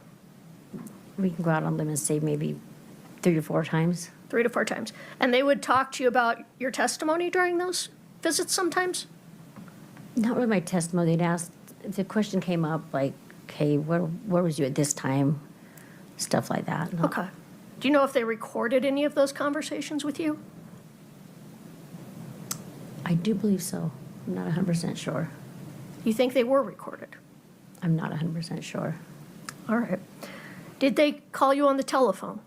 We can go out on a limb and say maybe 3 or 4 times. 3 to 4 times. And they would talk to you about your testimony during those visits sometimes? Not really my testimony. They'd ask, if the question came up, like, okay, where was you at this time? Stuff like that. Not- Okay. Do you know if they recorded any of those conversations with you? I do believe so. I'm not 100% sure. You think they were recorded? I'm not 100% sure. All right. Did they call you on the telephone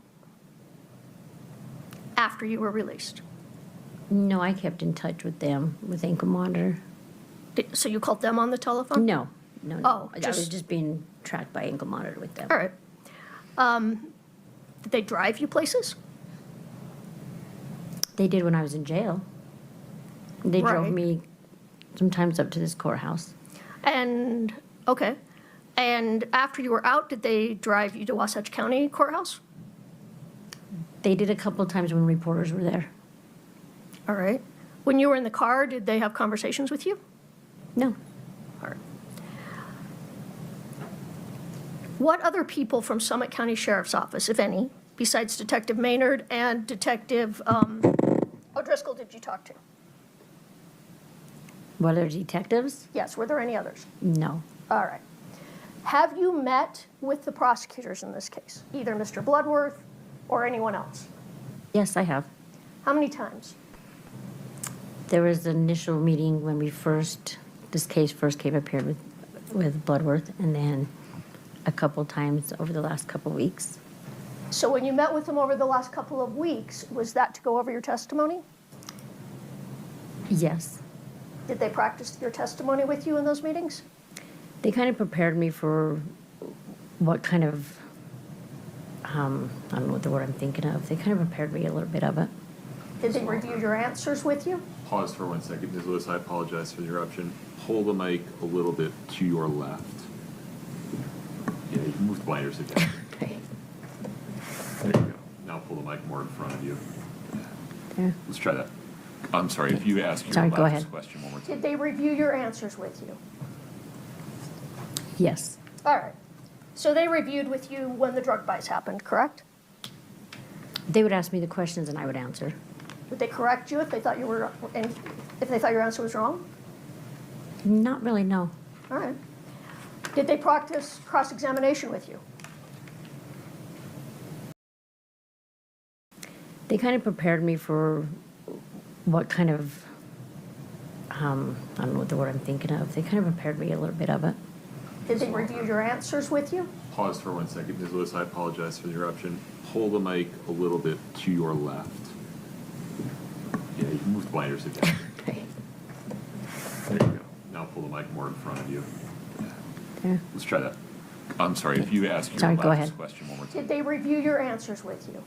after you were released? No, I kept in touch with them, with ankle monitor. So you called them on the telephone? No. Oh, I was just being tracked by ankle monitor with them. All right. Did they drive you places? They did when I was in jail. They drove Right. me sometimes up to this courthouse. And, okay. And after you were out, did they drive you to Wasatch County Courthouse? They did a couple of times when reporters were there. All right. When you were in the car, did they have conversations with you? No. All right. What other people from Summit County Sheriff's Office, if any, besides Detective Maynard and Detective O'Driscoll, did you talk to? Were there detectives? Yes, were there any others? No. All right. Have you met with the prosecutors in this case, either Mr. Bloodworth or anyone else? Yes, I have. How many times? There was an initial meeting when this case first came up here with Bloodworth, and then a couple times over the last couple weeks. So when you met with them over the last couple of weeks, was that to go over your testimony? Yes. Did they practice your testimony with you in those meetings? They kind of prepared me for what kind of, I don't know what the word I'm thinking of. They kind of prepared me a little bit of it. Did they review your answers with you? Pause for 1 second. Ms. Lewis, I apologize for the interruption. Hold the mic a little bit to your left. Yeah, you can move the blinders again. Okay. There you go. Now pull the mic more in front of you. There. Let's try that. I'm sorry, if you ask your Sorry, go last ahead. question one more time. Did they review your answers with you? Yes. All right. So they reviewed with you when the drug buys happened, correct? They would ask me the questions and I would answer. Did they correct you if they thought your answer was wrong? Not really, no. All right. Did they practice cross-examination with you? They kind of prepared me for what kind of, I don't know what the word I'm thinking of. They kind of prepared me a little bit of it. Did they review your answers with you? Pause for 1 second. Ms. Lewis, I apologize for the interruption. Hold the mic a little bit to your left. Yeah, you can move the blinders again. Okay. There you go. Now pull the mic more in front of you. There. Let's try that. I'm sorry, if you ask your Sorry, go last ahead. question one more time. Did they review your answers with you?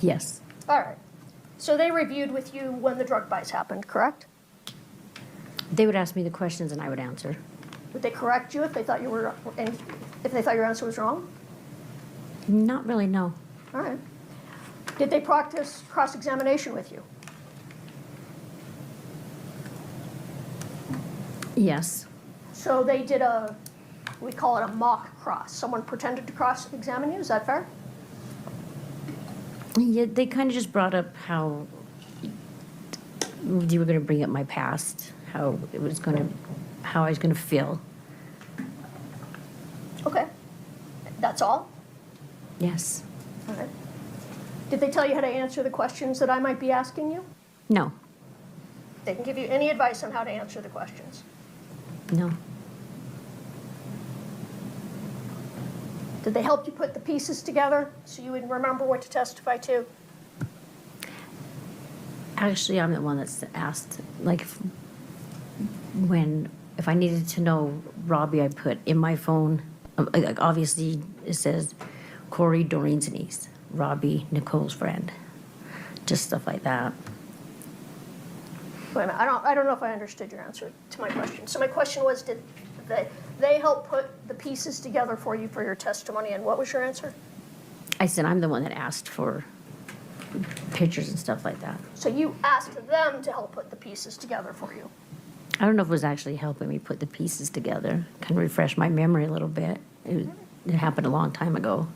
Yes. All right. So they reviewed with you when the drug buys happened, correct? They would ask me the questions and I would answer. Did they correct you if they thought If they thought your answer was wrong? Not really, no. All right. Did they practice cross-examination with you? Yes. So they did we call it a mock cross. Someone pretended to cross-examine you, is that fair? Yeah, they kind of just brought up how you were going to bring up my past, how I was going to feel. Okay. That's all? Yes. All right. Did they tell you how to answer the questions that I might be asking you? No. They can give you any advice on how to answer the questions. No. Did they help you put the pieces together so you would remember what to testify to? Actually, I'm the one that's asked, like, if I needed to know Robbie, I put in my phone, like, obviously it says Kouri, Doreen's niece, Robbie, Nicole's friend, just stuff like that. Wait a minute, I don't know if I understood your answer to my question. So my question was, did they help put the pieces together for you for your testimony, and what was your answer? I said I'm the one that asked for pictures and stuff like that. So you asked them to help put the pieces together for you. I don't know if it was actually helping me put the pieces together. Kind of refresh my memory a little bit. It happened a long time ago.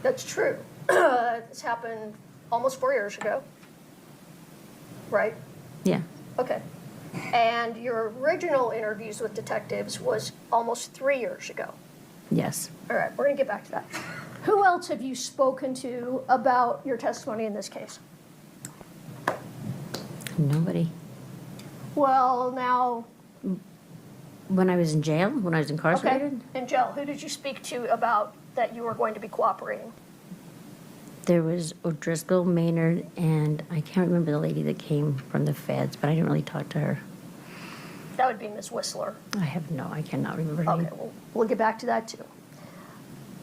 That's true. This happened almost 4 years ago, right? Yeah. Okay. And your original interviews with detectives was almost 3 years ago. Yes. All right, we're going to get back to that. Who else have you spoken to about your testimony in this case? Nobody. Well, now, When I was in jail, when I was incarcerated, okay, in jail, who did you speak to about that you were going to be cooperating? there was O'Driscoll, Maynard, and I can't remember the lady that came from the feds, but I didn't really talk to her. That would be Ms. Whistler. I cannot remember her Okay, name. well, we'll get back to that too.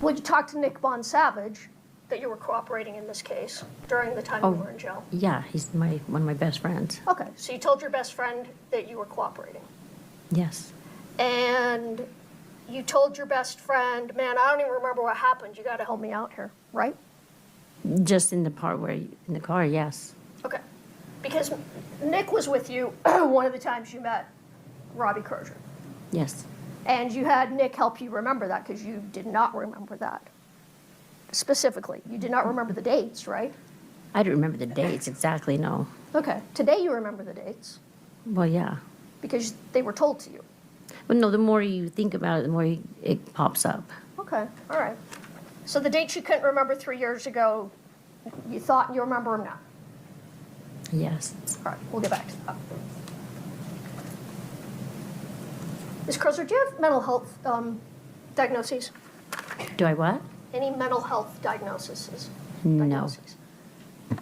Would you talk to Nick Bond-Savage that you were cooperating in this case during the time you were in jail? Yeah, he's one of my best friends. Okay, so you told your best friend that you were cooperating. Yes. And you told your best friend, man, I don't even remember what happened. You got to help me out here, right? Just in the part where, in the car, yes. Okay. Because Nick was with you one of the times you met Robbie Crozier. Yes. And you had Nick help you remember that because you did not remember that. Specifically, you did not remember the dates, right? I don't remember the dates exactly, no. Okay. Today you remember the dates Well, yeah. because they were told to you. But no, the more you think about it, the more it pops up. Okay. All right. So the dates you couldn't remember 3 years ago, you thought you remember them now. Yes. All right. We'll get back to that. Ms. Crozier, do you have mental health diagnoses? Do I what? Any mental health diagnoses? No.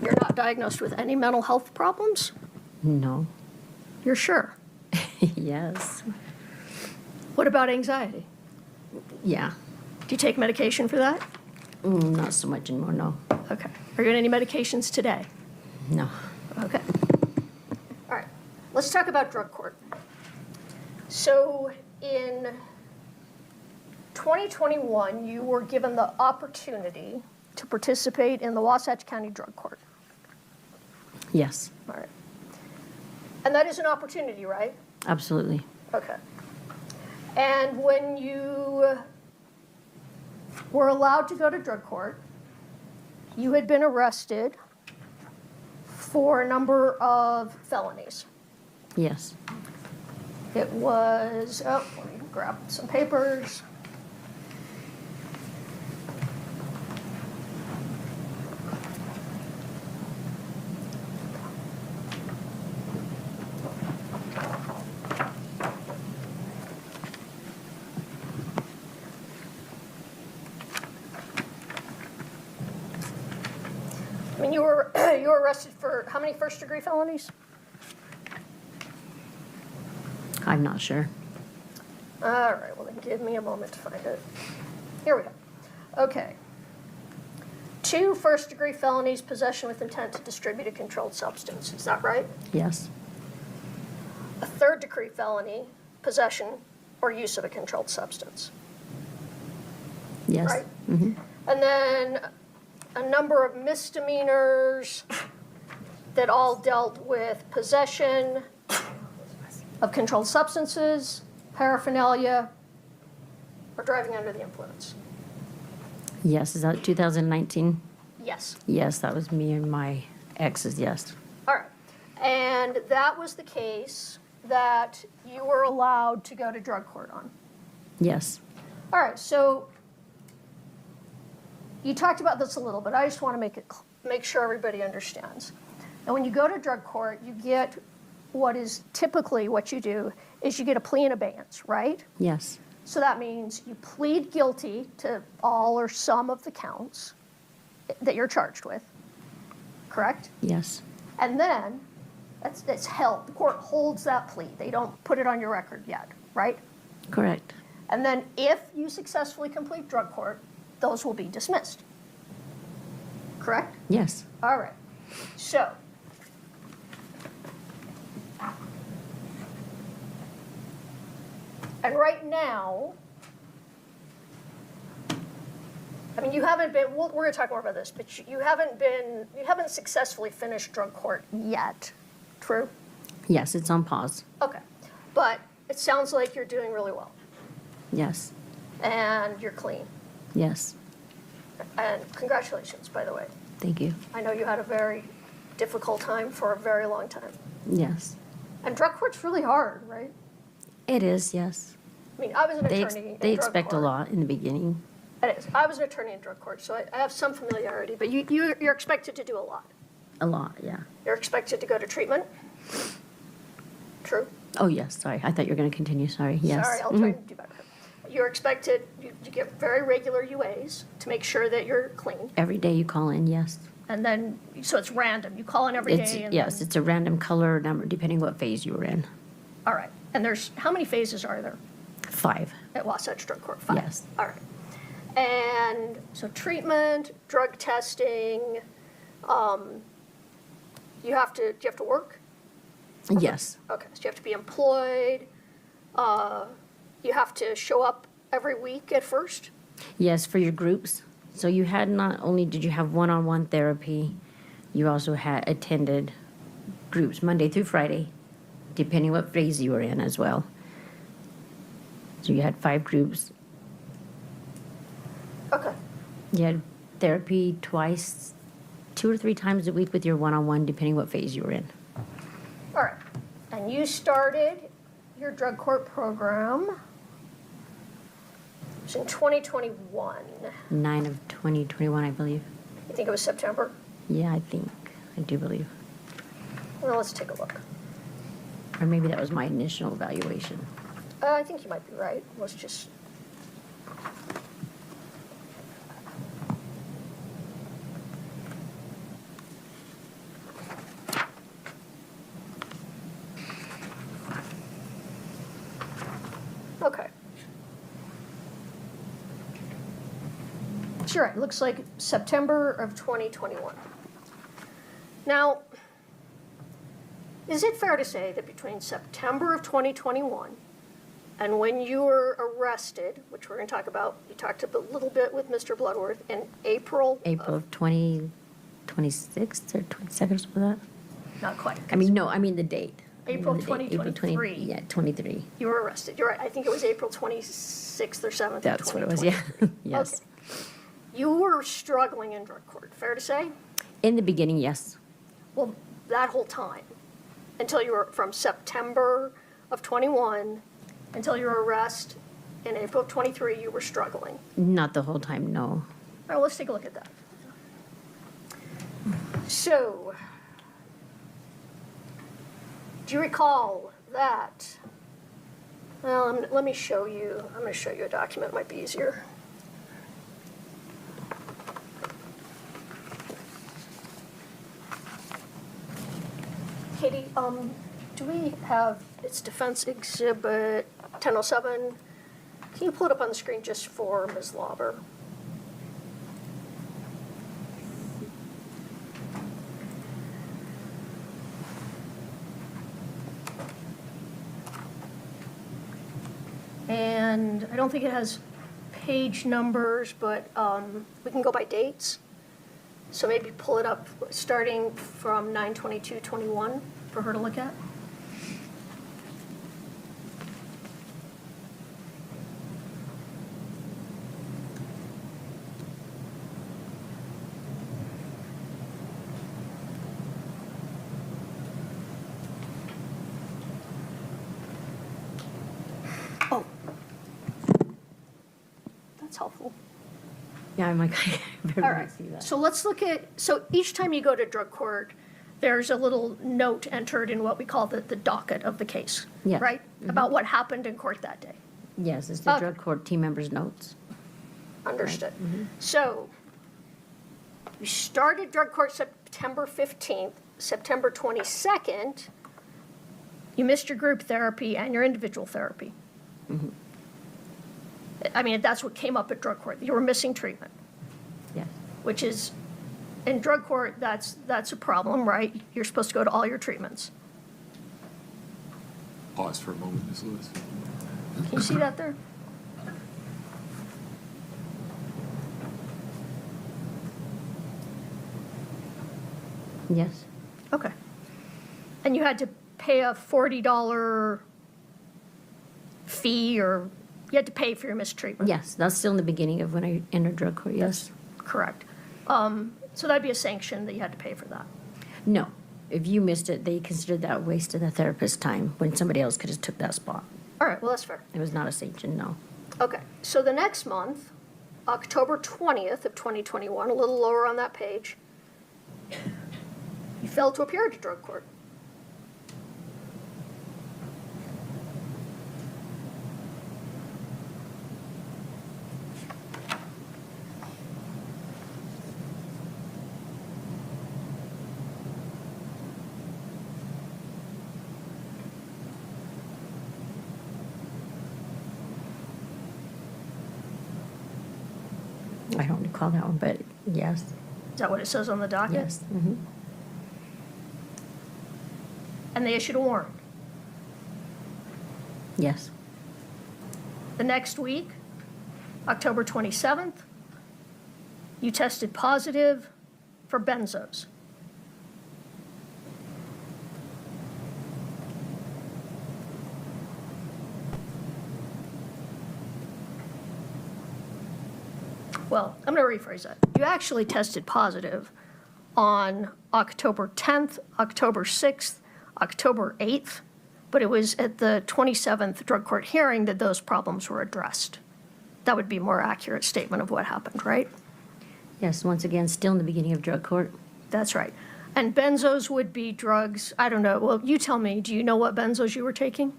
You're not diagnosed with any mental health problems? No. You're sure? Yes. What about anxiety? Yeah. Do you take medication for that? Not so much anymore, no. Okay. Are you on any medications today? No. Okay. All right. Let's talk about drug court. So in 2021, you were given the opportunity to participate in the Wasatch County Drug Court. Yes. All right. And that is an opportunity, right? Absolutely. Okay. And when you were allowed to go to drug court, you had been arrested for a number of felonies. Yes. It was, let me grab some papers. I mean, you were arrested for how many first-degree felonies? I'm not sure. All right, well then give me a moment to find it. Here we go. Okay. 2 first-degree felonies, possession with intent to distribute a controlled substance. Is that right? Yes. A 3rd-degree felony, possession or use of a controlled substance. Yes. Right? Mm-hmm. And then a number of misdemeanors that all dealt with possession of controlled substances, paraphernalia, or driving under the influence. Yes. Is that 2019? Yes. Yes, that was me and my exes. Yes. All right. And that was the case that you were allowed to go to drug court on. Yes. All right, so you talked about this a little bit. I just want to make sure everybody understands. And when you go to drug court, you get what is typically what you do is you get a plea in abeyance, right? Yes. So that means you plead guilty to all or some of the counts that you're charged with, correct? Yes. And then it's held. The court holds that plea. They don't put it on your record yet, right? Correct. And then if you successfully complete drug court, those will be dismissed. Correct? Yes. All right. So, and right now, I mean, you haven't been, we're going to talk more about this, but you haven't successfully finished drug court yet. True? Yes, it's on pause. Okay. But it sounds like you're doing really well. Yes. And you're clean. Yes. And congratulations, by the way. Thank you. I know you had a very difficult time for a very long time. Yes. And drug court's really hard, right? It is, yes. I mean, I was an They, attorney in they drug expect court. a lot in the beginning. It is. I was an attorney in drug court, so I have some familiarity. But you're expected to do a lot. A lot, yeah. You're expected to go to treatment. True? Oh, yes, sorry. I thought you were going to continue. Sorry. Yes. Sorry, I'll try to do better. You're expected, you get very regular UAs to make sure that you're clean. Every day you call in, yes. And then, so it's random. You call in every It's, day. And yes, then, it's a random color or number depending what phase you were in. all right. And how many phases are there 5. at Wasatch Drug Court? 5. Yes. All right. And so treatment, drug testing, do you have to work? Yes. Okay, so you have to be employed. You have to show up every week at first. Yes, for your groups. So you had not only did you have one-on-one therapy, you also had attended groups Monday through Friday, depending what phase you were in as well. So you had 5 groups. Okay. You had therapy twice, 2 or 3 times a week with your one-on-one, depending what phase you were in. All right. And you started your drug court program. It was in 2021. 9 of 2021, I believe. You think it was September? Yeah, I do believe. Well, let's take a look. Or maybe that was my initial evaluation. I think you might be right. Let's just. Okay. Sure, it looks like September of 2021. Now, is it fair to say that between September of 2021 and when you were arrested, which we're going to talk about, you talked a little bit with Mr. Bloodworth in April of 2026 or 22nd, something like that? Not quite. I mean, no, I mean the date. April I mean the date. April 2023. Yeah, 23. You were arrested. You're right. I think it was April 26th or 7th. That's of what it was, yeah. 2023. Yes. Okay. You were struggling in drug court, fair to say? In the beginning, yes. Well, that whole time, until you were from September of 21 until your arrest in April of 23, you were struggling. Not the whole time, no. All right, let's take a look at that. So, do you recall that? Well, let me show you. I'm going to show you a document. It might be easier. Katie, do we have, it's Defense Exhibit 1007. Can you pull it up on the screen just for Ms. Lauber? And I don't think it has page numbers, but we can go by dates. So maybe pull it up, starting from 9/22/21 for her to look at. Oh, that's helpful. Yeah, I'm like, I better All not right, see that. so let's look at, so each time you go to drug court, there's a little note entered in what we call the docket of the case, Yes. right? About what happened in court that day. Yes, it's the Okay. drug court team members' notes. Understood. So you started drug court September 15th, September 22nd, you missed your group therapy and your individual therapy. I mean, that's what came up at drug court. You were missing treatment. Yes. Which is, in drug court, that's a problem, right? You're supposed to go to all your treatments. Pause for a moment, Ms. Lewis. Can you see that there? Yes. Okay. And you had to pay a $40 fee, or you had to pay for your mistreatment? Yes, that's still in the beginning of when I entered drug court, yes. Correct. So that'd be a sanction that you had to pay for that. No, if you missed it, they considered that a waste of the therapist's time when somebody else could have took that spot. All right, well, that's fair. It was not a sanction, no. Okay, so the next month, October 20th of 2021, a little lower on that page, you failed to appear at drug court. I don't recall that one, but yes. Is that what it says on the docket? Yes. Mhm. And they issued a warrant. Yes. The next week, October 27th, you tested positive for benzos. Well, I'm going to rephrase that. You actually tested positive on October 10th, October 6th, October 8th, but it was at the 27th drug court hearing that those problems were addressed. That would be a more accurate statement of what happened, right? Yes, once again, still in the beginning of drug court. That's right. And benzos would be drugs, I don't know, well, you tell me, do you know what benzos you were taking?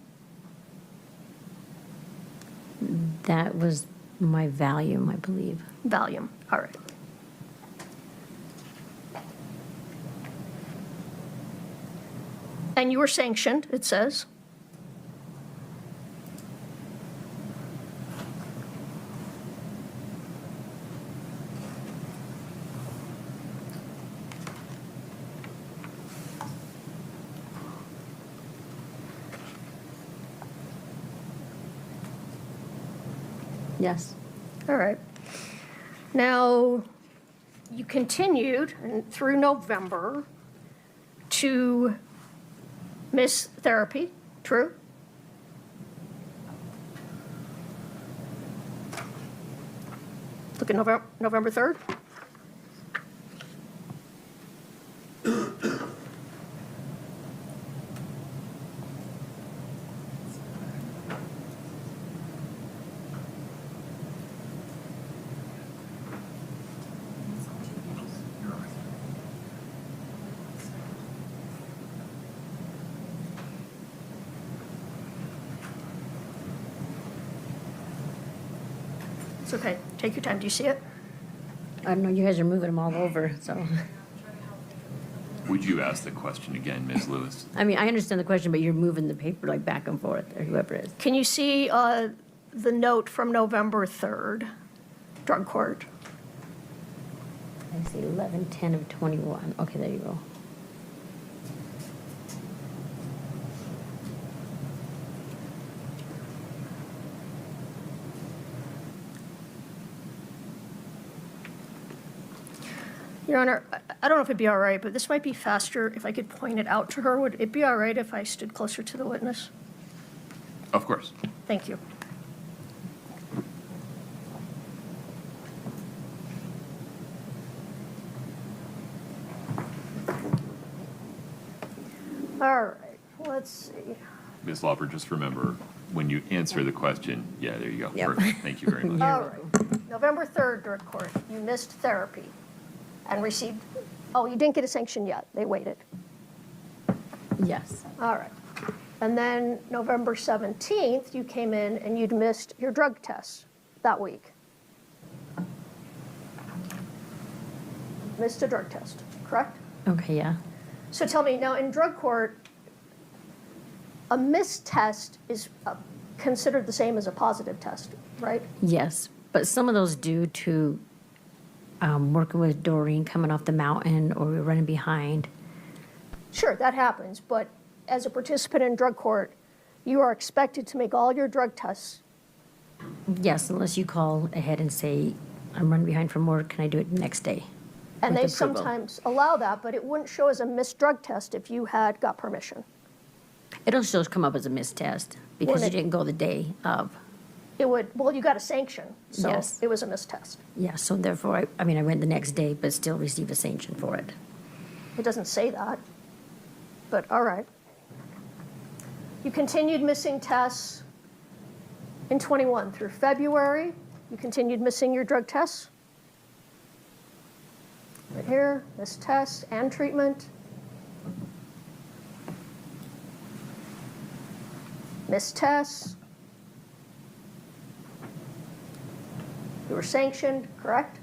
That was my Valium, I believe. Valium, all right. And you were sanctioned, it says. Yes. All right. Now, you continued through November to miss therapy, true? Look at November 3rd. It's okay. Take your time. Do you see it? I don't know, you guys are moving them all over, so. Would you ask the question again, Ms. Lewis? I mean, I understand the question, but you're moving the paper like back and forth, or whoever it is. Can you see the note from November 3rd, drug court? I see 11/10 of 21. Okay, there you go. Your Honor, I don't know if it'd be all right, but this might be faster if I could point it out to her. Would it be all right if I stood closer to the witness? Of course. Thank you. All right, let's see. Ms. Lauper, just remember, when you answer the question, yeah, there you go. Yep. Perfect. Thank you very much. All right, November 3rd, drug court, you missed therapy and received, oh, you didn't get a sanction yet, they waited. Yes. All right. And then November 17th, you came in and you'd missed your drug tests that week. Missed a drug test, correct? Okay, yeah. So tell me, now in drug court, a missed test is considered the same as a positive test, right? Yes, but some of those due to working with Doreen, coming off the mountain, or we're running behind. Sure, that happens, but as a participant in drug court, you are expected to make all your drug tests. Yes, unless you call ahead and say, I'm running behind from work, can I do it next day? And With they approval. sometimes allow that, but it wouldn't show as a missed drug test if you had got permission. It'll still come up as a missed test because you Wouldn't it? didn't go the day of. It would, well, you got a sanction, so Yes. it was a missed test. Yeah, so therefore, I went the next day, but still received a sanction for it. It doesn't say that, but all right. You continued missing tests in 21 through February. You continued missing your drug tests. Right here, missed tests and treatment. Missed tests. You were sanctioned, correct?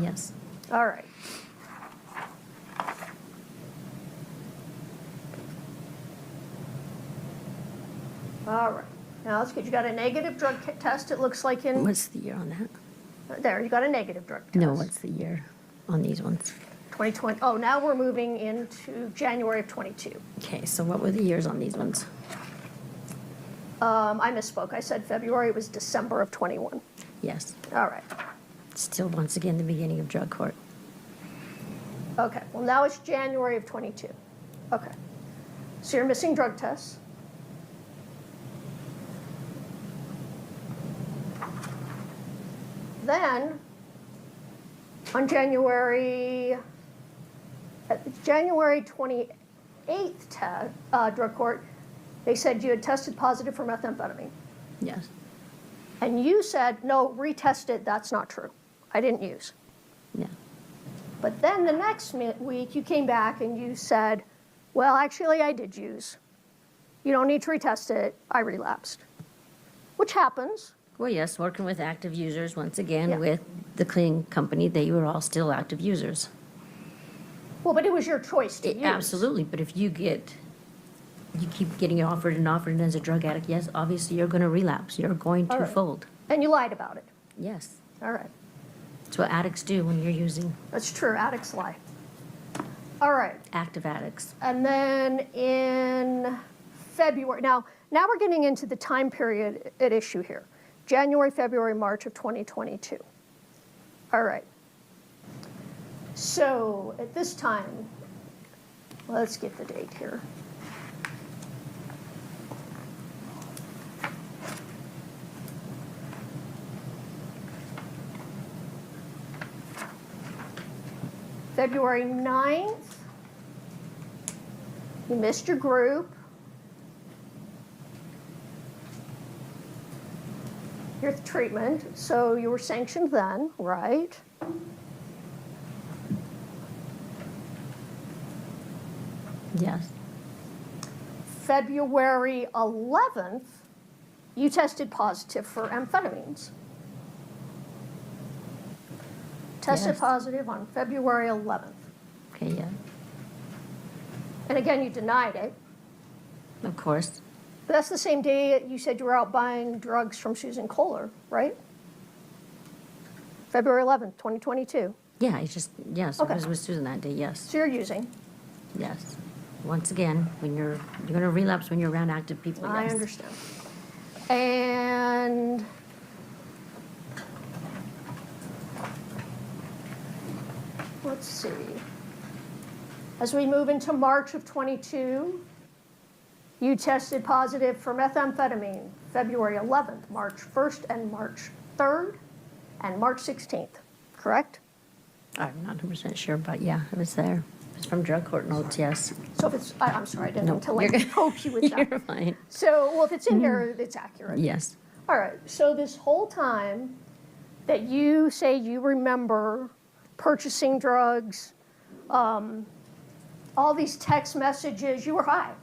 Yes. All right. All right. Now let's get, you got a negative drug test, it looks like in, What's the year on that? there, you got a negative drug test. No, what's the year on these ones? 2020, oh, now we're moving into January of 22. Okay, so what were the years on these ones? I misspoke, I said February, it was December of 21. Yes. All right. Still, once again, the beginning of drug court. Okay, well now it's January of 22. Okay. So you're missing drug tests. Then, on January 28th drug court, they said you had tested positive for methamphetamine. Yes. And you said, no, retest it, that's not true. I didn't use. Yeah. But then the next week, you came back and you said, well, actually, I did use. You don't need to retest it, I relapsed. Which happens. Well, yes, working with active users, once again, Yeah. with the cleaning company, they were all still active users. Well, but it was your choice to use. Absolutely, but if you keep getting offered and offered, and as a drug addict, yes, obviously you're going to relapse. You're going All to right. fold. And you lied about it. Yes. All right. That's what addicts do when you're using. That's true, addicts lie. All right. Active addicts. And then in February, now we're getting into the time period at issue here. January, February, March of 2022. All right. So at this time, let's get the date here. February 9th, you missed your group. Your treatment, so you were sanctioned then, right? Yes. February 11th, you tested positive for amphetamines. Tested Yes. positive on February 11th. Okay, yeah. And again, you denied it. Of course. But that's the same day you said you were out buying drugs from Susan Kohler, right? February 11th, 2022. Yeah, it's just, yes, Okay. I was with Susan that day, yes. So you're using. Yes. Once again, when you're going to relapse when you're around active people, yes. I understand. And let's see. As we move into March of 22, you tested positive for methamphetamine February 11th, March 1st, and March 3rd, and March 16th, correct? I'm not 100% sure, but yeah, it was there. It's from drug court notes, yes. So if it's, I'm sorry, I didn't No, mean to you're good. poke you with that. You're fine. So, well, if it's in there, it's accurate. Yes. All right, so this whole time that you say you remember purchasing drugs, all these text messages, you were high.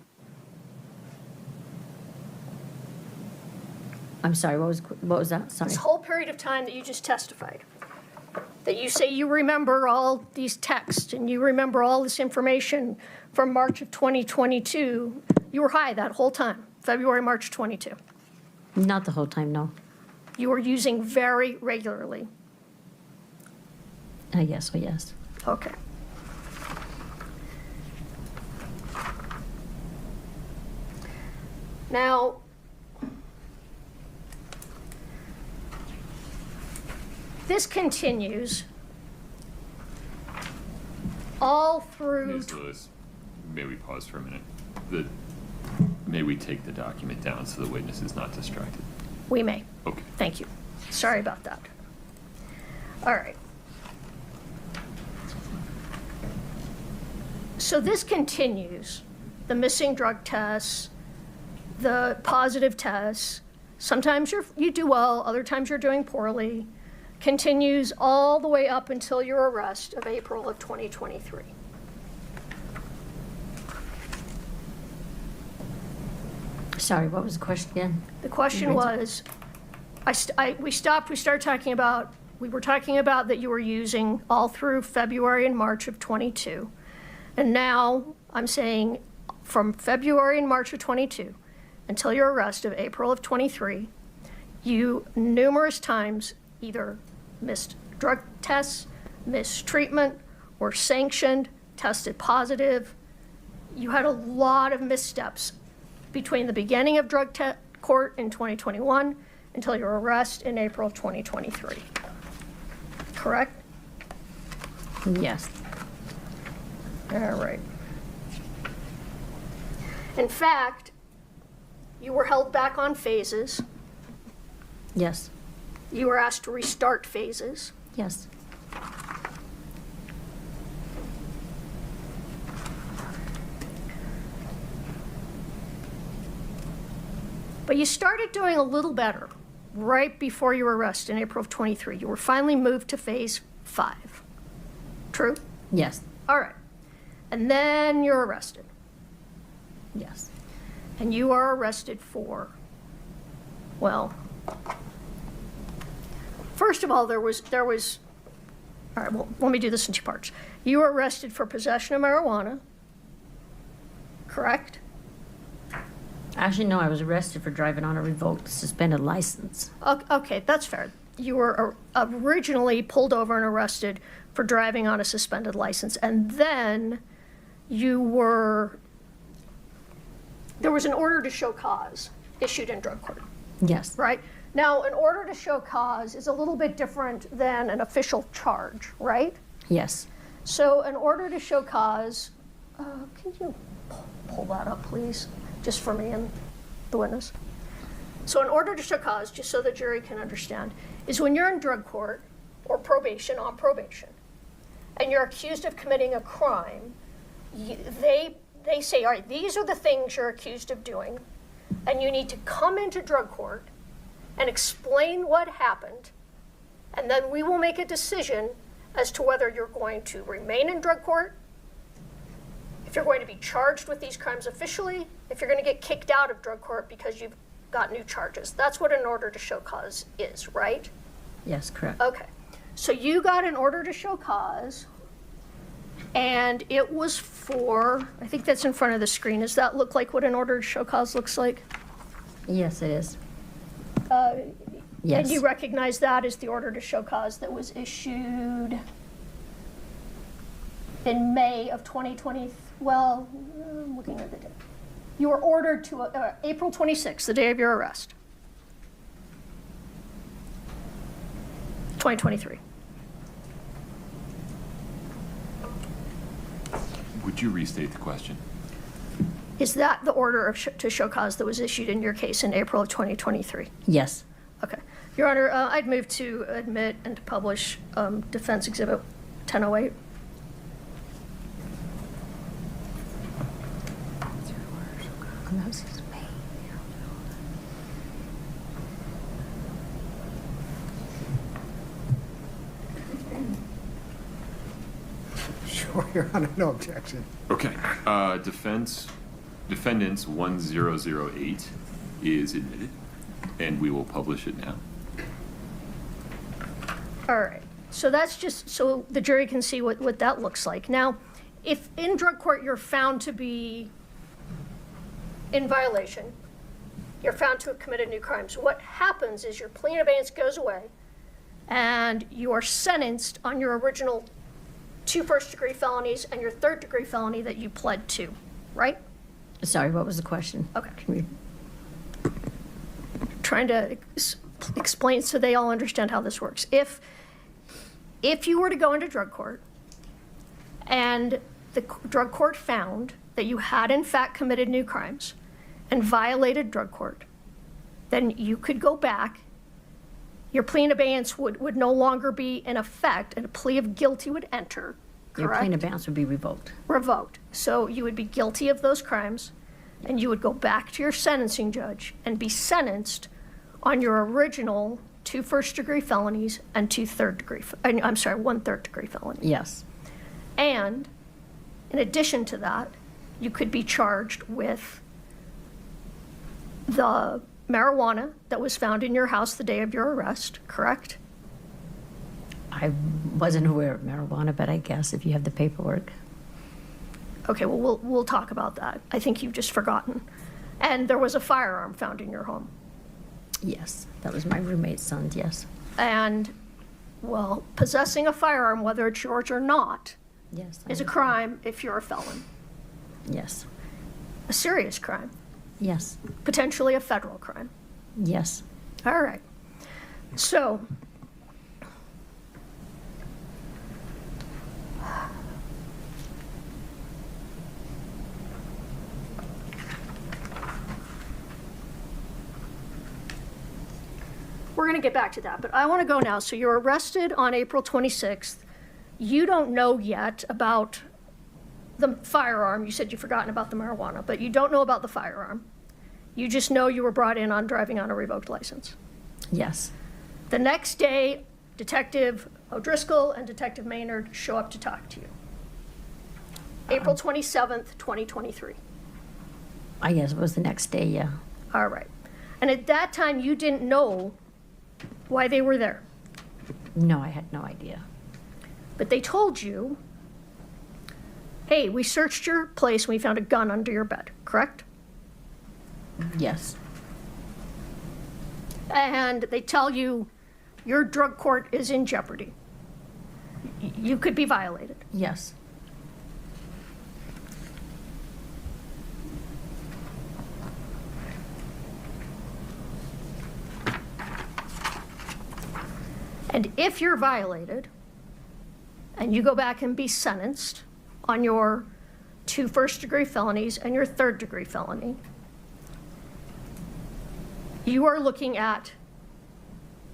I'm sorry, what was that? Sorry. This whole period of time that you just testified, that you say you remember all these texts and you remember all this information from March of 2022, you were high that whole time, February, March 22. Not the whole time, no. You were using very regularly. Yes, oh yes. Okay. Now, this continues all through. Ms. Lewis, may we pause for a minute? May we take the document down so the witness is not distracted? We may. Okay. Thank you. Sorry about that. All right. So this continues, the missing drug tests, the positive tests. Sometimes you do well, other times you're doing poorly. Continues all the way up until your arrest of April of 2023. Sorry, what was the question again? The question was, we started talking about, we were talking about that you were using all through February and March of 22. And now I'm saying from February and March of 22 until your arrest of April of 23, you numerous times either missed drug tests, missed treatment, were sanctioned, tested positive. You had a lot of missteps between the beginning of drug court in 2021 until your arrest in April of 2023. Correct? Yes. All right. In fact, you were held back on phases. Yes. You were asked to restart phases. Yes. But you started doing a little better right before your arrest in April of 23. You were finally moved to phase 5. True? Yes. All right. And then you're arrested. Yes. And you are arrested for, well, first of all, there was, all right, well, let me do this in 2 parts. You were arrested for possession of marijuana, correct? Actually, no, I was arrested for driving on a revoked suspended license. Okay, that's fair. You were originally pulled over and arrested for driving on a suspended license, and then there was an order to show cause issued in drug court. Yes. Right? Now, an order to show cause is a little bit different than an official charge, right? Yes. So an order to show cause, can you pull that up, please, just for me and the witness? So an order to show cause, just so the jury can understand, is when you're in drug court or probation, on probation, and you're accused of committing a crime, they say, all right, these are the things you're accused of doing, and you need to come into drug court and explain what happened, and then we will make a decision as to whether you're going to remain in drug court, if you're going to be charged with these crimes officially, if you're going to get kicked out of drug court because you've got new charges. That's what an order to show cause is, right? Yes, correct. Okay. So you got an order to show cause, and it was for, I think that's in front of the screen. Does that look like what an order to show cause looks like? Yes, it is. And Yes. you recognize that as the order to show cause that was issued in May of 2020. Well, I'm looking at the date. You were ordered to April 26th, the day of your arrest. 2023. Would you restate the question? Is that the order of to show cause that was issued in your case in April of 2023? Yes. Okay. Your Honor, I'd move to admit and to publish Defense Exhibit 1008. Sure, Your Honor, no objection. Okay. Defendants 1008 is admitted, and we will publish it now. All right. So that's just so the jury can see what that looks like. Now, if in drug court you're found to be in violation, you're found to have committed new crimes, what happens is your plea in abeyance goes away and you are sentenced on your original 2 first-degree felonies and your 3rd-degree felony that you pled to, right? Sorry, what was the question? Okay. Trying to explain so they all understand how this works. If you were to go into drug court and the drug court found that you had in fact committed new crimes and violated drug court, then you could go back. Your plea in abeyance would no longer be in effect, and a plea of guilty would enter, correct? Your plea in abeyance would be revoked. Revoked. So you would be guilty of those crimes, and you would go back to your sentencing judge and be sentenced on your original 2 first-degree felonies and 1 3rd-degree felony. Yes. And in addition to that, you could be charged with the marijuana that was found in your house the day of your arrest, correct? I wasn't aware of marijuana, but I guess if you have the paperwork. Okay, well, we'll talk about that. I think you've just forgotten. And there was a firearm found in your home. Yes, that was my roommate's son's, yes. And, well, possessing a firearm, whether it's yours or not, Yes. is a crime if you're a felon. Yes. A serious crime. Yes. Potentially a federal crime. Yes. All right. So, we're going to get back to that, but I want to go now. So you're arrested on April 26th. You don't know yet about the firearm. You said you've forgotten about the marijuana, but you don't know about the firearm. You just know you were brought in on driving on a revoked license. Yes. The next day, Detective O'Driscoll and Detective Maynard show up to talk to you. April 27th, 2023. I guess it was the next day, yeah. All right. And at that time, you didn't know why they were there. No, I had no idea. But they told you, hey, we searched your place and we found a gun under your bed, correct? Yes. And they tell you your drug court is in jeopardy. You could be violated. Yes. And if you're violated, and you go back and be sentenced on your 2 first-degree felonies and your 3rd-degree felony, you are looking at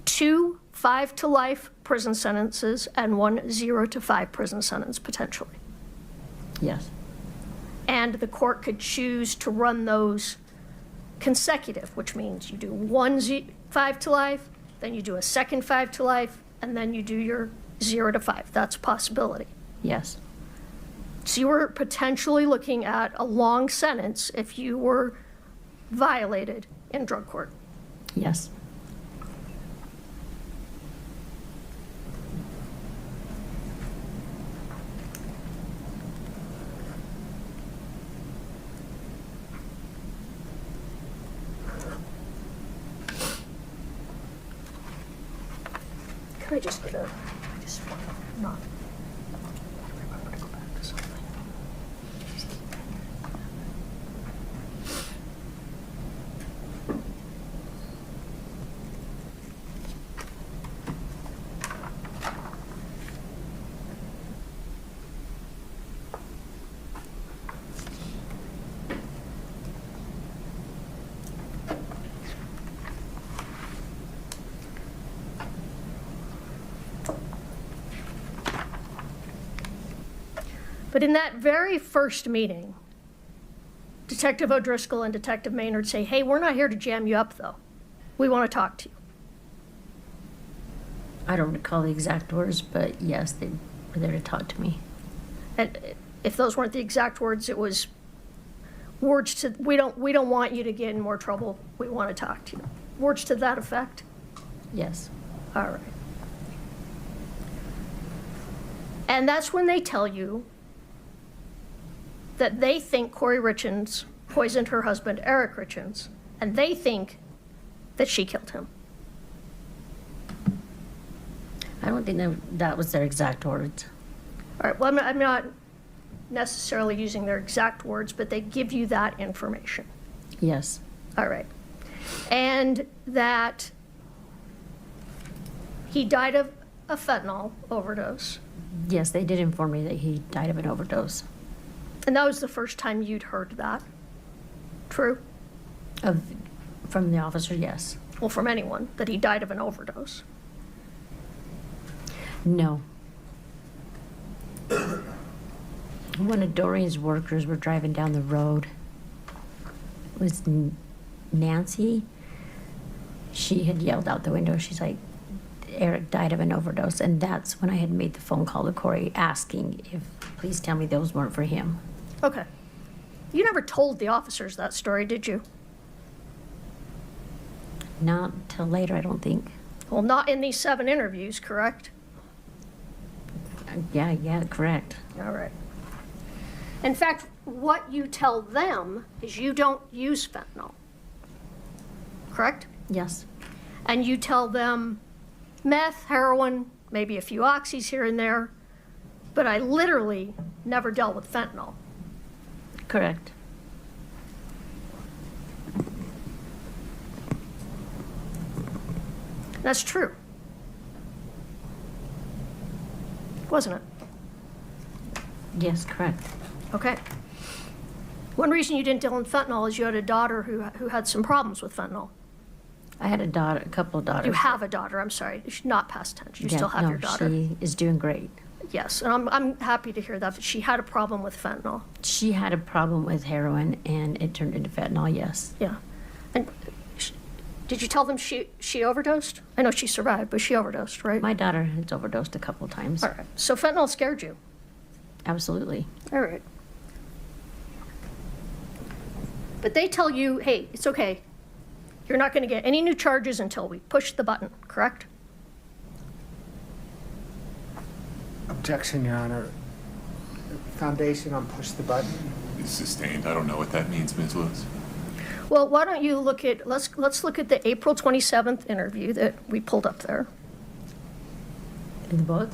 2 5-to-life prison sentences and 1 0-to-5 prison sentence, potentially. Yes. And the court could choose to run those consecutive, which means you do 1 5-to-life, then you do a second 5-to-life, and then you do your 0-to-5. That's a possibility. Yes. So you were potentially looking at a long sentence if you were violated in drug court. Yes. Can I just get I just want to not. But in that very first meeting, Detective O'Driscoll and Detective Maynard say, hey, we're not here to jam you up, though. We want to talk to you. I don't recall the exact words, but yes, they were there to talk to me. And if those weren't the exact words, it was words to, we don't want you to get in more trouble. We want to talk to you. Words to that effect? Yes. All right. And that's when they tell you that they think Kouri Richins poisoned her husband, Eric Richins, and they think that she killed him. I don't think that was their exact words. All right, well, I'm not necessarily using their exact words, but they give you that information. Yes. All right. And that he died of a fentanyl overdose. Yes, they did inform me that he died of an overdose. And that was the first time you'd heard that. True? From the officer, yes. Well, from anyone, that he died of an overdose. No. One of Doreen's workers were driving down the road. It was Nancy. She had yelled out the window. She's like, Eric died of an overdose. And that's when I had made the phone call to Kouri asking if, please tell me those weren't for him. Okay. You never told the officers that story, did you? Not till later, I don't think. Well, not in these 7 interviews, correct? Yeah, correct. All right. In fact, what you tell them is you don't use fentanyl, correct? Yes. And you tell them meth, heroin, maybe a few oxys here and there, but I literally never dealt with fentanyl. Correct. That's true. Wasn't it? Yes, correct. Okay. One reason you didn't deal in fentanyl is you had a daughter who had some problems with fentanyl. I had a couple of daughters. You have a daughter, I'm sorry. She's not past tense. You Yeah, still have no, your daughter. She is doing great. Yes, and I'm happy to hear that, but she had a problem with fentanyl. She had a problem with heroin, and it turned into fentanyl, yes. Yeah. And did you tell them she overdosed? I know she survived, but she overdosed, right? My daughter has overdosed a couple times. All right. So fentanyl scared you? Absolutely. All right. But they tell you, hey, it's okay. You're not going to get any new charges until we push the button, correct? Objection, Your Honor. Foundation on push the button. It's sustained. I don't know what that means, Ms. Lewis. Well, why don't you look at, let's look at the April 27th interview that we pulled up there. In the book?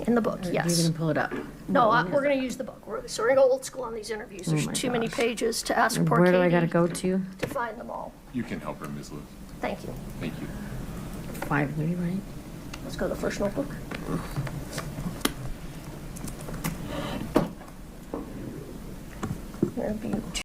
In the book, Or yes. You're going to pull it up? No, What one we're is going it? to use the book. So we're going to go old school on these interviews. Oh There's my too many gosh. pages to ask poor Where do I Katie got to go to? to find them all. You can help her, Ms. Lewis. Thank you. Thank you. 5:30, right? Let's go to the first notebook.